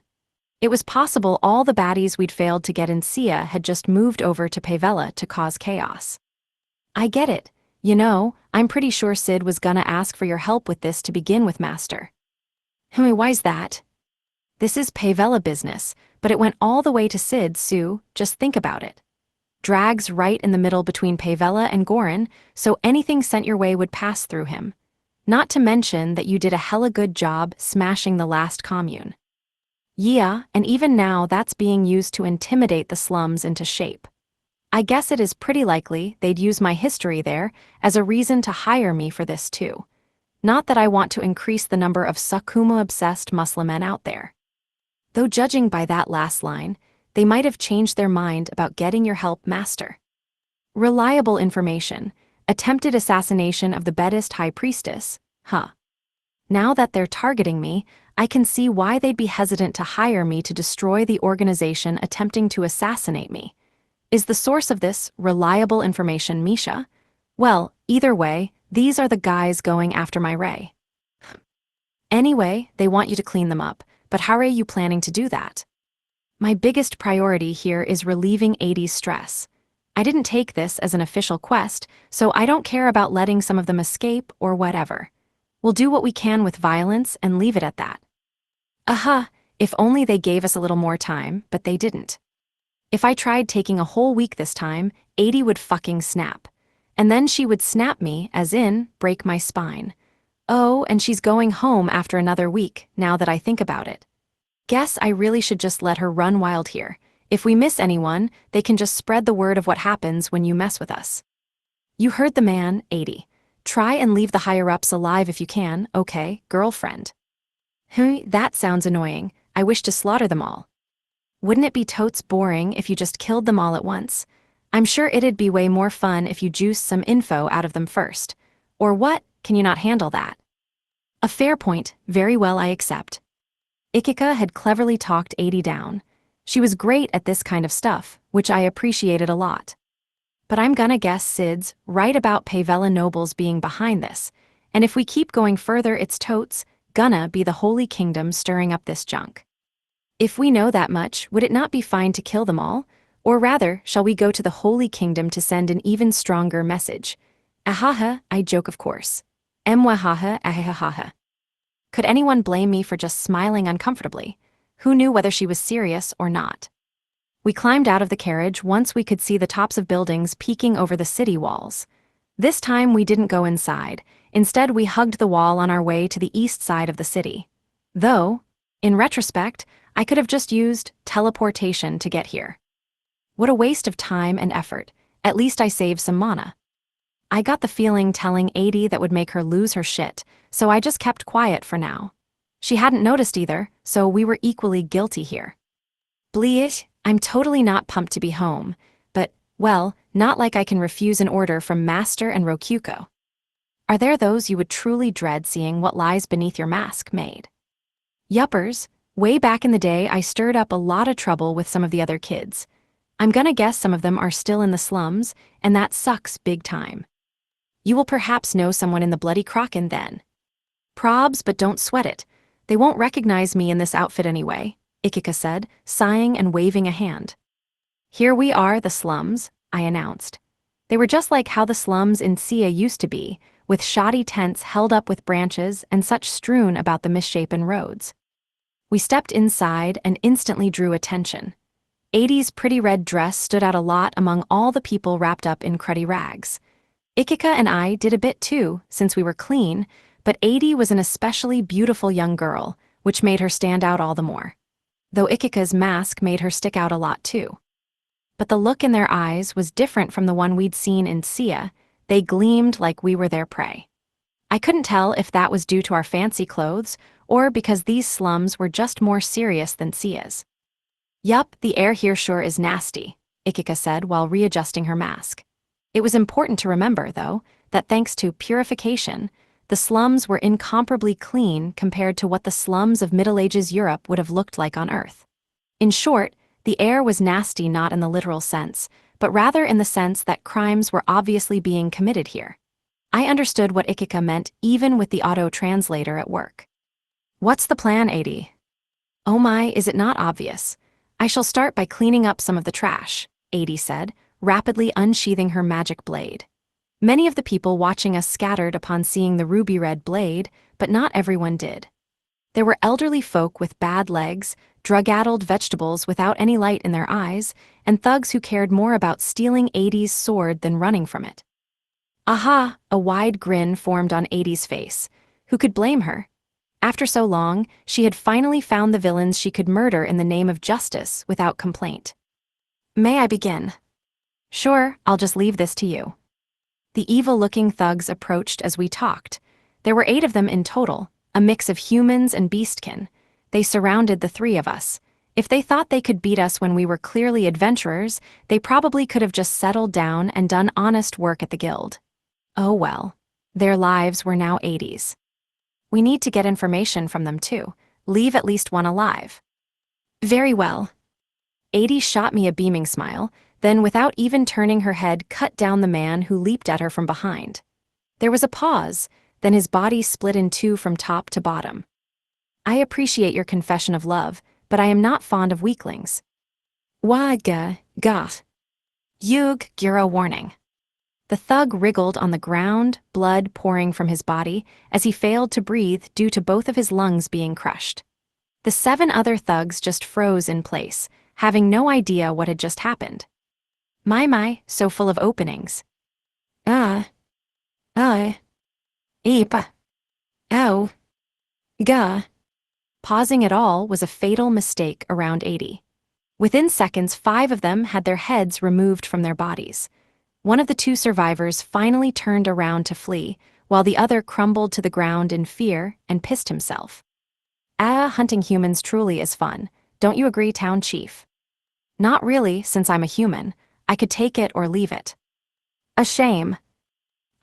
It was possible all the baddies we'd failed to get in Sia had just moved over to Pavella to cause chaos. I get it. You know, I'm pretty sure Sid was gonna ask for your help with this to begin with, Master. Why's that? This is Pavella business, but it went all the way to Sid, Sue, just think about it. Drag's right in the middle between Pavella and Gorin, so anything sent your way would pass through him. Not to mention that you did a hella good job smashing the last commune. Yeah, and even now that's being used to intimidate the slums into shape. I guess it is pretty likely they'd use my history there as a reason to hire me for this too. Not that I want to increase the number of Sakuma-obsessed Muslim men out there. Though judging by that last line, they might have changed their mind about getting your help, Master. Reliable information. Attempted assassination of the Bedist High Priestess, huh? Now that they're targeting me, I can see why they'd be hesitant to hire me to destroy the organization attempting to assassinate me. Is the source of this reliable information Misha? Well, either way, these are the guys going after my Ray. Anyway, they want you to clean them up, but how are you planning to do that? My biggest priority here is relieving 80's stress. I didn't take this as an official quest, so I don't care about letting some of them escape or whatever. We'll do what we can with violence and leave it at that. If only they gave us a little more time, but they didn't. If I tried taking a whole week this time, 80 would fucking snap. And then she would snap me, as in, break my spine. Oh, and she's going home after another week, now that I think about it. Guess I really should just let her run wild here. If we miss anyone, they can just spread the word of what happens when you mess with us. You heard the man, 80. Try and leave the higher-ups alive if you can, okay, girlfriend. That sounds annoying. I wish to slaughter them all. Wouldn't it be totes boring if you just killed them all at once? I'm sure it'd be way more fun if you juiced some info out of them first. Or what? Can you not handle that? A fair point. Very well, I accept. Ikika had cleverly talked 80 down. She was great at this kind of stuff, which I appreciated a lot. But I'm gonna guess Sid's right about Pavella nobles being behind this, and if we keep going further it's totes gonna be the Holy Kingdom stirring up this junk. If we know that much, would it not be fine to kill them all? Or rather, shall we go to the Holy Kingdom to send an even stronger message? Ahaha, I joke of course. Mwahaha ahahaha. Could anyone blame me for just smiling uncomfortably? Who knew whether she was serious or not? We climbed out of the carriage once we could see the tops of buildings peeking over the city walls. This time we didn't go inside. Instead, we hugged the wall on our way to the east side of the city. Though, in retrospect, I could have just used teleportation to get here. What a waste of time and effort. At least I saved some mana. I got the feeling telling 80 that would make her lose her shit, so I just kept quiet for now. She hadn't noticed either, so we were equally guilty here. Bleesh, I'm totally not pumped to be home, but, well, not like I can refuse an order from Master and Rokyuko. Are there those you would truly dread seeing what lies beneath your mask, maid? Yuppers, way back in the day I stirred up a lot of trouble with some of the other kids. I'm gonna guess some of them are still in the slums, and that sucks big time. You will perhaps know someone in the Bloody Kraken then. Probs, but don't sweat it. They won't recognize me in this outfit anyway, Ikika said, sighing and waving a hand. Here we are, the slums, I announced. They were just like how the slums in Sia used to be, with shoddy tents held up with branches and such strewn about the misshapen roads. We stepped inside and instantly drew attention. 80's pretty red dress stood out a lot among all the people wrapped up in cruddy rags. Ikika and I did a bit too, since we were clean, but 80 was an especially beautiful young girl, which made her stand out all the more. Though Ikika's mask made her stick out a lot too. But the look in their eyes was different from the one we'd seen in Sia. They gleamed like we were their prey. I couldn't tell if that was due to our fancy clothes, or because these slums were just more serious than Sia's. Yup, the air here sure is nasty, Ikika said while readjusting her mask. It was important to remember, though, that thanks to purification, the slums were incomparably clean compared to what the slums of Middle Ages Europe would have looked like on Earth. In short, The air was nasty not in the literal sense, but rather in the sense that crimes were obviously being committed here. I understood what Ikika meant even with the auto-translator at work. What's the plan, 80? Oh my, is it not obvious? I shall start by cleaning up some of the trash, 80 said, rapidly unsheathing her magic blade. Many of the people watching us scattered upon seeing the ruby-red blade, but not everyone did. There were elderly folk with bad legs, drug-addled vegetables without any light in their eyes, and thugs who cared more about stealing 80's sword than running from it. Aha! A wide grin formed on 80's face. Who could blame her? After so long, she had finally found the villains she could murder in the name of justice without complaint. May I begin? Sure, I'll just leave this to you. The evil-looking thugs approached as we talked. There were 8 of them in total, a mix of humans and beastkin. They surrounded the 3 of us. If they thought they could beat us when we were clearly adventurers, they probably could have just settled down and done honest work at the guild. Oh well. Their lives were now 80's. We need to get information from them too. Leave at least one alive. Very well. 80 shot me a beaming smile, then without even turning her head cut down the man who leaped at her from behind. There was a pause, then his body split in 2 from top to bottom. I appreciate your confession of love, but I am not fond of weaklings. Waga, goth. Yug, Gura warning. The thug wriggled on the ground, blood pouring from his body, as he failed to breathe due to both of his lungs being crushed. The 7 other thugs just froze in place, having no idea what had just happened. My, so full of openings. Eep. Ow. Gah. Pausing at all was a fatal mistake around 80. Within seconds, 5 of them had their heads removed from their bodies. One of the 2 survivors finally turned around to flee, while the other crumbled to the ground in fear and pissed himself. Hunting humans truly is fun. Don't you agree, town chief? Not really, since I'm a human. I could take it or leave it. A shame.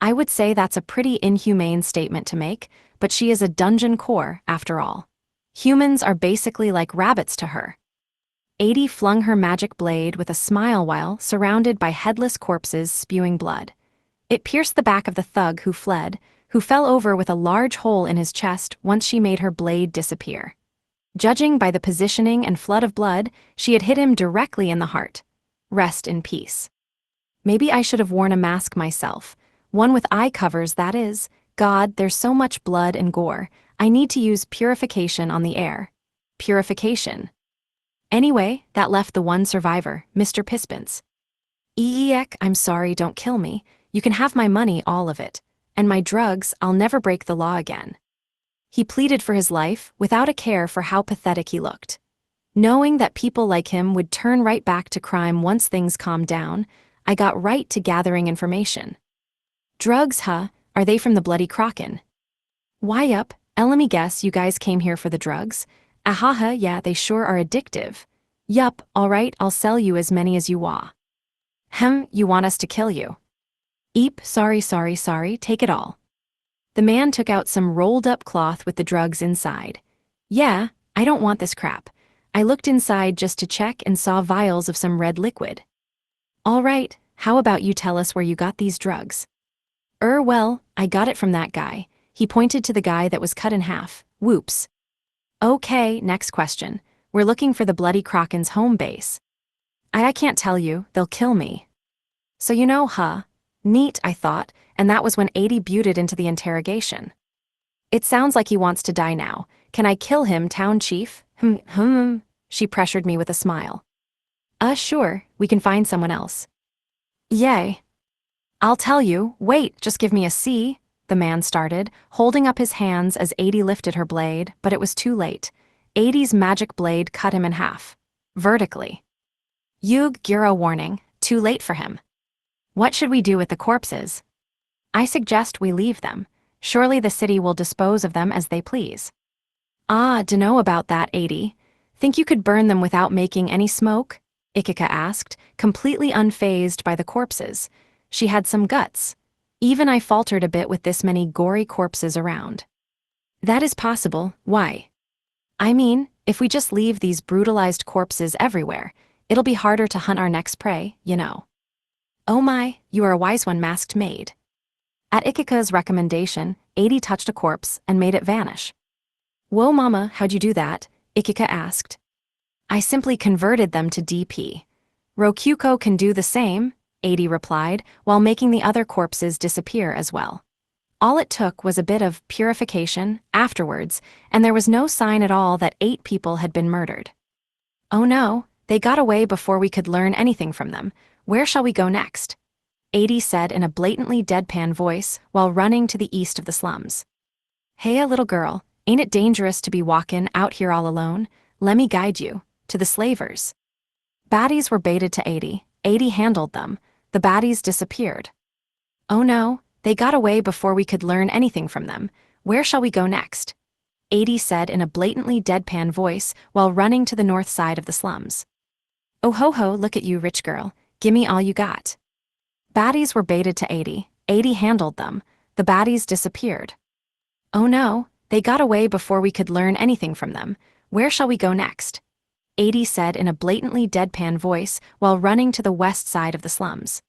I would say that's a pretty inhumane statement to make, but she is a dungeon core, after all. Humans are basically like rabbits to her. 80 flung her magic blade with a smile while surrounded by headless corpses spewing blood. It pierced the back of the thug who fled, who fell over with a large hole in his chest once she made her blade disappear. Judging by the positioning and flood of blood, she had hit him directly in the heart. Rest in peace. Maybe I should have worn a mask myself. One with eye covers, that is. God, there's so much blood and gore. I need to use purification on the air. Purification. Anyway, that left the one survivor, Mr. Pispins. Eek, I'm sorry, don't kill me. You can have my money, all of it. And my drugs, I'll never break the law again. He pleaded for his life, without a care for how pathetic he looked. Knowing that people like him would turn right back to crime once things calmed down, I got right to gathering information. Drugs, huh? Are they from the Bloody Kraken? Why up, lemme guess you guys came here for the drugs? Ahaha, yeah, they sure are addictive. Yup, alright, I'll sell you as many as you want. You want us to kill you? Eep, sorry, take it all. The man took out some rolled-up cloth with the drugs inside. Yeah, I don't want this crap. I looked inside just to check and saw vials of some red liquid. Alright, how about you tell us where you got these drugs? Well, I got it from that guy. He pointed to the guy that was cut in half. Whoops. Okay, next question. We're looking for the Bloody Kraken's home base. I can't tell you, they'll kill me. So you know, huh? Neat, I thought, and that was when 80 buted into the interrogation. It sounds like he wants to die now. Can I kill him, town chief? She pressured me with a smile. Sure, we can find someone else. Yay. I'll tell you, wait, just give me a C, the man started, holding up his hands as 80 lifted her blade, but it was too late. 80's magic blade cut him in half. Vertically. Yug Gura warning, too late for him. What should we do with the corpses? I suggest we leave them. Surely the city will dispose of them as they please. Dunno about that, 80. Think you could burn them without making any smoke? Ikika asked, completely unfazed by the corpses. She had some guts. Even I faltered a bit with this many gory corpses around. That is possible. Why? I mean, if we just leave these brutalized corpses everywhere, It'll be harder to hunt our next prey, you know. Oh my, you are a wise one, masked maid. At Ikika's recommendation, 80 touched a corpse and made it vanish. Whoa mama, how'd you do that? Ikika asked. I simply converted them to DP. Rokyuko can do the same, 80 replied, while making the other corpses disappear as well. All it took was a bit of purification afterwards, and there was no sign at all that 8 people had been murdered. Oh no, they got away before we could learn anything from them. Where shall we go next? 80 said in a blatantly deadpan voice while running to the east of the slums. Hey, little girl, ain't it dangerous to be walkin' out here all alone? Lemme guide you to the slavers. Baddies were baited to 80. 80 handled them. The baddies disappeared. Oh no, they got away before we could learn anything from them. Where shall we go next? 80 said in a blatantly deadpan voice while running to the north side of the slums. Oh ho ho, look at you, rich girl. Gimme all you got. Baddies were baited to 80. 80 handled them. The baddies disappeared. Oh no, they got away before we could learn anything from them. Where shall we go next? 80 said in a blatantly deadpan voice while running to the west side of the slums.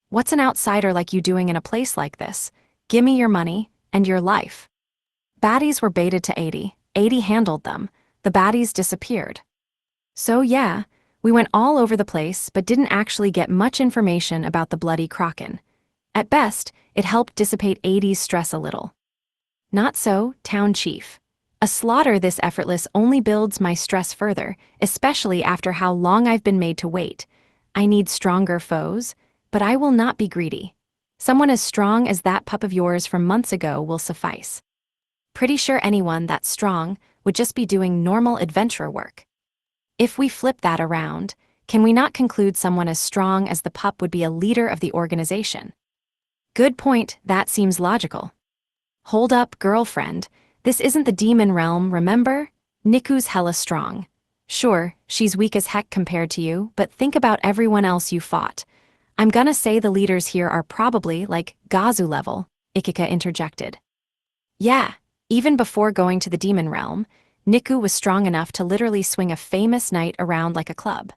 What's an outsider like you doing in a place like this? Gimme your money and your life. Baddies were baited to 80. 80 handled them. The baddies disappeared. So yeah, we went all over the place but didn't actually get much information about the bloody Kraken. At best, it helped dissipate 80's stress a little. Not so, town chief. A slaughter this effortless only builds my stress further, especially after how long I've been made to wait. I need stronger foes, but I will not be greedy. Someone as strong as that pup of yours from months ago will suffice. Pretty sure anyone that's strong would just be doing normal adventurer work. If we flip that around, can we not conclude someone as strong as the pup would be a leader of the organization? Good point, that seems logical. Hold up, girlfriend. This isn't the demon realm, remember? Niku's hella strong. Sure, she's weak as heck compared to you, but think about everyone else you fought. I'm gonna say the leaders here are probably like Gazu level, Ikika interjected. Yeah, even before going to the demon realm, Niku was strong enough to literally swing a famous knight around like a club.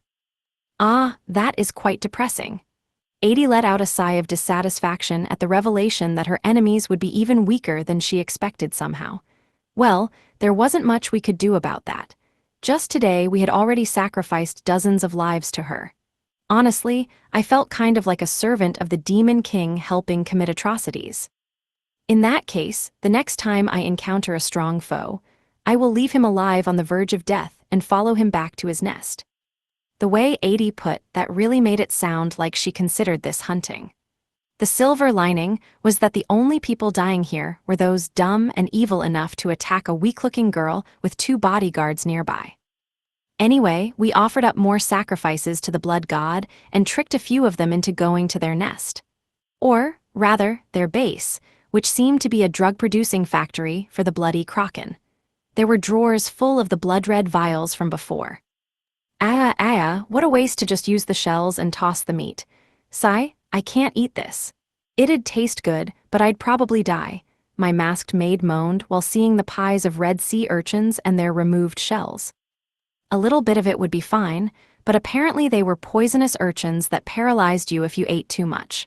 Ah, that is quite depressing. 80 let out a sigh of dissatisfaction at the revelation that her enemies would be even weaker than she expected somehow. Well, there wasn't much we could do about that. Just today we had already sacrificed dozens of lives to her. Honestly, I felt kind of like a servant of the Demon King helping commit atrocities. In that case, the next time I encounter a strong foe, I will leave him alive on the verge of death and follow him back to his nest. The way 80 put that really made it sound like she considered this hunting. The silver lining was that the only people dying here were those dumb and evil enough to attack a weak-looking girl with 2 bodyguards nearby. Anyway, we offered up more sacrifices to the blood god and tricked a few of them into going to their nest. Or, rather, their base, which seemed to be a drug-producing factory for the bloody Kraken. There were drawers full of the blood-red vials from before. What a waste to just use the shells and toss the meat. Sigh, I can't eat this. It'd taste good, but I'd probably die, my masked maid moaned while seeing the pies of red sea urchins and their removed shells. A little bit of it would be fine, but apparently they were poisonous urchins that paralyzed you if you ate too much.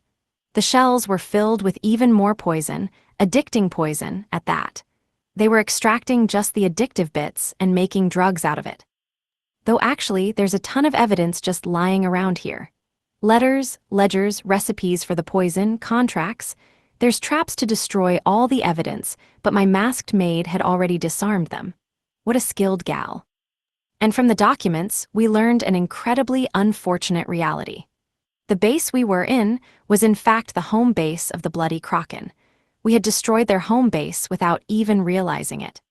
The shells were filled with even more poison, addicting poison, at that. They were extracting just the addictive bits and making drugs out of it. Though actually, there's a ton of evidence just lying around here. Letters, ledgers, recipes for the poison, contracts. There's traps to destroy all the evidence, but my masked maid had already disarmed them. What a skilled gal. And from the documents, we learned an incredibly unfortunate reality. The base we were in was in fact the home base of the bloody Kraken. We had destroyed their home base without even realizing it.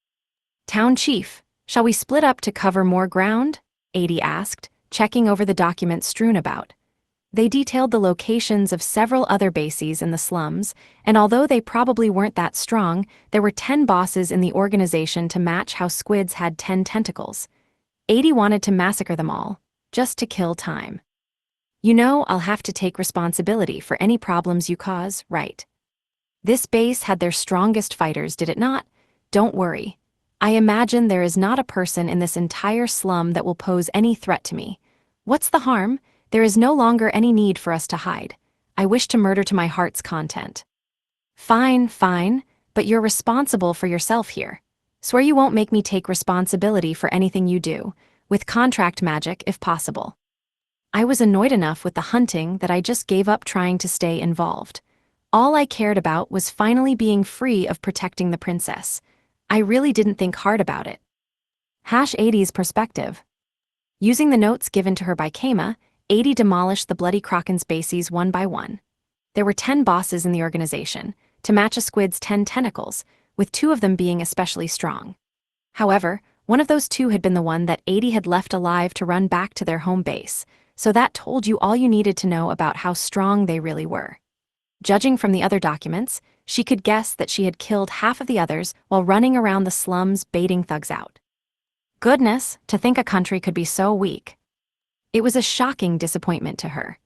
Town chief, shall we split up to cover more ground? 80 asked, checking over the documents strewn about. They detailed the locations of several other bases in the slums, and although they probably weren't that strong, there were 10 bosses in the organization to match how squids had 10 tentacles. 80 wanted to massacre them all, just to kill time. You know, I'll have to take responsibility for any problems you cause, right? This base had their strongest fighters, did it not? Don't worry. I imagine there is not a person in this entire slum that will pose any threat to me. What's the harm? There is no longer any need for us to hide. I wish to murder to my heart's content. Fine, fine, but you're responsible for yourself here. Swear you won't make me take responsibility for anything you do, with contract magic if possible. I was annoyed enough with the hunting that I just gave up trying to stay involved. All I cared about was finally being free of protecting the princess. I really didn't think hard about it. #80's perspective. Using the notes given to her by Kama, 80 demolished the bloody Kraken's bases one by one. There were 10 bosses in the organization, to match a squid's 10 tentacles, with 2 of them being especially strong. However, one of those 2 had been the one that 80 had left alive to run back to their home base, so that told you all you needed to know about how strong they really were. Judging from the other documents, she could guess that she had killed half of the others while running around the slums baiting thugs out. Goodness, to think a country could be so weak. It was a shocking disappointment to her.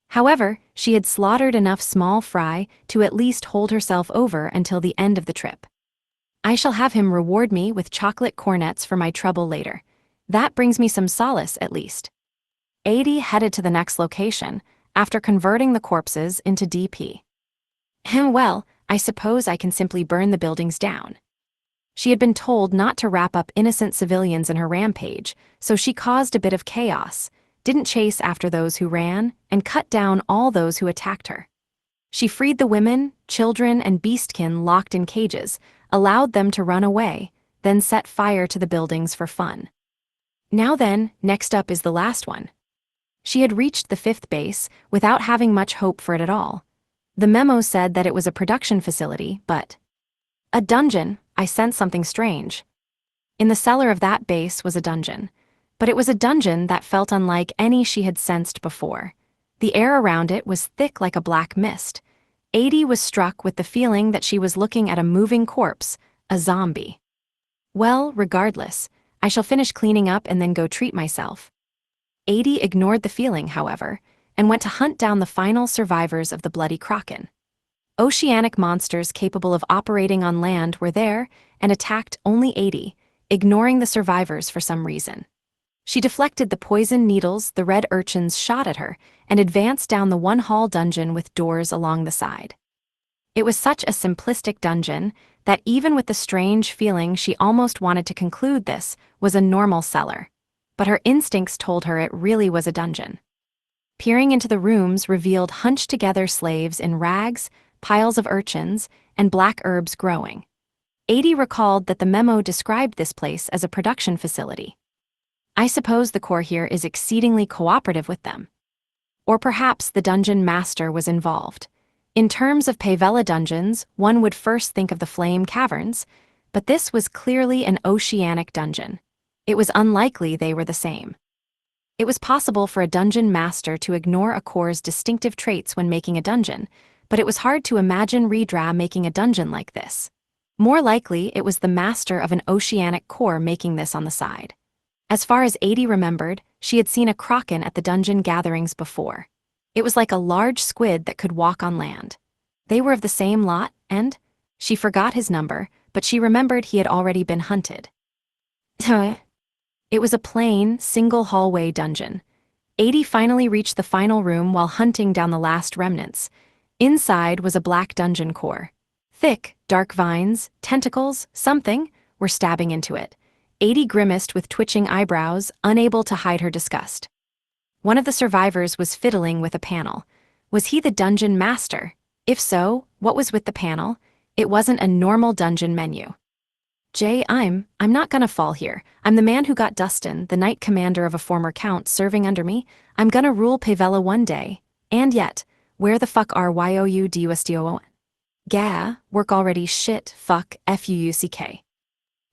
However, she had slaughtered enough small fry to at least hold herself over until the end of the trip. I shall have him reward me with chocolate cornets for my trouble later. That brings me some solace, at least. 80 headed to the next location, after converting the corpses into DP. Well, I suppose I can simply burn the buildings down. She had been told not to wrap up innocent civilians in her rampage, so she caused a bit of chaos, didn't chase after those who ran, and cut down all those who attacked her. She freed the women, children, and beastkin locked in cages, allowed them to run away, then set fire to the buildings for fun. Now then, next up is the last one. She had reached the 5th base without having much hope for it at all. The memo said that it was a production facility, but a dungeon. I sensed something strange. In the cellar of that base was a dungeon, but it was a dungeon that felt unlike any she had sensed before. The air around it was thick like a black mist. 80 was struck with the feeling that she was looking at a moving corpse, a zombie. Well, regardless, I shall finish cleaning up and then go treat myself. 80 ignored the feeling, however, and went to hunt down the final survivors of the bloody Kraken. Oceanic monsters capable of operating on land were there and attacked only 80, ignoring the survivors for some reason. She deflected the poison needles the red urchins shot at her and advanced down the one-hall dungeon with doors along the side. It was such a simplistic dungeon that even with the strange feeling she almost wanted to conclude this was a normal cellar, but her instincts told her it really was a dungeon. Peering into the rooms revealed hunched-together slaves in rags, piles of urchins, and black herbs growing. 80 recalled that the memo described this place as a production facility. I suppose the core here is exceedingly cooperative with them. Or perhaps the dungeon master was involved. In terms of Pavella dungeons, one would first think of the Flame Caverns, but this was clearly an oceanic dungeon. It was unlikely they were the same. It was possible for a dungeon master to ignore a core's distinctive traits when making a dungeon, but it was hard to imagine Redra making a dungeon like this. More likely, it was the master of an oceanic core making this on the side. As far as 80 remembered, she had seen a Kraken at the dungeon gatherings before. It was like a large squid that could walk on land. They were of the same lot, and she forgot his number, but she remembered he had already been hunted. It was a plain, single hallway dungeon. 80 finally reached the final room while hunting down the last remnants. Inside was a black dungeon core. Thick, dark vines, tentacles, something, were stabbing into it. 80 grimaced with twitching eyebrows, unable to hide her disgust. One of the survivors was fiddling with a panel. Was he the dungeon master? If so, what was with the panel? It wasn't a normal dungeon menu. I'm not gonna fall here. I'm the man who got Dustin, the knight commander of a former count, serving under me. I'm gonna rule Pavella one day. And yet, where the fuck are YOUDUSDOON? Gah, work already, shit, fuck, FUUCK.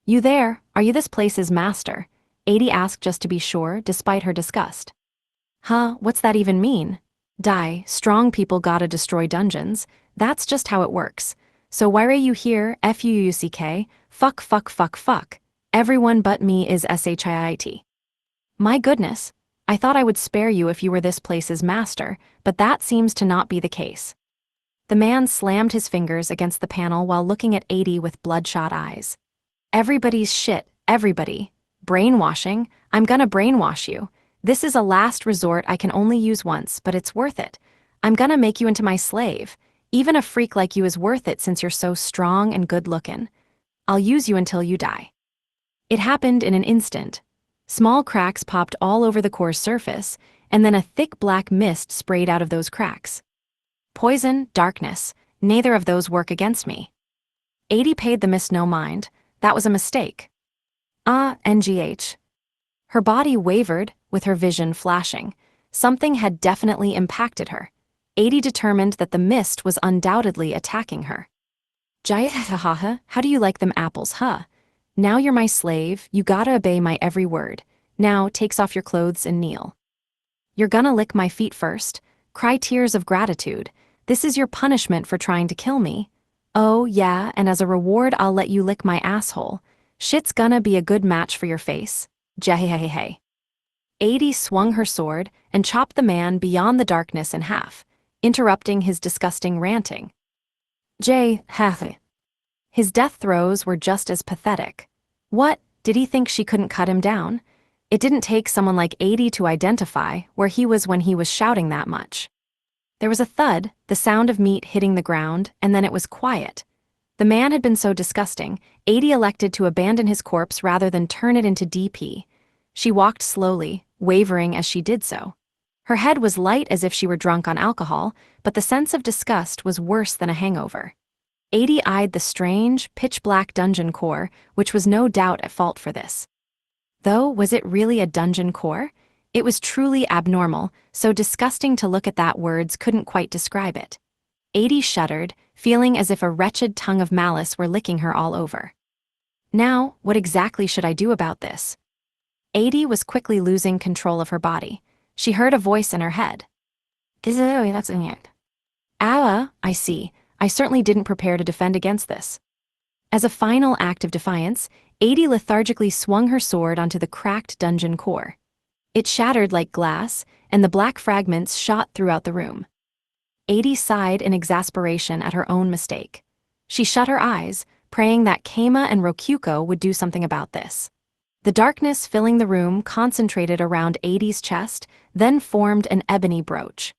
You there, are you this place's master? 80 asked just to be sure, despite her disgust. Huh, what's that even mean? Strong people gotta destroy dungeons. That's just how it works. So why are you here, FUUCK? Fuck. Everyone but me is SHIIT. My goodness. I thought I would spare you if you were this place's master, but that seems to not be the case. The man slammed his fingers against the panel while looking at 80 with bloodshot eyes. Everybody's shit, everybody. Brainwashing? I'm gonna brainwash you. This is a last resort I can only use once, but it's worth it. I'm gonna make you into my slave. Even a freak like you is worth it since you're so strong and good-looking. I'll use you until you die." It happened in an instant. Small cracks popped all over the core's surface, and then a thick black mist sprayed out of those cracks. Poison, darkness, neither of those work against me. 80 paid the mist no mind. That was a mistake. NGH. Her body wavered, with her vision flashing. Something had definitely impacted her. 80 determined that the mist was undoubtedly attacking her. "Jaya, how do you like them apples, huh? Now you're my slave, you gotta obey my every word. Now, takes off your clothes and kneel. You're gonna lick my feet first, cry tears of gratitude. This is your punishment for trying to kill me. Oh, yeah, and as a reward I'll let you lick my asshole. Shit's gonna be a good match for your face. Jehehehe." 80 swung her sword and chopped the man beyond the darkness in half, interrupting his disgusting ranting. His death throes were just as pathetic. What, did he think she couldn't cut him down? It didn't take someone like 80 to identify where he was when he was shouting that much. There was a thud, the sound of meat hitting the ground, and then it was quiet. The man had been so disgusting, 80 elected to abandon his corpse rather than turn it into DP. She walked slowly, wavering as she did so. Her head was light as if she were drunk on alcohol, but the sense of disgust was worse than a hangover. 80 eyed the strange, pitch-black dungeon core, which was no doubt at fault for this. Though, was it really a dungeon core? It was truly abnormal, so disgusting to look at that words couldn't quite describe it. 80 shuddered, feeling as if a wretched tongue of malice were licking her all over. Now, what exactly should I do about this? 80 was quickly losing control of her body. She heard a voice in her head. I see. I certainly didn't prepare to defend against this. As a final act of defiance, 80 lethargically swung her sword onto the cracked dungeon core. It shattered like glass, and the black fragments shot throughout the room. 80 sighed in exasperation at her own mistake. She shut her eyes, praying that Keima and Rokyuko would do something about this. The darkness filling the room concentrated around 80's chest, then formed an ebony brooch.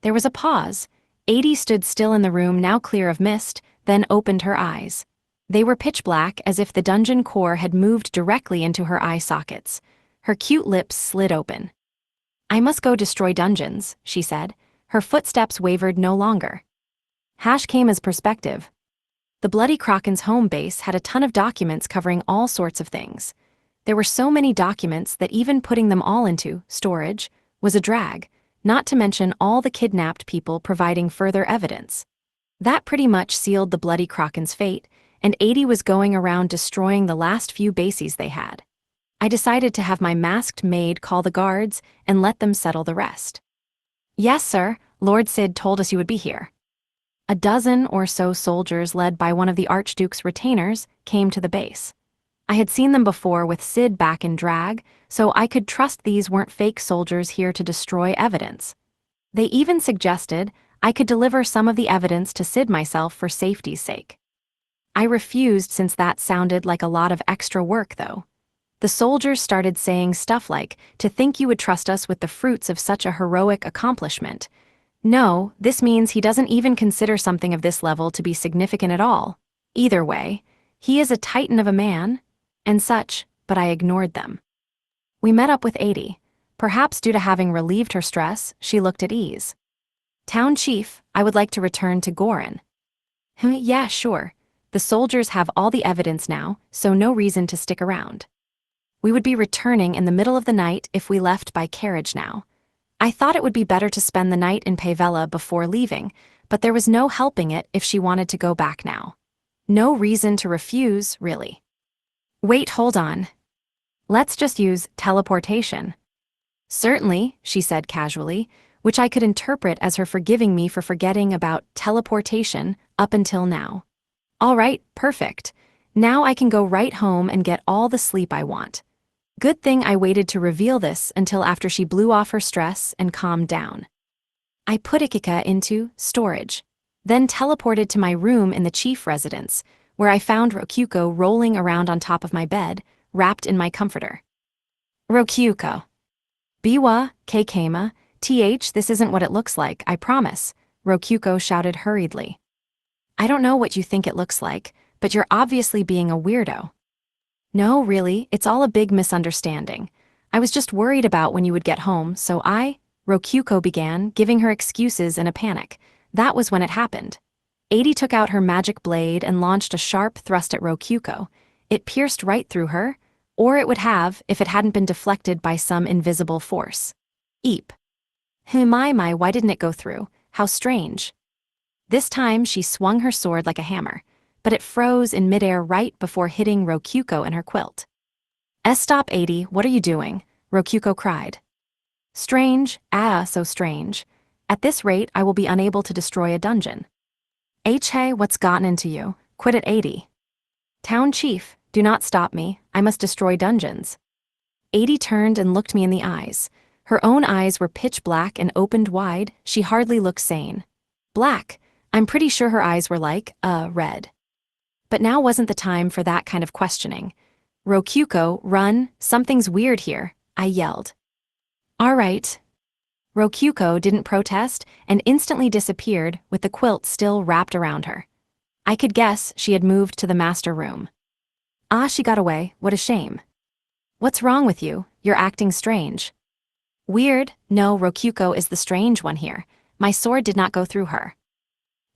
There was a pause. 80 stood still in the room, now clear of mist, then opened her eyes. They were pitch black, as if the dungeon core had moved directly into her eye sockets. Her cute lips slid open. "I must go destroy dungeons," she said. Her footsteps wavered no longer. Keima's perspective. The Bloody Kraken's home base had a ton of documents covering all sorts of things. There were so many documents that even putting them all into storage was a drag, not to mention all the kidnapped people providing further evidence. That pretty much sealed the Bloody Kraken's fate, and 80 was going around destroying the last few bases they had. I decided to have my masked maid call the guards and let them settle the rest. "Yes, sir, Lord Sid told us you would be here." A dozen or so soldiers led by one of the Archduke's retainers came to the base. I had seen them before with Sid back in drag, so I could trust these weren't fake soldiers here to destroy evidence. They even suggested I could deliver some of the evidence to Sid myself for safety's sake. I refused since that sounded like a lot of extra work, though. The soldiers started saying stuff like, "To think you would trust us with the fruits of such a heroic accomplishment. No, this means he doesn't even consider something of this level to be significant at all. Either way, he is a titan of a man," and such, but I ignored them. We met up with 80. Perhaps due to having relieved her stress, she looked at ease. "Town Chief, I would like to return to Gorin." "Yeah, sure. The soldiers have all the evidence now, so no reason to stick around. We would be returning in the middle of the night if we left by carriage now. I thought it would be better to spend the night in Pavella before leaving, but there was no helping it if she wanted to go back now. No reason to refuse, really. Wait, hold on. Let's just use teleportation." "Certainly," she said casually, which I could interpret as her forgiving me for forgetting about teleportation up until now. "All right, perfect. Now I can go right home and get all the sleep I want." Good thing I waited to reveal this until after she blew off her stress and calmed down. I put Ikika into storage, then teleported to my room in the chief residence, where I found Rokyuko rolling around on top of my bed, wrapped in my comforter. "Rokyuko." Biwa, Keikema, this isn't what it looks like, I promise, Rokyuko shouted hurriedly. I don't know what you think it looks like, but you're obviously being a weirdo. No, really, it's all a big misunderstanding. I was just worried about when you would get home, so Rokyuko began, giving her excuses in a panic. That was when it happened. Adi took out her magic blade and launched a sharp thrust at Rokyuko. It pierced right through her, or it would have if it hadn't been deflected by some invisible force. Eep. My, why didn't it go through? How strange. This time she swung her sword like a hammer, but it froze in midair right before hitting Rokyuko and her quilt. Stop, Adi, what are you doing? Rokyuko cried. Strange, so strange. At this rate, I will be unable to destroy a dungeon. Hey, what's gotten into you? Quit at 80. Town chief, do not stop me, I must destroy dungeons. 80 turned and looked me in the eyes. Her own eyes were pitch black and opened wide, she hardly looked sane. Black, I'm pretty sure her eyes were like, red. But now wasn't the time for that kind of questioning. Rokyuko, run, something's weird here, I yelled. All right. Rokyuko didn't protest and instantly disappeared with the quilt still wrapped around her. I could guess she had moved to the master room. She got away, what a shame. What's wrong with you? You're acting strange. Weird, no, Rokyuko is the strange one here. My sword did not go through her.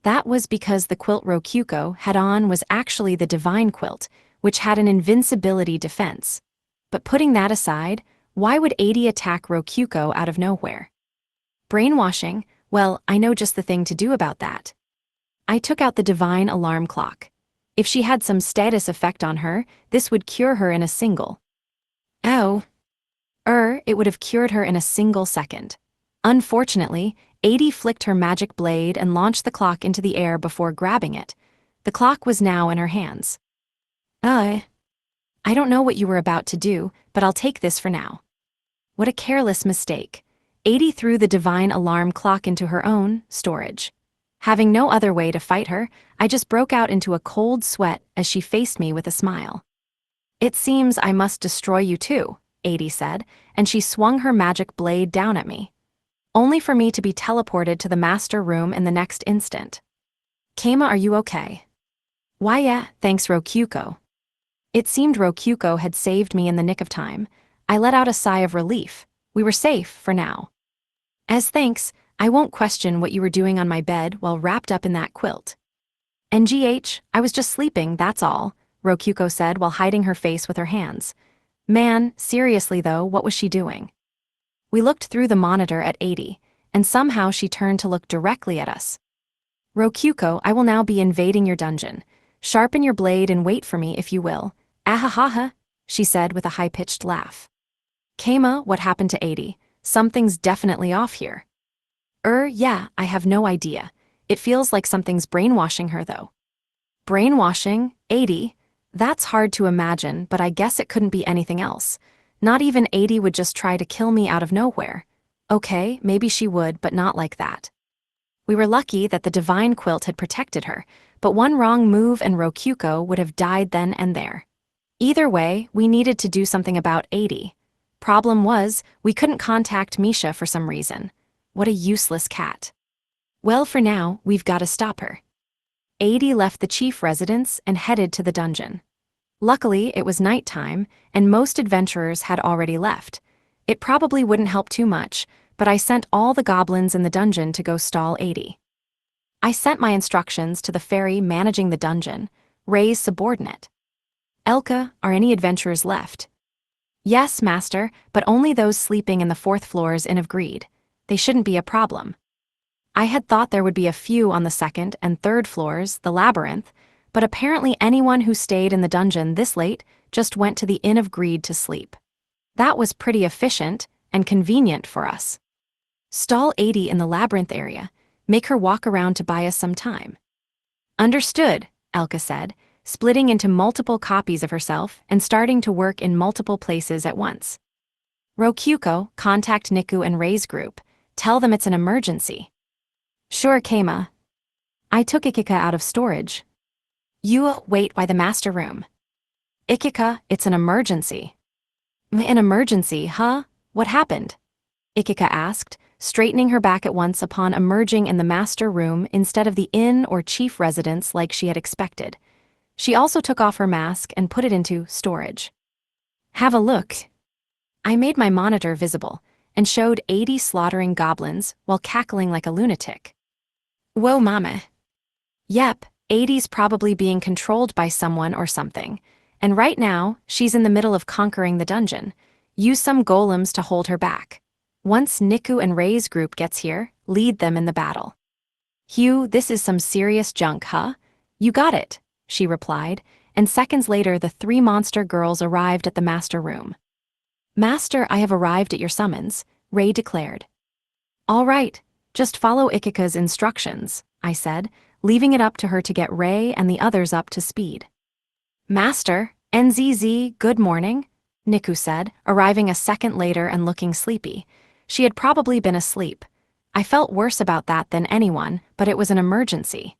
That was because the quilt Rokyuko had on was actually the divine quilt, which had an invincibility defense. But putting that aside, why would 80 attack Rokyuko out of nowhere? Brainwashing, well, I know just the thing to do about that. I took out the divine alarm clock. If she had some status effect on her, this would cure her in a single. It would have cured her in a single second. Unfortunately, 80 flicked her magic blade and launched the clock into the air before grabbing it. The clock was now in her hands. I don't know what you were about to do, but I'll take this for now. What a careless mistake. 80 threw the divine alarm clock into her own storage. Having no other way to fight her, I just broke out into a cold sweat as she faced me with a smile. It seems I must destroy you too, 80 said, and she swung her magic blade down at me. Only for me to be teleported to the master room in the next instant. Keima, are you okay? Why, yeah, thanks Rokyuko. It seemed Rokyuko had saved me in the nick of time. I let out a sigh of relief. We were safe for now. As thanks, I won't question what you were doing on my bed while wrapped up in that quilt. NGH, I was just sleeping, that's all, Rokyuko said while hiding her face with her hands. Man, seriously though, what was she doing? We looked through the monitor at 80, and somehow she turned to look directly at us. Rokyuko, I will now be invading your dungeon. Sharpen your blade and wait for me if you will. Ahahaha, she said with a high-pitched laugh. Keima, what happened to 80? Something's definitely off here. Yeah, I have no idea. It feels like something's brainwashing her though. Brainwashing? 80? That's hard to imagine, but I guess it couldn't be anything else. Not even 80 would just try to kill me out of nowhere. Okay, maybe she would, but not like that. We were lucky that the divine quilt had protected her, but one wrong move and Rokyuko would have died then and there. Either way, we needed to do something about 80. Problem was, we couldn't contact Misha for some reason. What a useless cat. Well, for now, we've got to stop her. 80 left the chief residence and headed to the dungeon. Luckily, it was nighttime, and most adventurers had already left. It probably wouldn't help too much, but I sent all the goblins in the dungeon to go stall 80. I sent my instructions to the fairy managing the dungeon, Ray's subordinate. Elka, are any adventurers left? Yes, master, but only those sleeping in the 4th floors Inn of Greed. They shouldn't be a problem. I had thought there would be a few on the 2nd and 3rd floors, the labyrinth, but apparently anyone who stayed in the dungeon this late just went to the Inn of Greed to sleep. That was pretty efficient and convenient for us. Stall 80 in the labyrinth area. Make her walk around to buy us some time. Understood, Elka said, splitting into multiple copies of herself and starting to work in multiple places at once. Rokyuko, contact Niku and Ray's group. Tell them it's an emergency. Sure, Keima. I took Ikika out of storage. You wait by the master room. Ikika, it's an emergency. An emergency, huh? What happened? Ikika asked, straightening her back at once upon emerging in the master room instead of the inn or chief residence like she had expected. She also took off her mask and put it into storage. Have a look. I made my monitor visible and showed 80 slaughtering goblins while cackling like a lunatic. Whoa, mama. Yep, 80's probably being controlled by someone or something, and right now, she's in the middle of conquering the dungeon. Use some golems to hold her back. Once Niku and Rei's group gets here, lead them in the battle. Hugh, this is some serious junk, huh? You got it, she replied, and seconds later the 3 monster girls arrived at the master room. Master, I have arrived at your summons, Rei declared. All right, just follow Ikika's instructions, I said, leaving it up to her to get Rei and the others up to speed. Master, NZZ, good morning, Niku said, arriving a second later and looking sleepy. She had probably been asleep. I felt worse about that than anyone, but it was an emergency.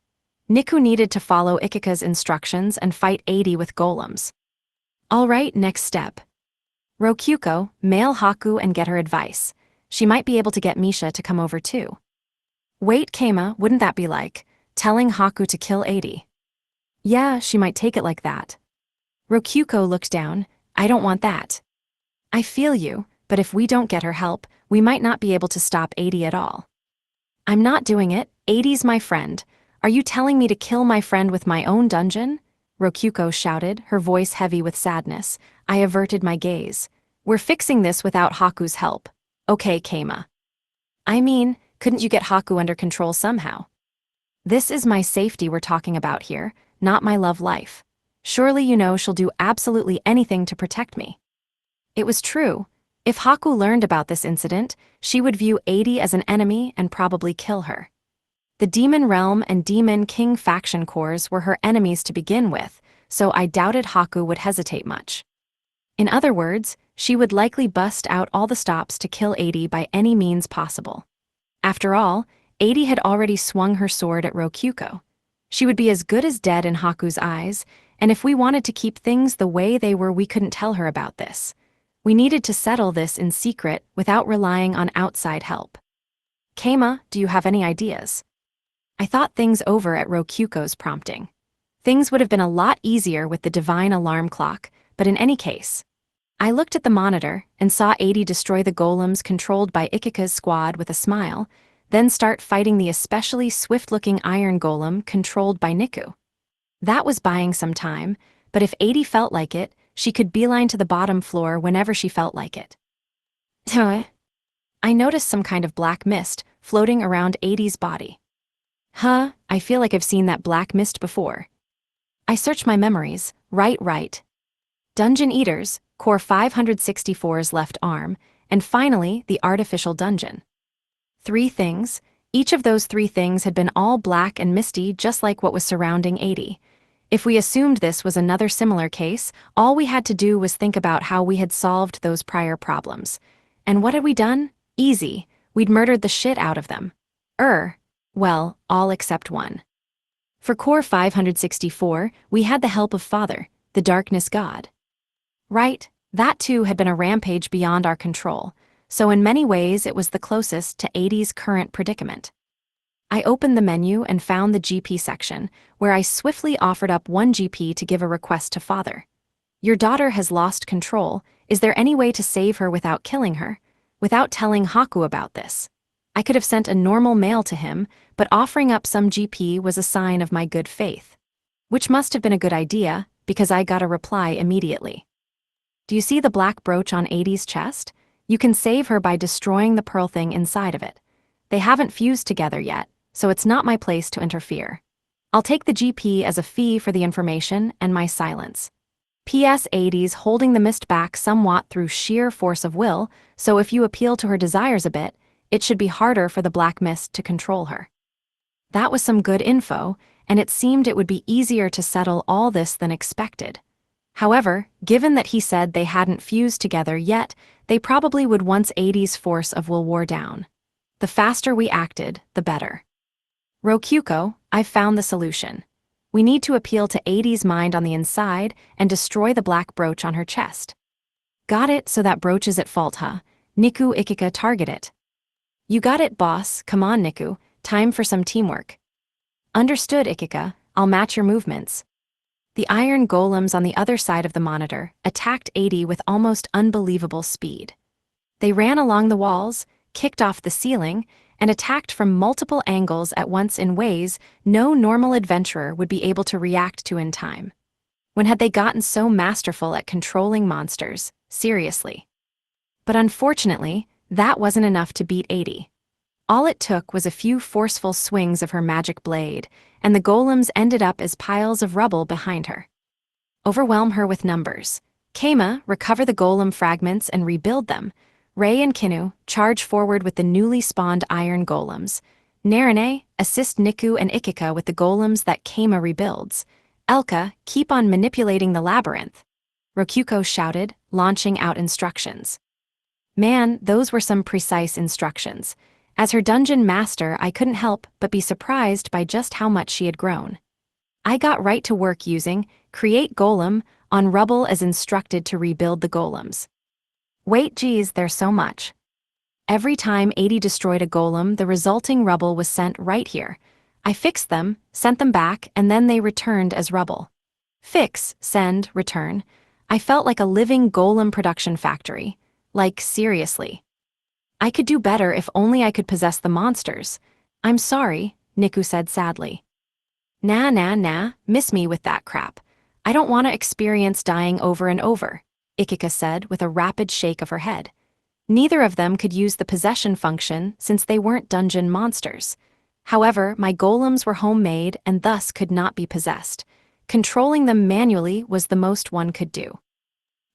Niku needed to follow Ikika's instructions and fight 80 with golems. All right, next step. Rokyuko, mail Haku and get her advice. She might be able to get Misha to come over too. Wait, Keima, wouldn't that be like telling Haku to kill 80? Yeah, she might take it like that. Rokyuko looked down. I don't want that. I feel you, but if we don't get her help, we might not be able to stop 80 at all. I'm not doing it, 80's my friend. Are you telling me to kill my friend with my own dungeon? Rokyuko shouted, her voice heavy with sadness. I averted my gaze. We're fixing this without Haku's help. Okay, Keima. I mean, couldn't you get Haku under control somehow? This is my safety we're talking about here, not my love life. Surely you know she'll do absolutely anything to protect me. It was true. If Haku learned about this incident, she would view 80 as an enemy and probably kill her. The Demon Realm and Demon King faction cores were her enemies to begin with, so I doubted Haku would hesitate much. In other words, she would likely bust out all the stops to kill 80 by any means possible. After all, 80 had already swung her sword at Rokyuko. She would be as good as dead in Haku's eyes, and if we wanted to keep things the way they were, we couldn't tell her about this. We needed to settle this in secret without relying on outside help. Keima, do you have any ideas? I thought things over at Rokyuko's prompting. Things would have been a lot easier with the divine alarm clock, but in any case, I looked at the monitor and saw 80 destroy the golems controlled by Ikika's squad with a smile, then start fighting the especially swift-looking iron golem controlled by Niku. That was buying some time, but if 80 felt like it, she could beeline to the bottom floor whenever she felt like it. I noticed some kind of black mist floating around 80's body. I feel like I've seen that black mist before. I searched my memories, right. Dungeon Eaters, Core 564's left arm, and finally, the artificial dungeon. 3 things. Each of those 3 things had been all black and misty just like what was surrounding 80. If we assumed this was another similar case, all we had to do was think about how we had solved those prior problems. And what had we done? Easy. We'd murdered the shit out of them. Well, all except one. For Core 564, we had the help of Father, the Darkness God. Right, that too had been a rampage beyond our control, so in many ways it was the closest to 80's current predicament. I opened the menu and found the GP section, where I swiftly offered up 1 GP to give a request to Father. Your daughter has lost control. Is there any way to save her without killing her? Without telling Haku about this? I could have sent a normal mail to him, but offering up some GP was a sign of my good faith. Which must have been a good idea, because I got a reply immediately. Do you see the black brooch on 80's chest? You can save her by destroying the pearl thing inside of it. They haven't fused together yet, so it's not my place to interfere. I'll take the GP as a fee for the information and my silence. P.S. 80's holding the mist back somewhat through sheer force of will, so if you appeal to her desires a bit, it should be harder for the black mist to control her. That was some good info, and it seemed it would be easier to settle all this than expected. However, given that he said they hadn't fused together yet, they probably would once 80's force of will wore down. The faster we acted, the better. Rokyuko, I've found the solution. We need to appeal to 80's mind on the inside and destroy the black brooch on her chest. Got it, so that brooch is at fault, huh? Niku Ikika target it. You got it, boss. Come on, Niku. Time for some teamwork. Understood, Ikika. I'll match your movements. The iron golems on the other side of the monitor attacked 80 with almost unbelievable speed. They ran along the walls, kicked off the ceiling, and attacked from multiple angles at once in ways no normal adventurer would be able to react to in time. When had they gotten so masterful at controlling monsters? Seriously. But unfortunately, that wasn't enough to beat 80. All it took was a few forceful swings of her magic blade, and the golems ended up as piles of rubble behind her. Overwhelm her with numbers. Keima, recover the golem fragments and rebuild them. Rei and Kinu, charge forward with the newly spawned iron golems. Narine, assist Niku and Ikika with the golems that Keima rebuilds. Elka, keep on manipulating the labyrinth. Rokuko shouted, launching out instructions. Man, those were some precise instructions. As her dungeon master, I couldn't help but be surprised by just how much she had grown. I got right to work using Create Golem on rubble as instructed to rebuild the golems. Wait, geez, there's so much. Every time 80 destroyed a golem, the resulting rubble was sent right here. I fixed them, sent them back, and then they returned as rubble. Fix, send, return. I felt like a living golem production factory. Like, seriously. I could do better if only I could possess the monsters. I'm sorry, Niku said sadly. Nah, miss me with that crap. I don't want to experience dying over and over, Ikika said with a rapid shake of her head. Neither of them could use the possession function since they weren't dungeon monsters. However, my golems were homemade and thus could not be possessed. Controlling them manually was the most one could do.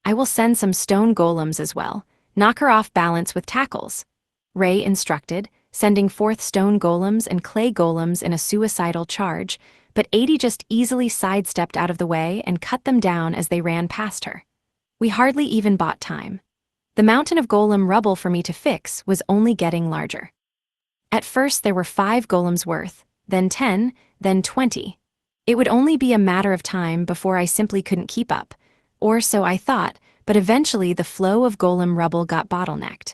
I will send some stone golems as well. Knock her off balance with tackles. Rei instructed, sending forth stone golems and clay golems in a suicidal charge, but 80 just easily sidestepped out of the way and cut them down as they ran past her. We hardly even bought time. The mountain of golem rubble for me to fix was only getting larger. At first there were 5 golems worth, then 10, then 20. It would only be a matter of time before I simply couldn't keep up, or so I thought, but eventually the flow of golem rubble got bottlenecked.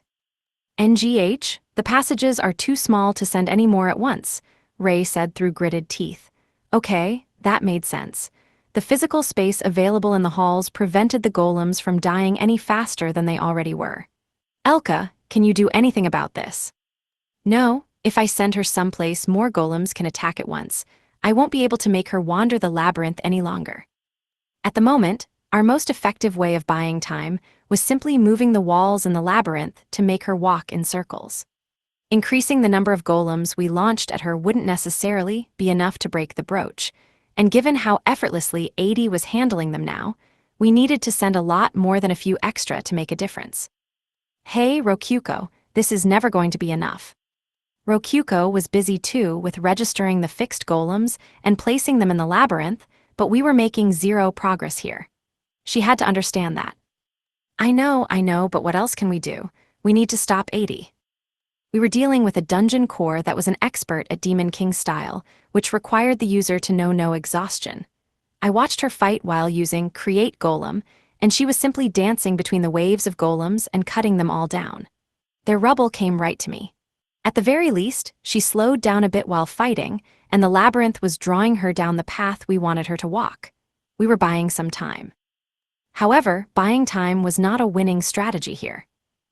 NGH, the passages are too small to send any more at once, Rei said through gritted teeth. Okay, that made sense. The physical space available in the halls prevented the golems from dying any faster than they already were. Elka, can you do anything about this? No, if I send her someplace more golems can attack at once. I won't be able to make her wander the labyrinth any longer. At the moment, our most effective way of buying time was simply moving the walls in the labyrinth to make her walk in circles. Increasing the number of golems we launched at her wouldn't necessarily be enough to break the brooch, and given how effortlessly 80 was handling them now, we needed to send a lot more than a few extra to make a difference. Hey, Rokuko, this is never going to be enough. Rokuko was busy too with registering the fixed golems and placing them in the labyrinth, but we were making zero progress here. She had to understand that. I know, but what else can we do? We need to stop 80. We were dealing with a dungeon core that was an expert at Demon King style, which required the user to know no exhaustion. I watched her fight while using Create Golem, and she was simply dancing between the waves of golems and cutting them all down. Their rubble came right to me. At the very least, she slowed down a bit while fighting, and the labyrinth was drawing her down the path we wanted her to walk. We were buying some time. However, buying time was not a winning strategy here.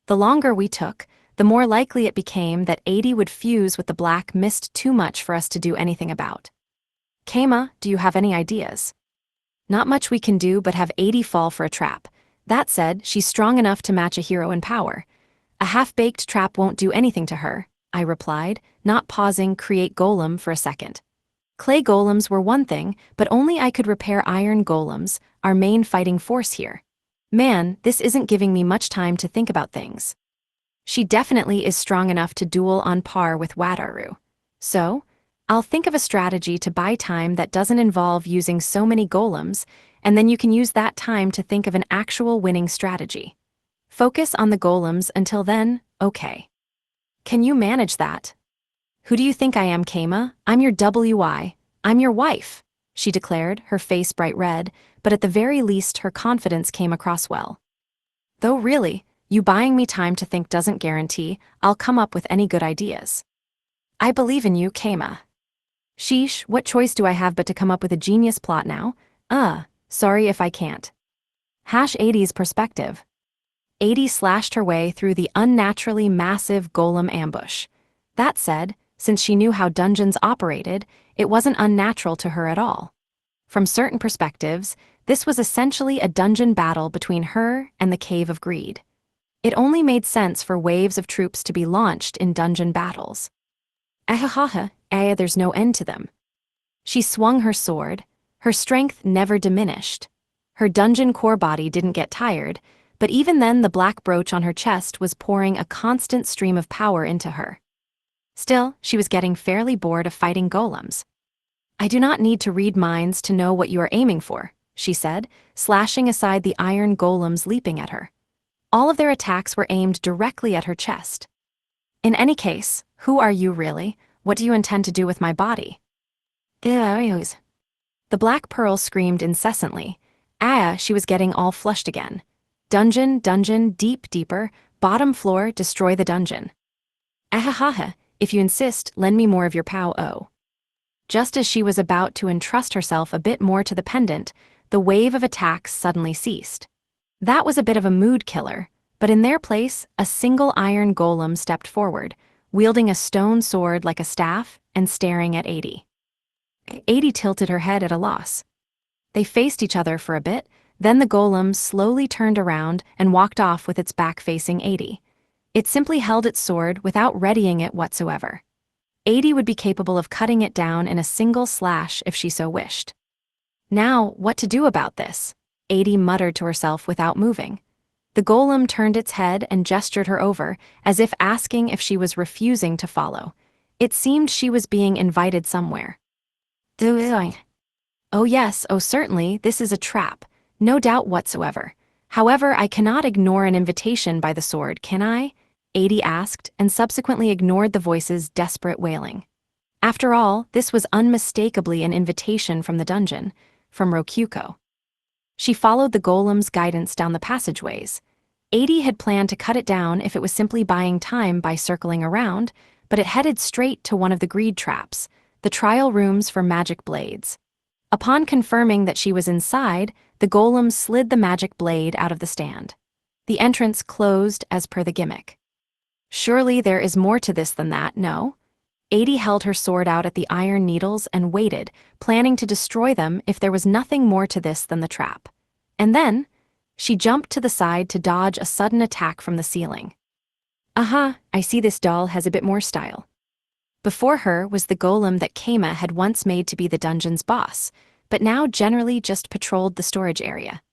The longer we took, the more likely it became that 80 would fuse with the black mist too much for us to do anything about. Keima, do you have any ideas? Not much we can do but have 80 fall for a trap. That said, she's strong enough to match a hero in power. A half-baked trap won't do anything to her, I replied, not pausing Create Golem for a second. Clay golems were one thing, but only I could repair iron golems, our main fighting force here. Man, this isn't giving me much time to think about things. She definitely is strong enough to duel on par with Wataru. So, I'll think of a strategy to buy time that doesn't involve using so many golems, and then you can use that time to think of an actual winning strategy. Focus on the golems until then, okay. Can you manage that? Who do you think I am, Keima? I'm your WI. I'm your wife, she declared, her face bright red, but at the very least her confidence came across well. Though really, You buying me time to think doesn't guarantee I'll come up with any good ideas. I believe in you, Keima. Sheesh, what choice do I have but to come up with a genius plot now? Sorry if I can't. 80's perspective. 80 slashed her way through the unnaturally massive golem ambush. That said, since she knew how dungeons operated, it wasn't unnatural to her at all. From certain perspectives, this was essentially a dungeon battle between her and the Cave of Greed. It only made sense for waves of troops to be launched in dungeon battles. There's no end to them. She swung her sword. Her strength never diminished. Her dungeon core body didn't get tired, but even then the black brooch on her chest was pouring a constant stream of power into her. Still, she was getting fairly bored of fighting golems. I do not need to read minds to know what you are aiming for, she said, slashing aside the iron golems leaping at her. All of their attacks were aimed directly at her chest. In any case, who are you really? What do you intend to do with my body? The Black Pearl screamed incessantly. She was getting all flushed again. Dungeon, deeper, bottom floor, destroy the dungeon. If you insist, lend me more of your pow. Just as she was about to entrust herself a bit more to the pendant, the wave of attacks suddenly ceased. That was a bit of a mood killer, but in their place, a single iron golem stepped forward, wielding a stone sword like a staff and staring at 80. 80 tilted her head at a loss. They faced each other for a bit, then the golem slowly turned around and walked off with its back facing 80. It simply held its sword without readying it whatsoever. 80 would be capable of cutting it down in a single slash if she so wished. Now, what to do about this? 80 muttered to herself without moving. The golem turned its head and gestured her over, as if asking if she was refusing to follow. It seemed she was being invited somewhere. Oh yes, certainly, this is a trap. No doubt whatsoever. However, I cannot ignore an invitation by the sword, can I? 80 asked, and subsequently ignored the voice's desperate wailing. After all, this was unmistakably an invitation from the dungeon, from Rokyuko. She followed the golem's guidance down the passageways. 80 had planned to cut it down if it was simply buying time by circling around, but it headed straight to one of the greed traps, the trial rooms for magic blades. Upon confirming that she was inside, the golem slid the magic blade out of the stand. The entrance closed as per the gimmick. Surely there is more to this than that, no? 80 held her sword out at the iron needles and waited, planning to destroy them if there was nothing more to this than the trap. And then, she jumped to the side to dodge a sudden attack from the ceiling. I see this doll has a bit more style. Before her was the golem that Keima had once made to be the dungeon's boss, but now generally just patrolled the storage area.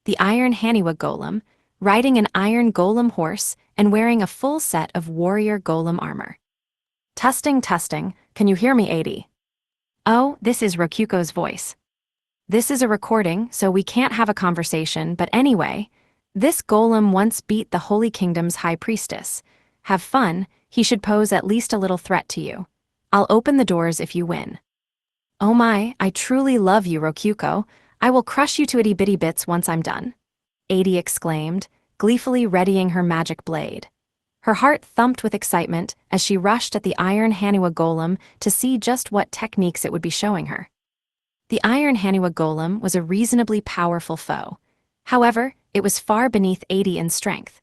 The iron Haniwa golem, riding an iron golem horse and wearing a full set of warrior golem armor. Testing, can you hear me, 80? Oh, this is Rokyuko's voice. This is a recording, so we can't have a conversation, but anyway, this golem once beat the Holy Kingdom's high priestess. Have fun, he should pose at least a little threat to you. I'll open the doors if you win. Oh my, I truly love you, Rokyuko. I will crush you to itty-bitty bits once I'm done. 80 exclaimed, gleefully readying her magic blade. Her heart thumped with excitement as she rushed at the iron Haniwa golem to see just what techniques it would be showing her. The iron Haniwa golem was a reasonably powerful foe. However, it was far beneath 80 in strength.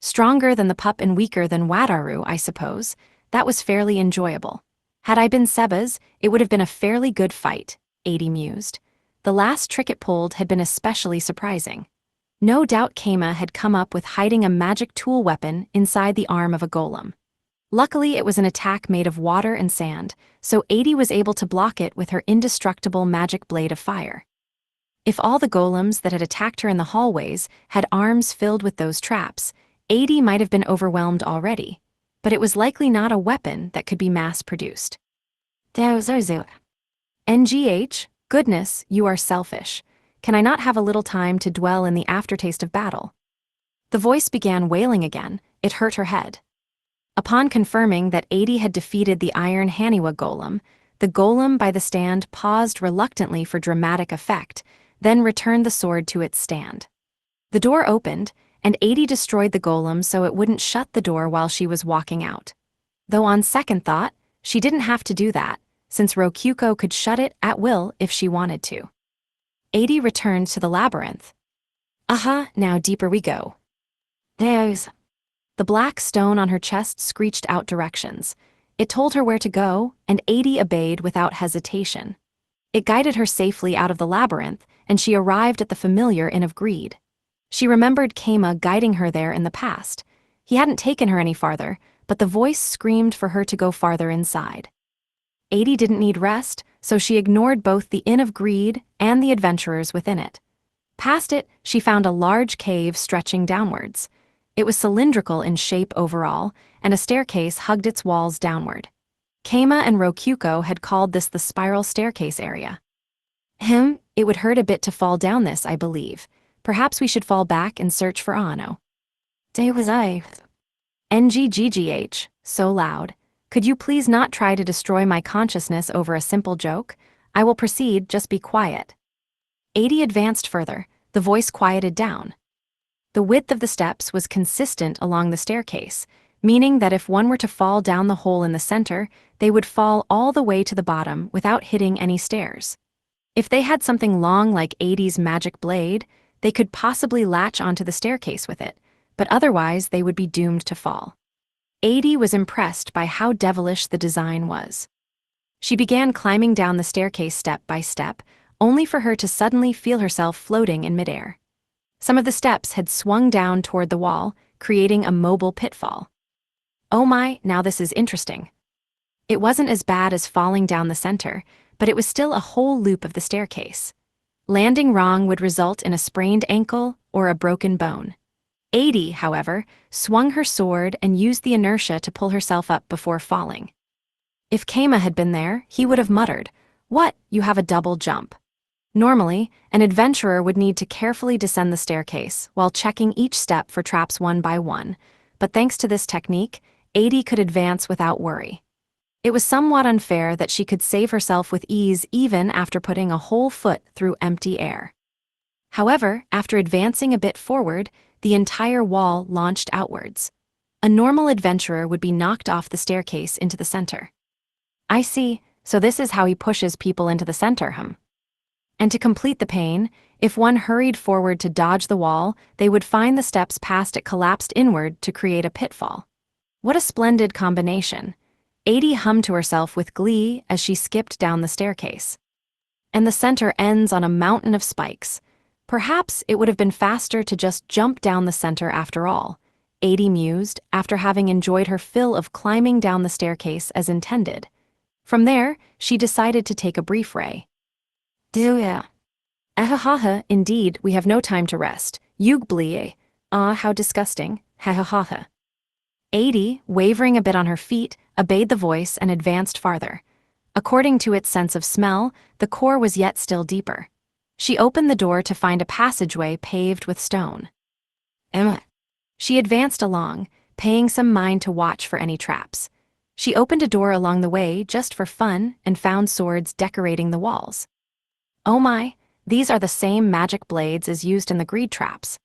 Stronger than the pup and weaker than Wataru, I suppose. That was fairly enjoyable. Had I been Seba's, it would have been a fairly good fight, 80 mused. The last trick it pulled had been especially surprising. No doubt Keima had come up with hiding a magic tool weapon inside the arm of a golem. Luckily, it was an attack made of water and sand, so 80 was able to block it with her indestructible magic blade of fire. If all the golems that had attacked her in the hallways had arms filled with those traps, 80 might have been overwhelmed already, but it was likely not a weapon that could be mass-produced. NGH, goodness, you are selfish. Can I not have a little time to dwell in the aftertaste of battle? The voice began wailing again. It hurt her head. Upon confirming that 80 had defeated the iron Haniwa golem, the golem by the stand paused reluctantly for dramatic effect, then returned the sword to its stand. The door opened, and 80 destroyed the golem so it wouldn't shut the door while she was walking out. Though on second thought, she didn't have to do that, since Rokyuko could shut it at will if she wanted to. 80 returned to the labyrinth. Aha, now deeper we go. There's... The black stone on her chest screeched out directions. It told her where to go, and 80 obeyed without hesitation. It guided her safely out of the labyrinth, and she arrived at the familiar Inn of Greed. She remembered Keima guiding her there in the past. He hadn't taken her any farther, but the voice screamed for her to go farther inside. 80 didn't need rest, so she ignored both the Inn of Greed and the adventurers within it. Past it, she found a large cave stretching downwards. It was cylindrical in shape overall, and a staircase hugged its walls downward. Keima and Rokyuko had called this the spiral staircase area. It would hurt a bit to fall down this, I believe. Perhaps we should fall back and search for Ano. Day was I. NGGGH, so loud. Could you please not try to destroy my consciousness over a simple joke? I will proceed, just be quiet. 80 advanced further, the voice quieted down. The width of the steps was consistent along the staircase, meaning that if one were to fall down the hole in the center, they would fall all the way to the bottom without hitting any stairs. If they had something long like 80's magic blade, they could possibly latch onto the staircase with it, but otherwise they would be doomed to fall. 80 was impressed by how devilish the design was. She began climbing down the staircase step by step, only for her to suddenly feel herself floating in midair. Some of the steps had swung down toward the wall, creating a mobile pitfall. Oh my, now this is interesting. It wasn't as bad as falling down the center, but it was still a whole loop of the staircase. Landing wrong would result in a sprained ankle or a broken bone. 80, however, swung her sword and used the inertia to pull herself up before falling. If Keima had been there, he would have muttered, "What, you have a double jump." Normally, an adventurer would need to carefully descend the staircase while checking each step for traps one by one, but thanks to this technique, 80 could advance without worry. It was somewhat unfair that she could save herself with ease even after putting a whole foot through empty air. However, after advancing a bit forward, the entire wall launched outwards. A normal adventurer would be knocked off the staircase into the center. I see, so this is how he pushes people into the center, And to complete the pain, if one hurried forward to dodge the wall, they would find the steps past it collapsed inward to create a pitfall. What a splendid combination. 80 hummed to herself with glee as she skipped down the staircase. And the center ends on a mountain of spikes. Perhaps it would have been faster to just jump down the center after all, 80 mused, after having enjoyed her fill of climbing down the staircase as intended. From there, she decided to take a brief ray. Ahahaha, indeed, we have no time to rest. Yugblie. Ah, how disgusting. Hahahaha. 80, wavering a bit on her feet, obeyed the voice and advanced farther. According to its sense of smell, the core was yet still deeper. She opened the door to find a passageway paved with stone. She advanced along, paying some mind to watch for any traps. She opened a door along the way just for fun and found swords decorating the walls. Oh my, these are the same magic blades as used in the greed traps.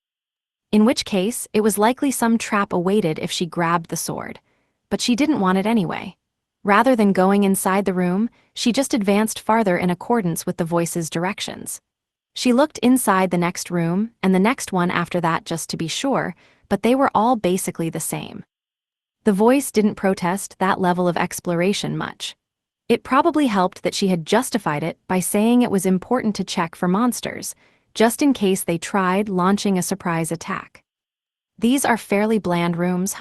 In which case, it was likely some trap awaited if she grabbed the sword. But she didn't want it anyway. Rather than going inside the room, she just advanced farther in accordance with the voice's directions. She looked inside the next room and the next one after that just to be sure, but they were all basically the same. The voice didn't protest that level of exploration much. It probably helped that she had justified it by saying it was important to check for monsters, just in case they tried launching a surprise attack. These are fairly bland rooms,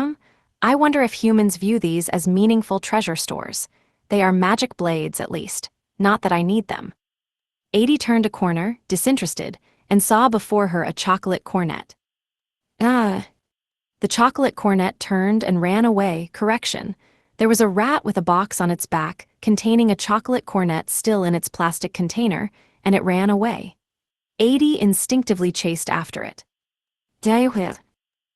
I wonder if humans view these as meaningful treasure stores. They are magic blades, at least. Not that I need them. 80 turned a corner, disinterested, and saw before her a chocolate cornet. The chocolate cornet turned and ran away, correction. There was a rat with a box on its back, containing a chocolate cornet still in its plastic container, and it ran away. 80 instinctively chased after it.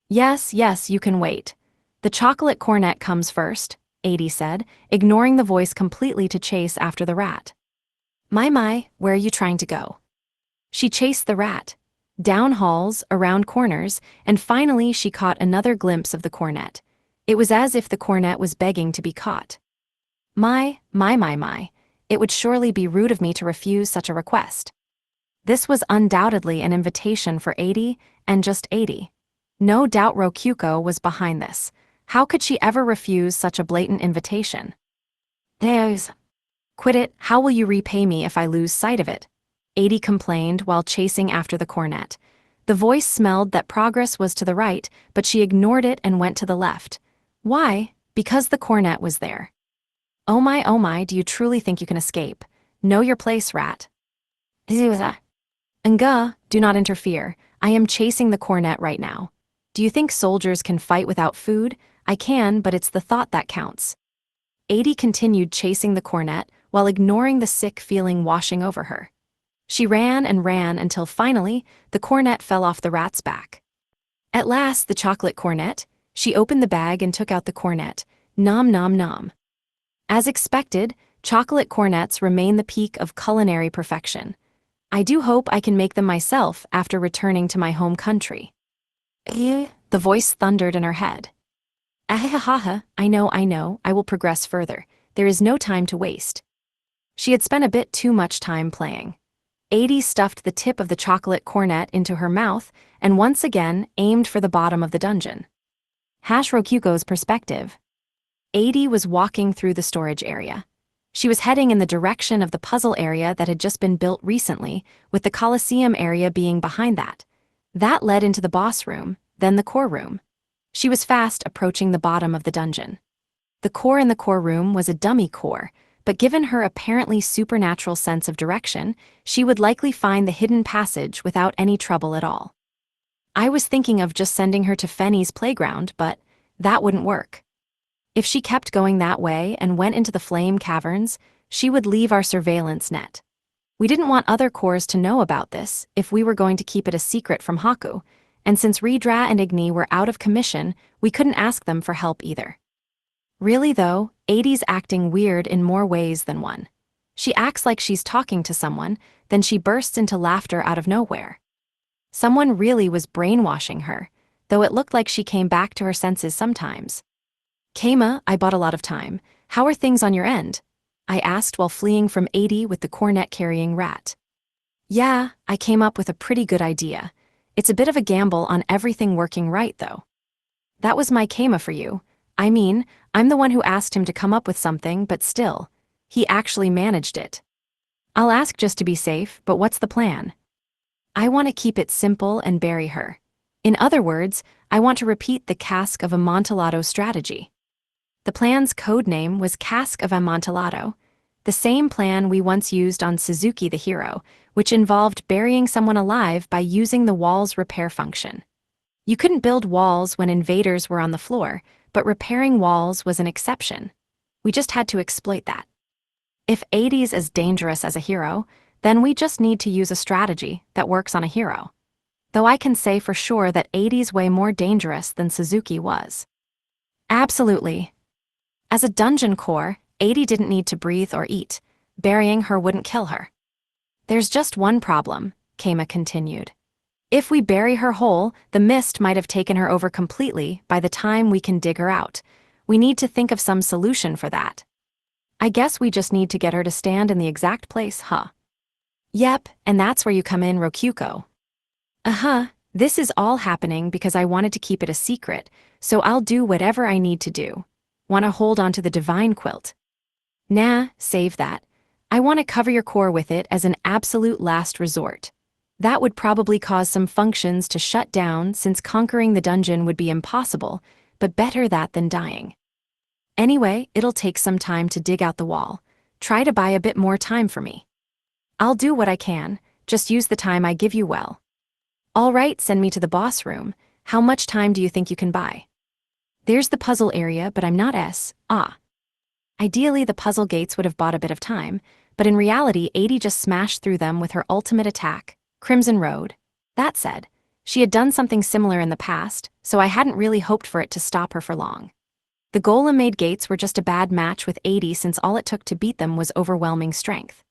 Yes, you can wait. The chocolate cornet comes first, 80 said, ignoring the voice completely to chase after the rat. My, where are you trying to go? She chased the rat. Down halls, around corners, and finally she caught another glimpse of the cornet. It was as if the cornet was begging to be caught. My. It would surely be rude of me to refuse such a request. This was undoubtedly an invitation for 80, and just 80. No doubt Rokyuko was behind this. How could she ever refuse such a blatant invitation? There's. Quit it, how will you repay me if I lose sight of it? 80 complained while chasing after the cornet. The voice smelled that progress was to the right, but she ignored it and went to the left. Why? Because the cornet was there. Oh my, do you truly think you can escape? Know your place, rat. Nga, do not interfere. I am chasing the cornet right now. Do you think soldiers can fight without food? I can, but it's the thought that counts. 80 continued chasing the cornet while ignoring the sick feeling washing over her. She ran and ran until finally the cornet fell off the rat's back. At last, the chocolate cornet. She opened the bag and took out the cornet. Nom nom nom. As expected, chocolate cornets remain the peak of culinary perfection. I do hope I can make them myself after returning to my home country. The voice thundered in her head. Ahahaha, I know, I will progress further. There is no time to waste. She had spent a bit too much time playing. 80 stuffed the tip of the chocolate cornet into her mouth and once again aimed for the bottom of the dungeon. Rokyuko's perspective. 80 was walking through the storage area. She was heading in the direction of the puzzle area that had just been built recently, with the Colosseum area being behind that. That led into the boss room, then the core room. She was fast approaching the bottom of the dungeon. The core in the core room was a dummy core, but given her apparently supernatural sense of direction, she would likely find the hidden passage without any trouble at all. I was thinking of just sending her to Fenny's playground, but that wouldn't work. If she kept going that way and went into the flame caverns, she would leave our surveillance net. We didn't want other cores to know about this if we were going to keep it a secret from Haku, and since Redra and Igni were out of commission, we couldn't ask them for help either. Really though, 80's acting weird in more ways than one. She acts like she's talking to someone, then she bursts into laughter out of nowhere. Someone really was brainwashing her, though it looked like she came back to her senses sometimes. Keima, I bought a lot of time. How are things on your end? I asked while fleeing from 80 with the cornet-carrying rat. Yeah, I came up with a pretty good idea. It's a bit of a gamble on everything working right, though. That was my Keima for you. I mean, I'm the one who asked him to come up with something, but still, he actually managed it. I'll ask just to be safe, but what's the plan? I want to keep it simple and bury her. In other words, I want to repeat the Cask of Amontillado strategy. The plan's code name was Cask of Amontillado, the same plan we once used on Suzuki the Hero, which involved burying someone alive by using the wall's repair function. You couldn't build walls when invaders were on the floor, but repairing walls was an exception. We just had to exploit that. If 80's as dangerous as a hero, then we just need to use a strategy that works on a hero. Though I can say for sure that 80's way more dangerous than Suzuki was. Absolutely. As a dungeon core, 80 didn't need to breathe or eat. Burying her wouldn't kill her. There's just one problem, Keima continued. If we bury her whole, the mist might have taken her over completely by the time we can dig her out. We need to think of some solution for that. I guess we just need to get her to stand in the exact place, huh? Yep, and that's where you come in, Rokyuko. This is all happening because I wanted to keep it a secret, so I'll do whatever I need to do. Want to hold onto the divine quilt? Nah, save that. I want to cover your core with it as an absolute last resort. That would probably cause some functions to shut down since conquering the dungeon would be impossible, but better that than dying. Anyway, it'll take some time to dig out the wall. Try to buy a bit more time for me. I'll do what I can, just use the time I give you well. All right, send me to the boss room. How much time do you think you can buy? There's the puzzle area, but I'm not Ideally, the puzzle gates would have bought a bit of time, but in reality, 80 just smashed through them with her ultimate attack, Crimson Road. That said, she had done something similar in the past, so I hadn't really hoped for it to stop her for long. The golem-made gates were just a bad match with 80 since all it took to beat them was overwhelming strength.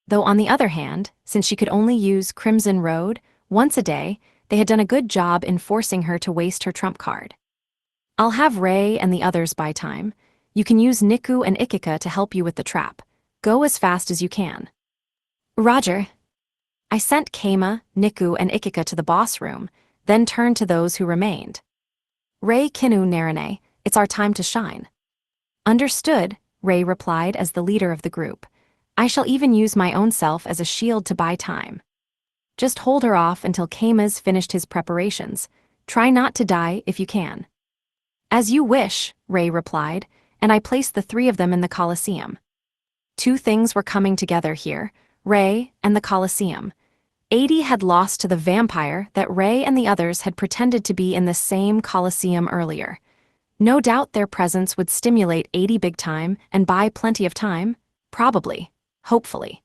Though on the other hand, since she could only use Crimson Road, Once a day, they had done a good job in forcing her to waste her trump card. I'll have Rei and the others buy time. You can use Niku and Ikika to help you with the trap. Go as fast as you can. Roger. I sent Keima, Niku, and Ikika to the boss room, then turned to those who remained. Rei Kinu Narane, it's our time to shine. Understood, Rei replied as the leader of the group. I shall even use my own self as a shield to buy time. Just hold her off until Keima's finished his preparations. Try not to die if you can. As you wish, Rei replied, and I placed the three of them in the Colosseum. Two things were coming together here, Rei and the Colosseum. 80 had lost to the vampire that Rei and the others had pretended to be in the same Colosseum earlier. No doubt their presence would stimulate 80 big time and buy plenty of time. Probably. Hopefully.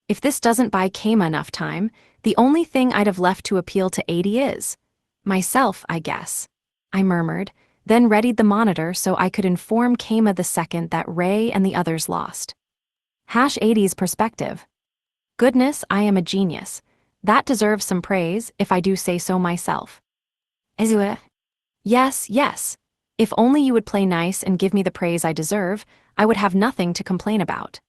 If this doesn't buy Keima enough time, the only thing I'd have left to appeal to 80 is myself, I guess. I murmured, then readied the monitor so I could inform Keima the second that Rei and the others lost. #80's perspective. Goodness, I am a genius. That deserves some praise, if I do say so myself. Ezue? Yes, yes. If only you would play nice and give me the praise I deserve, I would have nothing to complain about.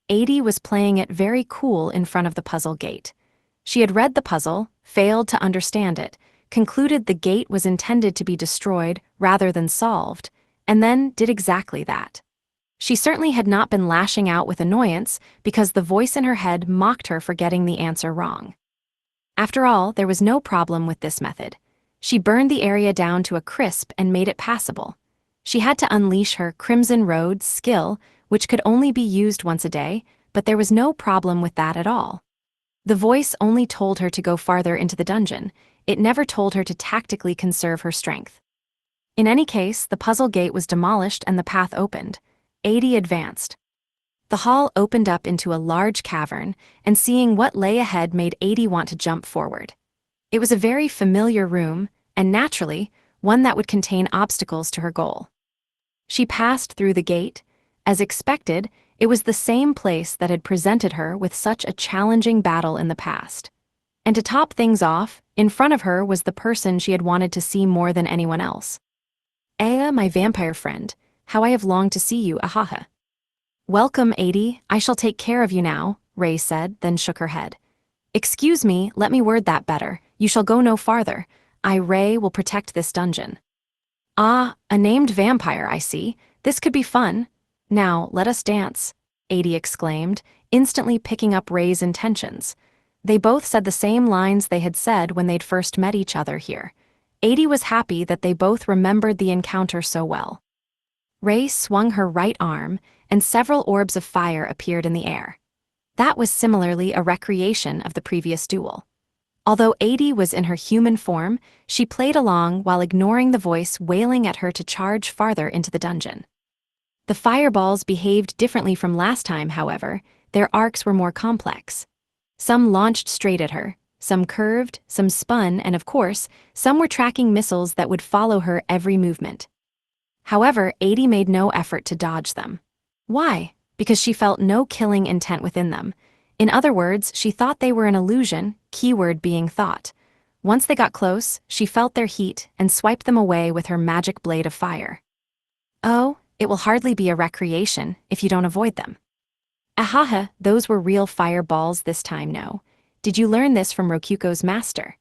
80 was playing it very cool in front of the puzzle gate. She had read the puzzle, failed to understand it, concluded the gate was intended to be destroyed rather than solved, and then did exactly that. She certainly had not been lashing out with annoyance because the voice in her head mocked her for getting the answer wrong. After all, there was no problem with this method. She burned the area down to a crisp and made it passable. She had to unleash her Crimson Road skill, which could only be used once a day, but there was no problem with that at all. The voice only told her to go farther into the dungeon. It never told her to tactically conserve her strength. In any case, the puzzle gate was demolished and the path opened. 80 advanced. The hall opened up into a large cavern, and seeing what lay ahead made 80 want to jump forward. It was a very familiar room, and naturally, one that would contain obstacles to her goal. She passed through the gate. As expected, it was the same place that had presented her with such a challenging battle in the past. And to top things off, in front of her was the person she had wanted to see more than anyone else. Aya, my vampire friend, how I have longed to see you, ahaha. Welcome, 80, I shall take care of you now, Rei said, then shook her head. Excuse me, let me word that better, you shall go no farther. I, Rei, will protect this dungeon. Ah, a named vampire, I see. This could be fun. Now, let us dance, 80 exclaimed, instantly picking up Rei's intentions. They both said the same lines they had said when they'd first met each other here. 80 was happy that they both remembered the encounter so well. Rei swung her right arm, and several orbs of fire appeared in the air. That was similarly a recreation of the previous duel. Although 80 was in her human form, she played along while ignoring the voice wailing at her to charge farther into the dungeon. The fireballs behaved differently from last time, however. Their arcs were more complex. Some launched straight at her, some curved, some spun, and of course, some were tracking missiles that would follow her every movement. However, 80 made no effort to dodge them. Why? Because she felt no killing intent within them. In other words, she thought they were an illusion, keyword being thought. Once they got close, she felt their heat and swiped them away with her magic blade of fire. Oh, it will hardly be a recreation if you don't avoid them. Ahaha, those were real fireballs this time, no. Did you learn this from Rokuko's master?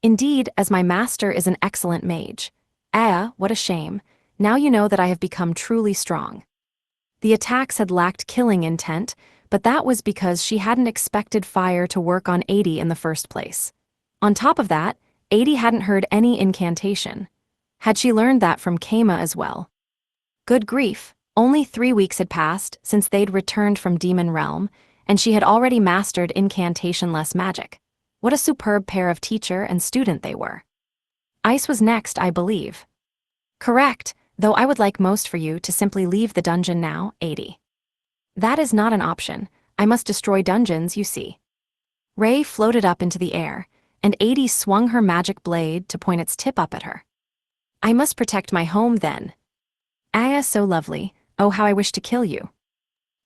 Indeed, as my master is an excellent mage. Ah, what a shame. Now you know that I have become truly strong. The attacks had lacked killing intent, but that was because she hadn't expected fire to work on 80 in the first place. On top of that, 80 hadn't heard any incantation. Had she learned that from Keima as well? Good grief, only 3 weeks had passed since they'd returned from Demon Realm, and she had already mastered incantation-less magic. What a superb pair of teacher and student they were. Ice was next, I believe. Correct, though I would like most for you to simply leave the dungeon now, 80. That is not an option. I must destroy dungeons, you see. Rei floated up into the air, and 80 swung her magic blade to point its tip up at her. I must protect my home then. Aya, so lovely. Oh, how I wish to kill you.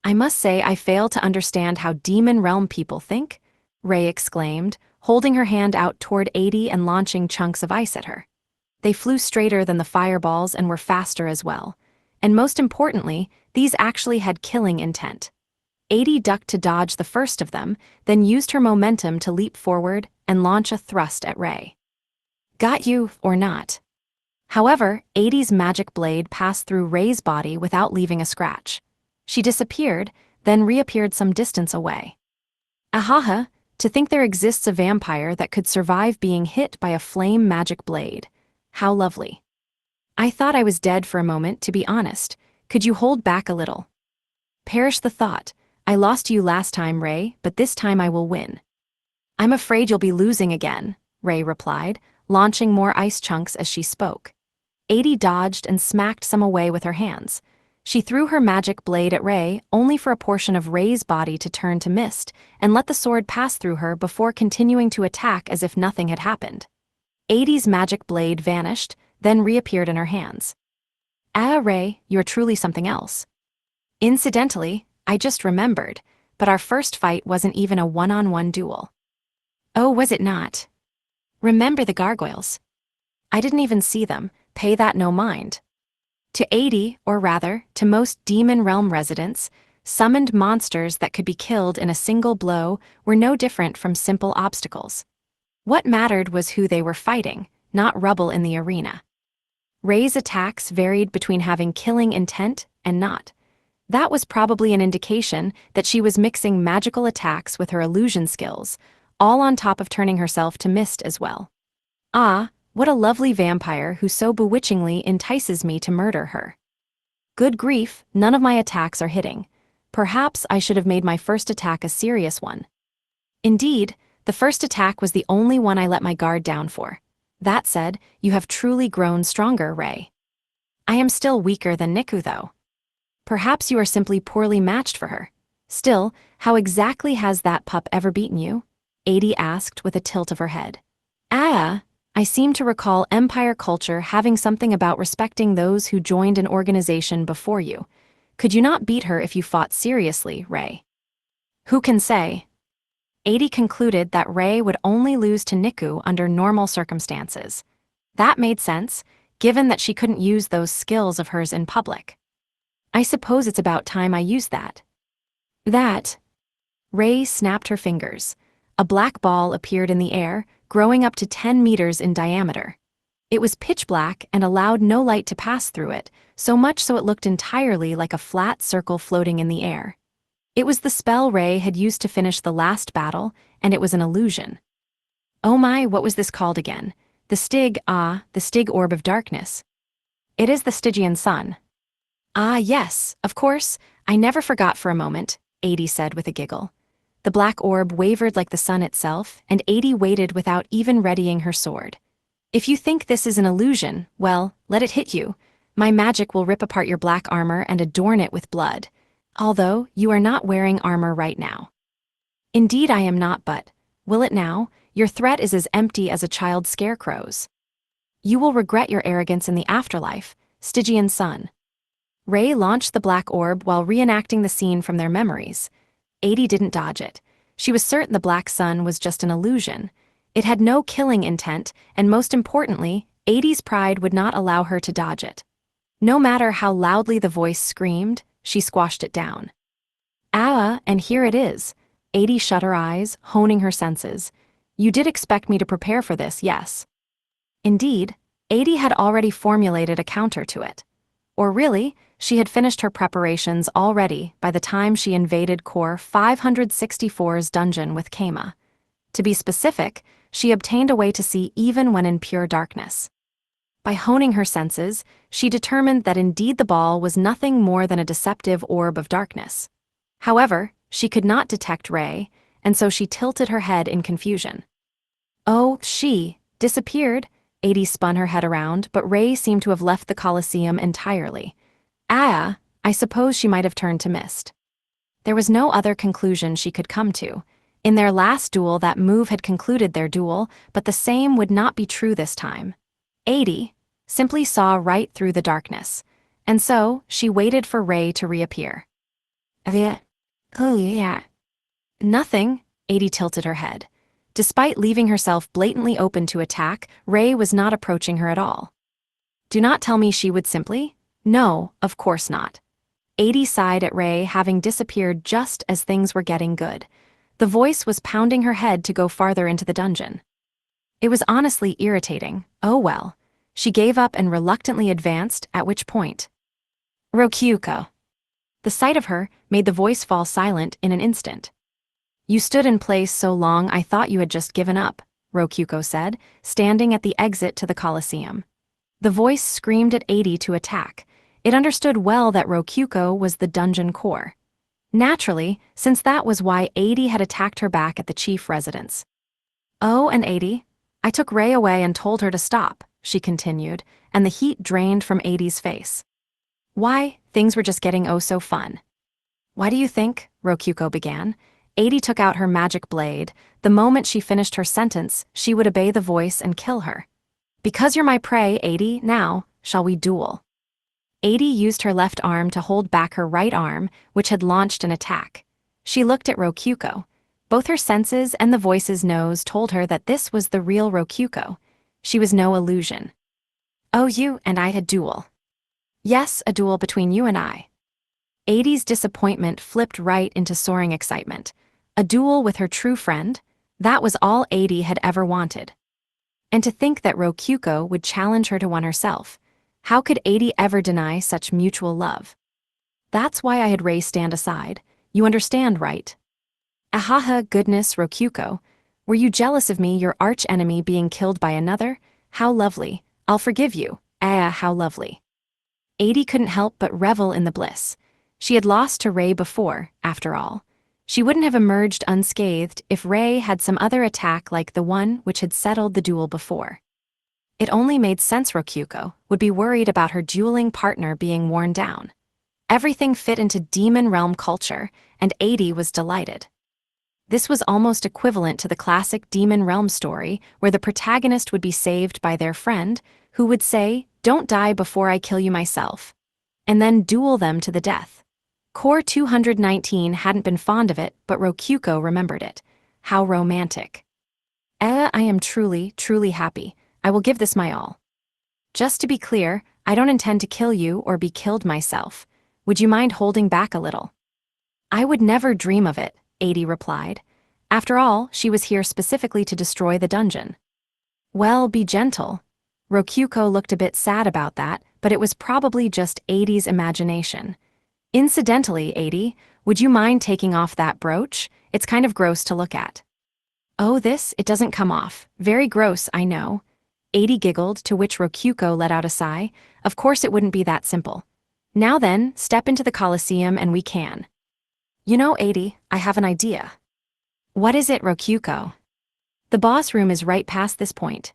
I must say I fail to understand how Demon Realm people think, Rei exclaimed, holding her hand out toward 80 and launching chunks of ice at her. They flew straighter than the fireballs and were faster as well. And most importantly, these actually had killing intent. 80 ducked to dodge the first of them, then used her momentum to leap forward and launch a thrust at Rei. Got you, or not. However, 80's magic blade passed through Rei's body without leaving a scratch. She disappeared, then reappeared some distance away. Ahaha, to think there exists a vampire that could survive being hit by a flame magic blade. How lovely. I thought I was dead for a moment, to be honest. Could you hold back a little? Perish the thought. I lost you last time, Rei, but this time I will win. I'm afraid you'll be losing again, Rei replied, launching more ice chunks as she spoke. 80 dodged and smacked some away with her hands. She threw her magic blade at Rei, only for a portion of Rei's body to turn to mist, and let the sword pass through her before continuing to attack as if nothing had happened. 80's magic blade vanished, then reappeared in her hands. Ah, Rei, you're truly something else. Incidentally, I just remembered, but our first fight wasn't even a one-on-one duel. Oh, was it not? Remember the gargoyles? I didn't even see them, pay that no mind. To 80, or rather, to most Demon Realm residents, summoned monsters that could be killed in a single blow were no different from simple obstacles. What mattered was who they were fighting, not rubble in the arena. Rei's attacks varied between having killing intent and not. That was probably an indication that she was mixing magical attacks with her illusion skills, all on top of turning herself to mist as well. Ah, what a lovely vampire who so bewitchingly entices me to murder her. Good grief, none of my attacks are hitting. Perhaps I should have made my first attack a serious one. Indeed, the first attack was the only one I let my guard down for. That said, you have truly grown stronger, Rei. I am still weaker than Niku, though. Perhaps you are simply poorly matched for her. Still, how exactly has that pup ever beaten you? 80 asked with a tilt of her head. I seem to recall Empire culture having something about respecting those who joined an organization before you. Could you not beat her if you fought seriously, Rei? Who can say? 80 concluded that Rei would only lose to Niku under normal circumstances. That made sense, given that she couldn't use those skills of hers in public. I suppose it's about time I used that. Rei snapped her fingers. A black ball appeared in the air, growing up to 10 meters in diameter. It was pitch black and allowed no light to pass through it, so much so it looked entirely like a flat circle floating in the air. It was the spell Rei had used to finish the last battle, and it was an illusion. Oh my, what was this called again? The Stig Orb of Darkness. It is the Stygian sun. Ah yes, of course, I never forgot for a moment, 80 said with a giggle. The black orb wavered like the sun itself, and 80 waited without even readying her sword. If you think this is an illusion, well, let it hit you. My magic will rip apart your black armor and adorn it with blood. Although, you are not wearing armor right now. Indeed I am not, but, will it now? Your threat is as empty as a child's scarecrow's. You will regret your arrogance in the afterlife, Stygian sun. Rei launched the black orb while reenacting the scene from their memories. 80 didn't dodge it. She was certain the black sun was just an illusion. It had no killing intent, and most importantly, 80's pride would not allow her to dodge it. No matter how loudly the voice screamed, she squashed it down. And here it is. 80 shut her eyes, honing her senses. You did expect me to prepare for this, yes. Indeed, 80 had already formulated a counter to it. Or really, she had finished her preparations already by the time she invaded Core 564's dungeon with Keima. To be specific, she obtained a way to see even when in pure darkness. By honing her senses, she determined that indeed the ball was nothing more than a deceptive orb of darkness. However, she could not detect Rei, and so she tilted her head in confusion. Oh, she disappeared? 80 spun her head around, but Rei seemed to have left the Colosseum entirely. I suppose she might have turned to mist. There was no other conclusion she could come to. In their last duel, that move had concluded their duel, but the same would not be true this time. 80 simply saw right through the darkness, and so she waited for Rei to reappear. Nothing, 80 tilted her head. Despite leaving herself blatantly open to attack, Rei was not approaching her at all. Do not tell me she would simply? No, of course not. 80 sighed at Rei, having disappeared just as things were getting good. The voice was pounding her head to go farther into the dungeon. It was honestly irritating. Oh well. She gave up and reluctantly advanced, at which point. Rokyuko. The sight of her made the voice fall silent in an instant. You stood in place so long I thought you had just given up, Rokyuko said, standing at the exit to the Colosseum. The voice screamed at 80 to attack. It understood well that Rokyuko was the dungeon core. Naturally, since that was why 80 had attacked her back at the chief residence. Oh, and 80. I took Rei away and told her to stop, she continued, and the heat drained from 80's face. Why, things were just getting oh so fun. Why do you think? Rokyuko began. 80 took out her magic blade. The moment she finished her sentence, she would obey the voice and kill her. Because you're my prey, 80, now, shall we duel? 80 used her left arm to hold back her right arm, which had launched an attack. She looked at Rokyuko. Both her senses and the voice's nose told her that this was the real Rokyuko. She was no illusion. Oh, you and I had duel. Yes, a duel between you and I. 80's disappointment flipped right into soaring excitement. A duel with her true friend? That was all 80 had ever wanted. And to think that Rokyuko would challenge her to one herself. How could 80 ever deny such mutual love? That's why I had Rei stand aside. You understand, right? Ahaha, goodness, Rokyuko. Were you jealous of me, your arch-enemy, being killed by another? How lovely. I'll forgive you. Ah, how lovely. 80 couldn't help but revel in the bliss. She had lost to Rei before, after all. She wouldn't have emerged unscathed if Rei had some other attack like the one which had settled the duel before. It only made sense Rokyuko would be worried about her dueling partner being worn down. Everything fit into demon realm culture, and 80 was delighted. This was almost equivalent to the classic demon realm story where the protagonist would be saved by their friend, who would say, "Don't die before I kill you myself," and then duel them to the death. Core 219 hadn't been fond of it, but Rokyuko remembered it. How romantic. I am truly, truly happy. I will give this my all. Just to be clear, I don't intend to kill you or be killed myself. Would you mind holding back a little? I would never dream of it, 80 replied. After all, she was here specifically to destroy the dungeon. Well, be gentle. Rokyuko looked a bit sad about that, but it was probably just 80's imagination. Incidentally, 80, would you mind taking off that brooch? It's kind of gross to look at. Oh, it doesn't come off. Very gross, I know. 80 giggled, to which Rokyuko let out a sigh. Of course it wouldn't be that simple. Now then, step into the Colosseum and we can. You know, 80, I have an idea. What is it, Rokyuko? The boss room is right past this point.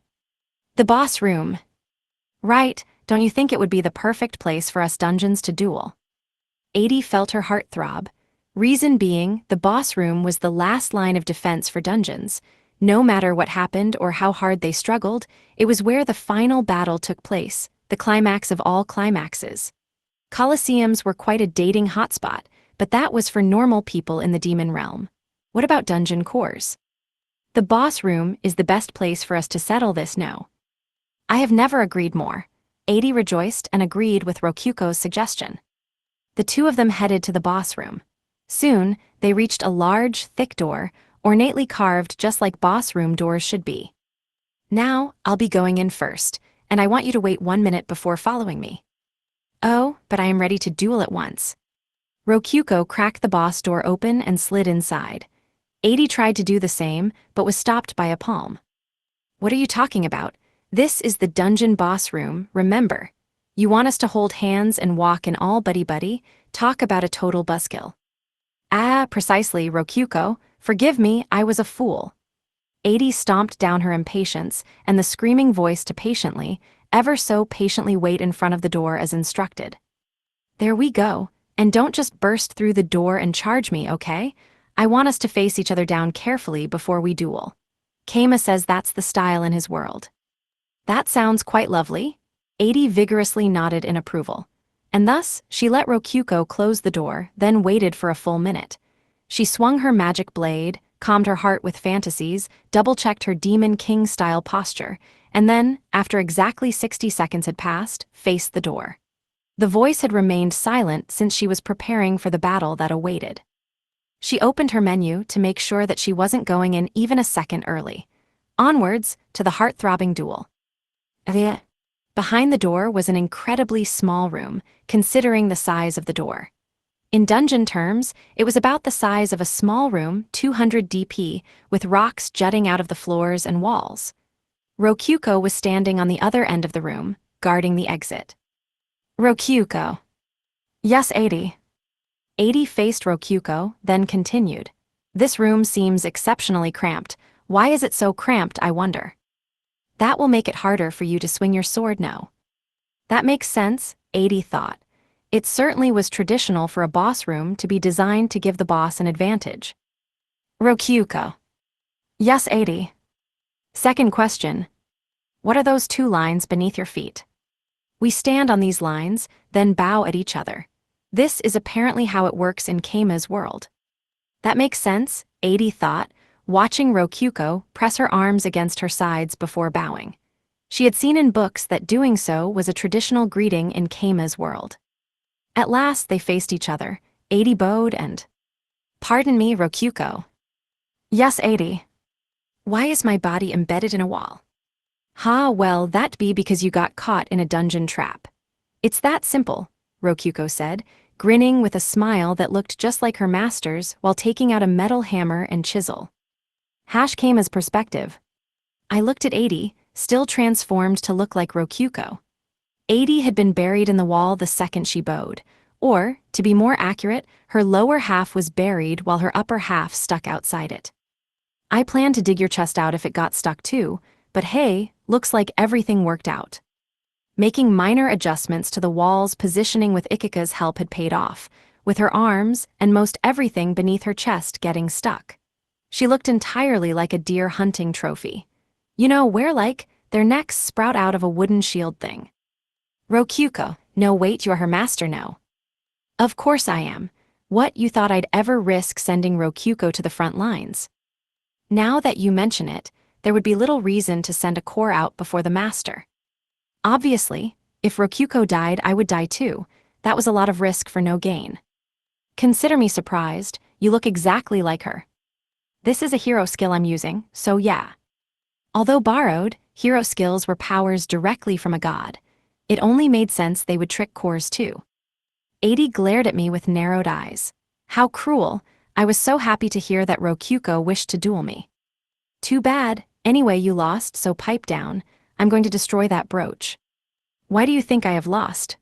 The boss room. Right, don't you think it would be the perfect place for us dungeons to duel? 80 felt her heart throb. Reason being, the boss room was the last line of defense for dungeons. No matter what happened or how hard they struggled, it was where the final battle took place, the climax of all climaxes. Colosseums were quite a dating hotspot, but that was for normal people in the demon realm. What about dungeon cores? The boss room is the best place for us to settle this, no? I have never agreed more. 80 rejoiced and agreed with Rokyuko's suggestion. The two of them headed to the boss room. Soon, they reached a large, thick door, ornately carved just like boss room doors should be. Now, I'll be going in first, and I want you to wait 1 minute before following me. Oh, but I am ready to duel at once. Rokyuko cracked the boss door open and slid inside. 80 tried to do the same, but was stopped by a palm. What are you talking about? This is the dungeon boss room, remember. You want us to hold hands and walk in all buddy-buddy? Talk about a total buzzkill. Ah, precisely, Rokyuko. Forgive me, I was a fool. 80 stomped down her impatience, and the screaming voice to patiently, ever so patiently wait in front of the door as instructed. There we go, and don't just burst through the door and charge me, okay? I want us to face each other down carefully before we duel. Keima says that's the style in his world. That sounds quite lovely. 80 vigorously nodded in approval. And thus, she let Rokyuko close the door, then waited for a full minute. She swung her magic blade, calmed her heart with fantasies, double-checked her Demon King-style posture, and then, after exactly 60 seconds had passed, faced the door. The voice had remained silent since she was preparing for the battle that awaited. She opened her menu to make sure that she wasn't going in even a second early. Onwards, to the heart-throbbing duel. Behind the door was an incredibly small room, considering the size of the door. In dungeon terms, it was about the size of a small room, 200 DP, with rocks jutting out of the floors and walls. Rokyuko was standing on the other end of the room, guarding the exit. Rokyuko. Yes, 80. 80 faced Rokyuko, then continued. This room seems exceptionally cramped. Why is it so cramped, I wonder? That will make it harder for you to swing your sword, no? That makes sense, 80 thought. It certainly was traditional for a boss room to be designed to give the boss an advantage. Rokyuko. Yes, 80. Second question. What are those 2 lines beneath your feet? We stand on these lines, then bow at each other. This is apparently how it works in Keima's world. That makes sense, 80 thought, watching Rokyuko press her arms against her sides before bowing. She had seen in books that doing so was a traditional greeting in Keima's world. At last they faced each other. 80 bowed and... Pardon me, Rokyuko. Yes, 80. Why is my body embedded in a wall? Well, that be because you got caught in a dungeon trap. It's that simple, Rokyuko said, grinning with a smile that looked just like her master's while taking out a metal hammer and chisel. Keima's perspective. I looked at 80, still transformed to look like Rokyuko. 80 had been buried in the wall the second she bowed, or, to be more accurate, her lower half was buried while her upper half stuck outside it. I planned to dig your chest out if it got stuck too, but hey, looks like everything worked out. Making minor adjustments to the wall's positioning with Ikika's help had paid off, with her arms and most everything beneath her chest getting stuck. She looked entirely like a deer hunting trophy. You know, where their necks sprout out of a wooden shield thing. Rokyuko, no wait, you are her master, no? Of course I am. What, you thought I'd ever risk sending Rokyuko to the front lines? Now that you mention it, there would be little reason to send a corps out before the master. Obviously, if Rokyuko died, I would die too. That was a lot of risk for no gain. Consider me surprised, you look exactly like her. This is a hero skill I'm using, so yeah. Although borrowed, hero skills were powers directly from a god. It only made sense they would trick cores too. 80 glared at me with narrowed eyes. How cruel, I was so happy to hear that Rokyuko wished to duel me. Too bad, anyway you lost, so pipe down, I'm going to destroy that brooch. Why do you think I have lost?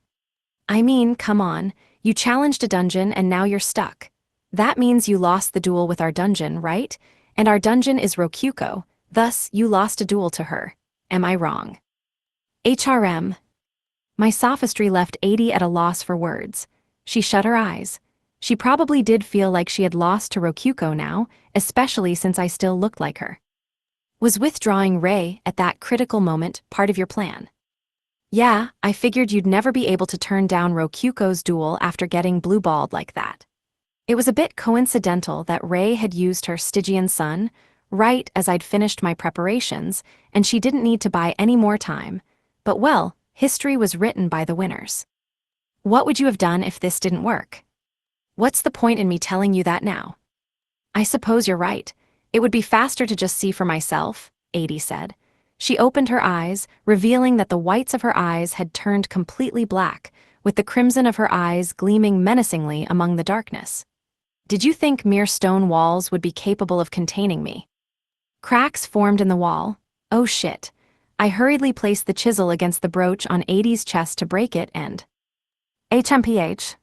I mean, come on, you challenged a dungeon and now you're stuck. That means you lost the duel with our dungeon, right? And our dungeon is Rokyuko, thus you lost a duel to her. Am I wrong? HRM. My sophistry left 80 at a loss for words. She shut her eyes. She probably did feel like she had lost to Rokyuko now, especially since I still looked like her. Was withdrawing Rei at that critical moment part of your plan? Yeah, I figured you'd never be able to turn down Rokyuko's duel after getting blue-balled like that. It was a bit coincidental that Rei had used her Stygian sun, right as I'd finished my preparations, and she didn't need to buy any more time. But well, history was written by the winners. What would you have done if this didn't work? What's the point in me telling you that now? I suppose you're right. It would be faster to just see for myself, 80 said. She opened her eyes, revealing that the whites of her eyes had turned completely black, with the crimson of her eyes gleaming menacingly among the darkness. Did you think mere stone walls would be capable of containing me? Cracks formed in the wall. Oh shit. I hurriedly placed the chisel against the brooch on 80's chest to break it and... HMPH.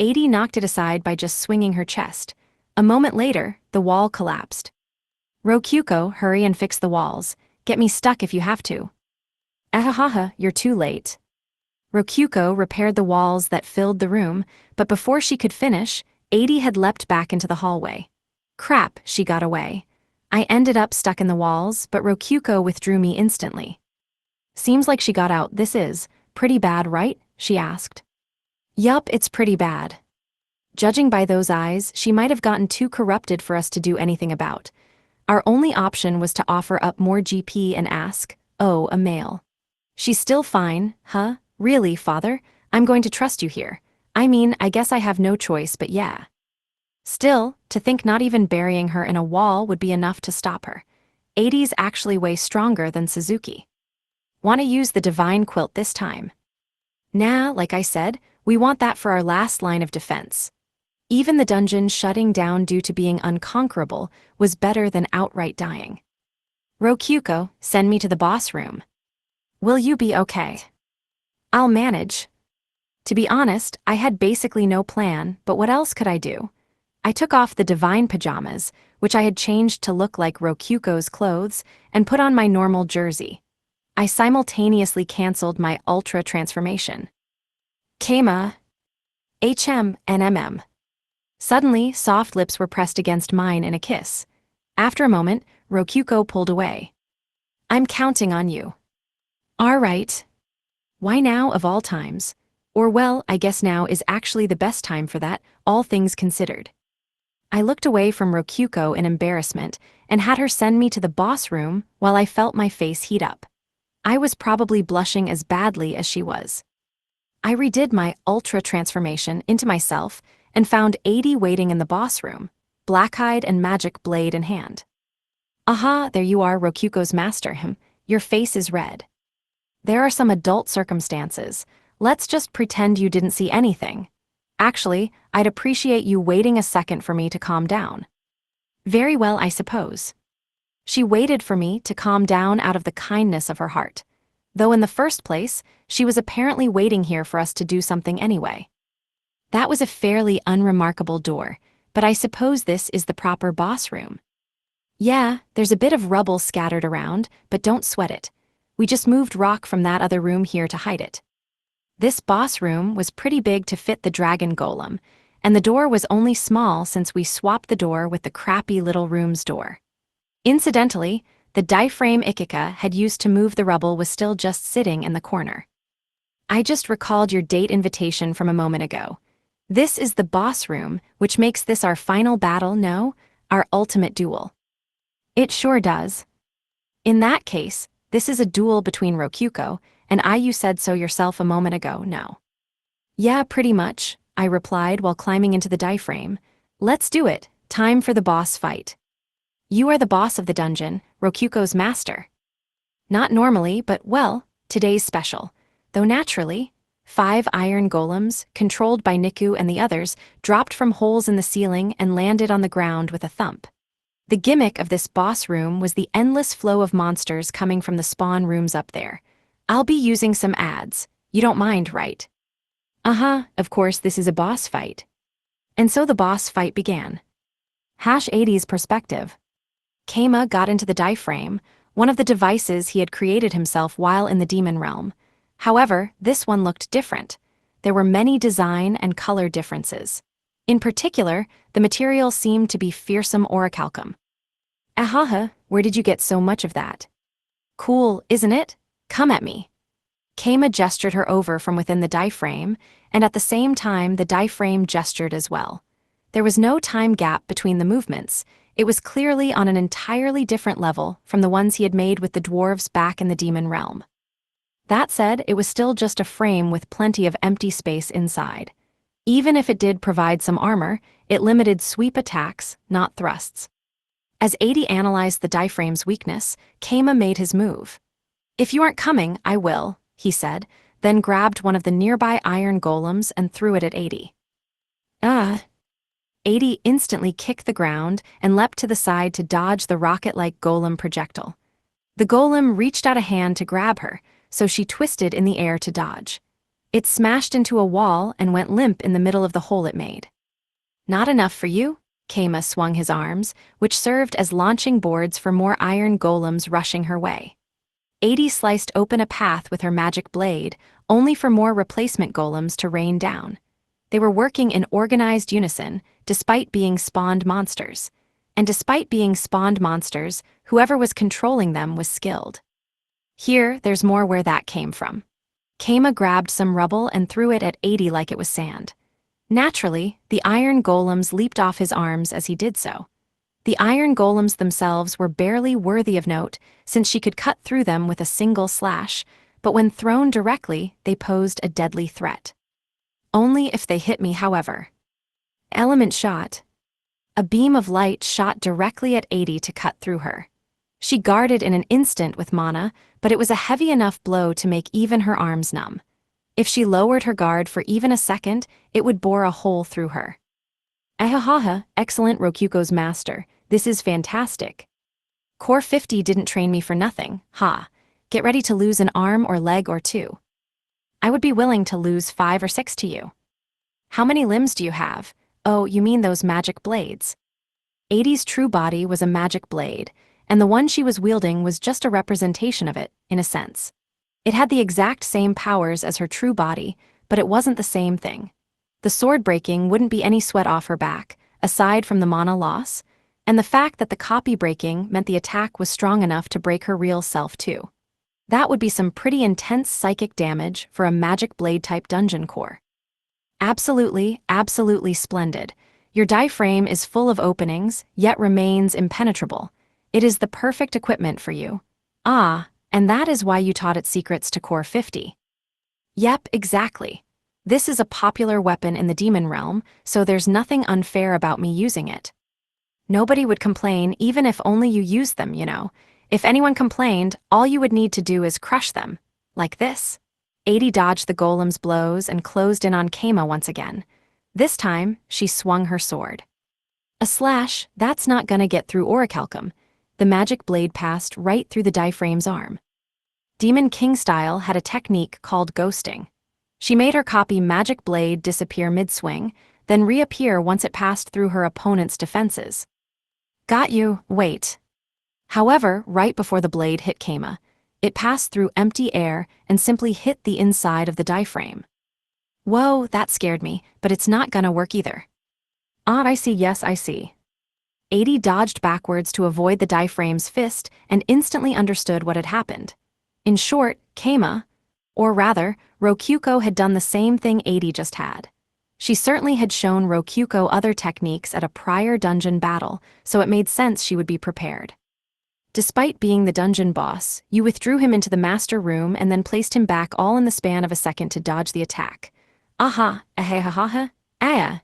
80 knocked it aside by just swinging her chest. A moment later, the wall collapsed. Rokyuko, hurry and fix the walls. Get me stuck if you have to. Ahahaha, you're too late. Rokyuko repaired the walls that filled the room, but before she could finish, 80 had leapt back into the hallway. Crap, she got away. I ended up stuck in the walls, but Rokyuko withdrew me instantly. Seems like she got out. This is pretty bad, right? She asked. Yup, it's pretty bad. Judging by those eyes, she might have gotten too corrupted for us to do anything about. Our only option was to offer up more GP and ask, oh, a male. She's still fine, huh? Really, father? I'm going to trust you here. I mean, I guess I have no choice, but yeah. Still, to think not even burying her in a wall would be enough to stop her. 80s actually way stronger than Suzuki. Want to use the divine quilt this time? Nah, like I said, we want that for our last line of defense. Even the dungeon shutting down due to being unconquerable was better than outright dying. Rokyuko, send me to the boss room. Will you be okay? I'll manage. To be honest, I had basically no plan, but what else could I do? I took off the divine pajamas, which I had changed to look like Rokyuko's clothes, and put on my normal jersey. I simultaneously canceled my ultra transformation. Keima. HM. Suddenly, soft lips were pressed against mine in a kiss. After a moment, Rokyuko pulled away. I'm counting on you. All right. Why now of all times? Or well, I guess now is actually the best time for that, all things considered. I looked away from Rokyuko in embarrassment and had her send me to the boss room while I felt my face heat up. I was probably blushing as badly as she was. I redid my ultra transformation into myself and found 80 waiting in the boss room, black-eyed and magic blade in hand. Aha, there you are, Rokyuko's master. Your face is red. There are some adult circumstances. Let's just pretend you didn't see anything. Actually, I'd appreciate you waiting a second for me to calm down. Very well, I suppose. She waited for me to calm down out of the kindness of her heart. Though in the first place, she was apparently waiting here for us to do something anyway. That was a fairly unremarkable door, but I suppose this is the proper boss room. Yeah, there's a bit of rubble scattered around, but don't sweat it. We just moved rock from that other room here to hide it. This boss room was pretty big to fit the dragon golem, and the door was only small since we swapped the door with the crappy little room's door. Incidentally, the diaphragm Ikika had used to move the rubble was still just sitting in the corner. I just recalled your date invitation from a moment ago. This is the boss room, which makes this our final battle, no? Our ultimate duel. It sure does. In that case, this is a duel between Rokyuko and I. You said so yourself a moment ago, no? Yeah, pretty much, I replied while climbing into the diaphragm. Let's do it, time for the boss fight. You are the boss of the dungeon, Rokyuko's master. Not normally, but well, today's special. Though naturally, 5 iron golems, controlled by Niku and the others, dropped from holes in the ceiling and landed on the ground with a thump. The gimmick of this boss room was the endless flow of monsters coming from the spawn rooms up there. I'll be using some ads. You don't mind, right? Of course this is a boss fight. And so the boss fight began. #80's perspective. Keima got into the diaphragm, one of the devices he had created himself while in the demon realm. However, this one looked different. There were many design and color differences. In particular, the material seemed to be fearsome orichalcum. Where did you get so much of that? Cool, isn't it? Come at me. Keima gestured her over from within the diaphragm, and at the same time the diaphragm gestured as well. There was no time gap between the movements. It was clearly on an entirely different level from the ones he had made with the dwarves back in the demon realm. That said, it was still just a frame with plenty of empty space inside. Even if it did provide some armor, it limited sweep attacks, not thrusts. As 80 analyzed the diaphragm's weakness, Keima made his move. If you aren't coming, I will, he said, then grabbed one of the nearby iron golems and threw it at 80. 80 instantly kicked the ground and leapt to the side to dodge the rocket-like golem projectile. The golem reached out a hand to grab her, so she twisted in the air to dodge. It smashed into a wall and went limp in the middle of the hole it made. Not enough for you? Keima swung his arms, which served as launching boards for more iron golems rushing her way. 80 sliced open a path with her magic blade, only for more replacement golems to rain down. They were working in organized unison, despite being spawned monsters. And despite being spawned monsters, whoever was controlling them was skilled. Here, there's more where that came from. Keima grabbed some rubble and threw it at 80 like it was sand. Naturally, the iron golems leaped off his arms as he did so. The iron golems themselves were barely worthy of note, since she could cut through them with a single slash, but when thrown directly, they posed a deadly threat. Only if they hit me, however. Element shot. A beam of light shot directly at 80 to cut through her. She guarded in an instant with mana, but it was a heavy enough blow to make even her arms numb. If she lowered her guard for even a second, it would bore a hole through her. Ahahaha, excellent Rokuko's master, this is fantastic. Core 50 didn't train me for nothing, ha. Get ready to lose an arm or leg or two. I would be willing to lose 5 or 6 to you. How many limbs do you have? Oh, you mean those magic blades. 80's true body was a magic blade, and the one she was wielding was just a representation of it, in a sense. It had the exact same powers as her true body, but it wasn't the same thing. The sword breaking wouldn't be any sweat off her back, aside from the mana loss, and the fact that the copy breaking meant the attack was strong enough to break her real self too. That would be some pretty intense psychic damage for a magic blade type dungeon core. Absolutely, absolutely splendid. Your diaphragm is full of openings, yet remains impenetrable. It is the perfect equipment for you. Ah, and that is why you taught its secrets to Core 50. Yep, exactly. This is a popular weapon in the demon realm, so there's nothing unfair about me using it. Nobody would complain even if only you used them, you know. If anyone complained, all you would need to do is crush them. Like this. 80 dodged the golem's blows and closed in on Keima once again. This time, she swung her sword. A slash, that's not gonna get through orichalcum. The magic blade passed right through the diaphragm's arm. Demon King style had a technique called ghosting. She made her copy magic blade disappear mid-swing, then reappear once it passed through her opponent's defenses. Got you, wait. However, right before the blade hit Keima, it passed through empty air and simply hit the inside of the diaphragm. Whoa, that scared me, but it's not gonna work either. Ah, I see, yes, I see. 80 dodged backwards to avoid the diaphragm's fist and instantly understood what had happened. In short, Keima, or rather, Rokuko had done the same thing 80 just had. She certainly had shown Rokuko other techniques at a prior dungeon battle, so it made sense she would be prepared. Despite being the dungeon boss, you withdrew him into the master room and then placed him back all in the span of a second to dodge the attack. Aha, ahahaha, ah,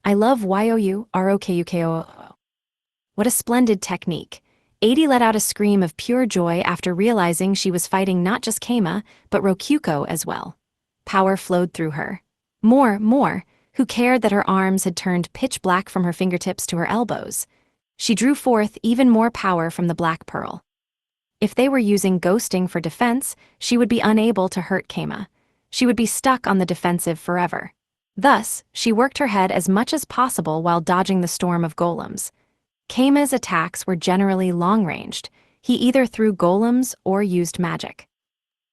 I love YOU, What a splendid technique. 80 let out a scream of pure joy after realizing she was fighting not just Keima, but Rokuko as well. Power flowed through her. More, who cared that her arms had turned pitch black from her fingertips to her elbows? She drew forth even more power from the black pearl. If they were using ghosting for defense, she would be unable to hurt Keima. She would be stuck on the defensive forever. Thus, she worked her head as much as possible while dodging the storm of golems. Keima's attacks were generally long-ranged. He either threw golems or used magic.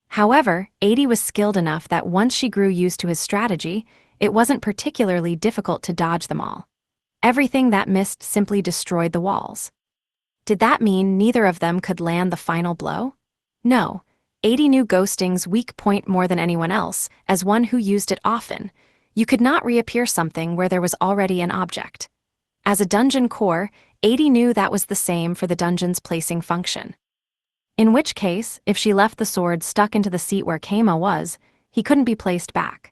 However, 80 was skilled enough that once she grew used to his strategy, it wasn't particularly difficult to dodge them all. Everything that missed simply destroyed the walls. Did that mean neither of them could land the final blow? No. 80 knew ghosting's weak point more than anyone else, as one who used it often. You could not reappear something where there was already an object. As a dungeon core, 80 knew that was the same for the dungeon's placing function. In which case, if she left the sword stuck into the seat where Keima was, he couldn't be placed back.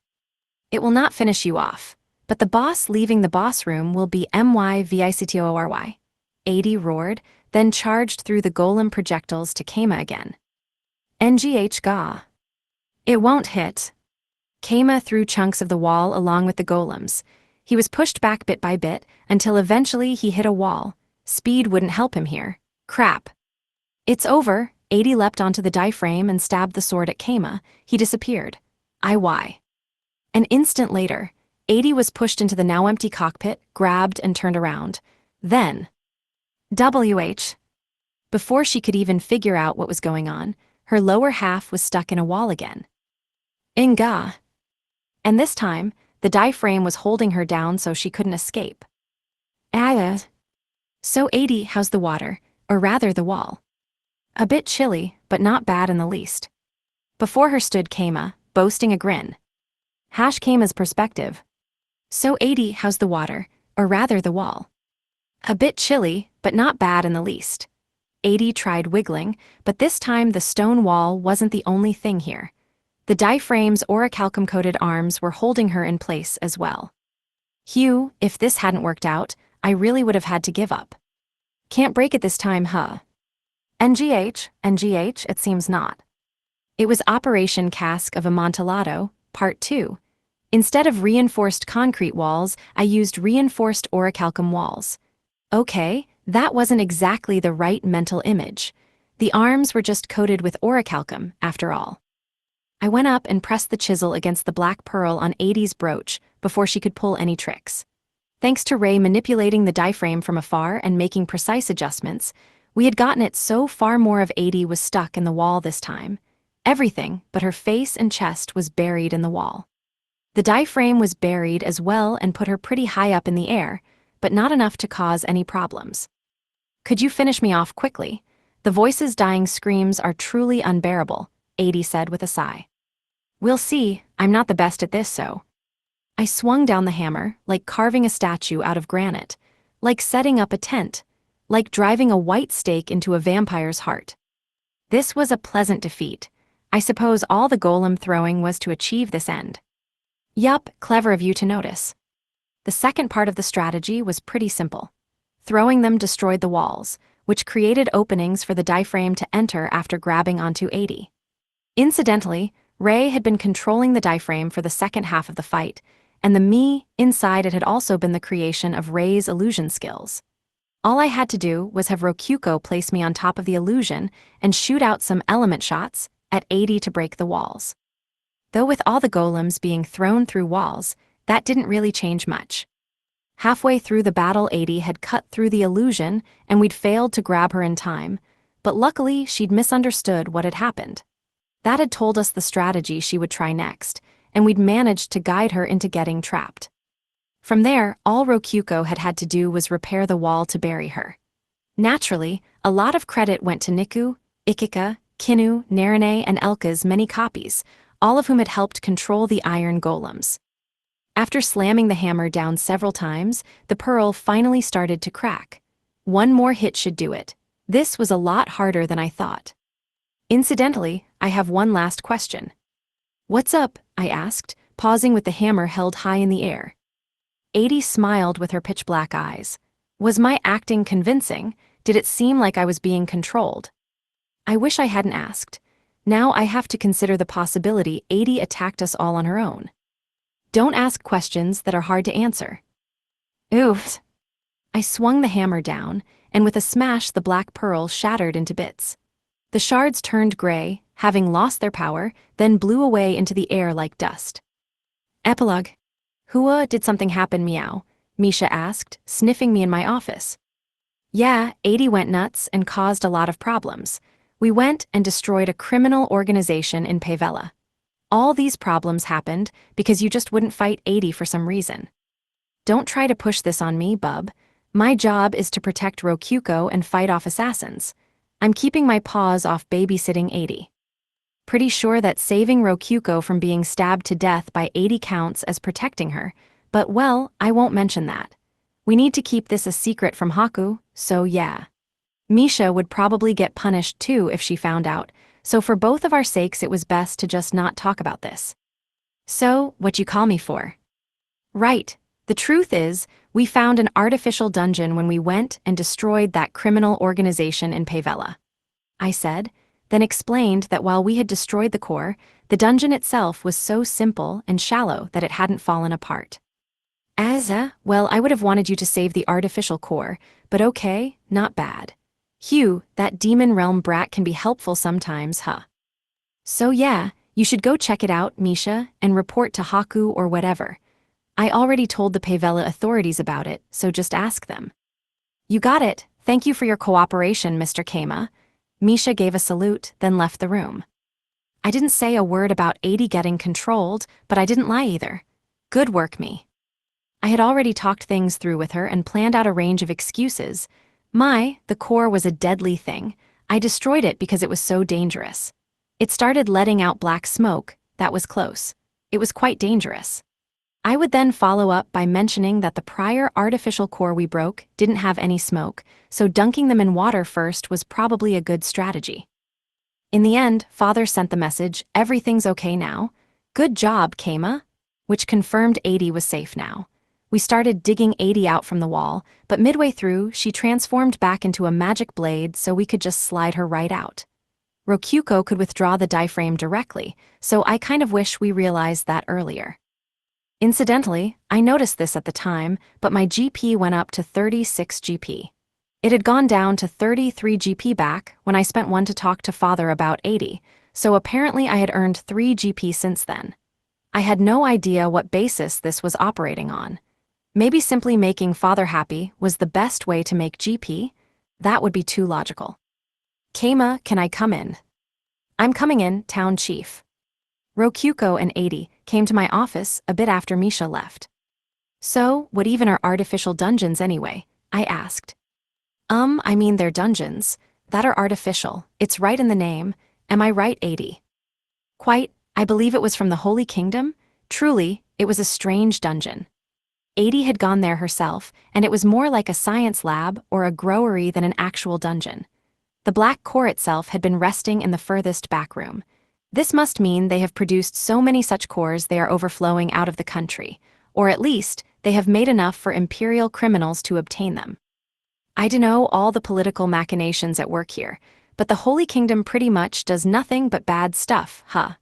It will not finish you off, but the boss leaving the boss room will be MYVICTORY. 80 roared, then charged through the golem projectiles to Keima again. NGH Ga. It won't hit. Keima threw chunks of the wall along with the golems. He was pushed back bit by bit until eventually he hit a wall. Speed wouldn't help him here. Crap. It's over. 80 leapt onto the diaphragm and stabbed the sword at Keima. He disappeared. IY. An instant later, 80 was pushed into the now empty cockpit, grabbed and turned around. Then, WH. Before she could even figure out what was going on, her lower half was stuck in a wall again. Inga. And this time, the diaphragm was holding her down so she couldn't escape. So 80, how's the water, or rather the wall? A bit chilly, but not bad in the least. Before her stood Keima, boasting a grin. Hash came as perspective. So 80, how's the water? Or rather the wall? A bit chilly, but not bad in the least. 80 tried wiggling, but this time the stone wall wasn't the only thing here. The diaphrame's orichalcum-coated arms were holding her in place as well. Hugh, if this hadn't worked out, I really would have had to give up. Can't break it this time, huh? NGH, it seems not. It was Operation Cask of Amontillado, Part 2. Instead of reinforced concrete walls, I used reinforced orichalcum walls. Okay, that wasn't exactly the right mental image. The arms were just coated with orichalcum, after all. I went up and pressed the chisel against the black pearl on 80's brooch before she could pull any tricks. Thanks to Ray manipulating the diaphragm from afar and making precise adjustments, we had gotten it so far more of 80 was stuck in the wall this time. Everything but her face and chest was buried in the wall. The diaphragm was buried as well and put her pretty high up in the air, but not enough to cause any problems. Could you finish me off quickly? The voice's dying screams are truly unbearable, 80 said with a sigh. We'll see, I'm not the best at this, so. I swung down the hammer, like carving a statue out of granite, like setting up a tent, like driving a white stake into a vampire's heart. This was a pleasant defeat. I suppose all the golem throwing was to achieve this end. Yup, clever of you to notice. The second part of the strategy was pretty simple. Throwing them destroyed the walls, which created openings for the diaphragm to enter after grabbing onto 80. Incidentally, Ray had been controlling the diaphragm for the second half of the fight, and the me inside it had also been the creation of Ray's illusion skills. All I had to do was have Rokyuko place me on top of the illusion and shoot out some element shots at 80 to break the walls. Though with all the golems being thrown through walls, that didn't really change much. Halfway through the battle, 80 had cut through the illusion and we'd failed to grab her in time, but luckily she'd misunderstood what had happened. That had told us the strategy she would try next, and we'd managed to guide her into getting trapped. From there, all Rokyuko had to do was repair the wall to bury her. Naturally, a lot of credit went to Niku, Ikika, Kinu, Narine, and Elka's many copies, all of whom had helped control the iron golems. After slamming the hammer down several times, the pearl finally started to crack. One more hit should do it. This was a lot harder than I thought. Incidentally, I have one last question. What's up? I asked, pausing with the hammer held high in the air. 80 smiled with her pitch-black eyes. Was my acting convincing? Did it seem like I was being controlled? I wish I hadn't asked. Now I have to consider the possibility 80 attacked us all on her own. Don't ask questions that are hard to answer. Oof. I swung the hammer down, and with a smash the black pearl shattered into bits. The shards turned gray, having lost their power, then blew away into the air like dust. Epilogue. Hua, did something happen, meow? Misha asked, sniffing me in my office. Yeah, 80 went nuts and caused a lot of problems. We went and destroyed a criminal organization in Pavella. All these problems happened because you just wouldn't fight 80 for some reason. Don't try to push this on me, bub. My job is to protect Rokyuko and fight off assassins. I'm keeping my paws off babysitting 80. Pretty sure that saving Rokyuko from being stabbed to death by 80 counts as protecting her, but well, I won't mention that. We need to keep this a secret from Haku, so yeah. Misha would probably get punished too if she found out, so for both of our sakes it was best to just not talk about this. So, what you call me for? Right, the truth is, we found an artificial dungeon when we went and destroyed that criminal organization in Pavella. I said, then explained that while we had destroyed the core, the dungeon itself was so simple and shallow that it hadn't fallen apart. Well, I would have wanted you to save the artificial core, but okay, not bad. Hugh, that demon realm brat can be helpful sometimes, huh? So yeah, you should go check it out, Misha, and report to Haku or whatever. I already told the Pavella authorities about it, so just ask them. You got it. Thank you for your cooperation, Mr. Kama. Misha gave a salute, then left the room. I didn't say a word about 80 getting controlled, but I didn't lie either. Good work, me. I had already talked things through with her and planned out a range of excuses. The core was a deadly thing. I destroyed it because it was so dangerous. It started letting out black smoke, that was close. it was quite dangerous. I would then follow up by mentioning that the prior artificial core we broke didn't have any smoke, so dunking them in water first was probably a good strategy. In the end, father sent the message, "Everything's okay now. Good job, Keima," which confirmed 80 was safe now. We started digging 80 out from the wall, but midway through, she transformed back into a magic blade so we could just slide her right out. Rokyuko could withdraw the diaphragm directly, so I kind of wish we realized that earlier. Incidentally, I noticed this at the time, but my GP went up to 36 GP. It had gone down to 33 GP back when I spent one to talk to father about 80, so apparently I had earned 3 GP since then. I had no idea what basis this was operating on. Maybe simply making father happy was the best way to make GP? That would be too logical. "Keima, can I come in?" "I'm coming in, town chief." Rokyuko and 80 came to my office a bit after Misha left. "So, what even are artificial dungeons anyway?" I asked. I mean they're dungeons. That are artificial, it's right in the name. Am I right, 80? "Quite, I believe it was from the Holy Kingdom. Truly, it was a strange dungeon." 80 had gone there herself, and it was more like a science lab or a growery than an actual dungeon. The black core itself had been resting in the furthest back room. This must mean they have produced so many such cores they are overflowing out of the country, or at least, they have made enough for imperial criminals to obtain them. I don't know all the political machinations at work here, but the Holy Kingdom pretty much does nothing but bad stuff, huh?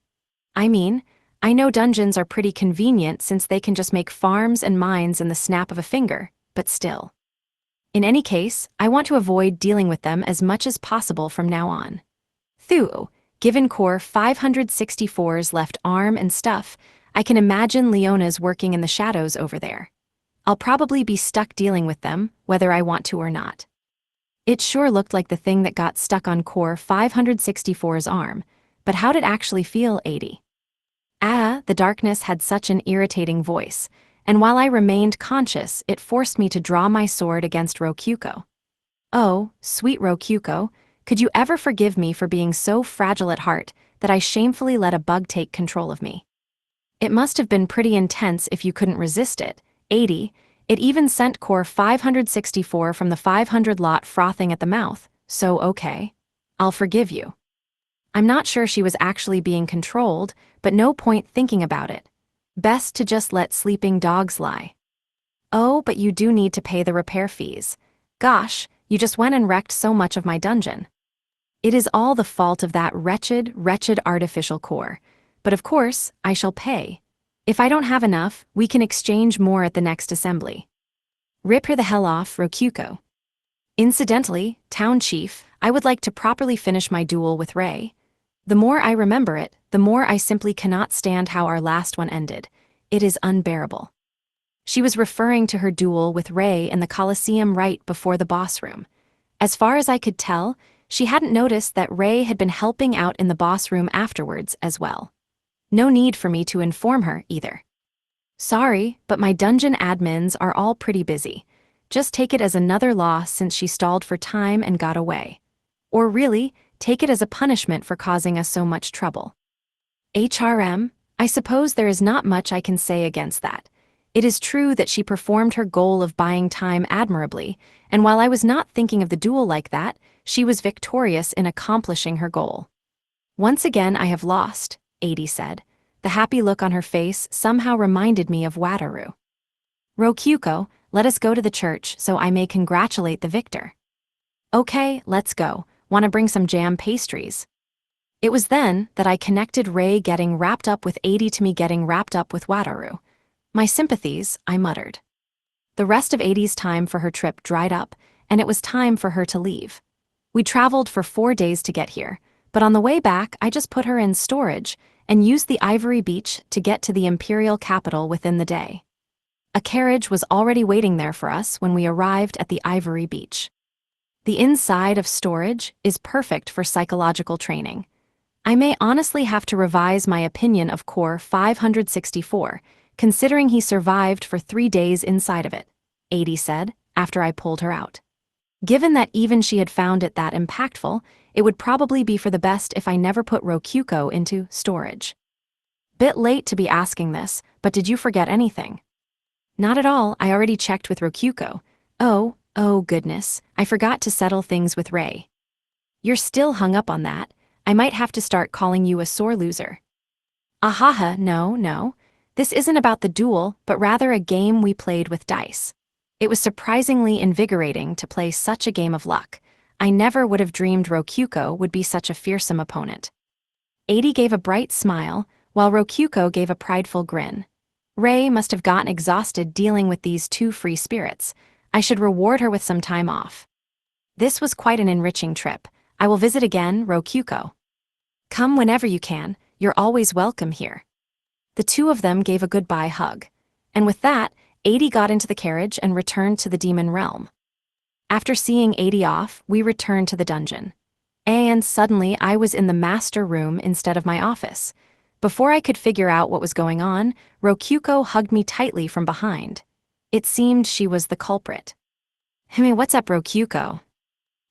I mean, I know dungeons are pretty convenient since they can just make farms and mines in the snap of a finger, but still. In any case, I want to avoid dealing with them as much as possible from now on. Given core 564's left arm and stuff, I can imagine Leona's working in the shadows over there. I'll probably be stuck dealing with them, whether I want to or not. It sure looked like the thing that got stuck on core 564's arm, but how'd it actually feel, 80? The darkness had such an irritating voice, and while I remained conscious, it forced me to draw my sword against Rokyuko. "Oh, sweet Rokyuko, could you ever forgive me for being so fragile at heart that I shamefully let a bug take control of me?" It must have been pretty intense if you couldn't resist it, 80. It even sent core 564 from the 500 lot frothing at the mouth, so okay. I'll forgive you. I'm not sure she was actually being controlled, but no point thinking about it. Best to just let sleeping dogs lie. "Oh, but you do need to pay the repair fees. Gosh, you just went and wrecked so much of my dungeon." "It is all the fault of that wretched artificial core. But of course, I shall pay. If I don't have enough, we can exchange more at the next assembly." "Rip her the hell off, Rokyuko." Incidentally, town chief, I would like to properly finish my duel with Ray. The more I remember it, the more I simply cannot stand how our last one ended. It is unbearable. She was referring to her duel with Ray in the Colosseum right before the boss room. As far as I could tell, she hadn't noticed that Ray had been helping out in the boss room afterwards as well. No need for me to inform her either. "Sorry, but my dungeon admins are all pretty busy. Just take it as another loss since she stalled for time and got away. Or really, take it as a punishment for causing us so much trouble." "HRM, I suppose there is not much I can say against that. It is true that she performed her goal of buying time admirably, and while I was not thinking of the duel like that, she was victorious in accomplishing her goal." "Once again I have lost," 80 said. The happy look on her face somehow reminded me of Wataru. "Rokyuko, let us go to the church so I may congratulate the victor." "Okay, let's go. Want to bring some jam pastries?" It was then that I connected Ray getting wrapped up with 80 to me getting wrapped up with Wataru. "My sympathies," I muttered. The rest of 80's time for her trip dried up, and it was time for her to leave. We traveled for 4 days to get here, but on the way back I just put her in storage and used the Ivory Beach to get to the imperial capital within the day. A carriage was already waiting there for us when we arrived at the Ivory Beach. The inside of storage is perfect for psychological training. I may honestly have to revise my opinion of Core 564, considering he survived for 3 days inside of it, 80 said, after I pulled her out. Given that even she had found it that impactful, it would probably be for the best if I never put Rokyuko into storage. Bit late to be asking this, but did you forget anything? Not at all, I already checked with Rokyuko. Oh goodness, I forgot to settle things with Ray. You're still hung up on that. I might have to start calling you a sore loser. Ahaha, no. This isn't about the duel, but rather a game we played with dice. It was surprisingly invigorating to play such a game of luck. I never would have dreamed Rokyuko would be such a fearsome opponent. 80 gave a bright smile, while Rokyuko gave a prideful grin. Ray must have gotten exhausted dealing with these two free spirits. I should reward her with some time off. This was quite an enriching trip. I will visit again, Rokyuko. Come whenever you can, you're always welcome here. The two of them gave a goodbye hug. And with that, 80 got into the carriage and returned to the demon realm. After seeing 80 off, we returned to the dungeon. And suddenly I was in the master room instead of my office. Before I could figure out what was going on, Rokyuko hugged me tightly from behind. It seemed she was the culprit. Hey, what's up, Rokyuko?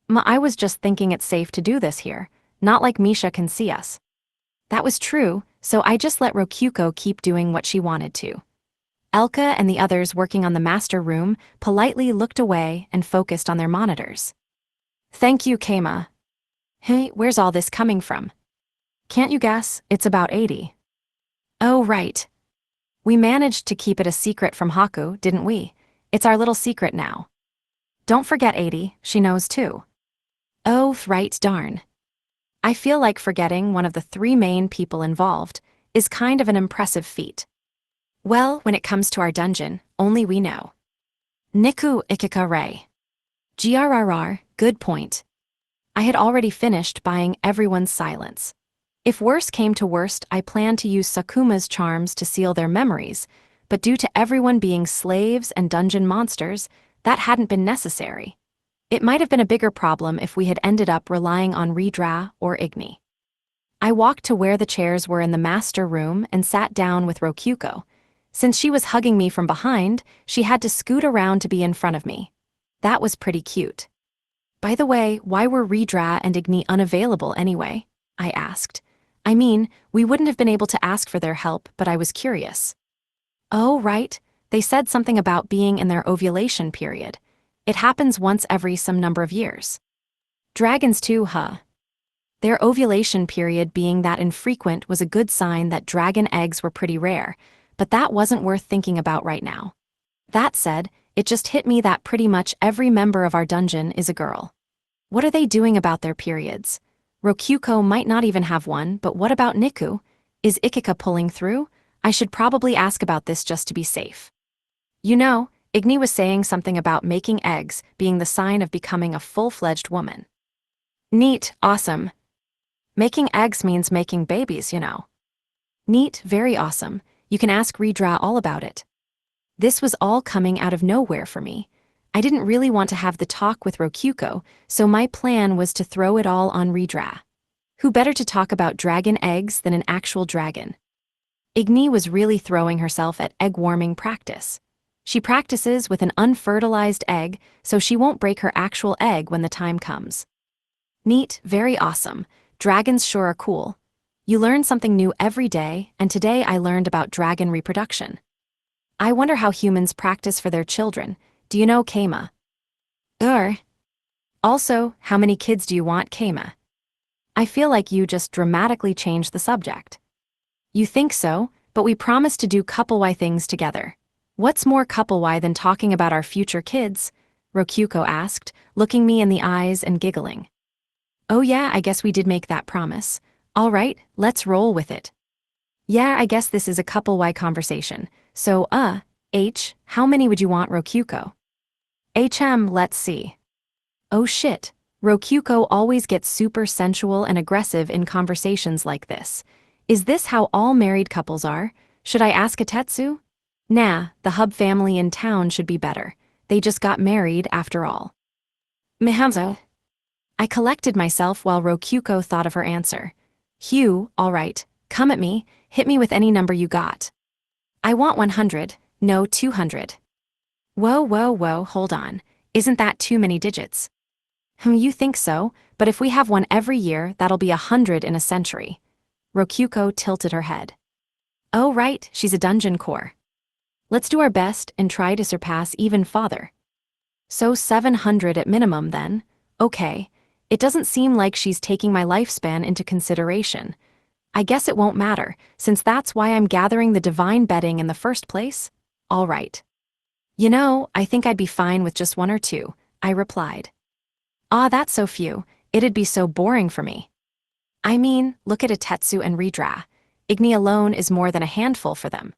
I was just thinking it's safe to do this here, not like Misha can see us. That was true, so I just let Rokyuko keep doing what she wanted to. Elka and the others working on the master room politely looked away and focused on their monitors. Thank you, Keima. Hey, where's all this coming from? Can't you guess? It's about 80. Oh, right. We managed to keep it a secret from Haku, didn't we? It's our little secret now. Don't forget 80, she knows too. Oh, right, darn. I feel like forgetting one of the three main people involved is kind of an impressive feat. Well, when it comes to our dungeon, only we know. Niku Ikika Rei. GRRR, good point. I had already finished buying everyone's silence. If worse came to worst, I planned to use Sakuma's charms to seal their memories, but due to everyone being slaves and dungeon monsters, that hadn't been necessary. It might have been a bigger problem if we had ended up relying on Redra or Igni. I walked to where the chairs were in the master room and sat down with Rokyuko. Since she was hugging me from behind, she had to scoot around to be in front of me. That was pretty cute. By the way, why were Redra and Igni unavailable anyway? I asked. I mean, we wouldn't have been able to ask for their help, but I was curious. Oh, right. They said something about being in their ovulation period. It happens once every some number of years. Dragons too, huh? Their ovulation period being that infrequent was a good sign that dragon eggs were pretty rare, but that wasn't worth thinking about right now. That said, it just hit me that pretty much every member of our dungeon is a girl. What are they doing about their periods? Rokyuko might not even have one, but what about Niku? Is Ikika pulling through? I should probably ask about this just to be safe. You know, Igni was saying something about making eggs being the sign of becoming a full-fledged woman. Neat, awesome. Making eggs means making babies, you know. Neat, very awesome. You can ask Redra all about it. This was all coming out of nowhere for me. I didn't really want to have the talk with Rokyuko, so my plan was to throw it all on Redra. Who better to talk about dragon eggs than an actual dragon? Igni was really throwing herself at egg-warming practice. She practices with an unfertilized egg, so she won't break her actual egg when the time comes. Neat, very awesome. Dragons sure are cool. You learn something new every day, and today I learned about dragon reproduction. I wonder how humans practice for their children. Do you know, Keima? Also, how many kids do you want, Keima? I feel like you just dramatically changed the subject. You think so, but we promised to do couple-wise things together. What's more couple-wise than talking about our future kids? Rokyuko asked, looking me in the eyes and giggling. Oh yeah, I guess we did make that promise. All right, let's roll with it. Yeah, I guess this is a couple-wise conversation. So, how many would you want, Rokyuko? Let's see. Oh shit, Rokyuko always gets super sensual and aggressive in conversations like this. Is this how all married couples are? Should I ask Atetsu? Nah, the Hub family in town should be better. They just got married after all. Mihamzo. I collected myself while Rokyuko thought of her answer. Hugh, all right, come at me, hit me with any number you got. I want 100, no 200. Whoa, hold on. Isn't that too many digits? You think so, but if we have one every year, that'll be 100 in a century. Rokyuko tilted her head. Oh right, she's a dungeon core. Let's do our best and try to surpass even farther. So 700 at minimum then. Okay. It doesn't seem like she's taking my lifespan into consideration. I guess it won't matter, since that's why I'm gathering the divine bedding in the first place. All right. You know, I think I'd be fine with just 1 or 2, I replied. Ah, that's so few. It'd be so boring for me. I mean, look at Itetsu and Ridra. Igni alone is more than a handful for them.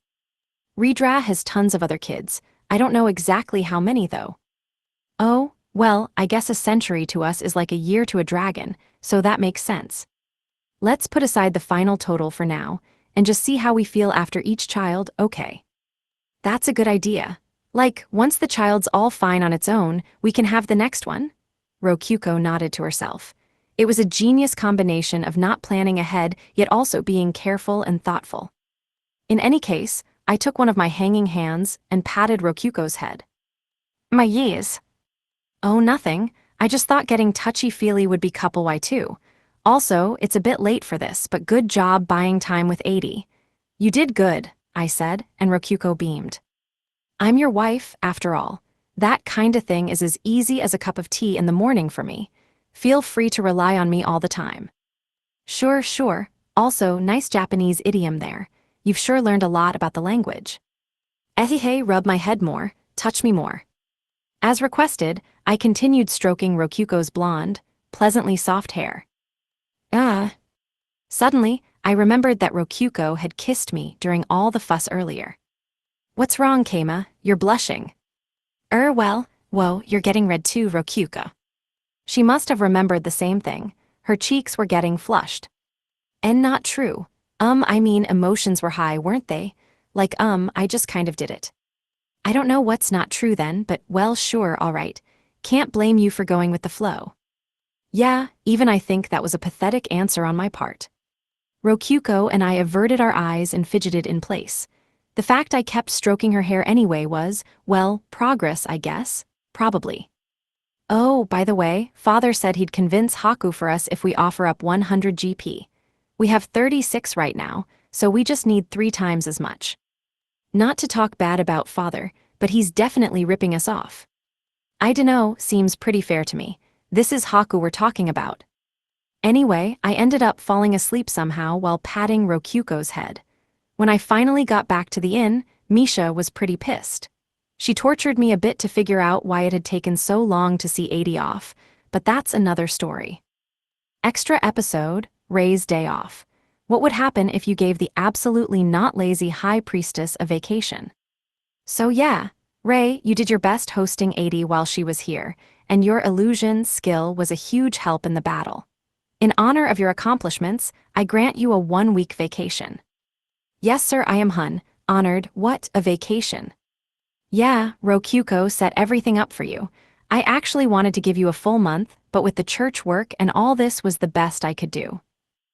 Ridra has tons of other kids. I don't know exactly how many though. Oh, well, I guess a century to us is like a year to a dragon, so that makes sense. Let's put aside the final total for now, and just see how we feel after each child, okay? That's a good idea. Like, once the child's all fine on its own, we can have the next one? Rokyuko nodded to herself. It was a genius combination of not planning ahead yet also being careful and thoughtful. In any case, I took one of my hanging hands and patted Rokyuko's head. My years. Oh, nothing. I just thought getting touchy-feely would be couple-y too. Also, it's a bit late for this, but good job buying time with 80. You did good, I said, and Rokyuko beamed. I'm your wife, after all. That kinda thing is as easy as a cup of tea in the morning for me. Feel free to rely on me all the time. Sure. Also, nice Japanese idiom there. You've sure learned a lot about the language. Ehihei, rub my head more, touch me more. As requested, I continued stroking Rokyuko's blonde, pleasantly soft hair. Suddenly, I remembered that Rokyuko had kissed me during all the fuss earlier. What's wrong, Keima? You're blushing. Whoa, you're getting red too, Rokyuko. She must have remembered the same thing. Her cheeks were getting flushed. And not true. I mean, emotions were high, weren't they? Like, I just kind of did it. I don't know what's not true then, but well, sure, all right. Can't blame you for going with the flow. Yeah, even I think that was a pathetic answer on my part. Rokyuko and I averted our eyes and fidgeted in place. The fact I kept stroking her hair anyway was, well, progress, I guess. Probably. Oh, by the way, father said he'd convince Haku for us if we offer up 100 GP. We have 36 right now, so we just need 3 times as much. Not to talk bad about father, but he's definitely ripping us off. I dunno, seems pretty fair to me. This is Haku we're talking about. Anyway, I ended up falling asleep somehow while patting Rokyuko's head. When I finally got back to the inn, Misha was pretty pissed. She tortured me a bit to figure out why it had taken so long to see 80 off, but that's another story. Extra episode, Ray's day off. What would happen if you gave the absolutely not lazy high priestess a vacation? So yeah, Ray, you did your best hosting 80 while she was here, and your illusion skill was a huge help in the battle. In honor of your accomplishments, I grant you a 1-week vacation. Yes, sir, I am honored. What, a vacation? Yeah, Rokyuko set everything up for you. I actually wanted to give you a full month, but with the church work and all this was the best I could do.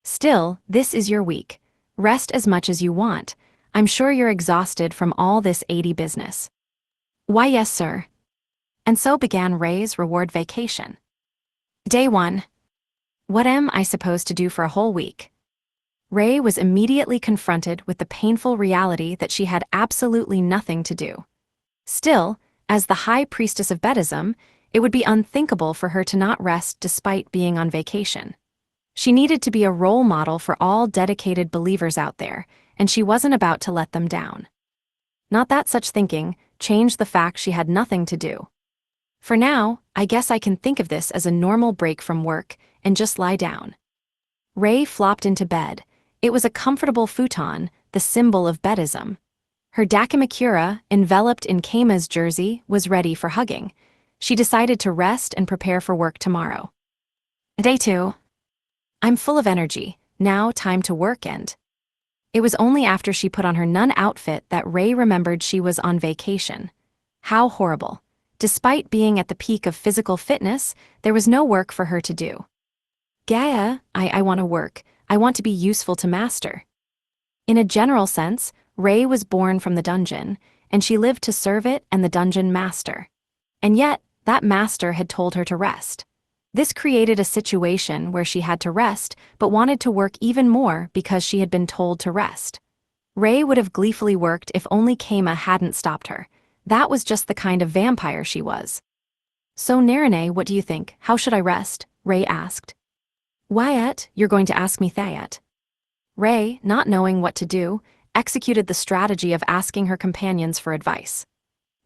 Still, this is your week. Rest as much as you want. I'm sure you're exhausted from all this 80 business. Why, yes, sir. And so began Ray's reward vacation. Day 1. What am I supposed to do for a whole week? Ray was immediately confronted with the painful reality that she had absolutely nothing to do. Still, as the high priestess of Buddhism, it would be unthinkable for her to not rest despite being on vacation. She needed to be a role model for all dedicated believers out there, and she wasn't about to let them down. Not that such thinking changed the fact she had nothing to do. For now, I guess I can think of this as a normal break from work and just lie down. Ray flopped into bed. It was a comfortable futon, the symbol of Buddhism. Her dakimakura, enveloped in Keima's jersey, was ready for hugging. She decided to rest and prepare for work tomorrow. Day 2. I'm full of energy. Now time to work and... It was only after she put on her nun outfit that Ray remembered she was on vacation. How horrible. Despite being at the peak of physical fitness, there was no work for her to do. Gaia, I want to work. I want to be useful to Master. In a general sense, Ray was born from the dungeon, and she lived to serve it and the dungeon master. And yet, that master had told her to rest. This created a situation where she had to rest, but wanted to work even more because she had been told to rest. Rei would have gleefully worked if only Keima hadn't stopped her. That was just the kind of vampire she was. So Narine, what do you think? How should I rest? Rei asked. Wyatt, you're going to ask me Thayat. Rei, not knowing what to do, executed the strategy of asking her companions for advice.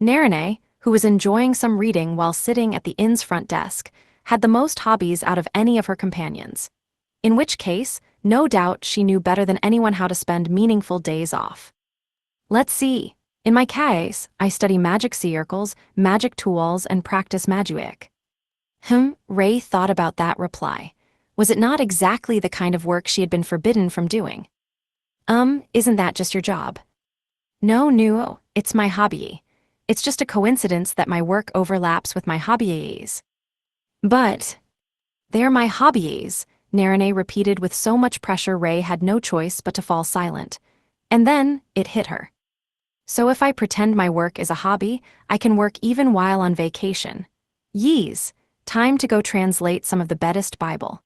Narine, who was enjoying some reading while sitting at the inn's front desk, had the most hobbies out of any of her companions. In which case, no doubt she knew better than anyone how to spend meaningful days off. Let's see. In my case, I study magic circles, magic tools, and practice magic. Rei thought about that reply. Was it not exactly the kind of work she had been forbidden from doing? Isn't that just your job? No, it's my hobby. It's just a coincidence that my work overlaps with my hobbies. But they're my hobbies, Narine repeated with so much pressure Rei had no choice but to fall silent. And then, it hit her. So if I pretend my work is a hobby, I can work even while on vacation. Yees, time to go translate some of the Buddhist Bible.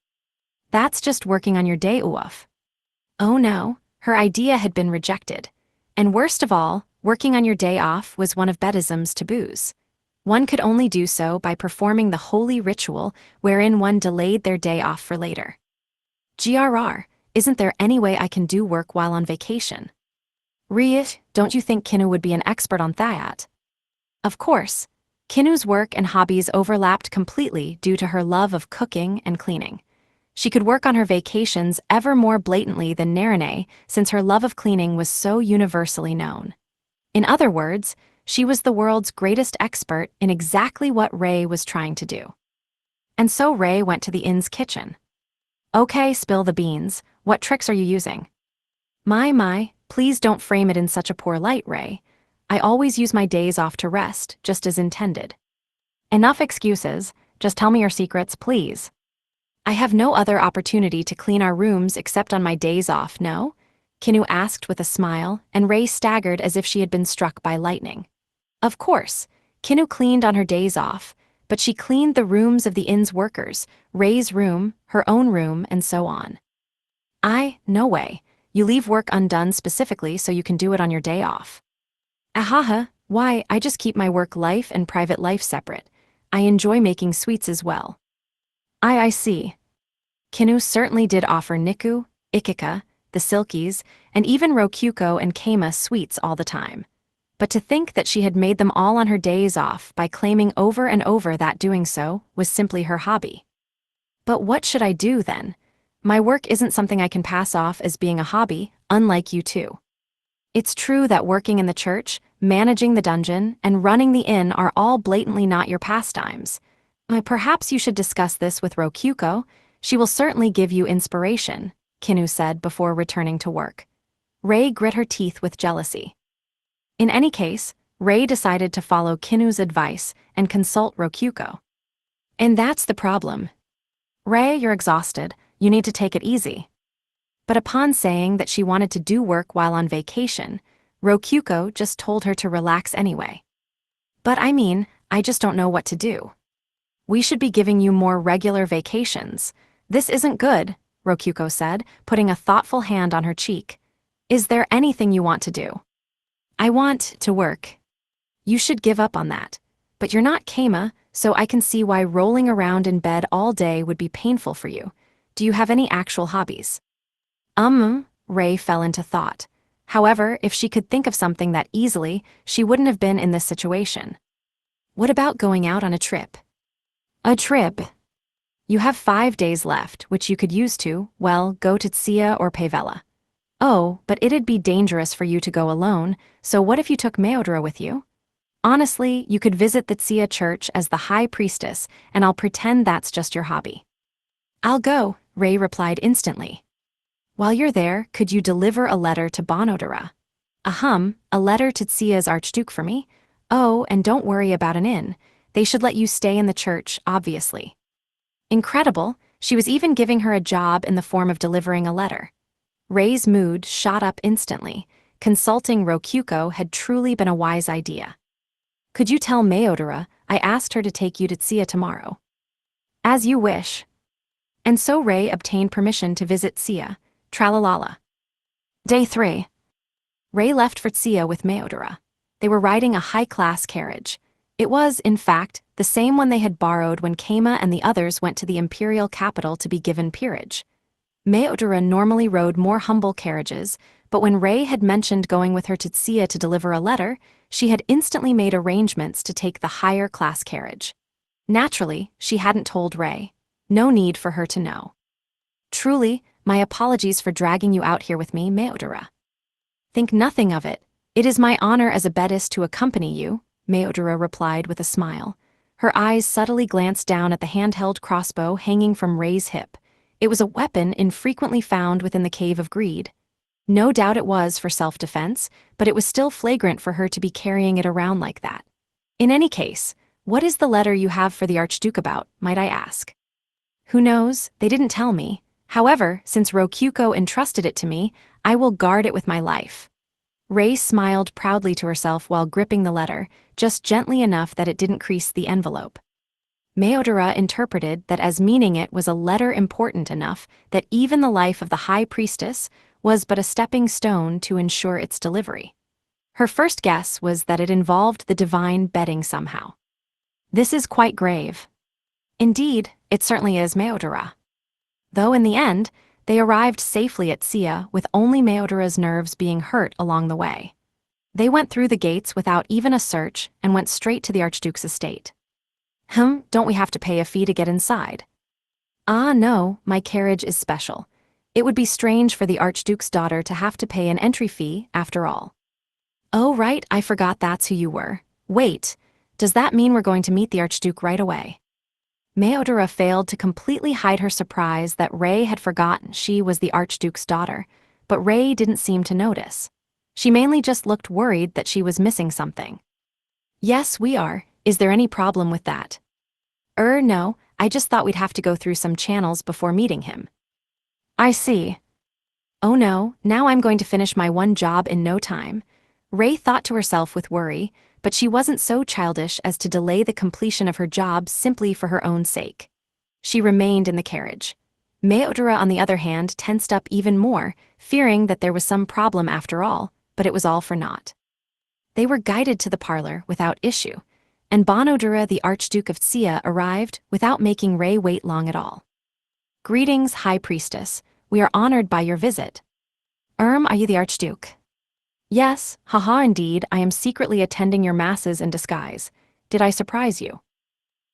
That's just working on your day off. Oh no, her idea had been rejected. And worst of all, working on your day off was one of Buddhism's taboos. One could only do so by performing the holy ritual wherein one delayed their day off for later. GRR, isn't there any way I can do work while on vacation? Riet, don't you think Kinu would be an expert on that? Of course. Kinu's work and hobbies overlapped completely due to her love of cooking and cleaning. She could work on her vacations ever more blatantly than Narine, since her love of cleaning was so universally known. In other words, she was the world's greatest expert in exactly what Rei was trying to do. And so Rei went to the inn's kitchen. Okay, spill the beans. What tricks are you using? My, please don't frame it in such a poor light, Rei. I always use my days off to rest, just as intended. Enough excuses, just tell me your secrets, please. I have no other opportunity to clean our rooms except on my days off, no? Kinu asked with a smile, and Rei staggered as if she had been struck by lightning. Of course, Kinu cleaned on her days off, but she cleaned the rooms of the inn's workers, Rei's room, her own room, and so on. No way. You leave work undone specifically so you can do it on your day off. Ahaha, why, I just keep my work life and private life separate. I enjoy making sweets as well. I see. Kinu certainly did offer Niku, Ikika, the Silkies, and even Rokyuko and Keima sweets all the time. But to think that she had made them all on her days off by claiming over and over that doing so was simply her hobby. But what should I do then? My work isn't something I can pass off as being a hobby, unlike you two. It's true that working in the church, managing the dungeon, and running the inn are all blatantly not your pastimes. Perhaps you should discuss this with Rokyuko. She will certainly give you inspiration, Kinu said before returning to work. Rei grit her teeth with jealousy. In any case, Rei decided to follow Kinu's advice and consult Rokyuko. And that's the problem. Rei, you're exhausted. You need to take it easy. But upon saying that she wanted to do work while on vacation, Rokyuko just told her to relax anyway. But I just don't know what to do. We should be giving you more regular vacations. This isn't good, Rokyuko said, putting a thoughtful hand on her cheek. Is there anything you want to do? I want to work. You should give up on that. But you're not Keima, so I can see why rolling around in bed all day would be painful for you. Do you have any actual hobbies? Rei fell into thought. However, if she could think of something that easily, she wouldn't have been in this situation. What about going out on a trip? A trip? You have 5 days left, which you could use to, well, go to Tsia or Pavella. Oh, but it'd be dangerous for you to go alone, so what if you took Meodora with you? Honestly, you could visit the Tsia church as the high priestess, and I'll pretend that's just your hobby. I'll go, Rei replied instantly. While you're there, could you deliver a letter to Bonodora? A letter to Tsia's Archduke for me? Oh, and don't worry about an inn. They should let you stay in the church, obviously. Incredible, she was even giving her a job in the form of delivering a letter. Rei's mood shot up instantly. Consulting Rokyuko had truly been a wise idea. Could you tell Meodora I asked her to take you to Tsia tomorrow? As you wish. And so Rei obtained permission to visit Tsia. Tralalala. Day 3. Rei left for Tsuya with Meodora. They were riding a high-class carriage. It was, in fact, the same one they had borrowed when Keima and the others went to the imperial capital to be given peerage. Meodora normally rode more humble carriages, but when Rei had mentioned going with her to Tsuya to deliver a letter, she had instantly made arrangements to take the higher-class carriage. Naturally, she hadn't told Rei. No need for her to know. Truly, my apologies for dragging you out here with me, Meodora. Think nothing of it. It is my honor as a Bedist to accompany you, Meodora replied with a smile. Her eyes subtly glanced down at the handheld crossbow hanging from Rei's hip. It was a weapon infrequently found within the Cave of Greed. No doubt it was for self-defense, but it was still flagrant for her to be carrying it around like that. In any case, what is the letter you have for the Archduke about, might I ask? Who knows, they didn't tell me. However, since Rokyuko entrusted it to me, I will guard it with my life. Rei smiled proudly to herself while gripping the letter, just gently enough that it didn't crease the envelope. Meodora interpreted that as meaning it was a letter important enough that even the life of the High Priestess was but a stepping stone to ensure its delivery. Her first guess was that it involved the divine bedding somehow. This is quite grave. Indeed, it certainly is, Meodora. Though in the end, they arrived safely at Tsuya with only Meodora's nerves being hurt along the way. They went through the gates without even a search and went straight to the Archduke's estate. Don't we have to pay a fee to get inside? Ah, no, my carriage is special. It would be strange for the Archduke's daughter to have to pay an entry fee, after all. Oh right, I forgot that's who you were. Wait, does that mean we're going to meet the Archduke right away? Meodora failed to completely hide her surprise that Rei had forgotten she was the Archduke's daughter, but Rei didn't seem to notice. She mainly just looked worried that she was missing something. Yes, we are. Is there any problem with that? No, I just thought we'd have to go through some channels before meeting him. I see. Oh no, now I'm going to finish my one job in no time. Rei thought to herself with worry, but she wasn't so childish as to delay the completion of her job simply for her own sake. She remained in the carriage. Meodora, on the other hand, tensed up even more, fearing that there was some problem after all, but it was all for naught. They were guided to the parlor without issue, and Bonodura, the Archduke of Tsuya, arrived without making Rei wait long at all. Greetings, High Priestess. We are honored by your visit. Are you the Archduke? Yes, haha indeed, I am secretly attending your masses in disguise. Did I surprise you?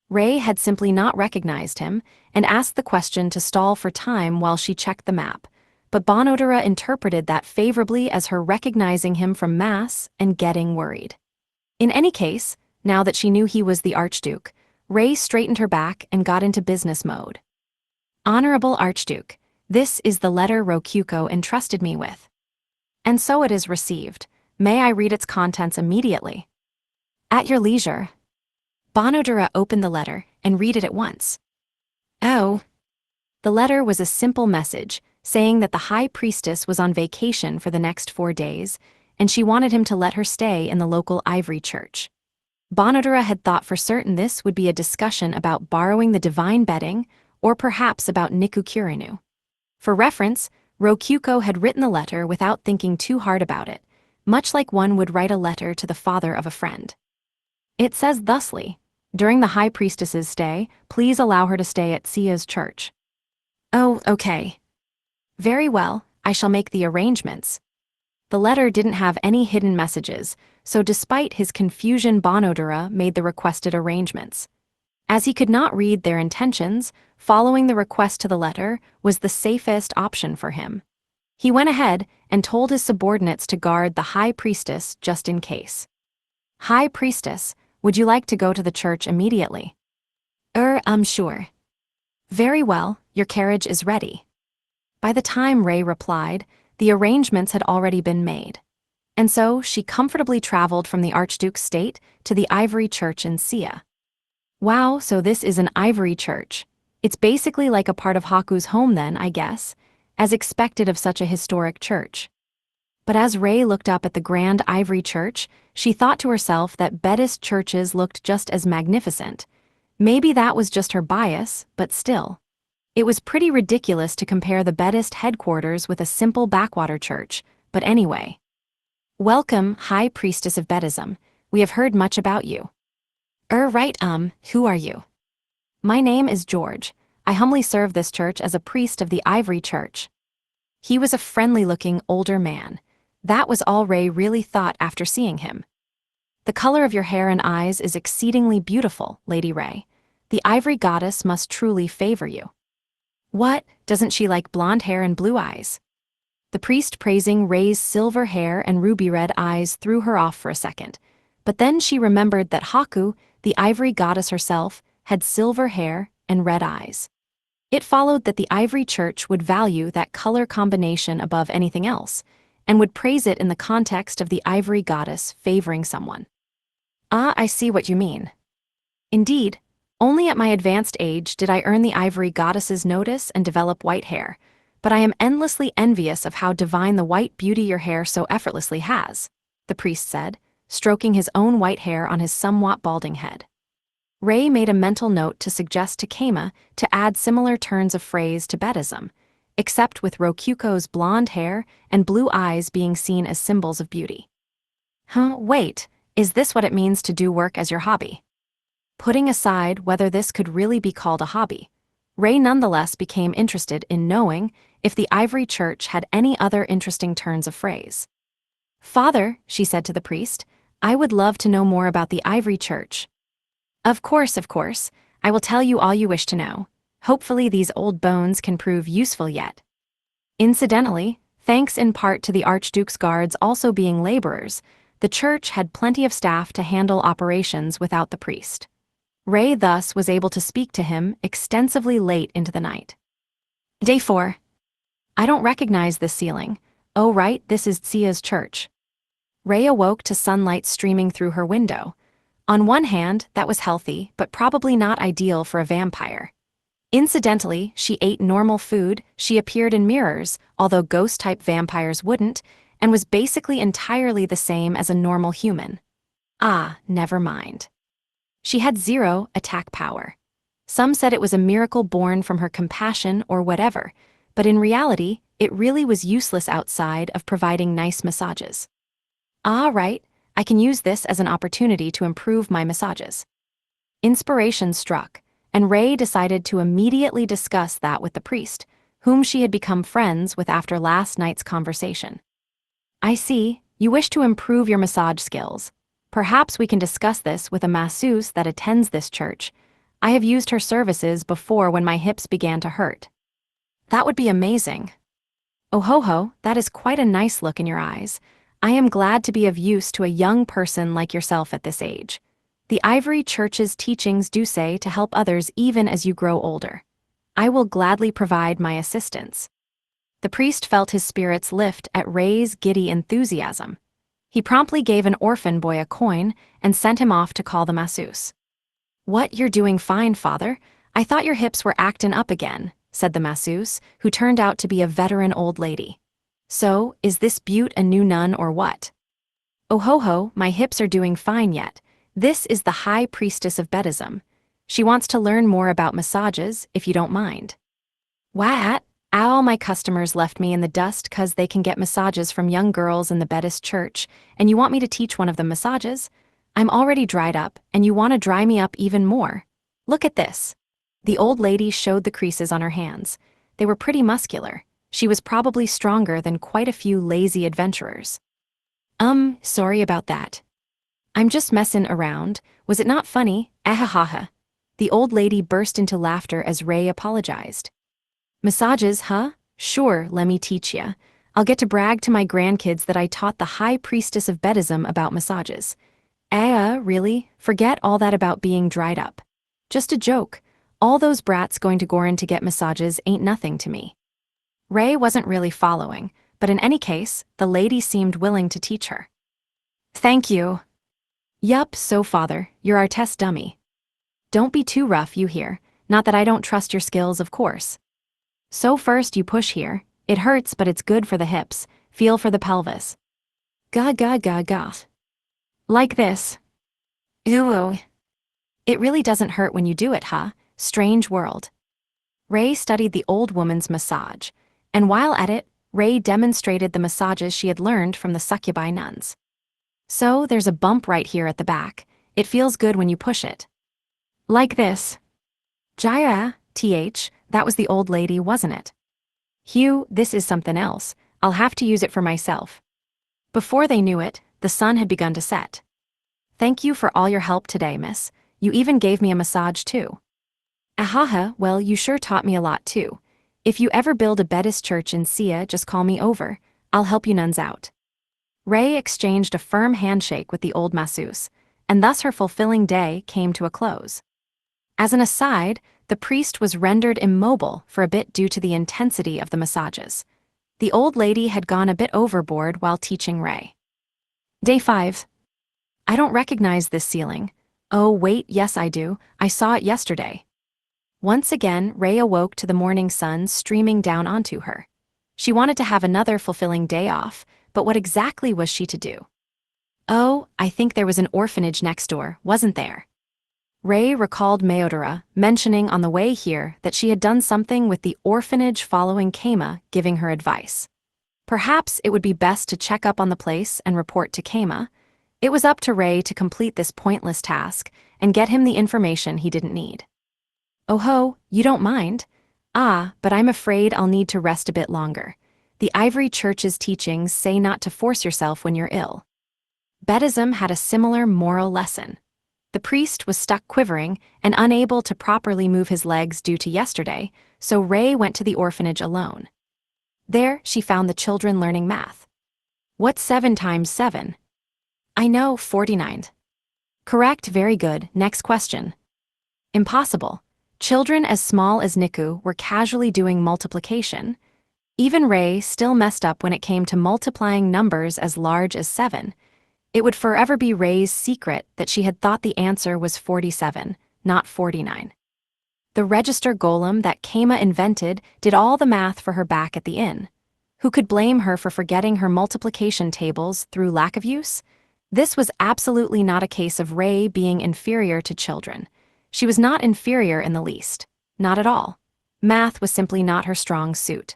Rei had simply not recognized him and asked the question to stall for time while she checked the map, but Bonodura interpreted that favorably as her recognizing him from mass and getting worried. In any case, now that she knew he was the Archduke, Rei straightened her back and got into business mode. Honorable Archduke, this is the letter Rokyuko entrusted me with. And so it is received. May I read its contents immediately? At your leisure. Bonodura opened the letter and read it at once. Oh. The letter was a simple message saying that the High Priestess was on vacation for the next 4 days, and she wanted him to let her stay in the local ivory church. Bonodura had thought for certain this would be a discussion about borrowing the divine bedding, or perhaps about Nikukirinu. For reference, Rokyuko had written the letter without thinking too hard about it, much like one would write a letter to the father of a friend. It says thusly, during the High Priestess's stay, please allow her to stay at Tsuya's church. Oh, okay. Very well, I shall make the arrangements. The letter didn't have any hidden messages, so despite his confusion, Bonodura made the requested arrangements. As he could not read their intentions, following the request to the letter was the safest option for him. He went ahead and told his subordinates to guard the High Priestess just in case. High Priestess, would you like to go to the church immediately? I'm sure. Very well, your carriage is ready. By the time Rei replied, the arrangements had already been made. And so she comfortably traveled from the Archduke's state to the Ivory Church in Tsuya. Wow, so this is an ivory church. It's basically like a part of Haku's home then, I guess, as expected of such a historic church. But as Rei looked up at the grand ivory church, she thought to herself that Bedist churches looked just as magnificent. Maybe that was just her bias, but still. It was pretty ridiculous to compare the Bedist headquarters with a simple backwater church, but anyway. Welcome, High Priestess of Buddhism. We have heard much about you. Right, who are you? My name is George. I humbly serve this church as a priest of the Ivory Church. He was a friendly-looking, older man. That was all Ray really thought after seeing him. The color of your hair and eyes is exceedingly beautiful, Lady Ray. The Ivory Goddess must truly favor you. What, doesn't she like blonde hair and blue eyes? The priest praising Ray's silver hair and ruby-red eyes threw her off for a second. But then she remembered that Haku, the Ivory Goddess herself, had silver hair and red eyes. It followed that the Ivory Church would value that color combination above anything else, and would praise it in the context of the Ivory Goddess favoring someone. Ah, I see what you mean. Indeed, only at my advanced age did I earn the Ivory Goddess's notice and develop white hair, but I am endlessly envious of how divine the white beauty your hair so effortlessly has, the priest said, stroking his own white hair on his somewhat balding head. Ray made a mental note to suggest to Kama to add similar turns of phrase to Buddhism, except with Rokuko's blonde hair and blue eyes being seen as symbols of beauty. Wait, is this what it means to do work as your hobby? Putting aside whether this could really be called a hobby, Ray nonetheless became interested in knowing if the Ivory Church had any other interesting turns of phrase. Father, she said to the priest, I would love to know more about the Ivory Church. Of course, I will tell you all you wish to know. Hopefully these old bones can prove useful yet. Incidentally, thanks in part to the Archduke's guards also being laborers, the church had plenty of staff to handle operations without the priest. Ray thus was able to speak to him extensively late into the night. Day 4. I don't recognize this ceiling. Oh right, this is Tsia's church. Ray awoke to sunlight streaming through her window. On one hand, that was healthy, but probably not ideal for a vampire. Incidentally, she ate normal food, she appeared in mirrors, although ghost-type vampires wouldn't, and was basically entirely the same as a normal human. Ah, never mind. She had 0 attack power. Some said it was a miracle born from her compassion or whatever, but in reality, it really was useless outside of providing nice massages. Ah, right. I can use this as an opportunity to improve my massages. Inspiration struck, and Ray decided to immediately discuss that with the priest, whom she had become friends with after last night's conversation. I see, you wish to improve your massage skills. Perhaps we can discuss this with a masseuse that attends this church. I have used her services before when my hips began to hurt. That would be amazing. Oh ho ho, that is quite a nice look in your eyes. I am glad to be of use to a young person like yourself at this age. The Ivory Church's teachings do say to help others even as you grow older. I will gladly provide my assistance. The priest felt his spirits lift at Ray's giddy enthusiasm. He promptly gave an orphan boy a coin and sent him off to call the masseuse. What, you're doing fine, father? I thought your hips were actin' up again, said the masseuse, who turned out to be a veteran old lady. So, is this beaut a new nun or what? Oh ho ho, my hips are doing fine yet. This is the High Priestess of Buddhism. She wants to learn more about massages, if you don't mind. What? All my customers left me in the dust 'cause they can get massages from young girls in the Buddhist church, and you want me to teach one of them massages? I'm already dried up, and you want to dry me up even more. Look at this. The old lady showed the creases on her hands. They were pretty muscular. She was probably stronger than quite a few lazy adventurers. Sorry about that. I'm just messin' around. Was it not funny? Ahahaha. The old lady burst into laughter as Ray apologized. Massages, huh? Sure, let me teach ya. I'll get to brag to my grandkids that I taught the High Priestess of Buddhism about massages. Really? Forget all that about being dried up. Just a joke. All those brats going to Gorin to get massages ain't nothing to me. Ray wasn't really following, but in any case, the lady seemed willing to teach her. Thank you. Yup, so father, you're our test dummy. Don't be too rough, you hear. Not that I don't trust your skills, of course. So first you push here. It hurts, but it's good for the hips. Feel for the pelvis. Ga. Like this. Ooh. It really doesn't hurt when you do it, huh? Strange world. Ray studied the old woman's massage, and while at it, Rei demonstrated the massages she had learned from the succubi nuns. So, there's a bump right here at the back. It feels good when you push it. Like this. Jaya, that was the old lady, wasn't it? Hugh, this is something else. I'll have to use it for myself. Before they knew it, the sun had begun to set. Thank you for all your help today, miss. You even gave me a massage too. Ahaha, well, you sure taught me a lot too. If you ever build a Buddhist church in Sia, just call me over. I'll help you nuns out. Rei exchanged a firm handshake with the old masseuse, and thus her fulfilling day came to a close. As an aside, the priest was rendered immobile for a bit due to the intensity of the massages. The old lady had gone a bit overboard while teaching Rei. Day 5. I don't recognize this ceiling. Oh wait, yes I do, I saw it yesterday. Once again, Rei awoke to the morning sun streaming down onto her. She wanted to have another fulfilling day off, but what exactly was she to do? Oh, I think there was an orphanage next door, wasn't there? Rei recalled Mayodora mentioning on the way here that she had done something with the orphanage following Keima giving her advice. Perhaps it would be best to check up on the place and report to Keima. It was up to Rei to complete this pointless task and get him the information he didn't need. Oh ho, you don't mind? Ah, but I'm afraid I'll need to rest a bit longer. The Ivory Church's teachings say not to force yourself when you're ill. Buddhism had a similar moral lesson. The priest was stuck quivering and unable to properly move his legs due to yesterday, so Rei went to the orphanage alone. There, she found the children learning math. What's 7 times 7? I know, 49. Correct, very good, next question. Impossible. Children as small as Niku were casually doing multiplication. Even Rei still messed up when it came to multiplying numbers as large as 7. It would forever be Rei's secret that she had thought the answer was 47, not 49. The register golem that Keima invented did all the math for her back at the inn. Who could blame her for forgetting her multiplication tables through lack of use? This was absolutely not a case of Rei being inferior to children. She was not inferior in the least. Not at all. Math was simply not her strong suit.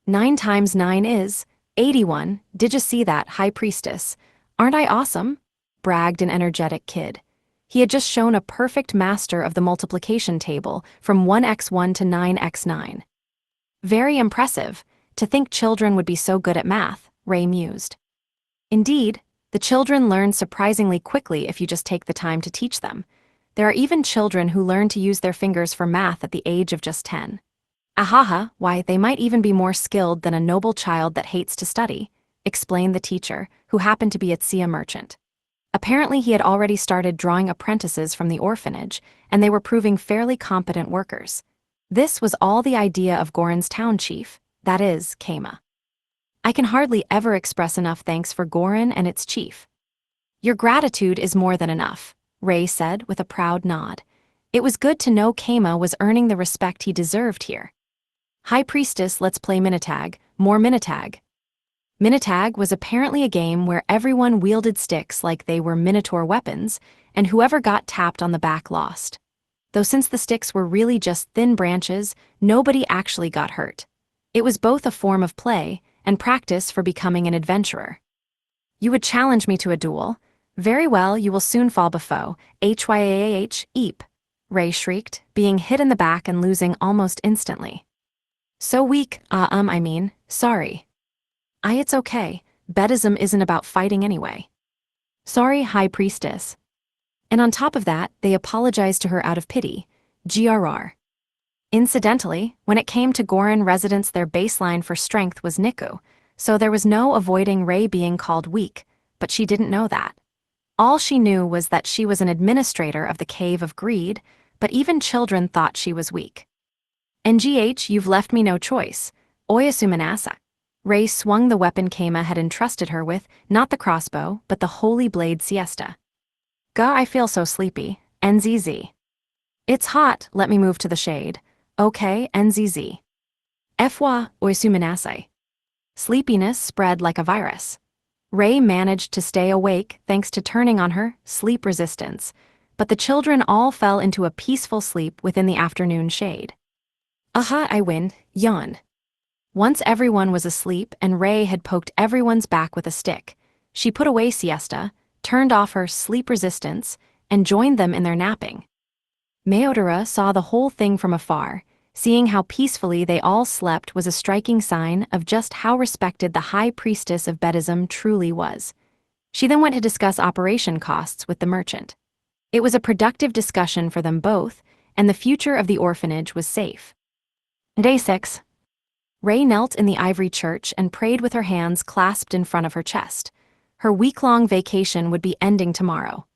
9 times 9 is 81. Did you see that, High Priestess? Aren't I awesome? Bragged an energetic kid. He had just shown a perfect master of the multiplication table from 1x1 to 9x9. Very impressive. To think children would be so good at math, Rei mused. Indeed, the children learn surprisingly quickly if you just take the time to teach them. There are even children who learn to use their fingers for math at the age of just 10. Ahaha, why, they might even be more skilled than a noble child that hates to study, explained the teacher, who happened to be a Sia merchant. Apparently he had already started drawing apprentices from the orphanage, and they were proving fairly competent workers. This was all the idea of Goran's town chief, that is, Keima. I can hardly ever express enough thanks for Goran and its chief. Your gratitude is more than enough, Rei said with a proud nod. It was good to know Keima was earning the respect he deserved here. High Priestess, let's play Minitag, more Minitag. Minitag was apparently a game where everyone wielded sticks like they were Minotaur weapons, and whoever got tapped on the back lost. Though since the sticks were really just thin branches, nobody actually got hurt. It was both a form of play and practice for becoming an adventurer. You would challenge me to a duel? Very well, you will soon fall before, eep, Rei shrieked, being hit in the back and losing almost instantly. So weak, sorry. It's okay, Buddhism isn't about fighting anyway. Sorry, High Priestess. And on top of that, they apologized to her out of pity, grr. Incidentally, when it came to Goran residents, their baseline for strength was Niku, so there was no avoiding Rei being called weak, but she didn't know that. All she knew was that she was an administrator of the Cave of Greed, but even children thought she was weak. NGH, you've left me no choice. Oyasumanasa. Rei swung the weapon Keima had entrusted her with, not the crossbow, but the holy blade siesta. Gah, I feel so sleepy. NZZ. It's hot, let me move to the shade. Okay, NZZ. Fwa, Oyasumanasai. Sleepiness spread like a virus. Rei managed to stay awake thanks to turning on her sleep resistance, but the children all fell into a peaceful sleep within the afternoon shade. Aha, I win, yawn. Once everyone was asleep and Ray had poked everyone's back with a stick, she put away siesta, turned off her sleep resistance, and joined them in their napping. Meodora saw the whole thing from afar. Seeing how peacefully they all slept was a striking sign of just how respected the high priestess of Buddhism truly was. She then went to discuss operation costs with the merchant. It was a productive discussion for them both, and the future of the orphanage was safe. Day 6. Ray knelt in the ivory church and prayed with her hands clasped in front of her chest. Her week-long vacation would be ending tomorrow.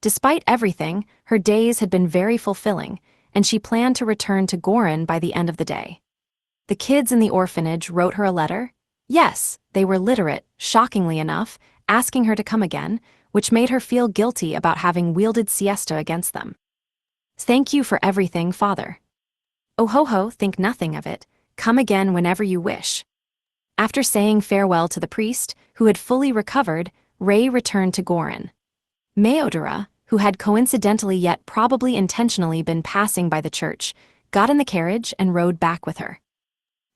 Despite everything, her days had been very fulfilling, and she planned to return to Gorin by the end of the day. The kids in the orphanage wrote her a letter. Yes, they were literate, shockingly enough, asking her to come again, which made her feel guilty about having wielded siesta against them. Thank you for everything, Father. Oh ho ho, think nothing of it. Come again whenever you wish. After saying farewell to the priest, who had fully recovered, Ray returned to Gorin. Meodora, who had coincidentally yet probably intentionally been passing by the church, got in the carriage and rode back with her.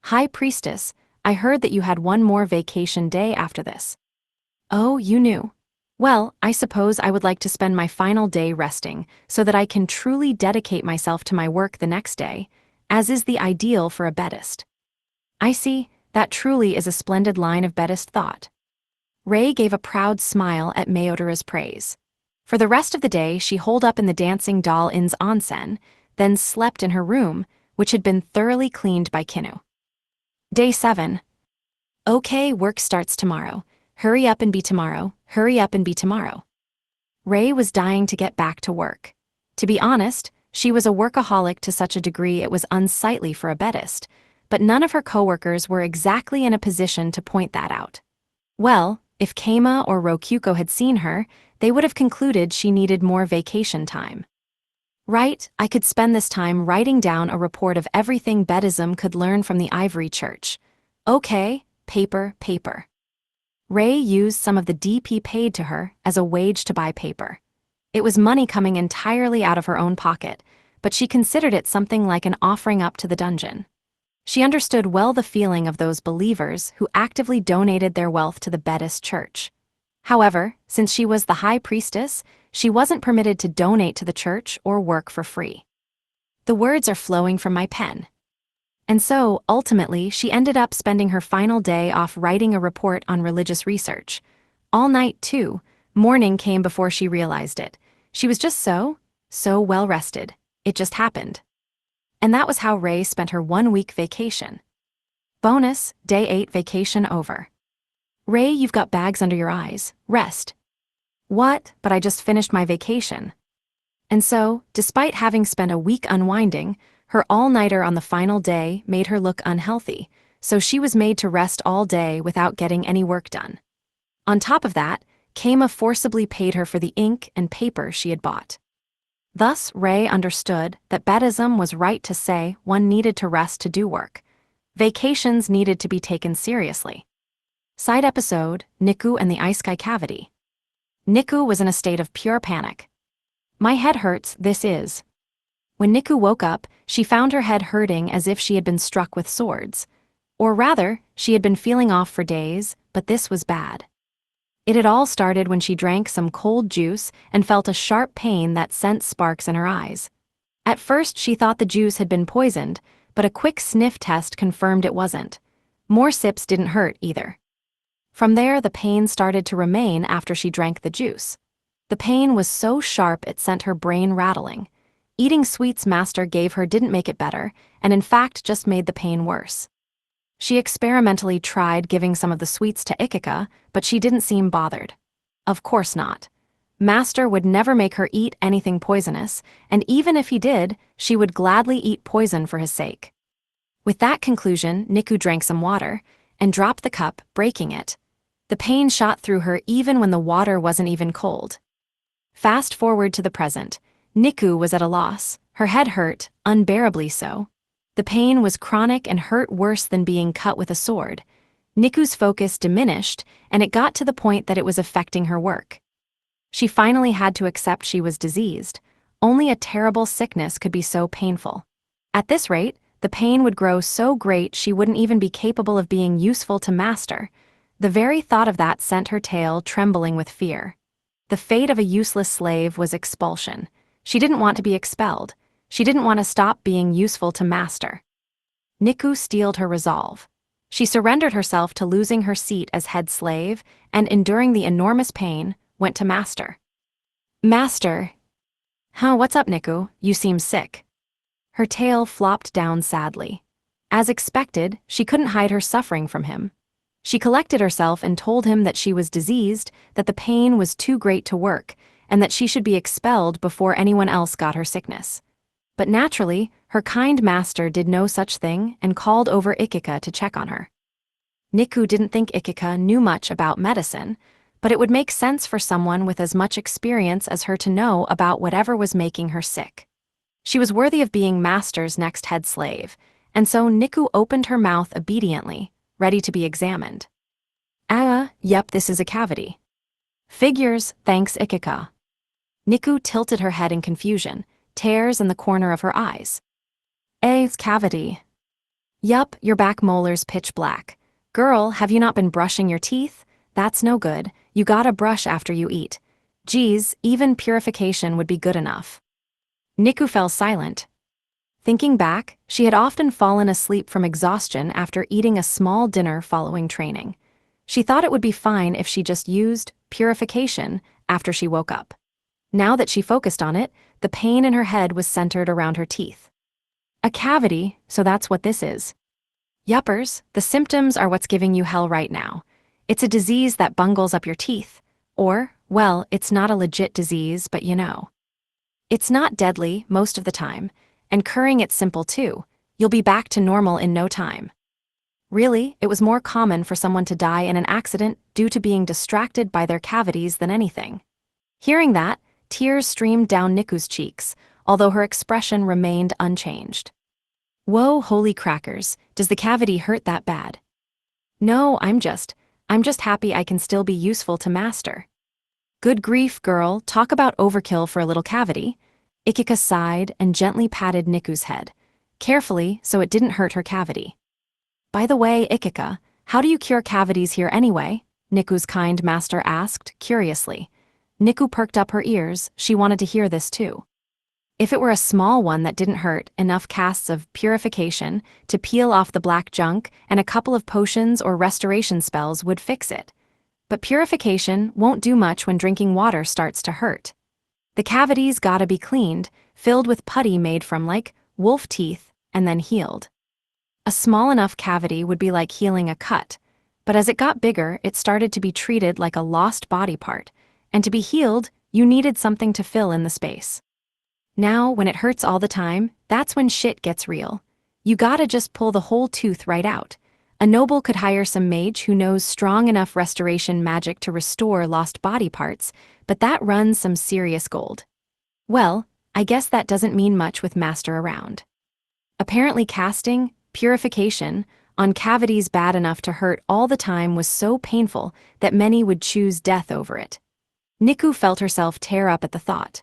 High Priestess, I heard that you had one more vacation day after this. Oh, you knew. Well, I suppose I would like to spend my final day resting so that I can truly dedicate myself to my work the next day, as is the ideal for a Buddhist. I see, that truly is a splendid line of Buddhist thought. Ray gave a proud smile at Meodora's praise. For the rest of the day, she holed up in the Dancing Doll Inn's onsen, then slept in her room, which had been thoroughly cleaned by Kinu. Day 7. Okay, work starts tomorrow. Hurry up and be tomorrow, hurry up and be tomorrow. Ray was dying to get back to work. To be honest, she was a workaholic to such a degree it was unsightly for a Buddhist, but none of her coworkers were exactly in a position to point that out. Well, if Keima or Rokyuko had seen her, they would have concluded she needed more vacation time. Right, I could spend this time writing down a report of everything Buddhism could learn from the Ivory Church. Okay, paper. Ray used some of the DP paid to her as a wage to buy paper. It was money coming entirely out of her own pocket, but she considered it something like an offering up to the dungeon. She understood well the feeling of those believers who actively donated their wealth to the Buddhist church. However, since she was the high priestess, she wasn't permitted to donate to the church or work for free. The words are flowing from my pen. And so, ultimately, she ended up spending her final day off writing a report on religious research. All night, too. Morning came before she realized it. She was just so well rested. It just happened. And that was how Ray spent her 1-week vacation. Bonus, Day 8 vacation over. Ray, you've got bags under your eyes. Rest. What? But I just finished my vacation. And so, despite having spent a week unwinding, her all-nighter on the final day made her look unhealthy, so she was made to rest all day without getting any work done. On top of that, Keima forcibly paid her for the ink and paper she had bought. Thus, Ray understood that Buddhism was right to say one needed to rest to do work. Vacations needed to be taken seriously. Side episode, Niku and the Ice-Sky Cavity. Niku was in a state of pure panic. My head hurts, this is. When Niku woke up, she found her head hurting as if she had been struck with swords. Or rather, she had been feeling off for days, but this was bad. It had all started when she drank some cold juice and felt a sharp pain that sent sparks in her eyes. At first, she thought the juice had been poisoned, but a quick sniff test confirmed it wasn't. More sips didn't hurt either. From there, the pain started to remain after she drank the juice. The pain was so sharp it sent her brain rattling. Eating sweets Master gave her didn't make it better, and in fact just made the pain worse. She experimentally tried giving some of the sweets to Ikika, but she didn't seem bothered. Of course not. Master would never make her eat anything poisonous, and even if he did, she would gladly eat poison for his sake. With that conclusion, Niku drank some water, and dropped the cup, breaking it. The pain shot through her even when the water wasn't even cold. Fast forward to the present. Niku was at a loss. Her head hurt, unbearably so. The pain was chronic and hurt worse than being cut with a sword. Niku's focus diminished, and it got to the point that it was affecting her work. She finally had to accept she was diseased. Only a terrible sickness could be so painful. At this rate, The pain would grow so great she wouldn't even be capable of being useful to master. The very thought of that sent her tail trembling with fear. The fate of a useless slave was expulsion. She didn't want to be expelled. She didn't want to stop being useful to master. Niku steeled her resolve. She surrendered herself to losing her seat as head slave and, enduring the enormous pain, went to master. Master. Huh, what's up, Niku? You seem sick. Her tail flopped down sadly. As expected, she couldn't hide her suffering from him. She collected herself and told him that she was diseased, that the pain was too great to work, and that she should be expelled before anyone else got her sickness. But naturally, her kind master did no such thing and called over Ikika to check on her. Niku didn't think Ikika knew much about medicine, but it would make sense for someone with as much experience as her to know about whatever was making her sick. She was worthy of being master's next head slave, and so Niku opened her mouth obediently, ready to be examined. Yep, this is a cavity. Figures, thanks Ikika. Niku tilted her head in confusion, tears in the corner of her eyes. It's cavity. Yup, your back molar's pitch black. Girl, have you not been brushing your teeth? That's no good. You gotta brush after you eat. Geez, even purification would be good enough. Niku fell silent. Thinking back, she had often fallen asleep from exhaustion after eating a small dinner following training. She thought it would be fine if she just used purification after she woke up. Now that she focused on it, the pain in her head was centered around her teeth. A cavity, so that's what this is. Yuppers, the symptoms are what's giving you hell right now. It's a disease that bungles up your teeth. Or, well, it's not a legit disease, but you know. It's not deadly most of the time, and curing it's simple too. You'll be back to normal in no time. Really, it was more common for someone to die in an accident due to being distracted by their cavities than anything. Hearing that, tears streamed down Niku's cheeks, although her expression remained unchanged. Whoa, holy crackers, does the cavity hurt that bad? No, I'm just happy I can still be useful to master. Good grief, girl, talk about overkill for a little cavity. Ikika sighed and gently patted Niku's head, carefully so it didn't hurt her cavity. By the way, Ikika, how do you cure cavities here anyway? Niku's kind master asked, curiously. Niku perked up her ears, she wanted to hear this too. If it were a small one that didn't hurt, enough casts of purification to peel off the black junk and a couple of potions or restoration spells would fix it. But purification won't do much when drinking water starts to hurt. The cavities gotta be cleaned, filled with putty made from like wolf teeth, and then healed. A small enough cavity would be like healing a cut, but as it got bigger, it started to be treated like a lost body part, and to be healed, you needed something to fill in the space. Now, when it hurts all the time, that's when shit gets real. You gotta just pull the whole tooth right out. A noble could hire some mage who knows strong enough restoration magic to restore lost body parts, but that runs some serious gold. Well, I guess that doesn't mean much with master around. Apparently casting purification on cavities bad enough to hurt all the time was so painful that many would choose death over it. Niku felt herself tear up at the thought.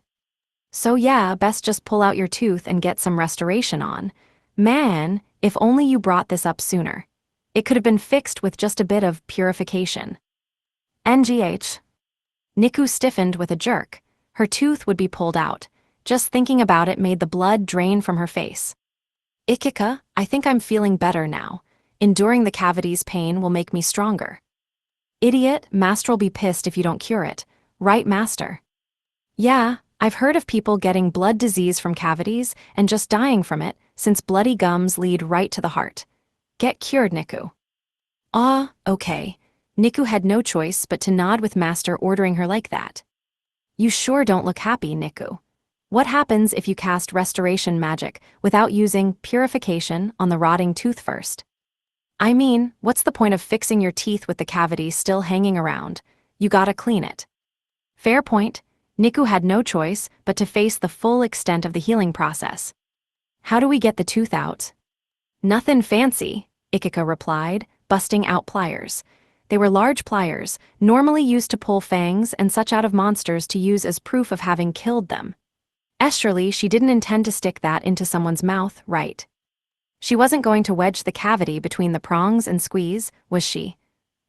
So yeah, best just pull out your tooth and get some restoration on. Man, if only you brought this up sooner. It could have been fixed with just a bit of purification. NGH. Niku stiffened with a jerk. Her tooth would be pulled out. Just thinking about it made the blood drain from her face. Ikika, I think I'm feeling better now. Enduring the cavity's pain will make me stronger. Idiot, master'll be pissed if you don't cure it. Right, master? Yeah, I've heard of people getting blood disease from cavities and just dying from it, since bloody gums lead right to the heart. Get cured, Niku. Okay. Niku had no choice but to nod with master ordering her like that. You sure don't look happy, Niku. What happens if you cast restoration magic without using purification on the rotting tooth first? I mean, what's the point of fixing your teeth with the cavity still hanging around? You gotta clean it. Fair point. Niku had no choice but to face the full extent of the healing process. How do we get the tooth out? Nothing fancy, Ikika replied, busting out pliers. They were large pliers, normally used to pull fangs and such out of monsters to use as proof of having killed them. Surely she didn't intend to stick that into someone's mouth, right? She wasn't going to wedge the cavity between the prongs and squeeze, was she?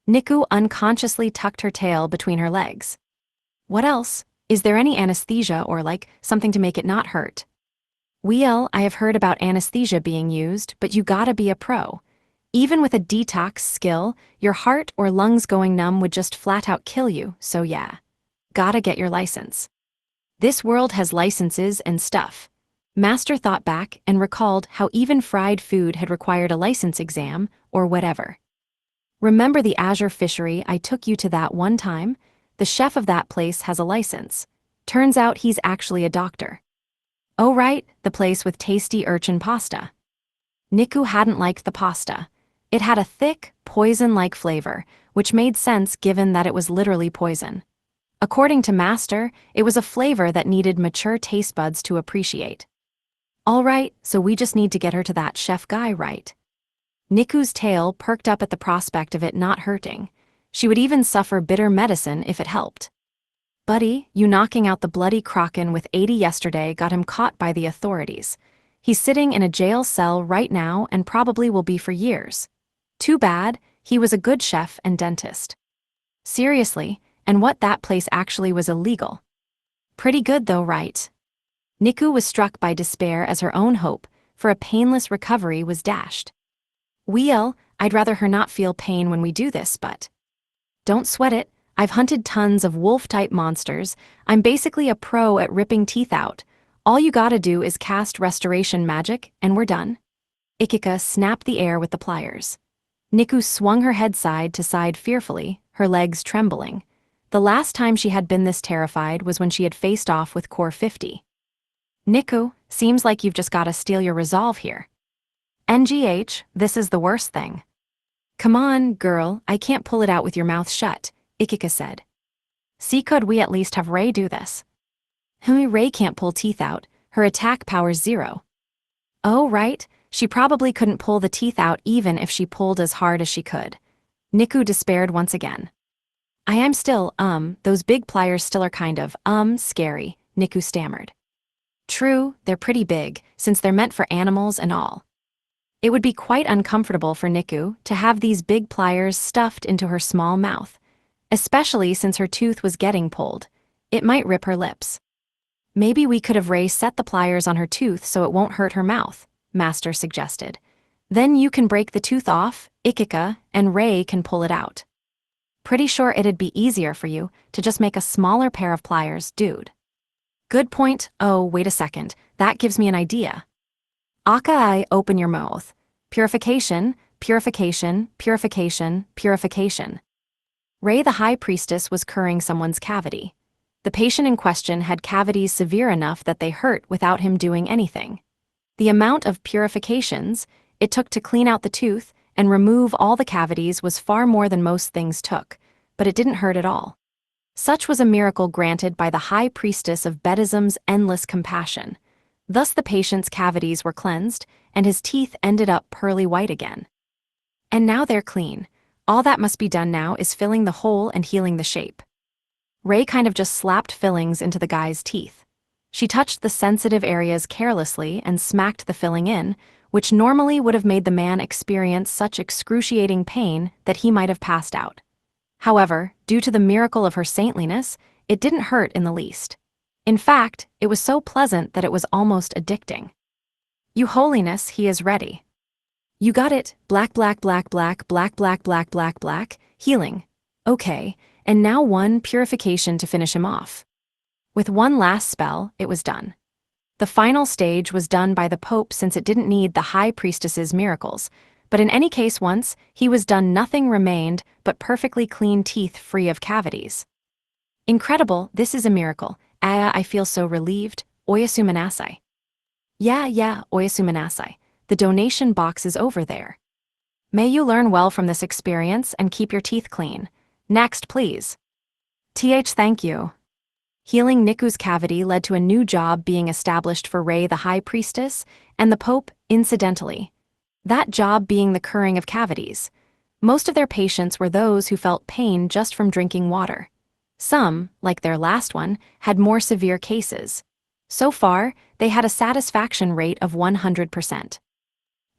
Niku unconsciously tucked her tail between her legs. What else? Is there any anesthesia or something to make it not hurt? Well, I have heard about anesthesia being used, but you gotta be a pro. Even with a detox skill, your heart or lungs going numb would just flat out kill you, so yeah. Gotta get your license. This world has licenses and stuff. Master thought back and recalled how even fried food had required a license exam, or whatever. Remember the Azure fishery I took you to that one time? The chef of that place has a license. Turns out he's actually a doctor. Oh right, the place with tasty urchin pasta. Niku hadn't liked the pasta. It had a thick, poison-like flavor, which made sense given that it was literally poison. According to Master, it was a flavor that needed mature taste buds to appreciate. All right, so we just need to get her to that chef guy, right? Niku's tail perked up at the prospect of it not hurting. She would even suffer bitter medicine if it helped. Buddy, you knocking out the bloody Kraken with 80 yesterday got him caught by the authorities. He's sitting in a jail cell right now and probably will be for years. Too bad, he was a good chef and dentist. Seriously, and what that place actually was illegal. Pretty good though, right? Niku was struck by despair as her own hope for a painless recovery was dashed. Well, I'd rather her not feel pain when we do this, but... Don't sweat it, I've hunted tons of wolf-type monsters. I'm basically a pro at ripping teeth out. All you gotta do is cast restoration magic, and we're done. Ikika snapped the air with the pliers. Niku swung her head side to side fearfully, her legs trembling. The last time she had been this terrified was when she had faced off with Core 50. Niku, seems like you've just gotta steal your resolve here. NGH, this is the worst thing. Come on, girl, I can't pull it out with your mouth shut, Ikika said. See, could we at least have Rei do this? Rei can't pull teeth out, her attack power's 0. Oh right, she probably couldn't pull the teeth out even if she pulled as hard as she could. Niku despaired once again. I am still, those big pliers still are kind of, scary, Niku stammered. True, they're pretty big, since they're meant for animals and all. It would be quite uncomfortable for Niku to have these big pliers stuffed into her small mouth, especially since her tooth was getting pulled. It might rip her lips. Maybe we could have Rei set the pliers on her tooth so it won't hurt her mouth, Master suggested. Then you can break the tooth off, Ikika, and Rei can pull it out. Pretty sure it'd be easier for you to just make a smaller pair of pliers, dude. Good point. Oh, wait a second, that gives me an idea. Akai, open your mouth. Purification, purification, purification, purification. Rei the High Priestess was curing someone's cavity. The patient in question had cavities severe enough that they hurt without him doing anything. The amount of purifications it took to clean out the tooth and remove all the cavities was far more than most things took, but it didn't hurt at all. Such was a miracle granted by the High Priestess of Buddhism's endless compassion. Thus the patient's cavities were cleansed, and his teeth ended up pearly white again. And now they're clean. All that must be done now is filling the hole and healing the shape. Rei kind of just slapped fillings into the guy's teeth. She touched the sensitive areas carelessly and smacked the filling in, which normally would have made the man experience such excruciating pain that he might have passed out. However, due to the miracle of her saintliness, it didn't hurt in the least. In fact, it was so pleasant that it was almost addicting. You holiness, he is ready. You got it, black, black, black, black, black, black, black, black, black, healing. Okay, and now one purification to finish him off. With one last spell, it was done. The final stage was done by the Pope since it didn't need the High Priestess's miracles, but in any case once he was done nothing remained but perfectly clean teeth free of cavities. Incredible, this is a miracle. I feel so relieved, Oyasumanasai. Yeah, Oyasumanasai. The donation box is over there. May you learn well from this experience and keep your teeth clean. Next, please. Thank you. Healing Niku's cavity led to a new job being established for Rei the High Priestess and the Pope, incidentally. That job being the curing of cavities. Most of their patients were those who felt pain just from drinking water. Some, like their last one, had more severe cases. So far, they had a satisfaction rate of 100%.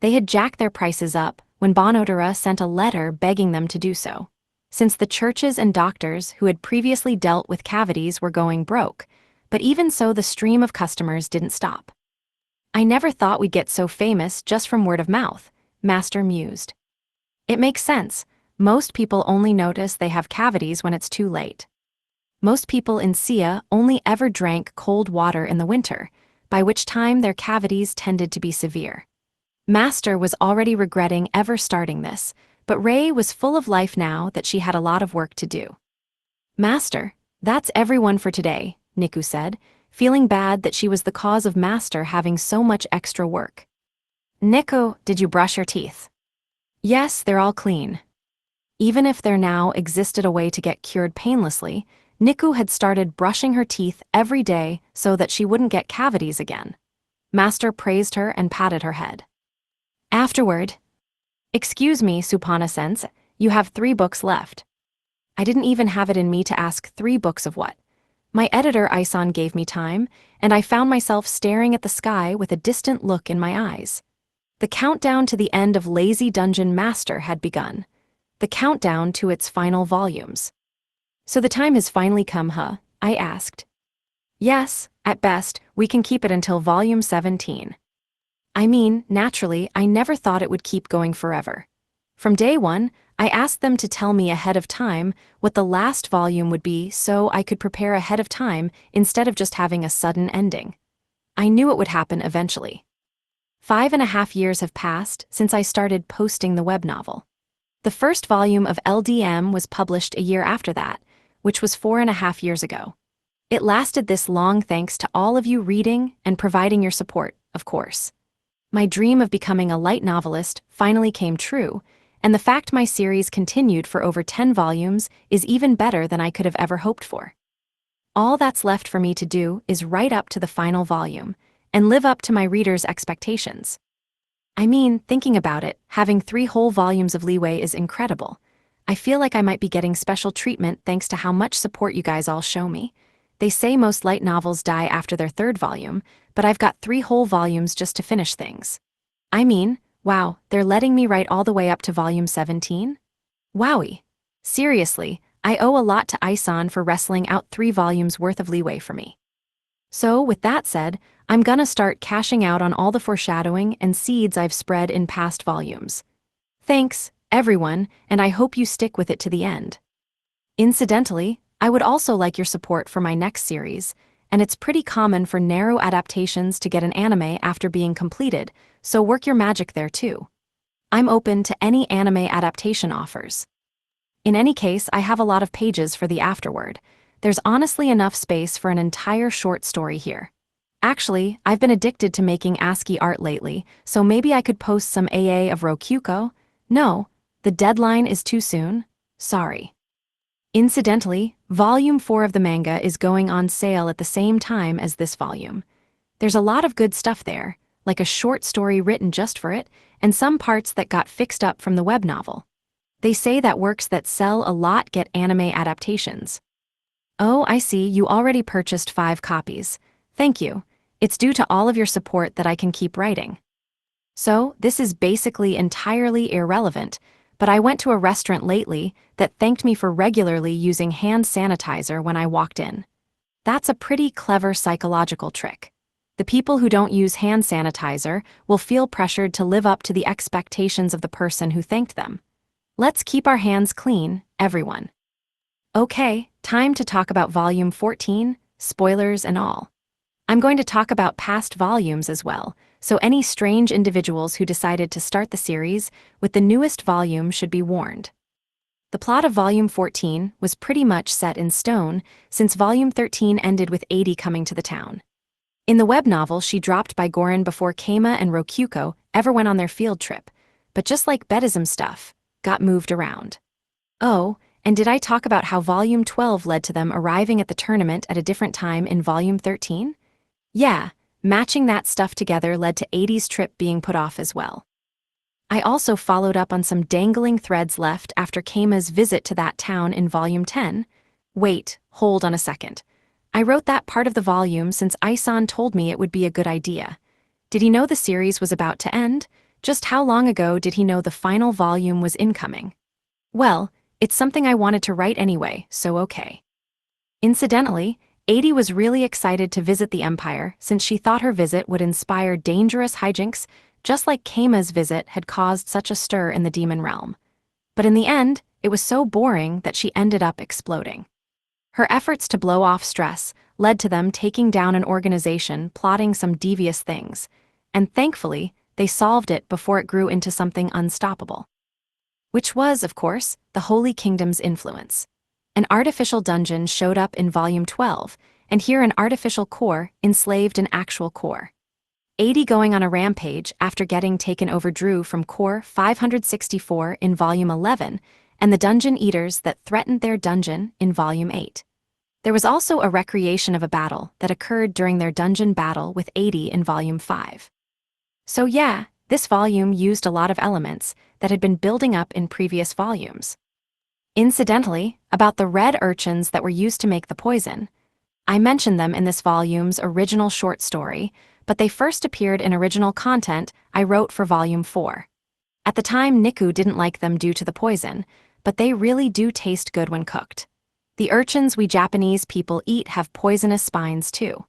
They had jacked their prices up when Bonodera sent a letter begging them to do so, since the churches and doctors who had previously dealt with cavities were going broke, but even so the stream of customers didn't stop. I never thought we'd get so famous just from word of mouth, Master mused. It makes sense. Most people only notice they have cavities when it's too late. Most people in Sia only ever drank cold water in the winter, by which time their cavities tended to be severe. Master was already regretting ever starting this, but Ray was full of life now that she had a lot of work to do. Master, that's everyone for today, Niku said, feeling bad that she was the cause of Master having so much extra work. Niku, did you brush your teeth? Yes, they're all clean. Even if there now existed a way to get cured painlessly, Niku had started brushing her teeth every day so that she wouldn't get cavities again. Master praised her and patted her head. Afterward, excuse me, Supana-sense, you have 3 books left. I didn't even have it in me to ask 3 books of what. My editor Isan gave me time, and I found myself staring at the sky with a distant look in my eyes. The countdown to the end of Lazy Dungeon Master had begun. The countdown to its final volumes. So the time has finally come, huh? I asked. Yes, at best, we can keep it until volume 17. I mean, naturally, I never thought it would keep going forever. From day one, I asked them to tell me ahead of time what the last volume would be so I could prepare ahead of time instead of just having a sudden ending. I knew it would happen eventually. 5.5 years have passed since I started posting the web novel. The first volume of LDM was published a year after that, which was 4.5 years ago. It lasted this long thanks to all of you reading and providing your support, of course. My dream of becoming a light novelist finally came true, and the fact my series continued for over 10 volumes is even better than I could have ever hoped for. All that's left for me to do is write up to the final volume, and live up to my readers' expectations. I mean, thinking about it, having 3 whole volumes of leeway is incredible. I feel like I might be getting special treatment thanks to how much support you guys all show me. They say most light novels die after their 3rd volume, but I've got 3 whole volumes just to finish things. I mean, wow, they're letting me write all the way up to volume 17? Wowie. Seriously, I owe a lot to Isan for wrestling out 3 volumes worth of leeway for me. So, with that said, I'm gonna start cashing out on all the foreshadowing and seeds I've spread in past volumes. Thanks, everyone, and I hope you stick with it to the end. Incidentally, I would also like your support for my next series, and it's pretty common for narrow adaptations to get an anime after being completed, so work your magic there too. I'm open to any anime adaptation offers. In any case, I have a lot of pages for the afterword. There's honestly enough space for an entire short story here. Actually, I've been addicted to making ASCII art lately, so maybe I could post some AA of Rokyuko? No, the deadline is too soon. Sorry. Incidentally, Volume 4 of the manga is going on sale at the same time as this volume. There's a lot of good stuff there, like a short story written just for it, and some parts that got fixed up from the web novel. They say that works that sell a lot get anime adaptations. Oh, I see, you already purchased 5 copies. Thank you. It's due to all of your support that I can keep writing. So, this is basically entirely irrelevant, but I went to a restaurant lately that thanked me for regularly using hand sanitizer when I walked in. That's a pretty clever psychological trick. The people who don't use hand sanitizer will feel pressured to live up to the expectations of the person who thanked them. Let's keep our hands clean, everyone. Okay, time to talk about Volume 14, spoilers and all. I'm going to talk about past volumes as well, so any strange individuals who decided to start the series with the newest volume should be warned. The plot of Volume 14 was pretty much set in stone since Volume 13 ended with Adi coming to the town. In the web novel, she dropped by Gorin before Keima and Rokyuko ever went on their field trip, but just like Bedism stuff, got moved around. Oh, and did I talk about how Volume 12 led to them arriving at the tournament at a different time in Volume 13? Yeah, matching that stuff together led to Adi's trip being put off as well. I also followed up on some dangling threads left after Keima's visit to that town in Volume 10. Wait, hold on a second. I wrote that part of the volume since Isan told me it would be a good idea. Did he know the series was about to end? Just how long ago did he know the final volume was incoming? Well, it's something I wanted to write anyway, so okay. Incidentally, 80 was really excited to visit the Empire since she thought her visit would inspire dangerous hijinks, just like Keima's visit had caused such a stir in the demon realm. But in the end, it was so boring that she ended up exploding. Her efforts to blow off stress led to them taking down an organization plotting some devious things, and thankfully, they solved it before it grew into something unstoppable. Which was, of course, the Holy Kingdom's influence. An artificial dungeon showed up in Volume 12, and here an artificial core enslaved an actual core. 80 going on a rampage after getting taken over Drew from Core 564 in Volume 11, and the Dungeon Eaters that threatened their dungeon in Volume 8. There was also a recreation of a battle that occurred during their dungeon battle with 80 in Volume 5. So yeah, this volume used a lot of elements that had been building up in previous volumes. Incidentally, about the red urchins that were used to make the poison, I mentioned them in this volume's original short story, but they first appeared in original content I wrote for Volume 4. At the time, Niku didn't like them due to the poison, but they really do taste good when cooked. The urchins we Japanese people eat have poisonous spines too.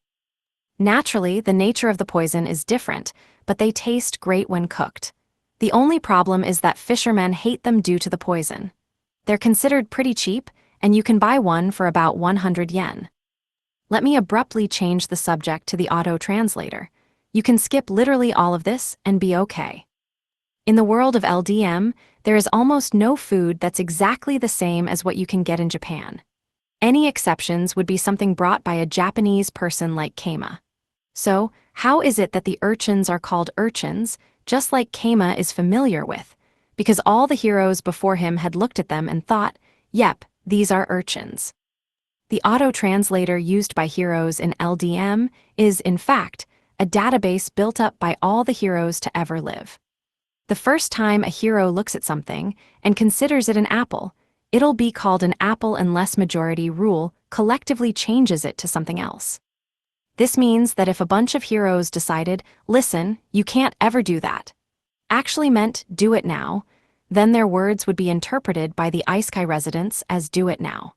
Naturally, the nature of the poison is different, but they taste great when cooked. The only problem is that fishermen hate them due to the poison. They're considered pretty cheap, and you can buy one for about 100 yen. Let me abruptly change the subject to the auto-translator. You can skip literally all of this and be okay. In the world of LDM, there is almost no food that's exactly the same as what you can get in Japan. Any exceptions would be something brought by a Japanese person like Keima. So, how is it that the urchins are called urchins, just like Keima is familiar with? Because all the heroes before him had looked at them and thought, yep, these are urchins. The auto-translator used by heroes in LDM is, in fact, a database built up by all the heroes to ever live. The first time a hero looks at something and considers it an apple, it'll be called an apple unless majority rule collectively changes it to something else. This means that if a bunch of heroes decided, listen, you can't ever do that, actually meant do it now, then their words would be interpreted by the Isekai residents as do it now.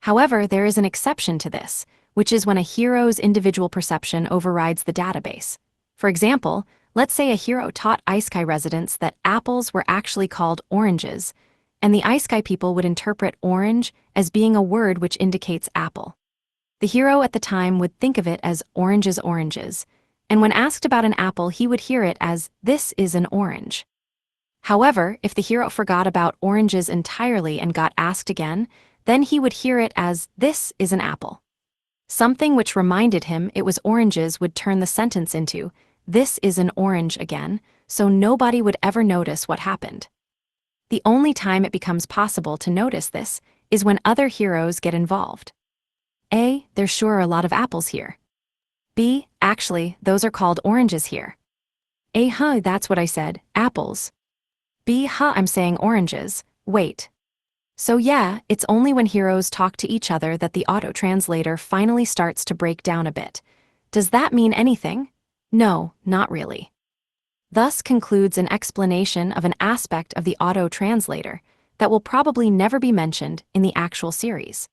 However, there is an exception to this, which is when a hero's individual perception overrides the database. For example, let's say a hero taught Isekai residents that apples were actually called oranges, and the Isekai people would interpret orange as being a word which indicates apple. The hero at the time would think of it as oranges, and when asked about an apple he would hear it as, this is an orange. However, if the hero forgot about oranges entirely and got asked again, then he would hear it as, this is an apple. Something which reminded him it was oranges would turn the sentence into, this is an orange again, so nobody would ever notice what happened. The only time it becomes possible to notice this is when other heroes get involved. A, there sure are a lot of apples here. B, actually, those are called oranges here. A, that's what I said, apples. B, I'm saying oranges, wait. So yeah, it's only when heroes talk to each other that the auto-translator finally starts to break down a bit. Does that mean anything? No, not really. Thus concludes an explanation of an aspect of the auto-translator that will probably never be mentioned in the actual series.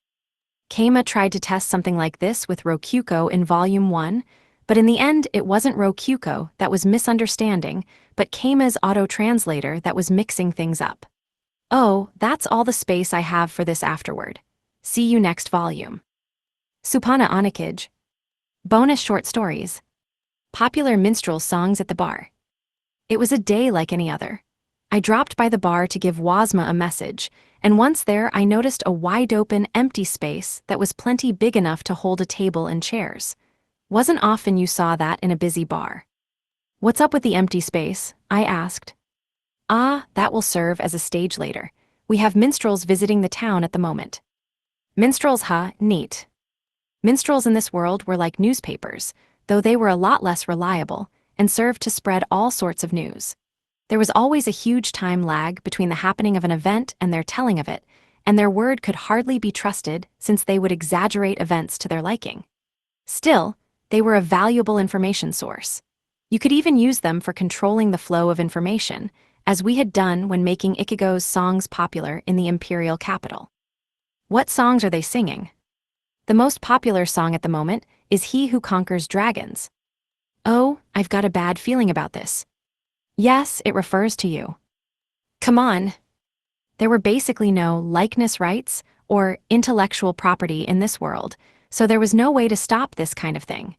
Keima tried to test something like this with Rokuko in Volume 1, but in the end it wasn't Rokuko that was misunderstanding, but Keima's auto-translator that was mixing things up. Oh, that's all the space I have for this afterward. See you next volume. Supana Onikage. Bonus short stories. Popular minstrel songs at the bar. It was a day like any other. I dropped by the bar to give Wasma a message, and once there I noticed a wide-open, empty space that was plenty big enough to hold a table and chairs. Wasn't often you saw that in a busy bar. What's up with the empty space? I asked. Ah, that will serve as a stage later. We have minstrels visiting the town at the moment. Minstrels, neat. Minstrels in this world were like newspapers, though they were a lot less reliable, and served to spread all sorts of news. There was always a huge time lag between the happening of an event and their telling of it, and their word could hardly be trusted since they would exaggerate events to their liking. Still, they were a valuable information source. You could even use them for controlling the flow of information, as we had done when making Ichigo's songs popular in the imperial capital. What songs are they singing? The most popular song at the moment is He Who Conquers Dragons. Oh, I've got a bad feeling about this. Yes, it refers to you. Come on. There were basically no likeness rights or intellectual property in this world, so there was no way to stop this kind of thing.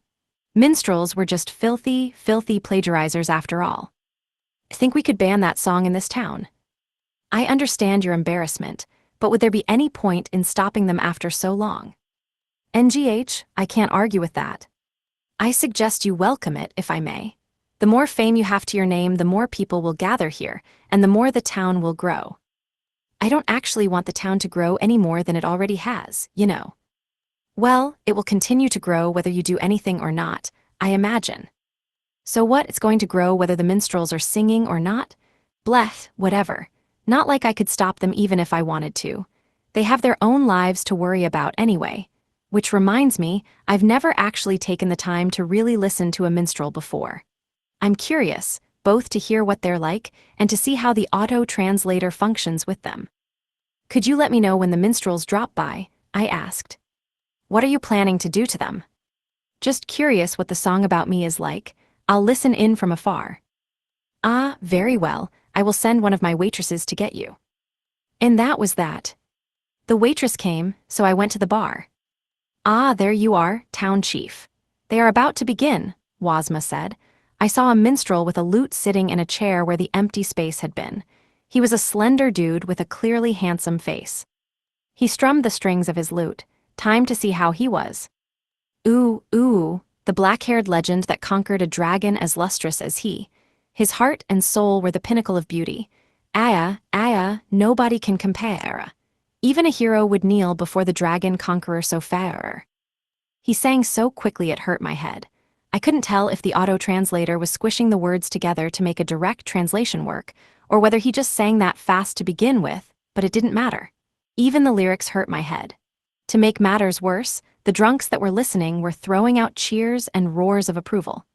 Minstrels were just filthy, filthy plagiarizers after all. Think we could ban that song in this town? I understand your embarrassment, but would there be any point in stopping them after so long? NGH, I can't argue with that. I suggest you welcome it, if I may. The more fame you have to your name, the more people will gather here, and the more the town will grow. I don't actually want the town to grow any more than it already has, you know. Well, it will continue to grow whether you do anything or not, I imagine. So what, it's going to grow whether the minstrels are singing or not? Blech, whatever. Not like I could stop them even if I wanted to. They have their own lives to worry about anyway. Which reminds me, I've never actually taken the time to really listen to a minstrel before. I'm curious, both to hear what they're like and to see how the auto-translator functions with them. Could you let me know when the minstrels drop by? I asked. What are you planning to do to them? Just curious what the song about me is like. I'll listen in from afar. Ah, very well, I will send one of my waitresses to get you. And that was that. The waitress came, so I went to the bar. Ah, there you are, town chief. They are about to begin, Wazma said. I saw a minstrel with a lute sitting in a chair where the empty space had been. He was a slender dude with a clearly handsome face. He strummed the strings of his lute. Time to see how he was. Ooh, ooh, the black-haired legend that conquered a dragon as lustrous as he. His heart and soul were the pinnacle of beauty. Aya, nobody can compare. Even a hero would kneel before the dragon conqueror so fair. He sang so quickly it hurt my head. I couldn't tell if the auto-translator was squishing the words together to make a direct translation work, or whether he just sang that fast to begin with, but it didn't matter. Even the lyrics hurt my head. To make matters worse, the drunks that were listening were throwing out cheers and roars of approval.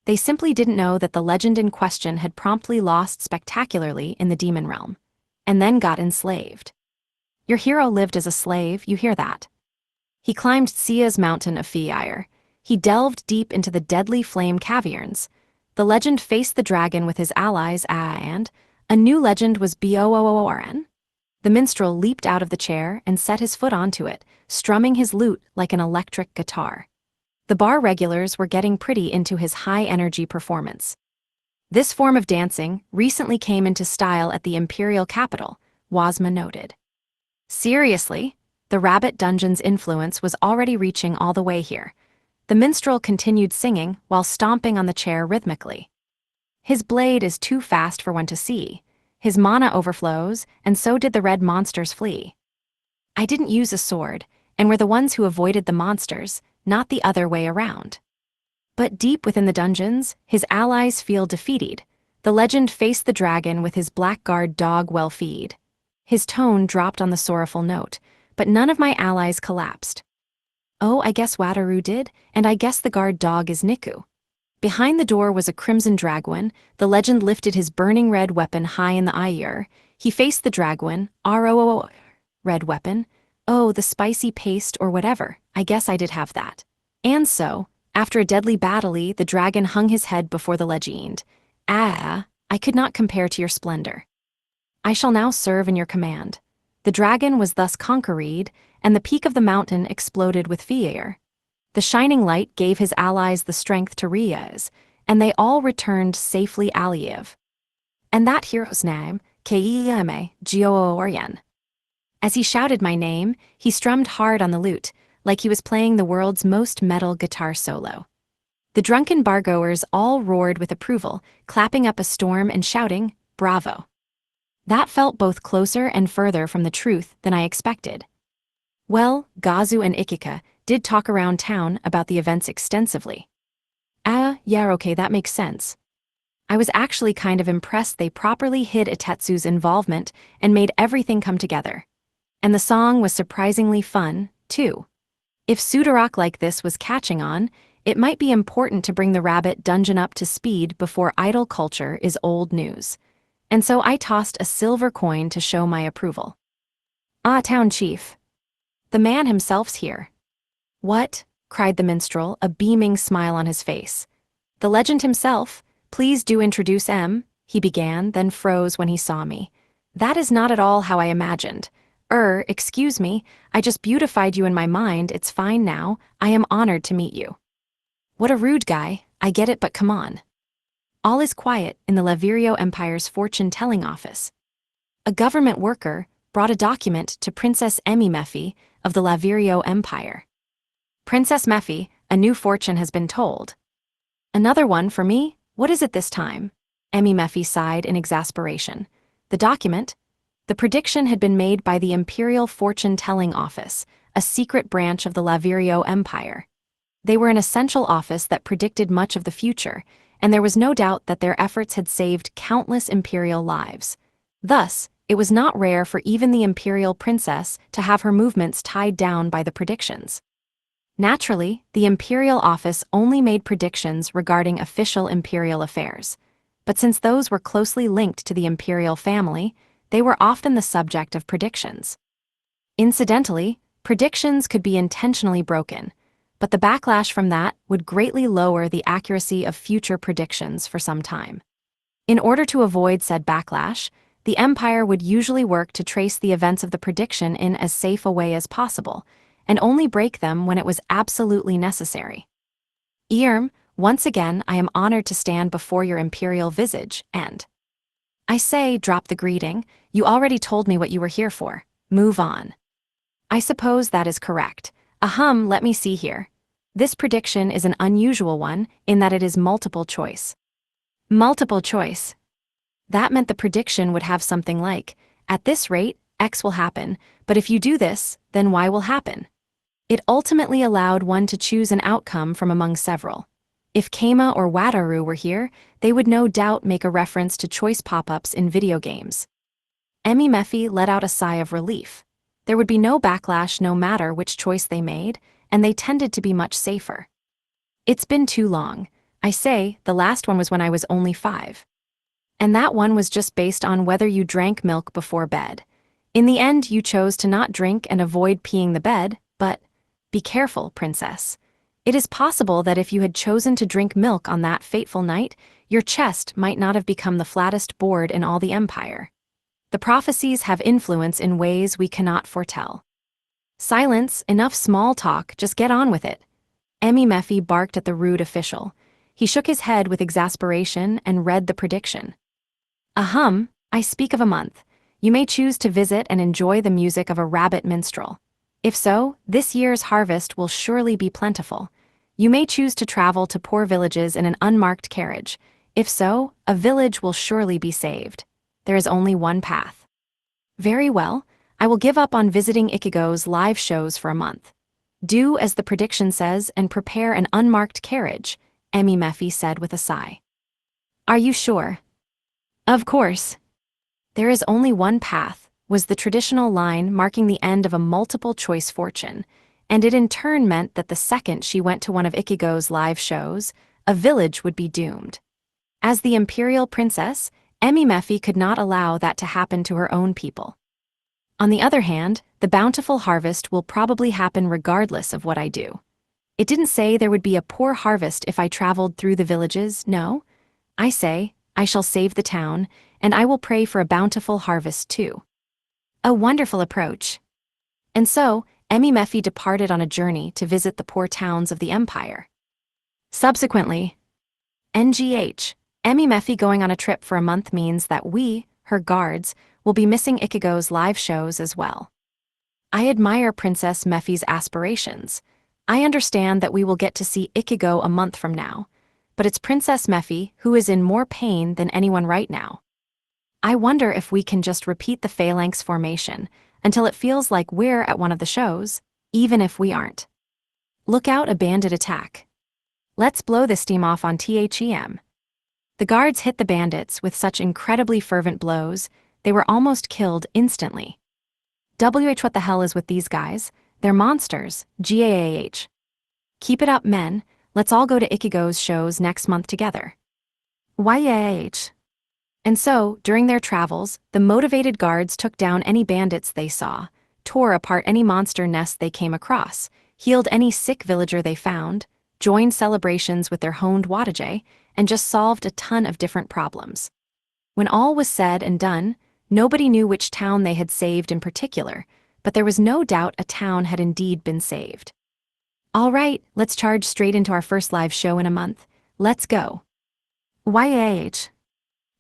They simply didn't know that the legend in question had promptly lost spectacularly in the demon realm, and then got enslaved. Your hero lived as a slave, you hear that? He climbed Sia's mountain of fire. He delved deep into the deadly flame caverns. The legend faced the dragon with his allies, and a new legend was Born. The minstrel leaped out of the chair and set his foot onto it, strumming his lute like an electric guitar. The bar regulars were getting pretty into his high-energy performance. This form of dancing recently came into style at the imperial capital, Wazma noted. Seriously, the Rabbit Dungeon's influence was already reaching all the way here. The minstrel continued singing while stomping on the chair rhythmically. His blade is too fast for one to see. His mana overflows, and so did the red monsters flee. I didn't use a sword, and were the ones who avoided the monsters, not the other way around. But deep within the dungeons, his allies feel defeated. The legend faced the dragon with his blackguard dog well-feed. His tone dropped on the sorrowful note, but none of my allies collapsed. Oh, I guess Wataru did, and I guess the guard dog is Niku. Behind the door was a crimson dragoon. The legend lifted his burning red weapon high in the air. He faced the dragoon, red weapon. Oh, the spicy paste or whatever, I guess I did have that. And so, after a deadly battle, the dragon hung his head before the legend. I could not compare to your splendor. I shall now serve in your command. The dragon was thus conquered, and the peak of the mountain exploded with fire. The shining light gave his allies the strength to rise, and they all returned safely alive. And that hero's name, Keime Gioorian. As he shouted my name, he strummed hard on the lute, like he was playing the world's most metal guitar solo. The drunken bargoers all roared with approval, clapping up a storm and shouting, "Bravo!" That felt both closer and further from the truth than I expected. Well, Gazu and Ikika did talk around town about the events extensively. Yeah, okay, that makes sense. I was actually kind of impressed they properly hid Itetsu's involvement and made everything come together. And the song was surprisingly fun, too. If pseudo-rock like this was catching on, It might be important to bring the rabbit dungeon up to speed before idol culture is old news. And so I tossed a silver coin to show my approval. "Ah, town chief. The man himself's here." "What?" cried the minstrel, a beaming smile on his face. "The legend himself. Please do introduce M," he began, then froze when he saw me. "That is not at all how I imagined. Excuse me, I just beautified you in my mind. It's fine now. I am honored to meet you." What a rude guy. I get it, but come on. All is quiet in the Lavirio Empire's fortune-telling office. A government worker brought a document to Princess Emmy Mephi of the Lavirio Empire. "Princess Mephi, a new fortune has been told." "Another one for me? What is it this time?" Emmy Mephi sighed in exasperation. The document? The prediction had been made by the Imperial Fortune-Telling Office, a secret branch of the Lavirio Empire. They were an essential office that predicted much of the future, and there was no doubt that their efforts had saved countless imperial lives. Thus, it was not rare for even the imperial princess to have her movements tied down by the predictions. Naturally, the imperial office only made predictions regarding official imperial affairs, but since those were closely linked to the imperial family, they were often the subject of predictions. Incidentally, predictions could be intentionally broken, but the backlash from that would greatly lower the accuracy of future predictions for some time. In order to avoid said backlash, the Empire would usually work to trace the events of the prediction in as safe a way as possible, and only break them when it was absolutely necessary. Once again I am honored to stand before your imperial visage, and I say, drop the greeting, you already told me what you were here for. Move on. I suppose that is correct. Let me see here. This prediction is an unusual one in that it is multiple choice. Multiple choice. That meant the prediction would have something like, at this rate, X will happen, but if you do this, then Y will happen. It ultimately allowed one to choose an outcome from among several. If Keima or Wataru were here, they would no doubt make a reference to choice pop-ups in video games. Emmy Mephi let out a sigh of relief. There would be no backlash no matter which choice they made, and they tended to be much safer. It's been too long. I say, the last one was when I was only 5. And that one was just based on whether you drank milk before bed. In the end, you chose to not drink and avoid peeing the bed, but be careful, princess. It is possible that if you had chosen to drink milk on that fateful night, your chest might not have become the flattest board in all the empire. The prophecies have influence in ways we cannot foretell. Silence, enough small talk, just get on with it. Emmy Mephi barked at the rude official. He shook his head with exasperation and read the prediction. I speak of a month. You may choose to visit and enjoy the music of a rabbit minstrel. If so, this year's harvest will surely be plentiful. You may choose to travel to poor villages in an unmarked carriage. If so, a village will surely be saved. There is only one path. Very well, I will give up on visiting Ichigo's live shows for a month. Do as the prediction says and prepare an unmarked carriage, Emmy Mephi said with a sigh. Are you sure? Of course. There is only one path, was the traditional line marking the end of a multiple-choice fortune, and it in turn meant that the second she went to one of Ichigo's live shows, a village would be doomed. As the imperial princess, Emmy Mephi could not allow that to happen to her own people. On the other hand, the bountiful harvest will probably happen regardless of what I do. It didn't say there would be a poor harvest if I traveled through the villages, no. I say, I shall save the town, and I will pray for a bountiful harvest too. A wonderful approach. And so, Emmy Mephi departed on a journey to visit the poor towns of the empire. Subsequently, NGH, Emmy Mephi going on a trip for a month means that we, her guards, will be missing Ichigo's live shows as well. I admire Princess Mephi's aspirations. I understand that we will get to see Ichigo a month from now, but it's Princess Mephi who is in more pain than anyone right now. I wonder if we can just repeat the phalanx formation until it feels like we're at one of the shows, even if we aren't. Look out, a bandit attack. Let's blow this steam off on THEM. The guards hit the bandits with such incredibly fervent blows, they were almost killed instantly. WH, what the hell is with these guys? They're monsters, GAAH. Keep it up, men. let's all go to Ichigo's shows next month together. YAH. And so, during their travels, the motivated guards took down any bandits they saw, tore apart any monster nest they came across, healed any sick villager they found, joined celebrations with their honed Wataje, and just solved a ton of different problems. When all was said and done, nobody knew which town they had saved in particular, but there was no doubt a town had indeed been saved. All right, let's charge straight into our first live show in a month. Let's go. YAH.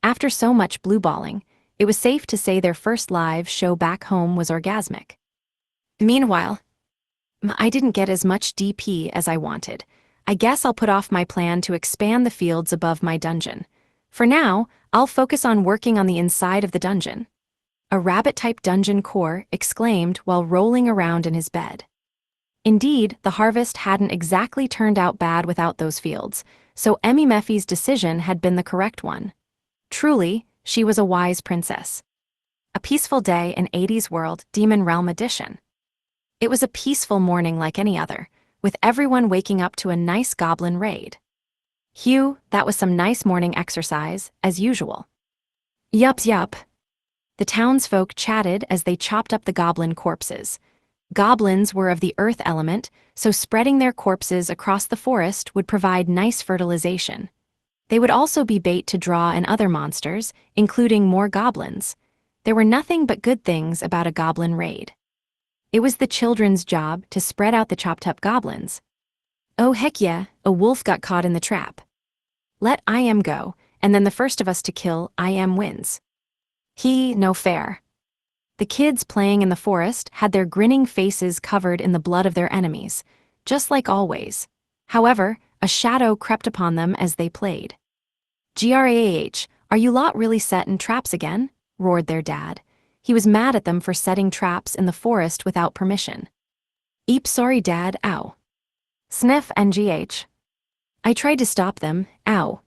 After so much blueballing, it was safe to say their first live show back home was orgasmic. Meanwhile, I didn't get as much DP as I wanted. I guess I'll put off my plan to expand the fields above my dungeon. For now, I'll focus on working on the inside of the dungeon. A rabbit-type dungeon core exclaimed while rolling around in his bed. Indeed, the harvest hadn't exactly turned out bad without those fields, so Emmy Mephi's decision had been the correct one. Truly, she was a wise princess. A peaceful day in 80s World, Demon Realm Edition. It was a peaceful morning like any other, with everyone waking up to a nice goblin raid. Hugh, that was some nice morning exercise, as usual. Yup. The townsfolk chatted as they chopped up the goblin corpses. Goblins were of the earth element, so spreading their corpses across the forest would provide nice fertilization. They would also be bait to draw in other monsters, including more goblins. There were nothing but good things about a goblin raid. It was the children's job to spread out the chopped-up goblins. Oh heck yeah, a wolf got caught in the trap. Let IM go, and then the first of us to kill IM wins. No fair. The kids playing in the forest had their grinning faces covered in the blood of their enemies, just like always. However, a shadow crept upon them as they played. GRAH, are you lot really set in traps again? Roared their dad. He was mad at them for setting traps in the forest without permission. Eep, sorry dad, ow. Sniff NGH. I tried to stop them, ow.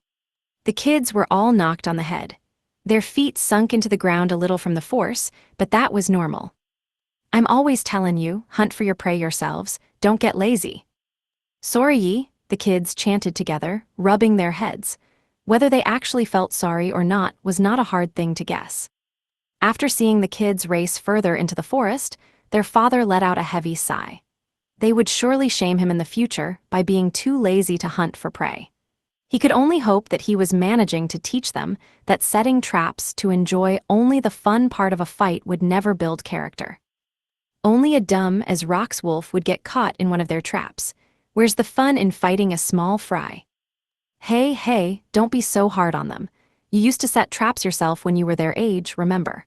The kids were all knocked on the head. Their feet sunk into the ground a little from the force, but that was normal. I'm always tellin' you, hunt for your prey yourselves, don't get lazy. Sorry ye, the kids chanted together, rubbing their heads. Whether they actually felt sorry or not was not a hard thing to guess. After seeing the kids race further into the forest, their father let out a heavy sigh. They would surely shame him in the future by being too lazy to hunt for prey. He could only hope that he was managing to teach them that setting traps to enjoy only the fun part of a fight would never build character. Only a dumb as Rock's wolf would get caught in one of their traps. Where's the fun in fighting a small fry? Hey, don't be so hard on them. You used to set traps yourself when you were their age, remember?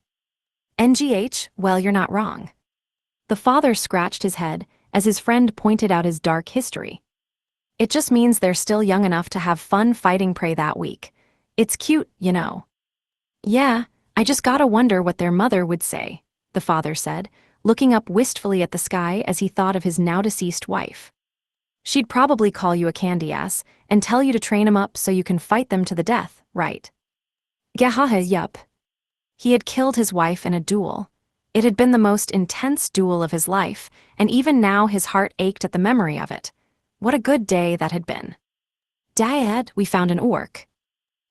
NGH, well, you're not wrong. The father scratched his head as his friend pointed out his dark history. It just means they're still young enough to have fun fighting prey that week. It's cute, you know. Yeah, I just gotta wonder what their mother would say, the father said, looking up wistfully at the sky as he thought of his now-deceased wife. She'd probably call you a candy ass and tell you to train 'em up so you can fight them to the death, right? Gahaha, yup. He had killed his wife in a duel. It had been the most intense duel of his life, and even now his heart ached at the memory of it. What a good day that had been. Dad, we found an orc.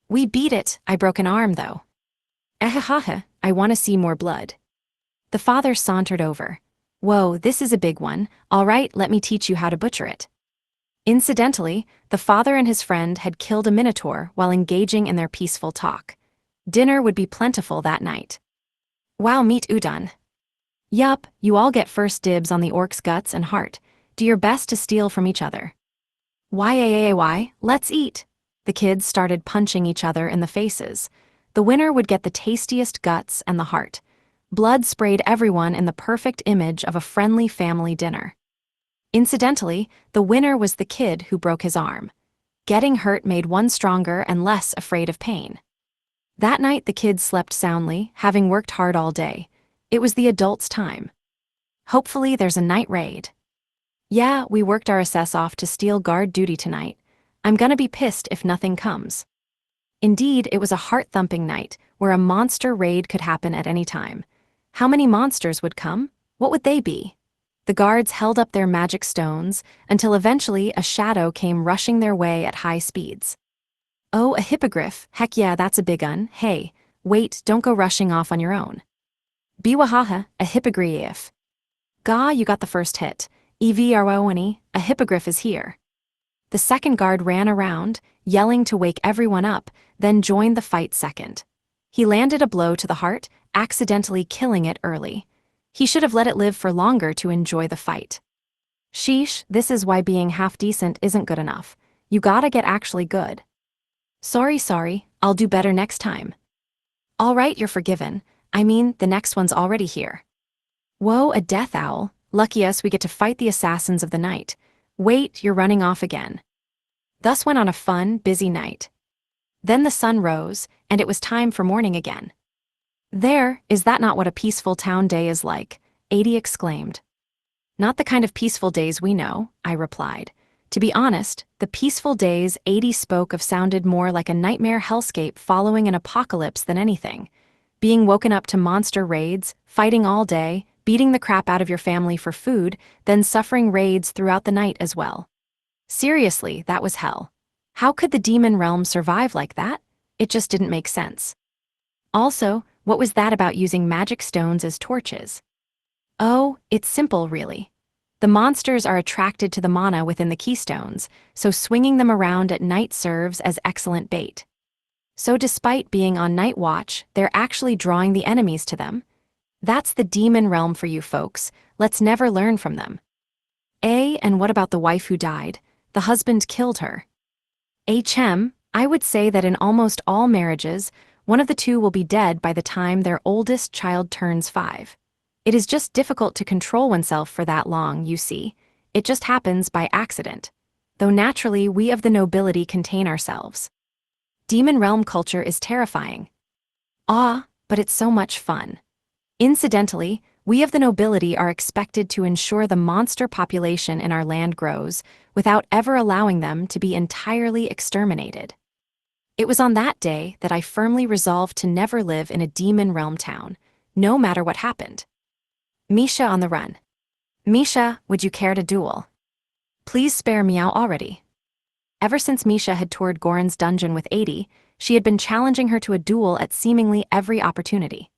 We beat it, I broke an arm though. Ahahaha, I want to see more blood. The father sauntered over. Whoa, this is a big one. All right, let me teach you how to butcher it. Incidentally, the father and his friend had killed a minotaur while engaging in their peaceful talk. Dinner would be plentiful that night. Wow, meat udon. Yup, you all get first dibs on the orc's guts and heart. Do your best to steal from each other. Yay, let's eat. The kids started punching each other in the faces. The winner would get the tastiest guts and the heart. Blood sprayed everyone in the perfect image of a friendly family dinner. Incidentally, the winner was the kid who broke his arm. Getting hurt made one stronger and less afraid of pain. That night the kids slept soundly, having worked hard all day. It was the adults' time. Hopefully there's a night raid. Yeah, we worked our SS off to steal guard duty tonight. I'm gonna be pissed if nothing comes. Indeed, it was a heart-thumping night, where a monster raid could happen at any time. How many monsters would come? What would they be? The guards held up their magic stones until eventually a shadow came rushing their way at high speeds. Oh, a hippogriff, heck yeah, that's a big un, hey, wait, don't go rushing off on your own. Biwahaha, a hippogriff. Ga, you got the first hit. Evroni, a hippogriff is here. The second guard ran around, yelling to wake everyone up, then joined the fight second. He landed a blow to the heart, accidentally killing it early. He should have let it live for longer to enjoy the fight. Sheesh, this is why being half decent isn't good enough. You gotta get actually good. Sorry, I'll do better next time. Alright, you're forgiven. I mean, the next one's already here. Whoa, a death owl. Lucky us, we get to fight the assassins of the night. Wait, you're running off again. Thus went on a fun, busy night. Then the sun rose, and it was time for morning again. There, is that not what a peaceful town day is like? Adi exclaimed. Not the kind of peaceful days we know, I replied. To be honest, the peaceful days Adi spoke of sounded more like a nightmare hellscape following an apocalypse than anything. Being woken up to monster raids, fighting all day, beating the crap out of your family for food, then suffering raids throughout the night as well. Seriously, that was hell. How could the demon realm survive like that? It just didn't make sense. Also, what was that about using magic stones as torches? Oh, it's simple, really. The monsters are attracted to the mana within the keystones, so swinging them around at night serves as excellent bait. So despite being on night watch, they're actually drawing the enemies to them. That's the demon realm for you folks. Let's never learn from them. And what about the wife who died? The husband killed her. I would say that in almost all marriages, one of the two will be dead by the time their oldest child turns 5. It is just difficult to control oneself for that long, you see. It just happens by accident. Though naturally, we of the nobility contain ourselves. Demon realm culture is terrifying. But it's so much fun. Incidentally, we of the nobility are expected to ensure the monster population in our land grows without ever allowing them to be entirely exterminated. It was on that day that I firmly resolved to never live in a demon realm town, no matter what happened. Misha on the run. Misha, would you care to duel? Please spare Meow already. Ever since Misha had toured Goran's dungeon with 80, she had been challenging her to a duel at seemingly every opportunity.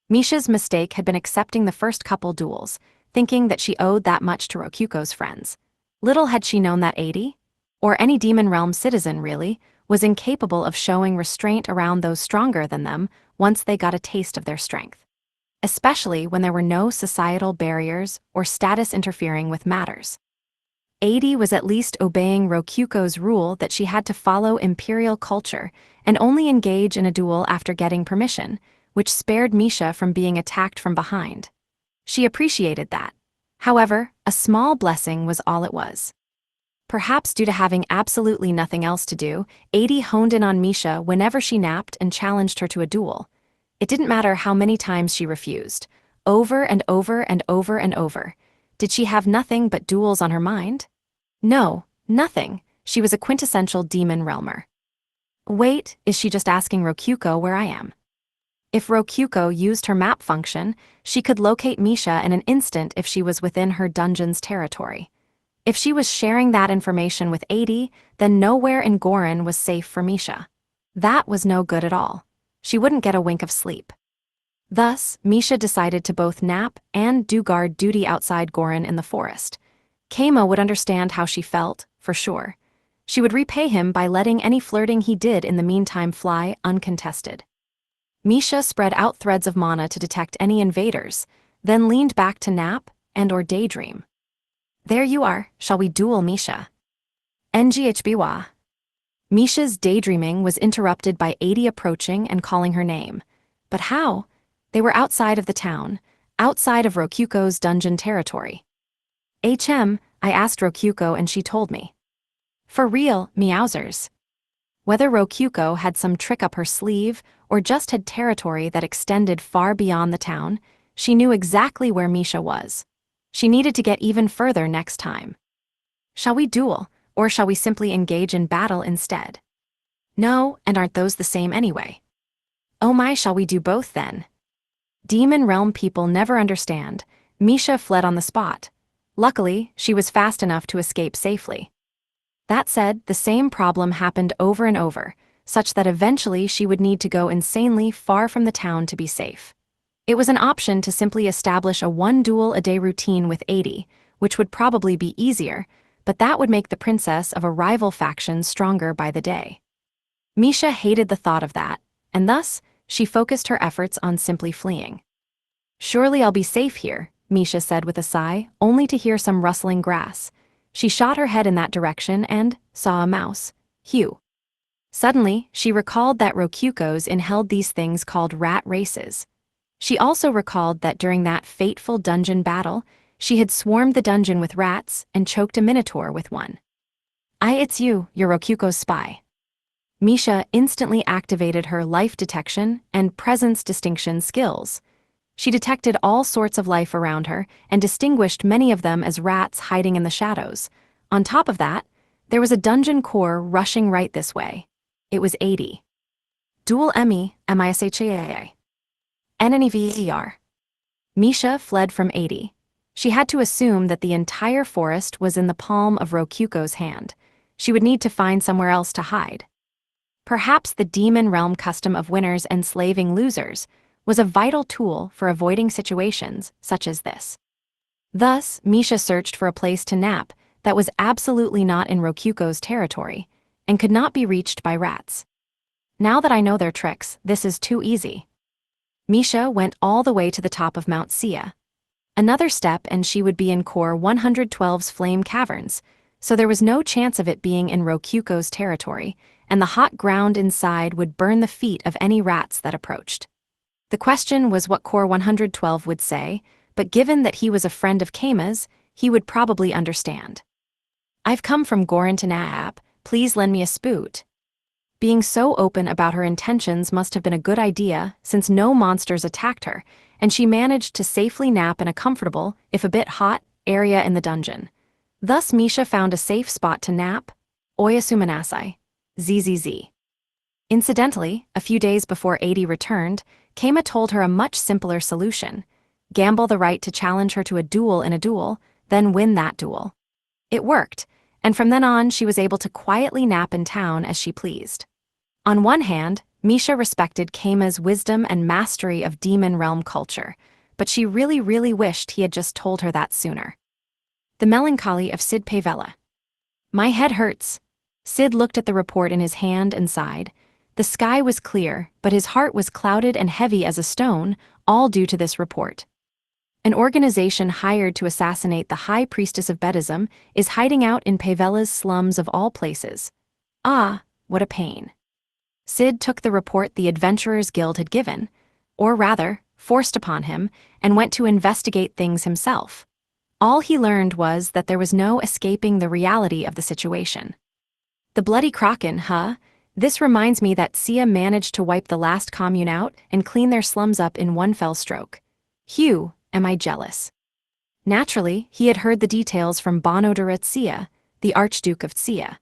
Misha's mistake had been accepting the first couple duels, thinking that she owed that much to Rokuko's friends. Little had she known that 80, or any demon realm citizen really, was incapable of showing restraint around those stronger than them once they got a taste of their strength. Especially when there were no societal barriers or status interfering with matters. 80 was at least obeying Rokuko's rule that she had to follow imperial culture and only engage in a duel after getting permission, which spared Misha from being attacked from behind. She appreciated that. However, a small blessing was all it was. Perhaps due to having absolutely nothing else to do, 80 honed in on Misha whenever she napped and challenged her to a duel. It didn't matter how many times she refused. Over and over and over and over. Did she have nothing but duels on her mind? No, nothing. She was a quintessential demon realmer. Wait, is she just asking Rokuko where I am? If Rokuko used her map function, she could locate Misha in an instant if she was within her dungeon's territory. If she was sharing that information with 80, then nowhere in Goran was safe for Misha. That was no good at all. She wouldn't get a wink of sleep. Thus, Misha decided to both nap and do guard duty outside Goran in the forest. Keimo would understand how she felt, for sure. She would repay him by letting any flirting he did in the meantime fly uncontested. Misha spread out threads of mana to detect any invaders, then leaned back to nap and/or daydream. There you are, shall we duel, Misha? NGHBWA. Misha's daydreaming was interrupted by 80 approaching and calling her name. But how? They were outside of the town, outside of Rokuko's dungeon territory. I asked Rokuko and she told me. For real, meowsers. Whether Rokuko had some trick up her sleeve or just had territory that extended far beyond the town, she knew exactly where Misha was. She needed to get even further next time. Shall we duel, or shall we simply engage in battle instead? No, and aren't those the same anyway? Oh my, shall we do both then? Demon realm people never understand. Misha fled on the spot. Luckily, she was fast enough to escape safely. That said, the same problem happened over and over, such that eventually she would need to go insanely far from the town to be safe. It was an option to simply establish a one-duel-a-day routine with 80, which would probably be easier, but that would make the princess of a rival faction stronger by the day. Misha hated the thought of that, and thus, she focused her efforts on simply fleeing. "Surely I'll be safe here," Misha said with a sigh, only to hear some rustling grass. She shot her head in that direction and saw a mouse. Hugh. Suddenly, she recalled that Rokuko's held these things called rat races. She also recalled that during that fateful dungeon battle, she had swarmed the dungeon with rats and choked a minotaur with one. It's you, you're Rokuko's spy." Misha instantly activated her life detection and presence distinction skills. She detected all sorts of life around her and distinguished many of them as rats hiding in the shadows. On top of that, there was a dungeon core rushing right this way. It was 80. Dual MISHAA. NNEVER. Misha fled from 80. She had to assume that the entire forest was in the palm of Rokuko's hand. She would need to find somewhere else to hide. Perhaps the demon realm custom of winners enslaving losers was a vital tool for avoiding situations such as this. Thus, Misha searched for a place to nap that was absolutely not in Rokuko's territory and could not be reached by rats. Now that I know their tricks, this is too easy. Misha went all the way to the top of Mount Sia. Another step and she would be in Core 112's Flame Caverns, so there was no chance of it being in Rokuko's territory, and the hot ground inside would burn the feet of any rats that approached. The question was what Core 112 would say, but given that he was a friend of Keima's, he would probably understand. "I've come from Gorin to Naap, please lend me a spoot." Being so open about her intentions must have been a good idea since no monsters attacked her, and she managed to safely nap in a comfortable, if a bit hot, area in the dungeon. Thus Misha found a safe spot to nap. Oyasumanasai. ZZZ. Incidentally, a few days before 80 returned, Keima told her a much simpler solution. Gamble the right to challenge her to a duel in a duel, then win that duel. It worked, and from then on she was able to quietly nap in town as she pleased. On one hand, Misha respected Keima's wisdom and mastery of demon realm culture, but she really wished he had just told her that sooner. The melancholy of Sid Pavella. "My head hurts." Sid looked at the report in his hand and sighed. The sky was clear, but his heart was clouded and heavy as a stone, all due to this report. An organization hired to assassinate the High Priestess of Bedism is hiding out in Pavella's slums of all places. Ah, what a pain. Sid took the report the Adventurers Guild had given, or rather, forced upon him, and went to investigate things himself. All he learned was that there was no escaping the reality of the situation. The bloody Kraken, huh? This reminds me that Sia managed to wipe the last commune out and clean their slums up in one fell stroke. Hugh, am I jealous? Naturally, he had heard the details from Bonodura Sia, the Archduke of Sia.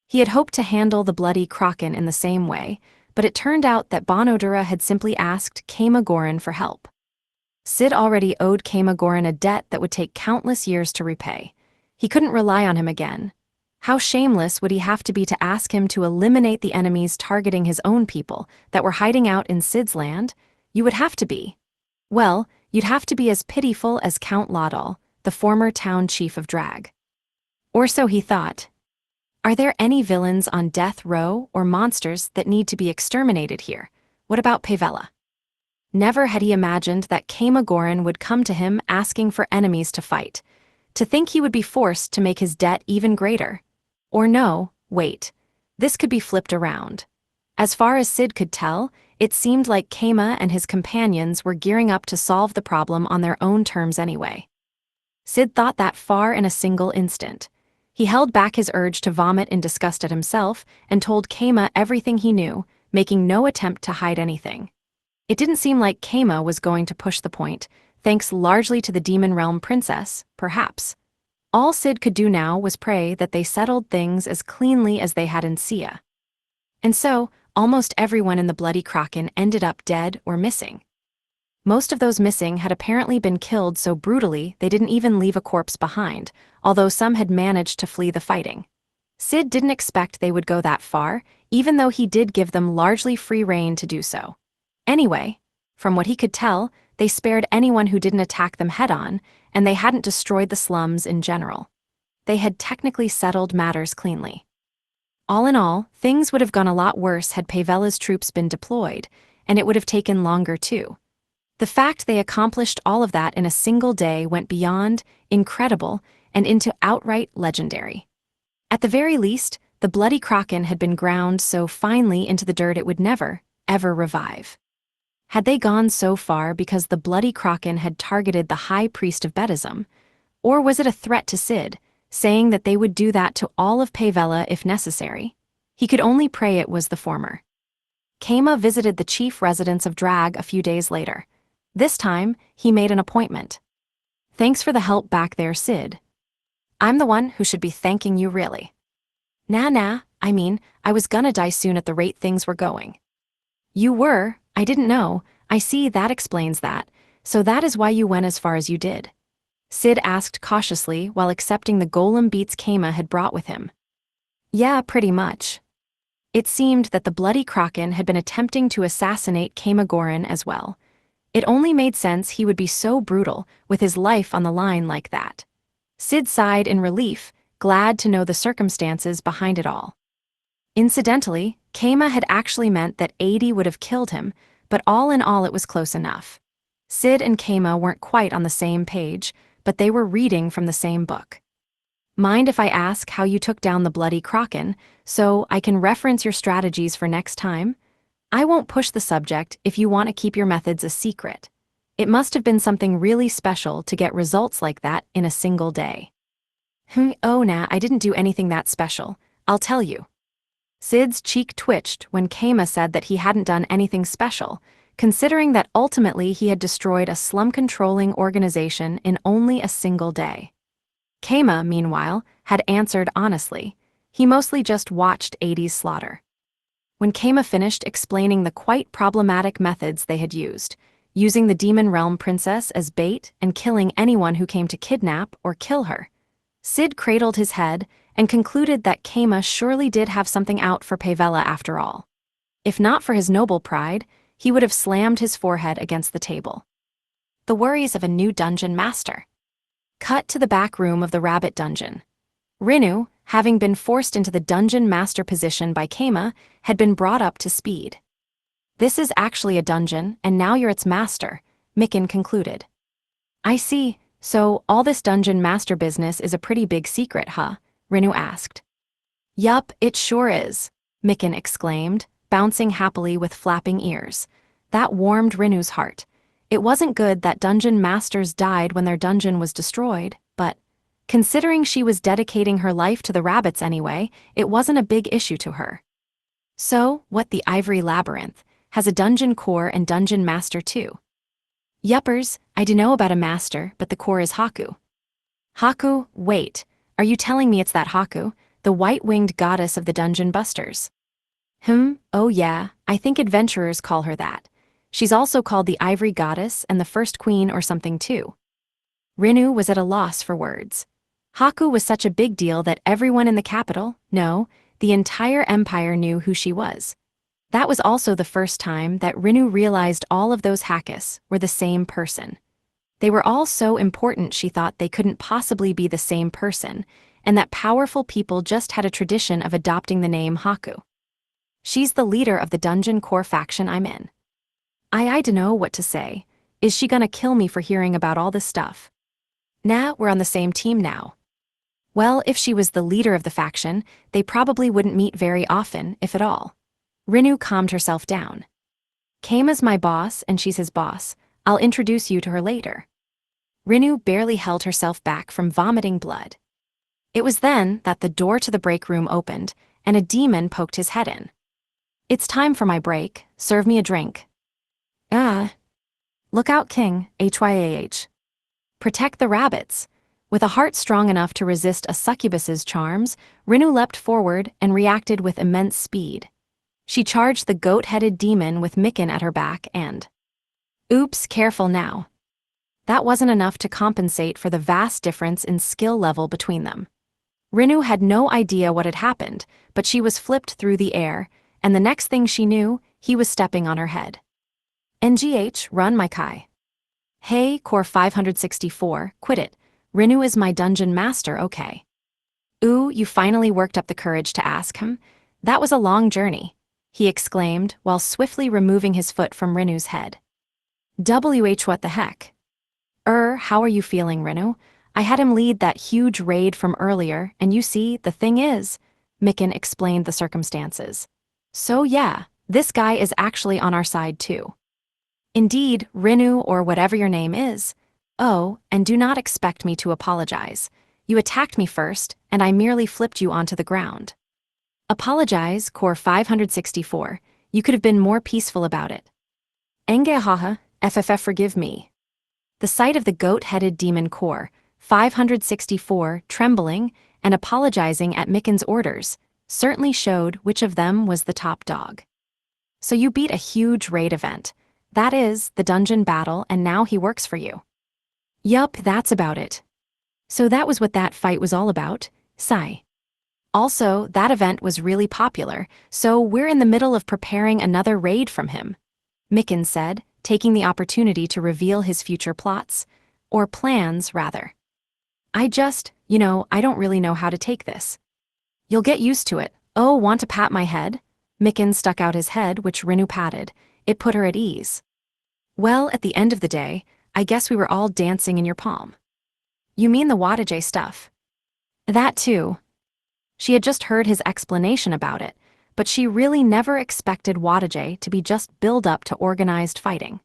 He had hoped to handle the bloody Kraken in the same way, but it turned out that Bonodura had simply asked Keima Gorin for help. Sid already owed Keima Gorin a debt that would take countless years to repay. He couldn't rely on him again. How shameless would he have to be to ask him to eliminate the enemies targeting his own people that were hiding out in Sid's land? You would have to be. Well, you'd have to be as pitiful as Count Laudal, the former town chief of Drag. Or so he thought. Are there any villains on death row or monsters that need to be exterminated here? What about Pavella? Never had he imagined that Keima Gorin would come to him asking for enemies to fight. To think he would be forced to make his debt even greater. Or no, wait. This could be flipped around. As far as Sid could tell, it seemed like Keima and his companions were gearing up to solve the problem on their own terms anyway. Sid thought that far in a single instant. He held back his urge to vomit in disgust at himself and told Keima everything he knew, making no attempt to hide anything. It didn't seem like Keima was going to push the point, thanks largely to the Demon Realm Princess, perhaps. All Sid could do now was pray that they settled things as cleanly as they had in Sia. And so, almost everyone in the Bloody Kraken ended up dead or missing. Most of those missing had apparently been killed so brutally they didn't even leave a corpse behind, although some had managed to flee the fighting. Sid didn't expect they would go that far, even though he did give them largely free rein to do so. Anyway, from what he could tell, they spared anyone who didn't attack them head-on, and they hadn't destroyed the slums in general. They had technically settled matters cleanly. All in all, things would have gone a lot worse had Pavella's troops been deployed, and it would have taken longer too. The fact they accomplished all of that in a single day went beyond incredible and into outright legendary. At the very least, the bloody kraken had been ground so finely into the dirt it would never, ever revive. Had they gone so far because the bloody kraken had targeted the high priest of Bedism, or was it a threat to Sid, saying that they would do that to all of Pavella if necessary? He could only pray it was the former. Keima visited the chief residence of Drag a few days later. This time, he made an appointment. "Thanks for the help back there, Sid. I'm the one who should be thanking you, really." Nah, I was gonna die soon at the rate things were going." "You were? I didn't know. I see, that explains that. So that is why you went as far as you did?" Sid asked cautiously while accepting the golem beats Keima had brought with him. "Yeah, pretty much." It seemed that the bloody kraken had been attempting to assassinate Keima Gorin as well. It only made sense he would be so brutal, with his life on the line like that. Sid sighed in relief, glad to know the circumstances behind it all. Incidentally, Keima had actually meant that 80 would have killed him, but all in all it was close enough. Sid and Keima weren't quite on the same page, but they were reading from the same book. "Mind if I ask how you took down the bloody kraken, so I can reference your strategies for next time? I won't push the subject if you want to keep your methods a secret. It must have been something really special to get results like that in a single day." Oh nah, I didn't do anything that special, I'll tell you." Sid's cheek twitched when Keima said that he hadn't done anything special, considering that ultimately he had destroyed a slum-controlling organization in only a single day. Keima, meanwhile, had answered honestly. He mostly just watched 80's slaughter. When Keima finished explaining the quite problematic methods they had used, using the Demon Realm princess as bait and killing anyone who came to kidnap or kill her, Sid cradled his head and concluded that Keima surely did have something out for Pavella after all. If not for his noble pride, he would have slammed his forehead against the table. The worries of a new dungeon master. Cut to the back room of the rabbit dungeon. Rinu, having been forced into the dungeon master position by Keima, had been brought up to speed. "This is actually a dungeon, and now you're its master," Mikin concluded. "I see, so all this dungeon master business is a pretty big secret, huh?" Rinu asked. "Yup, it sure is," Mikin exclaimed, bouncing happily with flapping ears. That warmed Rinu's heart. It wasn't good that dungeon masters died when their dungeon was destroyed, but considering she was dedicating her life to the rabbits anyway, it wasn't a big issue to her. "So, what, the Ivory Labyrinth has a dungeon core and dungeon master too?" "Yuppers, I do know about a master, but the core is Haku." "Haku? Wait, are you telling me it's that Haku, the white-winged goddess of the dungeon busters?" Oh yeah, I think adventurers call her that. She's also called the Ivory Goddess and the First Queen or something too." Rinu was at a loss for words. Haku was such a big deal that everyone in the capital, no, the entire empire knew who she was. That was also the first time that Rinu realized all of those Hakus were the same person. They were all so important she thought they couldn't possibly be the same person, and that powerful people just had a tradition of adopting the name Haku. "She's the leader of the dungeon core faction I'm in." I dunno what to say. Is she gonna kill me for hearing about all this stuff? Nah, we're on the same team now. Well, if she was the leader of the faction, they probably wouldn't meet very often, if at all. Rinu calmed herself down. "Keima's my boss, and she's his boss. I'll introduce you to her later." Rinu barely held herself back from vomiting blood. It was then that the door to the break room opened, and a demon poked his head in. "It's time for my break. Serve me a drink." Look out, King, HYAH. Protect the rabbits." With a heart strong enough to resist a succubus's charms, Rinu leapt forward and reacted with immense speed. She charged the goat-headed demon with Mikin at her back and Oops, careful now. That wasn't enough to compensate for the vast difference in skill level between them. Rinu had no idea what had happened, but she was flipped through the air, and the next thing she knew, he was stepping on her head. NGH, run my Kai. Hey, Core 564, quit it. Rinu is my dungeon master, okay? Ooh, you finally worked up the courage to ask him? That was a long journey, he exclaimed while swiftly removing his foot from Rinu's head. What the heck? How are you feeling, Rinu? I had him lead that huge raid from earlier, and you see, the thing is, Mikan explained the circumstances. So yeah, this guy is actually on our side too. Indeed, Rinu or whatever your name is. Oh, and do not expect me to apologize. You attacked me first, and I merely flipped you onto the ground. Apologize, Core 564. You could have been more peaceful about it. Engehaha, FFF forgive me. The sight of the goat-headed demon Core 564 trembling and apologizing at Mikan's orders certainly showed which of them was the top dog. So you beat a huge raid event. That is, the dungeon battle, and now he works for you. Yup, that's about it. So that was what that fight was all about, sigh. Also, that event was really popular, so we're in the middle of preparing another raid from him, Mikan said, taking the opportunity to reveal his future plots. Or plans, rather. I don't really know how to take this. You'll get used to it. Oh, want to pat my head? Mikan stuck out his head, which Rinu patted. It put her at ease. Well, at the end of the day, I guess we were all dancing in your palm. You mean the Wataje stuff? That too. She had just heard his explanation about it, but she really never expected Wataje to be just build up to organized fighting.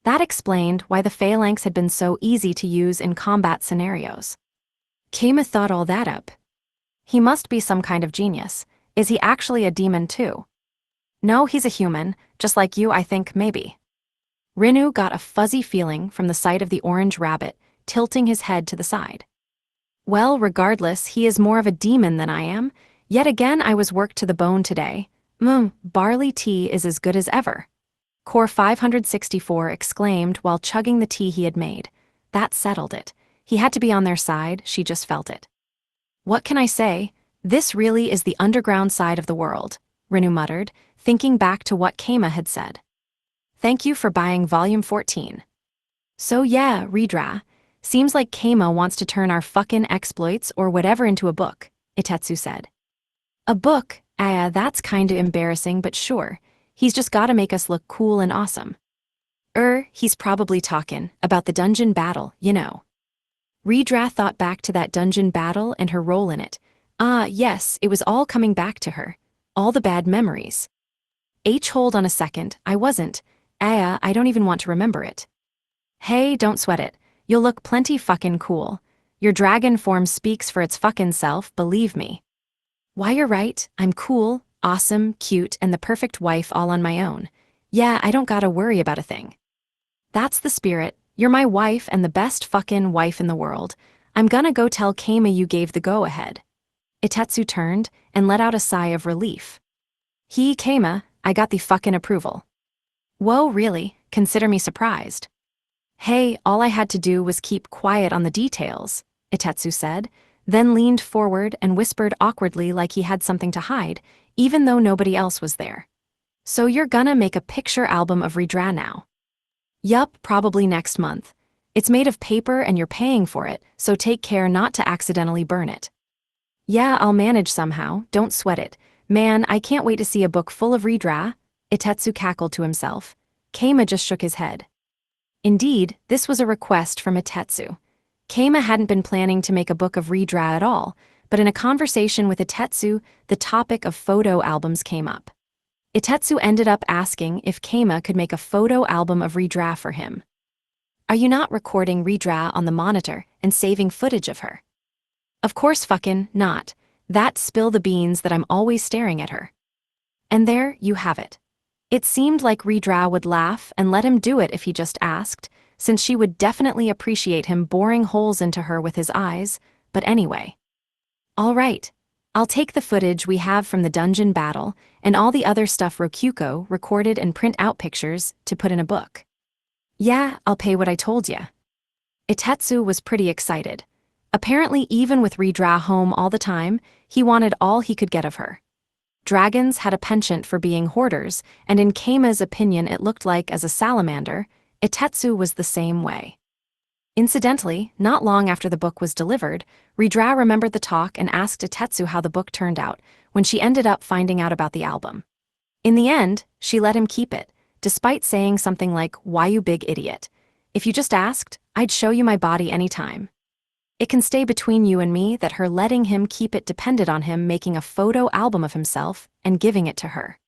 That explained why the phalanx had been so easy to use in combat scenarios. Keima thought all that up. He must be some kind of genius. Is he actually a demon too? No, he's a human, just like you, I think, maybe. Rinu got a fuzzy feeling from the sight of the orange rabbit tilting his head to the side. Well, regardless, he is more of a demon than I am. Yet again, I was worked to the bone today. Barley tea is as good as ever. Core 564 exclaimed while chugging the tea he had made. That settled it. He had to be on their side, she just felt it. What can I say? This really is the underground side of the world, Rinu muttered, thinking back to what Keima had said. Thank you for buying Volume 14. So yeah, Redra. Seems like Keima wants to turn our fucking exploits or whatever into a book, Itetsu said. A book? That's kinda embarrassing, but sure. He's just gotta make us look cool and awesome. He's probably talkin' about the dungeon battle, you know. Redra thought back to that dungeon battle and her role in it. Yes, it was all coming back to her. All the bad memories. Hold on a second, I wasn't. I don't even want to remember it. Hey, don't sweat it. You'll look plenty fucking cool. Your dragon form speaks for its fucking self, believe me. Why, you're right, I'm cool, awesome, cute, and the perfect wife all on my own. Yeah, I don't gotta worry about a thing. That's the spirit. You're my wife and the best fucking wife in the world. I'm gonna go tell Keima you gave the go-ahead. Itetsu turned and let out a sigh of relief. Keima, I got the fucking approval. Whoa, really? Consider me surprised. Hey, all I had to do was keep quiet on the details, Itetsu said, then leaned forward and whispered awkwardly like he had something to hide, even though nobody else was there. So you're gonna make a picture album of Redra now? Yup, probably next month. It's made of paper and you're paying for it, so take care not to accidentally burn it. Yeah, I'll manage somehow, don't sweat it. Man, I can't wait to see a book full of Redra, Itetsu cackled to himself. Keima just shook his head. Indeed, this was a request from Itetsu. Keima hadn't been planning to make a book of Redra at all, but in a conversation with Itetsu, the topic of photo albums came up. Itetsu ended up asking if Keima could make a photo album of Redra for him. Are you not recording Redra on the monitor and saving footage of her? Of course fucking not. That's spill the beans that I'm always staring at her. And there you have it. It seemed like Redra would laugh and let him do it if he just asked, since she would definitely appreciate him boring holes into her with his eyes, but anyway. All right. I'll take the footage we have from the dungeon battle and all the other stuff Rokuko recorded and print out pictures to put in a book. Yeah, I'll pay what I told ya. Itetsu was pretty excited. Apparently, even with Redra home all the time, he wanted all he could get of her. Dragons had a penchant for being hoarders, and in Keima's opinion it looked like as a salamander, Itetsu was the same way. Incidentally, not long after the book was delivered, Redra remembered the talk and asked Itetsu how the book turned out, when she ended up finding out about the album. In the end, she let him keep it, despite saying something like, "Why you big idiot? If you just asked, I'd show you my body anytime." It can stay between you and me that her letting him keep it depended on him making a photo album of himself and giving it to her.